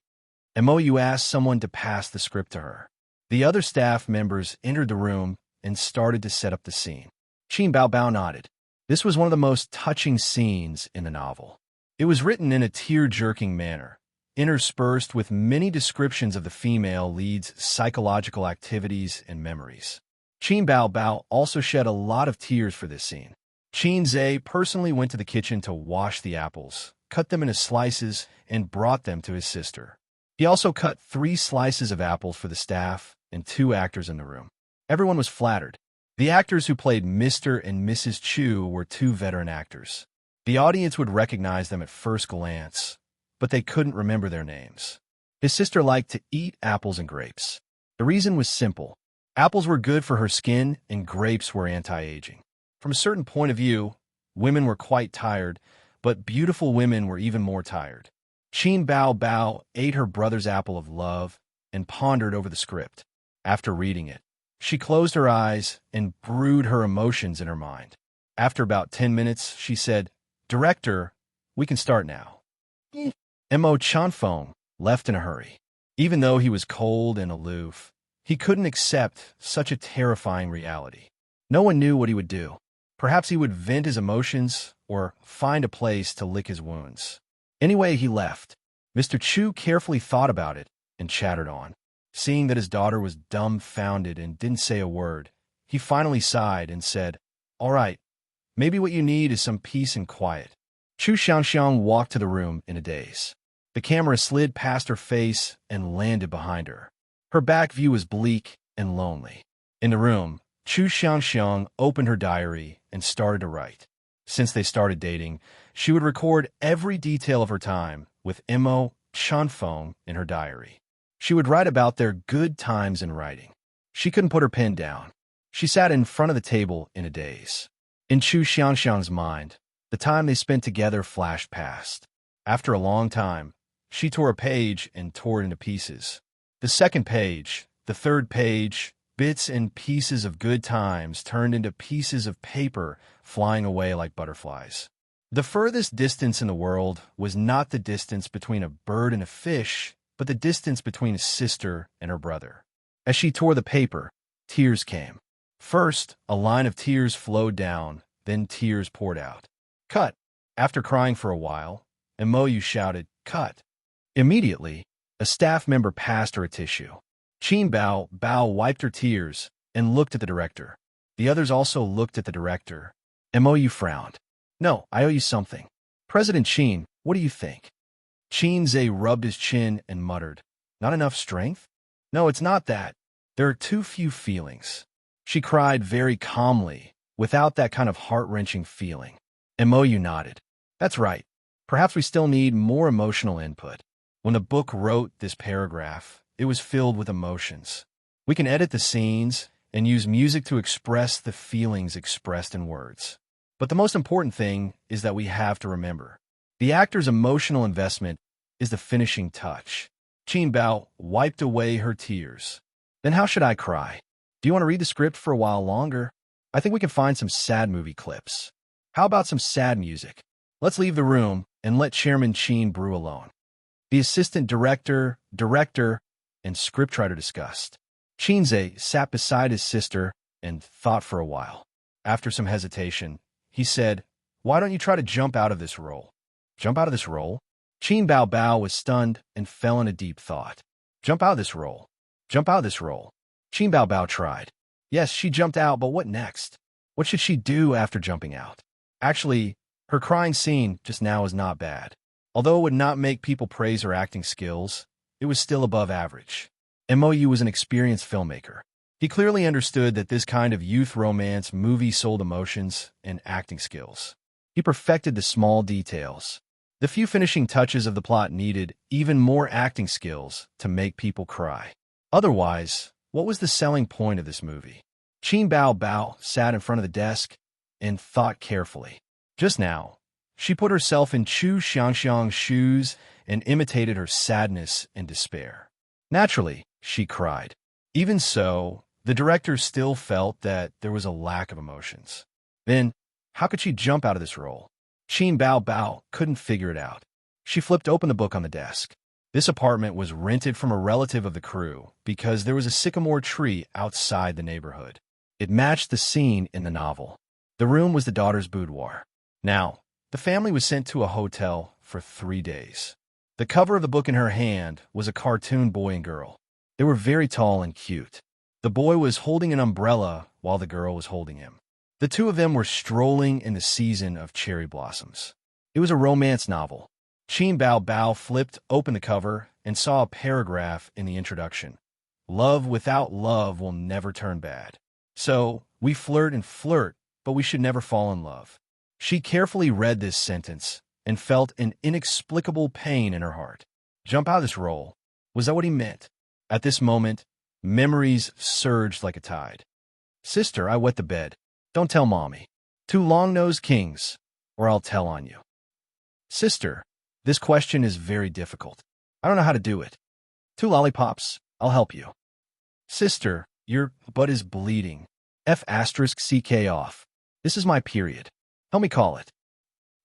Mou asked someone to pass the script to her. The other staff members entered the room and started to set up the scene. Qin Bao Bao nodded. This was one of the most touching scenes in the novel. It was written in a tear-jerking manner, interspersed with many descriptions of the female lead's psychological activities and memories. Qin Bao Bao also shed a lot of tears for this scene. Qin Zhe personally went to the kitchen to wash the apples, cut them into slices, and brought them to his sister. He also cut 3 slices of apples for the staff and 2 actors in the room. Everyone was flattered. The actors who played Mr. and Mrs. Chu were 2 veteran actors. The audience would recognize them at first glance, but they couldn't remember their names. His sister liked to eat apples and grapes. The reason was simple. Apples were good for her skin and grapes were anti-aging. From a certain point of view, women were quite tired, But beautiful women were even more tired. Qin Bao Bao ate her brother's apple of love and pondered over the script. After reading it, she closed her eyes and brewed her emotions in her mind. After about 10 minutes, she said, "Director, we can start now." Mo Chanfeng left in a hurry. Even though he was cold and aloof, he couldn't accept such a terrifying reality. No one knew what he would do. Perhaps he would vent his emotions or find a place to lick his wounds. Anyway, he left. Mr. Chu carefully thought about it and chattered on. Seeing that his daughter was dumbfounded and didn't say a word, he finally sighed and said, "All right, maybe what you need is some peace and quiet." Chu Xianxia walked to the room in a daze. The camera slid past her face and landed behind her. Her back view was bleak and lonely. In the room, Chu Xianxia opened her diary and started to write. Since they started dating, she would record every detail of her time with Mo Chanfeng in her diary. She would write about their good times in writing. She couldn't put her pen down. She sat in front of the table in a daze. In Chu Xianxia's mind, the time they spent together flashed past. After a long time, she tore a page and tore it into pieces. The second page, the third page, bits and pieces of good times turned into pieces of paper flying away like butterflies. The furthest distance in the world was not the distance between a bird and a fish, but the distance between a sister and her brother. As she tore the paper, tears came. First, a line of tears flowed down, then tears poured out. "Cut!" After crying for a while, Moyu shouted, "Cut!" Immediately, a staff member passed her a tissue. Qin Bao Bao wiped her tears and looked at the director. The others also looked at the director. Moyu frowned. "No, I owe you something." "President Qin, what do you think?" Qin Zhe rubbed his chin and muttered, "Not enough strength?" "No, it's not that. There are too few feelings." She cried very calmly, without that kind of heart-wrenching feeling. Moyu nodded. "That's right. Perhaps we still need more emotional input." When the book wrote this paragraph, it was filled with emotions. We can edit the scenes and use music to express the feelings expressed in words. But the most important thing is that we have to remember. The actor's emotional investment is the finishing touch. Qin Bao wiped away her tears. "Then how should I cry? Do you want to read the script for a while longer? I think we can find some sad movie clips. How about some sad music? Let's leave the room and let Chairman Qin brew alone." The assistant director, and scriptwriter discussed. Qinze sat beside his sister and thought for a while. After some hesitation, he said, "Why don't you try to jump out of this role?" "Jump out of this role?" Qin Bao Bao was stunned and fell in a deep thought. "Jump out of this role. Jump out of this role." Qin Bao Bao tried. Yes, she jumped out, but what next? What should she do after jumping out? Actually, her crying scene just now was not bad. Although it would not make people praise her acting skills, it was still above average. Moyu was an experienced filmmaker. He clearly understood that this kind of youth romance movie sold emotions and acting skills. He perfected the small details. The few finishing touches of the plot needed even more acting skills to make people cry. Otherwise, what was the selling point of this movie? Qin Bao Bao sat in front of the desk and thought carefully. Just now, she put herself in Chu Xianxiang's shoes and imitated her sadness and despair. Naturally, she cried. Even so, the director still felt that there was a lack of emotions. Then, how could she jump out of this role? Qin Bao Bao couldn't figure it out. She flipped open the book on the desk. This apartment was rented from a relative of the crew because there was a sycamore tree outside the neighborhood. It matched the scene in the novel. The room was the daughter's boudoir. Now, the family was sent to a hotel for 3 days. The cover of the book in her hand was a cartoon boy and girl. They were very tall and cute. The boy was holding an umbrella while the girl was holding him. The two of them were strolling in the season of cherry blossoms. It was a romance novel. Qin Bao Bao flipped open the cover and saw a paragraph in the introduction. "Love without love will never turn bad. So, we flirt and flirt, but we should never fall in love." She carefully read this sentence and felt an inexplicable pain in her heart. Jump out of this role. Was that what he meant? At this moment, memories surged like a tide. "Sister, I wet the bed. Don't tell Mommy. 2 long-nosed kings, or I'll tell on you." Sister, this question is very difficult. I don't know how to do it. 2 lollipops, I'll help you. Sister, your butt is bleeding. F***ck off. This is my period. Help me call it.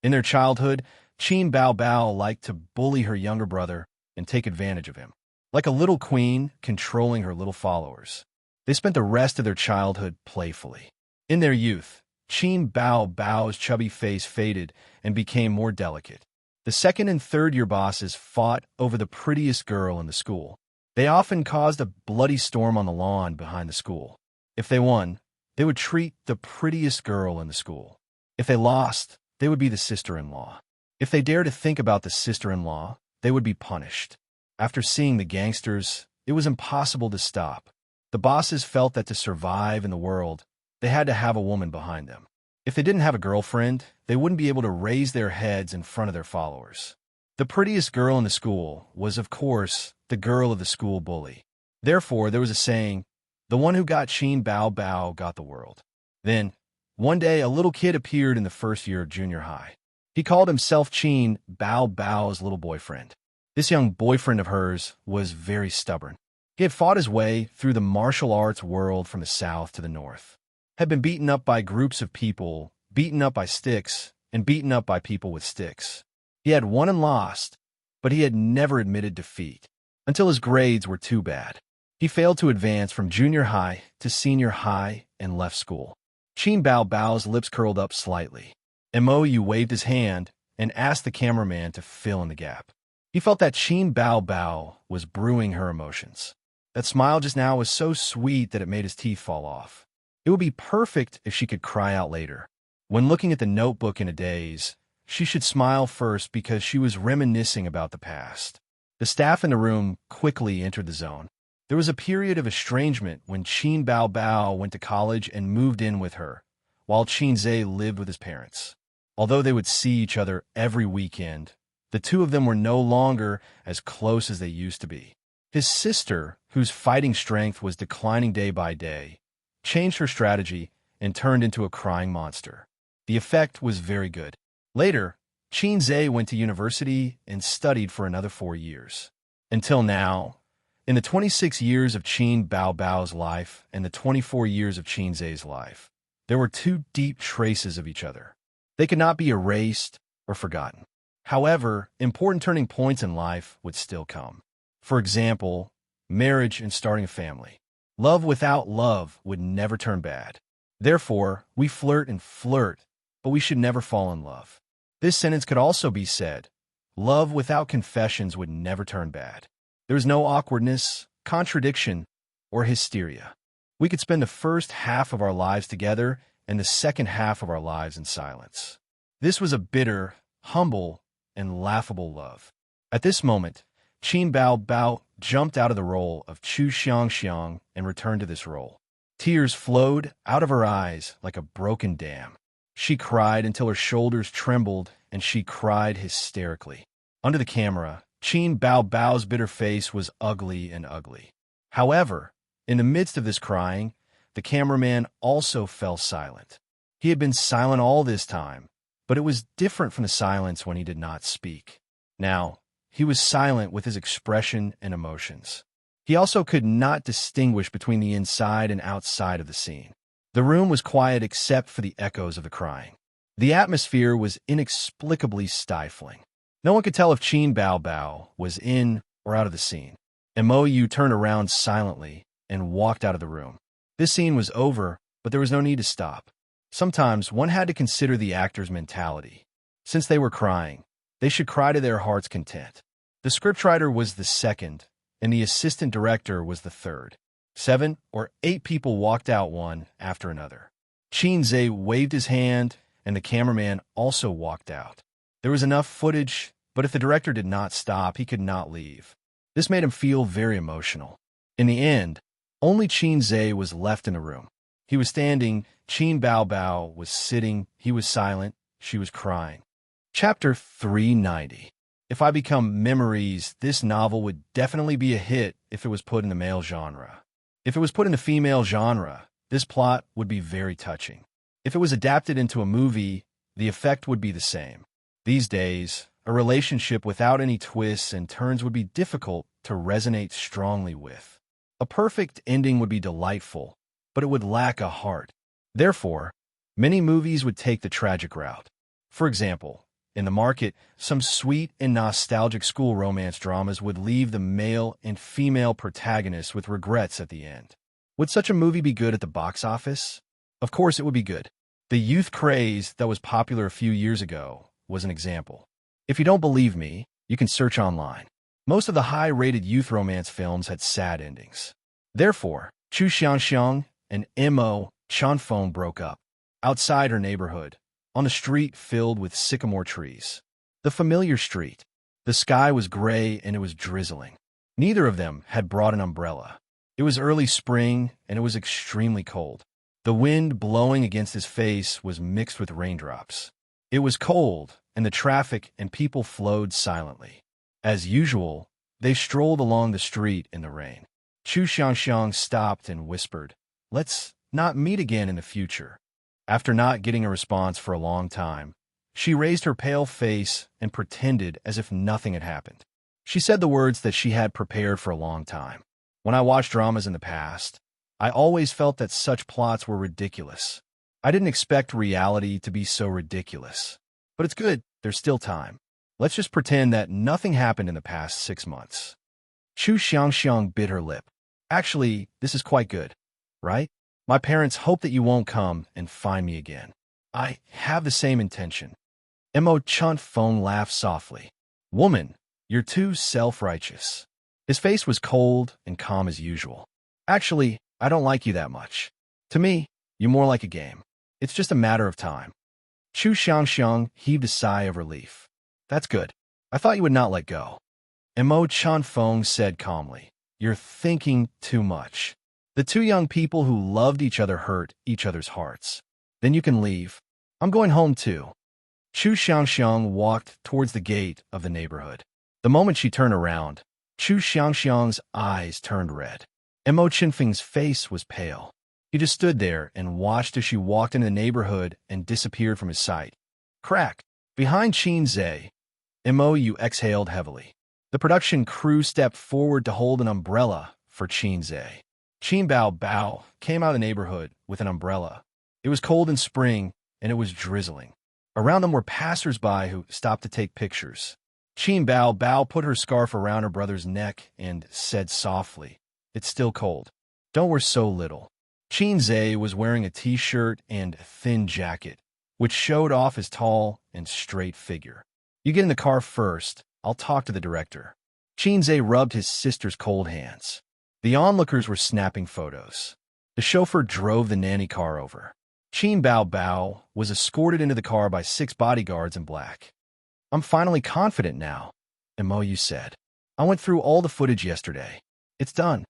In their childhood, Qin Bao Bao liked to bully her younger brother and take advantage of him. Like a little queen controlling her little followers. They spent the rest of their childhood playfully. In their youth, Qin Bao Bao's chubby face faded and became more delicate. The second and third year bosses fought over the prettiest girl in the school. They often caused a bloody storm on the lawn behind the school. If they won, they would treat the prettiest girl in the school. If they lost, they would be the sister-in-law. If they dared to think about the sister-in-law, they would be punished. After seeing the gangsters, it was impossible to stop. The bosses felt that to survive in the world, they had to have a woman behind them. If they didn't have a girlfriend, they wouldn't be able to raise their heads in front of their followers. The prettiest girl in the school was, of course, the girl of the school bully. Therefore, there was a saying, the one who got Qin Bao Bao got the world. Then, one day, a little kid appeared in the first year of junior high. He called himself Qin Bao Bao's little boyfriend. This young boyfriend of hers was very stubborn. He had fought his way through the martial arts world from the south to the north, had been beaten up by groups of people, beaten up by sticks, and beaten up by people with sticks. He had won and lost, but he had never admitted defeat, until his grades were too bad. He failed to advance from junior high to senior high and left school. Qin Bao Bao's lips curled up slightly. Mou waved his hand and asked the cameraman to fill in the gap. He felt that Qin Bao Bao was brewing her emotions. That smile just now was so sweet that it made his teeth fall off. It would be perfect if she could cry out later. When looking at the notebook in a daze, she should smile first because she was reminiscing about the past. The staff in the room quickly entered the zone. There was a period of estrangement when Qin Bao Bao went to college and moved in with her, while Qin Zhe lived with his parents. Although they would see each other every weekend, the two of them were no longer as close as they used to be. His sister, whose fighting strength was declining day by day, changed her strategy and turned into a crying monster. The effect was very good. Later, Qin Zhe went to university and studied for another 4 years. Until now, in the 26 years of Qin Bao Bao's life and the 24 years of Qin Zhe's life, there were 2 deep traces of each other. They could not be erased or forgotten. However, important turning points in life would still come. For example, marriage and starting a family. Love without love would never turn bad. Therefore, we flirt and flirt, but we should never fall in love. This sentence could also be said, love without confessions would never turn bad. There is no awkwardness, contradiction, or hysteria. We could spend the first half of our lives together and the second half of our lives in silence. This was a bitter, humble, and laughable love. At this moment, Qin Bao Bao jumped out of the role of Chu Xianxia and returned to this role. Tears flowed out of her eyes like a broken dam. She cried until her shoulders trembled, and she cried hysterically. Under the camera, Qin Bao Bao's bitter face was ugly and ugly. However, in the midst of this crying, the cameraman also fell silent. He had been silent all this time, but it was different from the silence when he did not speak. Now, he was silent with his expression and emotions. He also could not distinguish between the inside and outside of the scene. The room was quiet except for the echoes of the crying. The atmosphere was inexplicably stifling. No one could tell if Qin Bao Bao was in or out of the scene. Mou turned around silently and walked out of the room. This scene was over, but there was no need to stop. Sometimes one had to consider the actor's mentality. Since they were crying, they should cry to their heart's content. The scriptwriter was the second, and the assistant director was the third. 7 or 8 people walked out one after another. Qin Zhe waved his hand, and the cameraman also walked out. There was enough footage, but if the director did not stop, he could not leave. This made him feel very emotional. In the end, only Qin Zhe was left in the room. He was standing, Qin Bao Bao was sitting, he was silent, she was crying. Chapter 390. If I become memories, this novel would definitely be a hit if it was put in the male genre. If it was put in the female genre, this plot would be very touching. If it was adapted into a movie, the effect would be the same. These days, A relationship without any twists and turns would be difficult to resonate strongly with. A perfect ending would be delightful, but it would lack a heart. Therefore, many movies would take the tragic route. For example, in the market, some sweet and nostalgic school romance dramas would leave the male and female protagonists with regrets at the end. Would such a movie be good at the box office? Of course it would be good. The youth craze that was popular a few years ago was an example. If you don't believe me, you can search online. Most of the high-rated youth romance films had sad endings. Therefore, Xianxia and Mo Chanfeng broke up. Outside her neighborhood, on a street filled with sycamore trees. The familiar street. The sky was gray and it was drizzling. Neither of them had brought an umbrella. It was early spring and it was extremely cold. The wind blowing against his face was mixed with raindrops. It was cold, and the traffic and people flowed silently. As usual, they strolled along the street in the rain. Xianxia stopped and whispered, "Let's not meet again in the future." After not getting a response for a long time, she raised her pale face and pretended as if nothing had happened. She said the words that she had prepared for a long time. When I watched dramas in the past, I always felt that such plots were ridiculous. I didn't expect reality to be so ridiculous. But it's good, there's still time. Let's just pretend that nothing happened in the past 6 months. Xianxia bit her lip. Actually, this is quite good, right? My parents hope that you won't come and find me again. I have the same intention. Mo Chanfeng laughed softly. Woman, you're too self-righteous. His face was cold and calm as usual. Actually, I don't like you that much. To me, you're more like a game. It's just a matter of time. Xianxia heaved a sigh of relief. That's good. I thought you would not let go. Mo Chanfeng said calmly, You're thinking too much. The two young people who loved each other hurt each other's hearts. Then you can leave. I'm going home too. Xianxia walked towards the gate of the neighborhood. The moment she turned around, Xianxia's eyes turned red. Mo Chanfeng's face was pale. He just stood there and watched as she walked into the neighborhood and disappeared from his sight. Crack! Behind Xianxia, Mo exhaled heavily. The production crew stepped forward to hold an umbrella for Xianxia. Qin Bao Bao came out of the neighborhood with an umbrella. It was cold in spring, and it was drizzling. Around them were passers-by who stopped to take pictures. Qin Bao Bao put her scarf around her brother's neck and said softly, It's still cold. Don't wear so little. Xianxia was wearing a t-shirt and thin jacket, which showed off his tall and straight figure. You get in the car first. I'll talk to the director. Xianxia rubbed his sister's cold hands. The onlookers were snapping photos. The chauffeur drove the nanny car over. Qin Bao Bao was escorted into the car by 6 bodyguards in black. I'm finally confident now, Mo said. I went through all the footage yesterday. It's done.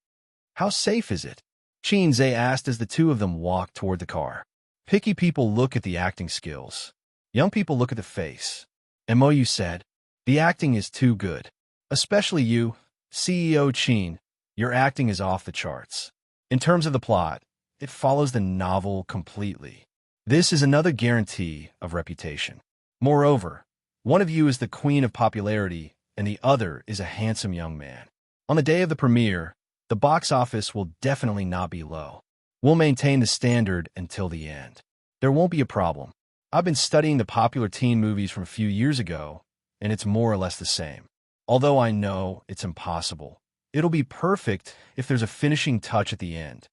How safe is it? Xianxia asked as the two of them walked toward the car. Picky people look at the acting skills. Young people look at the face. Mo said, The acting is too good. Especially you, CEO Qin. Your acting is off the charts. In terms of the plot, it follows the novel completely. This is another guarantee of reputation. Moreover, one of you is the queen of popularity and the other is a handsome young man. On the day of the premiere, the box office will definitely not be low. We'll maintain the standard until the end. There won't be a problem. I've been studying the popular teen movies from a few years ago, and it's more or less the same. Although I know it's impossible, it'll be perfect if there's a finishing touch at the end.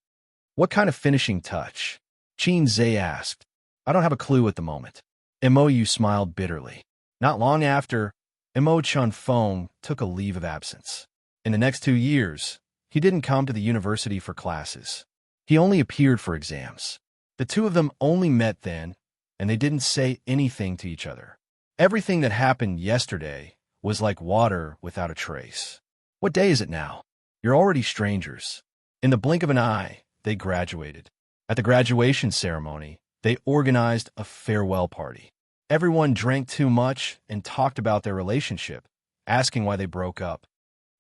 What kind of finishing touch? Xianxia asked. I don't have a clue at the moment. Mo smiled bitterly. Not long after, Mo Chanfeng took a leave of absence. In the next 2 years, he didn't come to the university for classes. He only appeared for exams. The two of them only met then, and they didn't say anything to each other. Everything that happened yesterday was like water without a trace. What day is it now? You're already strangers. In the blink of an eye, they graduated. At the graduation ceremony, they organized a farewell party. Everyone drank too much and talked about their relationship, asking why they broke up.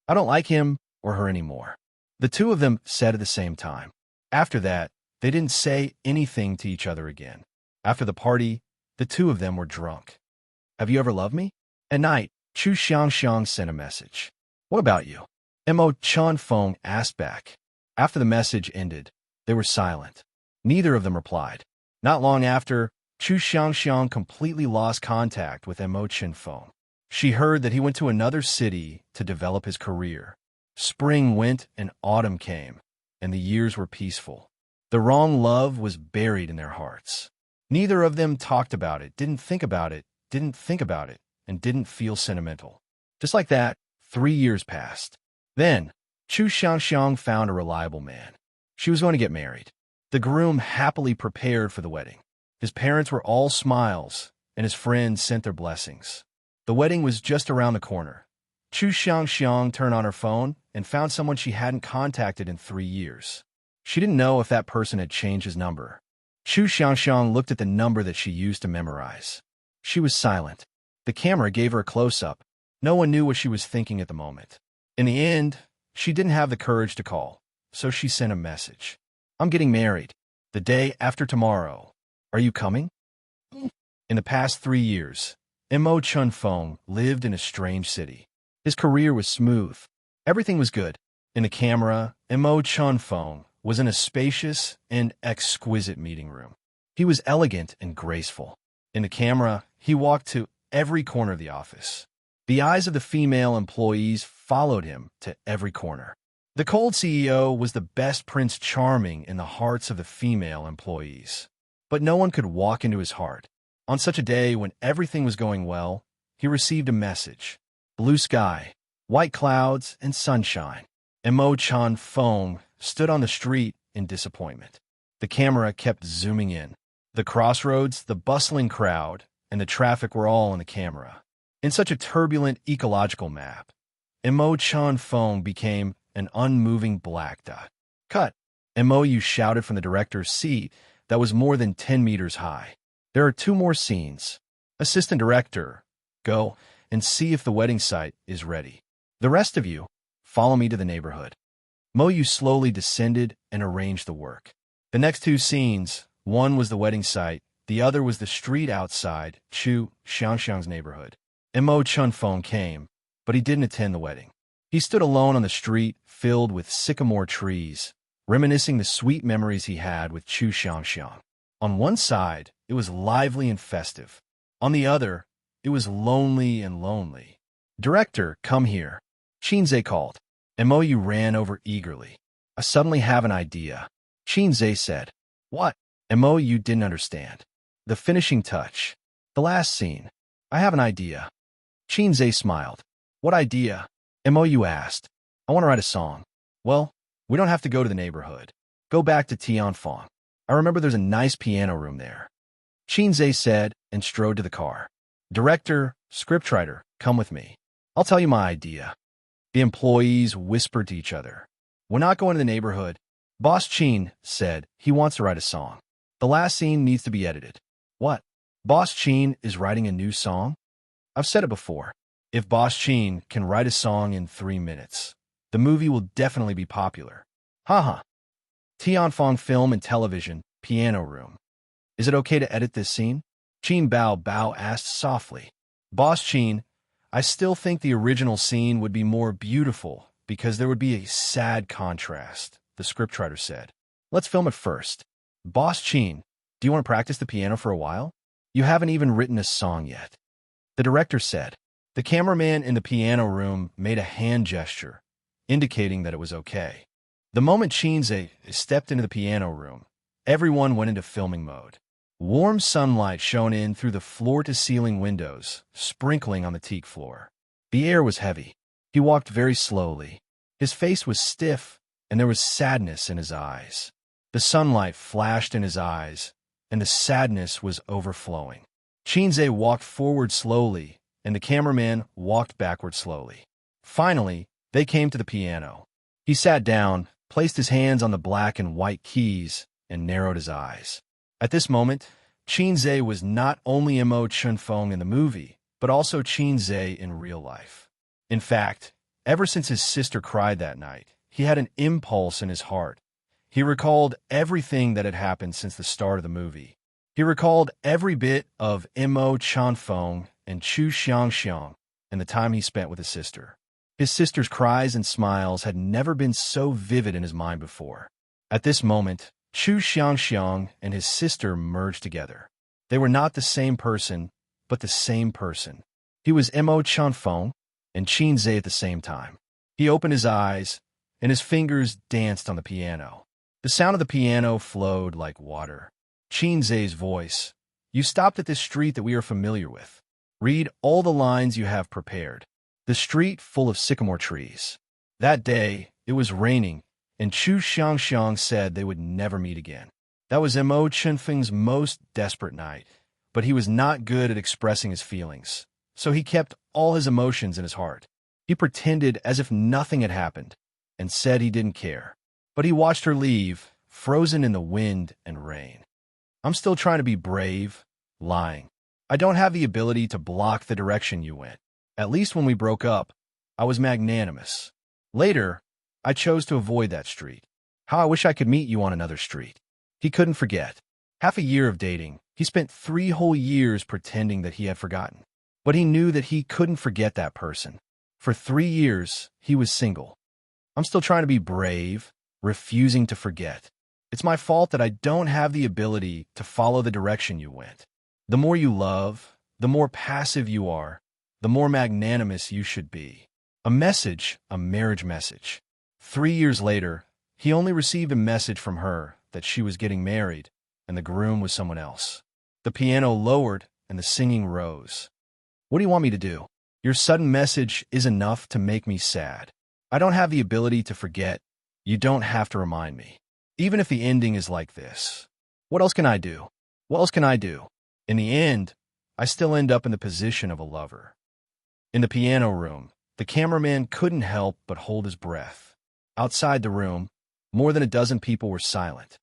I don't like him or her anymore. The two of them said at the same time. After that, they didn't say anything to each other again. After the party, the two of them were drunk. Have you ever loved me? At night, Chu Xianxia sent a message. What about you? Mo Chunfeng asked back. After the message ended, they were silent. Neither of them replied. Not long after, Chu Xianxia completely lost contact with Mo Chunfeng. She heard that he went to another city to develop his career. Spring went and autumn came, and the years were peaceful. The wrong love was buried in their hearts. Neither of them talked about it, didn't think about it, and didn't feel sentimental. Just like that, 3 years passed. Then, Chu Xianxiang found a reliable man. She was going to get married. The groom happily prepared for the wedding. His parents were all smiles, and his friends sent their blessings. The wedding was just around the corner. Chu Xianxiang turned on her phone and found someone she hadn't contacted in 3 years. She didn't know if that person had changed his number. Chu Xianxiang looked at the number that she used to memorize. She was silent. The camera gave her a close-up. No one knew what she was thinking at the moment. In the end, she didn't have the courage to call, so she sent a message. I'm getting married. The day after tomorrow. Are you coming? In the past 3 years, Mo Chunfeng lived in a strange city. His career was smooth. Everything was good. In the camera, Mo Chunfeng was in a spacious and exquisite meeting room. He was elegant and graceful. In the camera, he walked to every corner of the office. The eyes of the female employees followed him to every corner. The cold CEO was the best Prince Charming in the hearts of the female employees. But no one could walk into his heart. On such a day when everything was going well, he received a message. Blue sky, white clouds, and sunshine. Mo Chunfeng stood on the street in disappointment. The camera kept zooming in. The crossroads, the bustling crowd, and the traffic were all in the camera. In such a turbulent ecological map, Mo Chunfeng became an unmoving black dot. Cut! Mo shouted from the director's seat that was more than 10 meters high. There are 2 more scenes. Assistant director, go and see if the wedding site is ready. The rest of you, follow me to the neighborhood. Mo slowly descended and arranged the work. The next 2 scenes, one was the wedding site, the other was the street outside Chu Xianxiang's neighborhood. Mo Chunfeng came, but he didn't attend the wedding. He stood alone on the street filled with sycamore trees, reminiscing the sweet memories he had with Chu Xianxiang. On one side, it was lively and festive. On the other, it was lonely and lonely. Director, come here. Xianxia called. Mo ran over eagerly. I suddenly have an idea. Xianxia said. What? Mo didn't understand. The finishing touch. The last scene. I have an idea. Xianxia smiled. What idea? Mo asked. I want to write a song. Well, we don't have to go to the neighborhood. Go back to Tianfang. I remember there's a nice piano room there. Xianxia said and strode to the car. Director, scriptwriter, come with me. I'll tell you my idea. The employees whispered to each other. We're not going to the neighborhood. Boss Qin said he wants to write a song. The last scene needs to be edited. What? Boss Qin is writing a new song? I've said it before. If Boss Qin can write a song in 3 minutes, the movie will definitely be popular. Haha. Tianfang Film and Television, piano room. Is it okay to edit this scene? Qin Bao asked softly. Boss Qin, I still think the original scene would be more beautiful because there would be a sad contrast, the scriptwriter said. Let's film it first. Boss Qin, do you want to practice the piano for a while? You haven't even written a song yet. The director said. The cameraman in the piano room made a hand gesture, indicating that it was okay. The moment Xianxia stepped into the piano room, everyone went into filming mode. Warm sunlight shone in through the floor-to-ceiling windows, sprinkling on the teak floor. The air was heavy. He walked very slowly. His face was stiff, and there was sadness in his eyes. The sunlight flashed in his eyes, and the sadness was overflowing. Xianxia walked forward slowly, and the cameraman walked backward slowly. Finally, they came to the piano. He sat down, placed his hands on the black and white keys, and narrowed his eyes. At this moment, Xianxia was not only Mo Chunfeng in the movie, but also Xianxia in real life. In fact, ever since his sister cried that night, he had an impulse in his heart. He recalled everything that had happened since the start of the movie. He recalled every bit of Mo Chunfeng and Chu Xianxiang, and the time he spent with his sister. His sister's cries and smiles had never been so vivid in his mind before. At this moment, Xianxia and his sister merged together. They were not the same person, but the same person. He was Mo Chanfeng and Qinze at the same time. He opened his eyes, and his fingers danced on the piano. The sound of the piano flowed like water. Qinze's voice. You stopped at this street that we are familiar with. Read all the lines you have prepared. The street full of sycamore trees. That day, it was raining, and Chu Xiangxiang said they would never meet again. That was Mo Chenfeng's most desperate night, but he was not good at expressing his feelings, so he kept all his emotions in his heart. He pretended as if nothing had happened, and said he didn't care. But he watched her leave, frozen in the wind and rain. I'm still trying to be brave, lying. I don't have the ability to block the direction you went. At least when we broke up, I was magnanimous. Later, I chose to avoid that street. How I wish I could meet you on another street. He couldn't forget. Half a year of dating, he spent 3 whole years pretending that he had forgotten. But he knew that he couldn't forget that person. For 3 years, he was single. I'm still trying to be brave, refusing to forget. It's my fault that I don't have the ability to follow the direction you went. The more you love, the more passive you are, the more magnanimous you should be. A message, a marriage message. 3 years later, he only received a message from her that she was getting married and the groom was someone else. The piano lowered and the singing rose. What do you want me to do? Your sudden message is enough to make me sad. I don't have the ability to forget. You don't have to remind me. Even if the ending is like this. What else can I do? What else can I do? In the end, I still end up in the position of a lover. In the piano room, the cameraman couldn't help but hold his breath. Outside the room, more than a dozen people were silent.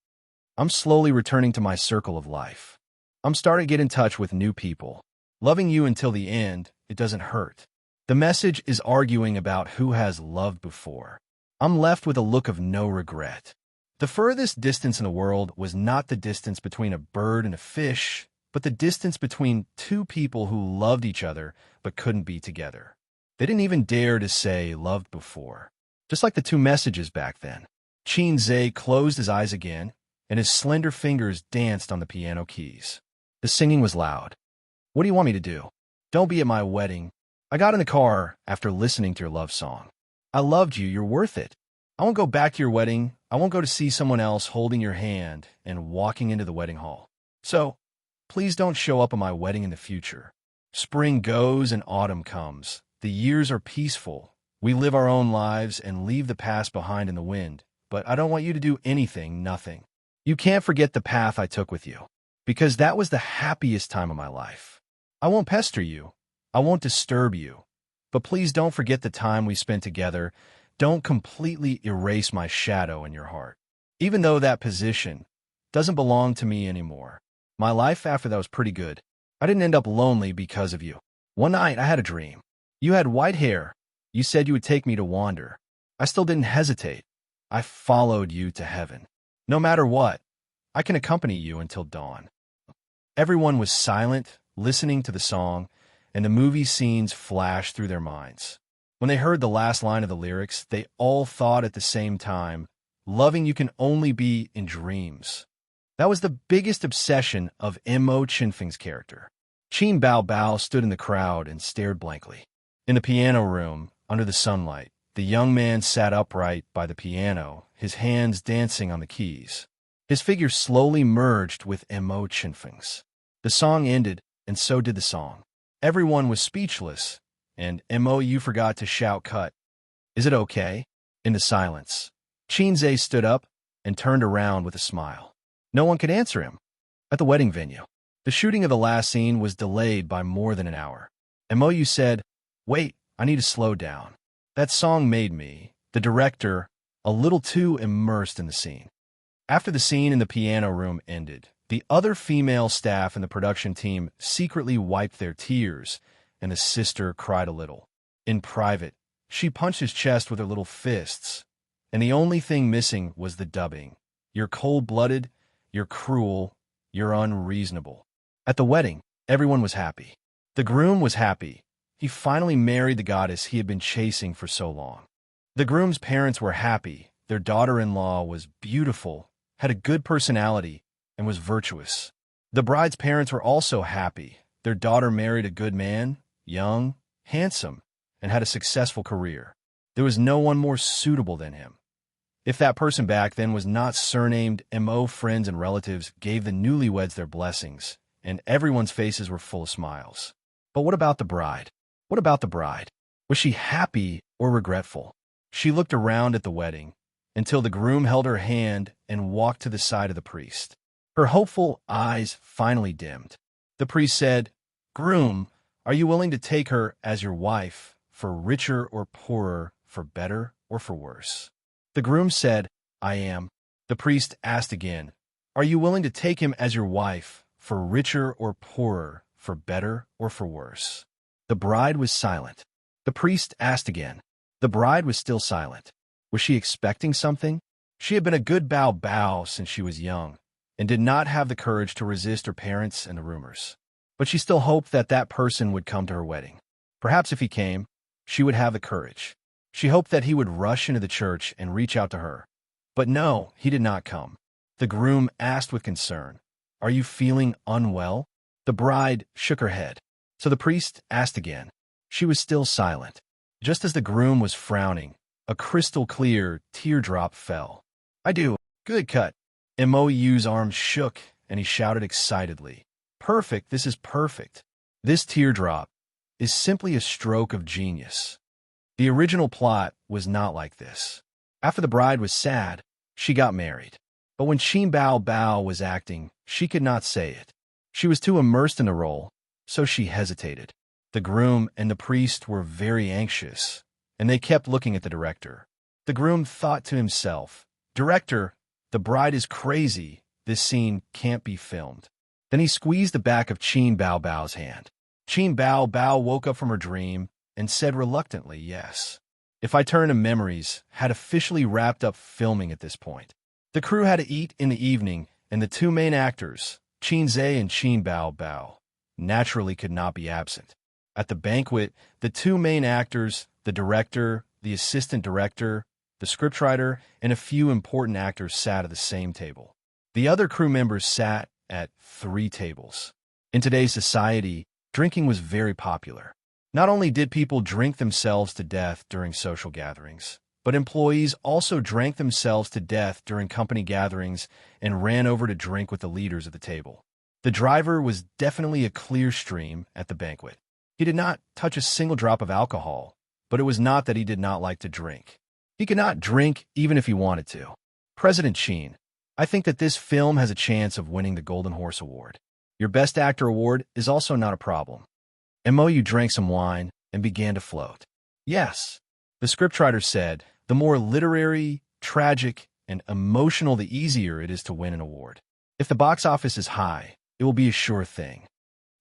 I'm slowly returning to my circle of life. I'm starting to get in touch with new people. Loving you until the end, it doesn't hurt. The message is arguing about who has loved before. I'm left with a look of no regret. The furthest distance in the world was not the distance between a bird and a fish, but the distance between 2 people who loved each other but couldn't be together. They didn't even dare to say loved before. Just like the 2 messages back then. Qinze closed his eyes again, and his slender fingers danced on the piano keys. The singing was loud. What do you want me to do? Don't be at my wedding. I got in the car after listening to your love song. I loved you, you're worth it. I won't go back to your wedding. I won't go to see someone else holding your hand and walking into the wedding hall. So, please don't show up at my wedding in the future. Spring goes and autumn comes. The years are peaceful. We live our own lives and leave the past behind in the wind. But I don't want you to do anything, nothing. You can't forget the path I took with you, because that was the happiest time of my life. I won't pester you. I won't disturb you. But please don't forget the time we spent together. Don't completely erase my shadow in your heart. Even though that position doesn't belong to me anymore. My life after that was pretty good. I didn't end up lonely because of you. One night, I had a dream. You had white hair. You said you would take me to wander. I still didn't hesitate. I followed you to heaven. No matter what, I can accompany you until dawn. Everyone was silent, listening to the song, and the movie scenes flashed through their minds. When they heard the last line of the lyrics, they all thought at the same time, loving you can only be in dreams. That was the biggest obsession of Mo Chenfeng's character. Qin Bao Bao stood in the crowd and stared blankly. In the piano room, under the sunlight, the young man sat upright by the piano, his hands dancing on the keys. His figure slowly merged with Mo Chenfeng's. The song ended, and so did the song. Everyone was speechless, and Mo, you forgot to shout cut. Is it okay? In the silence, Qinze stood up and turned around with a smile. No one could answer him. At the wedding venue, the shooting of the last scene was delayed by more than an hour. Mo, you said, wait, I need to slow down. That song made me, the director, a little too immersed in the scene. After the scene in the piano room ended, the other female staff in the production team secretly wiped their tears, and the sister cried a little. In private, she punched his chest with her little fists, and the only thing missing was the dubbing. You're cold-blooded, you're cruel, you're unreasonable. At the wedding, everyone was happy. The groom was happy. he finally married the goddess he had been chasing for so long. The groom's parents were happy. Their daughter-in-law was beautiful, had a good personality, and was virtuous. The bride's parents were also happy. Their daughter married a good man, young, handsome, and had a successful career. There was no one more suitable than him. If that person back then was not surnamed M.O., friends and relatives gave the newlyweds their blessings, and everyone's faces were full of smiles. But what about the bride? What about the bride? Was she happy or regretful? She looked around at the wedding, until the groom held her hand and walked to the side of the priest. Her hopeful eyes finally dimmed. The priest said, "Groom, are you willing to take her as your wife, for richer or poorer, for better or for worse?" The groom said, "I am." The priest asked again, "Are you willing to take him as your wife, for richer or poorer, for better or for worse?" The bride was silent. The priest asked again. The bride was still silent. Was she expecting something? She had been a good bow since she was young, and did not have the courage to resist her parents and the rumors. But she still hoped that that person would come to her wedding. Perhaps if he came, she would have the courage. She hoped that he would rush into the church and reach out to her. But no, he did not come. The groom asked with concern, "Are you feeling unwell?" The bride shook her head. So the priest asked again. She was still silent. Just as the groom was frowning, a crystal-clear teardrop fell. "I do. Good cut." Mou's arms shook, and he shouted excitedly, "Perfect, this is perfect. This teardrop is simply a stroke of genius." The original plot was not like this. After the bride was sad, she got married. But when Qin Bao was acting, she could not say it. She was too immersed in the role, so she hesitated. The groom and the priest were very anxious, and they kept looking at the director. The groom thought to himself, "Director, the bride is crazy. This scene can't be filmed." Then he squeezed the back of Qin Bao's hand. Qin Bao woke up from her dream and said reluctantly, "Yes." If I Turn to Memories had officially wrapped up filming at this point. The crew had to eat in the evening, and the two main actors, Xianxia and Qin Bao, naturally could not be absent. At the banquet, the two main actors, the director, the assistant director, the scriptwriter, and a few important actors sat at the same table. The other crew members sat at 3 tables. In today's society, drinking was very popular. Not only did people drink themselves to death during social gatherings, but employees also drank themselves to death during company gatherings and ran over to drink with the leaders at the table. The driver was definitely a clear stream at the banquet. He did not touch a single drop of alcohol, but it was not that he did not like to drink. He could not drink even if he wanted to. President Qin, I think that this film has a chance of winning the Golden Horse Award. Your Best Actor Award is also not a problem. Mou drank some wine and began to float. Yes, the scriptwriter said, the more literary, tragic, and emotional the easier it is to win an award. If the box office is high, it will be a sure thing.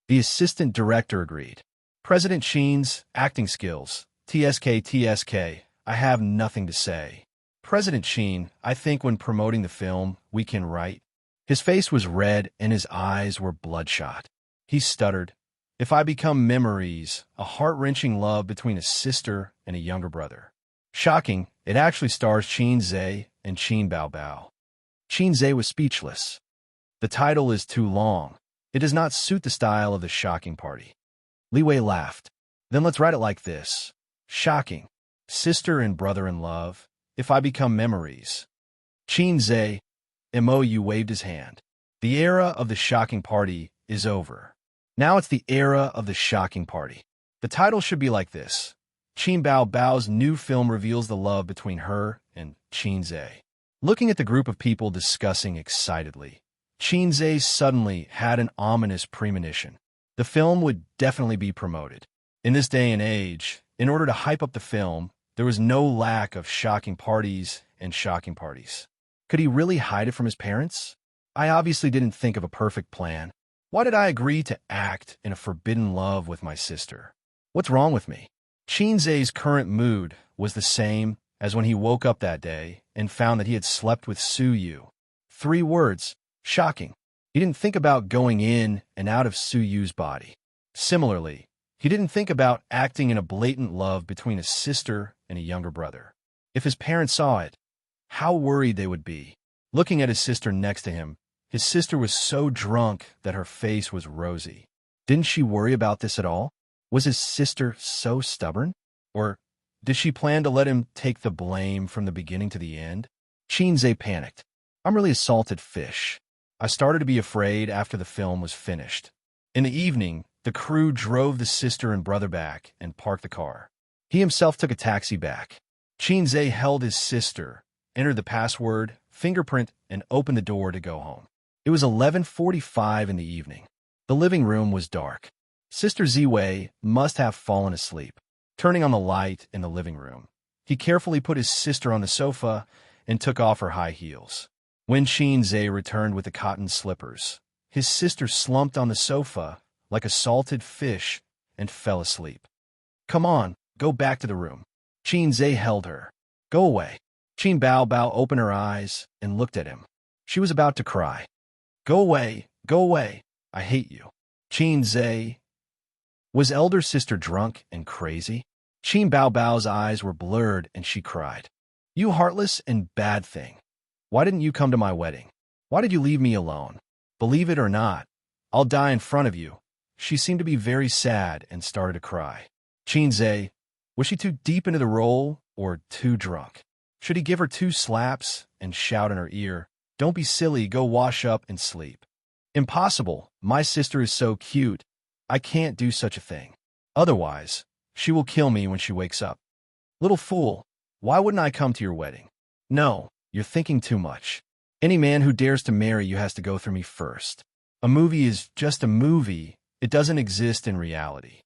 The assistant director agreed. President Qin's acting skills, TSK, I have nothing to say. President Qin, I think when promoting the film, we can write. His face was red and his eyes were bloodshot. He stuttered, "If I Become Memories, a heart-wrenching love between a sister and a younger brother." Shocking, it actually stars Xianxia and Qin Bao. Xianxia was speechless. The title is too long. It does not suit the style of the shocking party. Li Wei laughed. Then let's write it like this. Shocking. Sister and brother in love. If I Become Memories. Xianxia, Mou waved his hand. The era of the shocking party is over. Now it's the era of the shocking party. The title should be like this. Qin Bao's new film reveals the love between her and Xianxia. Looking at the group of people discussing excitedly, Xianxia suddenly had an ominous premonition. The film would definitely be promoted. In this day and age, in order to hype up the film, there was no lack of shocking parties and shocking parties. Could he really hide it from his parents? I obviously didn't think of a perfect plan. Why did I agree to act in a forbidden love with my sister? What's wrong with me? Xianxia's current mood was the same as when he woke up that day and found that he had slept with Su Yu. 3 words. Shocking. He didn't think about going in and out of Su Yu's body. Similarly, he He didn't think about acting in a blatant love between a sister and a younger brother. If his parents saw it, how worried they would be. Looking at his sister next to him, his sister was so drunk that her face was rosy. Didn't she worry about this at all? Was his sister so stubborn? Or did she plan to let him take the blame from the beginning to the end? Xianxia panicked. I'm really a salted fish. I started to be afraid after the film was finished. In the evening, the crew drove the sister and brother back and parked the car. He himself took a taxi back. Xianxia held his sister, entered the password, fingerprint, and opened the door to go home. It was 11:45 in the evening. The living room was dark. Sister Ziwei must have fallen asleep. Turning on the light in the living room, he carefully put his sister on the sofa and took off her high heels. When Xianxia returned with the cotton slippers, his sister slumped on the sofa like a salted fish and fell asleep. Come on, go back to the room. Xianxia held her. Go away. Qin Bao Bao opened her eyes and looked at him. She was about to cry. Go away, go away. I hate you. Xianxia. Was elder sister drunk and crazy? Qin Bao Bao's eyes were blurred and she cried. You heartless and bad thing. Why didn't you come to my wedding? Why did you leave me alone? Believe it or not, I'll die in front of you. She seemed to be very sad and started to cry. Xianxia, was she too deep into the role or too drunk? Should he give her 2 slaps and shout in her ear, Don't be silly, go wash up and sleep? Impossible, my sister is so cute. I can't do such a thing. Otherwise, she will kill me when she wakes up. Little fool, why wouldn't I come to your wedding? No, you're thinking too much. Any man who dares to marry you has to go through me first. A movie is just a movie. It doesn't exist in reality.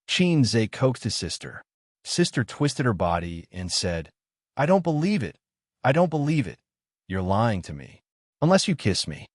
Xianxia coaxed his sister. Sister twisted her body and said, I don't believe it. I don't believe it. You're lying to me. Unless you kiss me.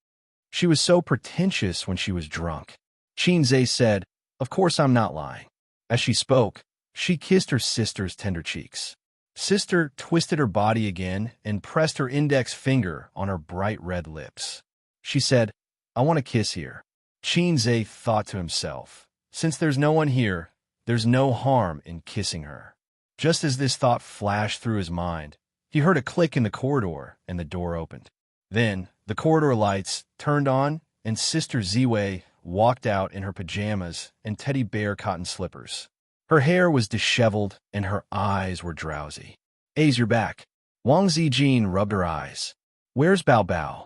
She was so pretentious when she was drunk. Xianxia said, Of course I'm not lying. As she spoke, she kissed her sister's tender cheeks. Sister twisted her body again and pressed her index finger on her bright red lips. She said, I want to kiss here. Xianxia thought to himself, since there's no one here, there's no harm in kissing her. Just as this thought flashed through his mind, he heard a click in the corridor and the door opened. Then, the corridor lights turned on and Sister Ziwei walked out in her pajamas and teddy bear cotton slippers. Her hair was disheveled and her eyes were drowsy. Ace, you're back. Wang Zijin rubbed her eyes. Where's Bao Bao?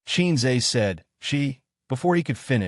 Xianxia said, before he could finish,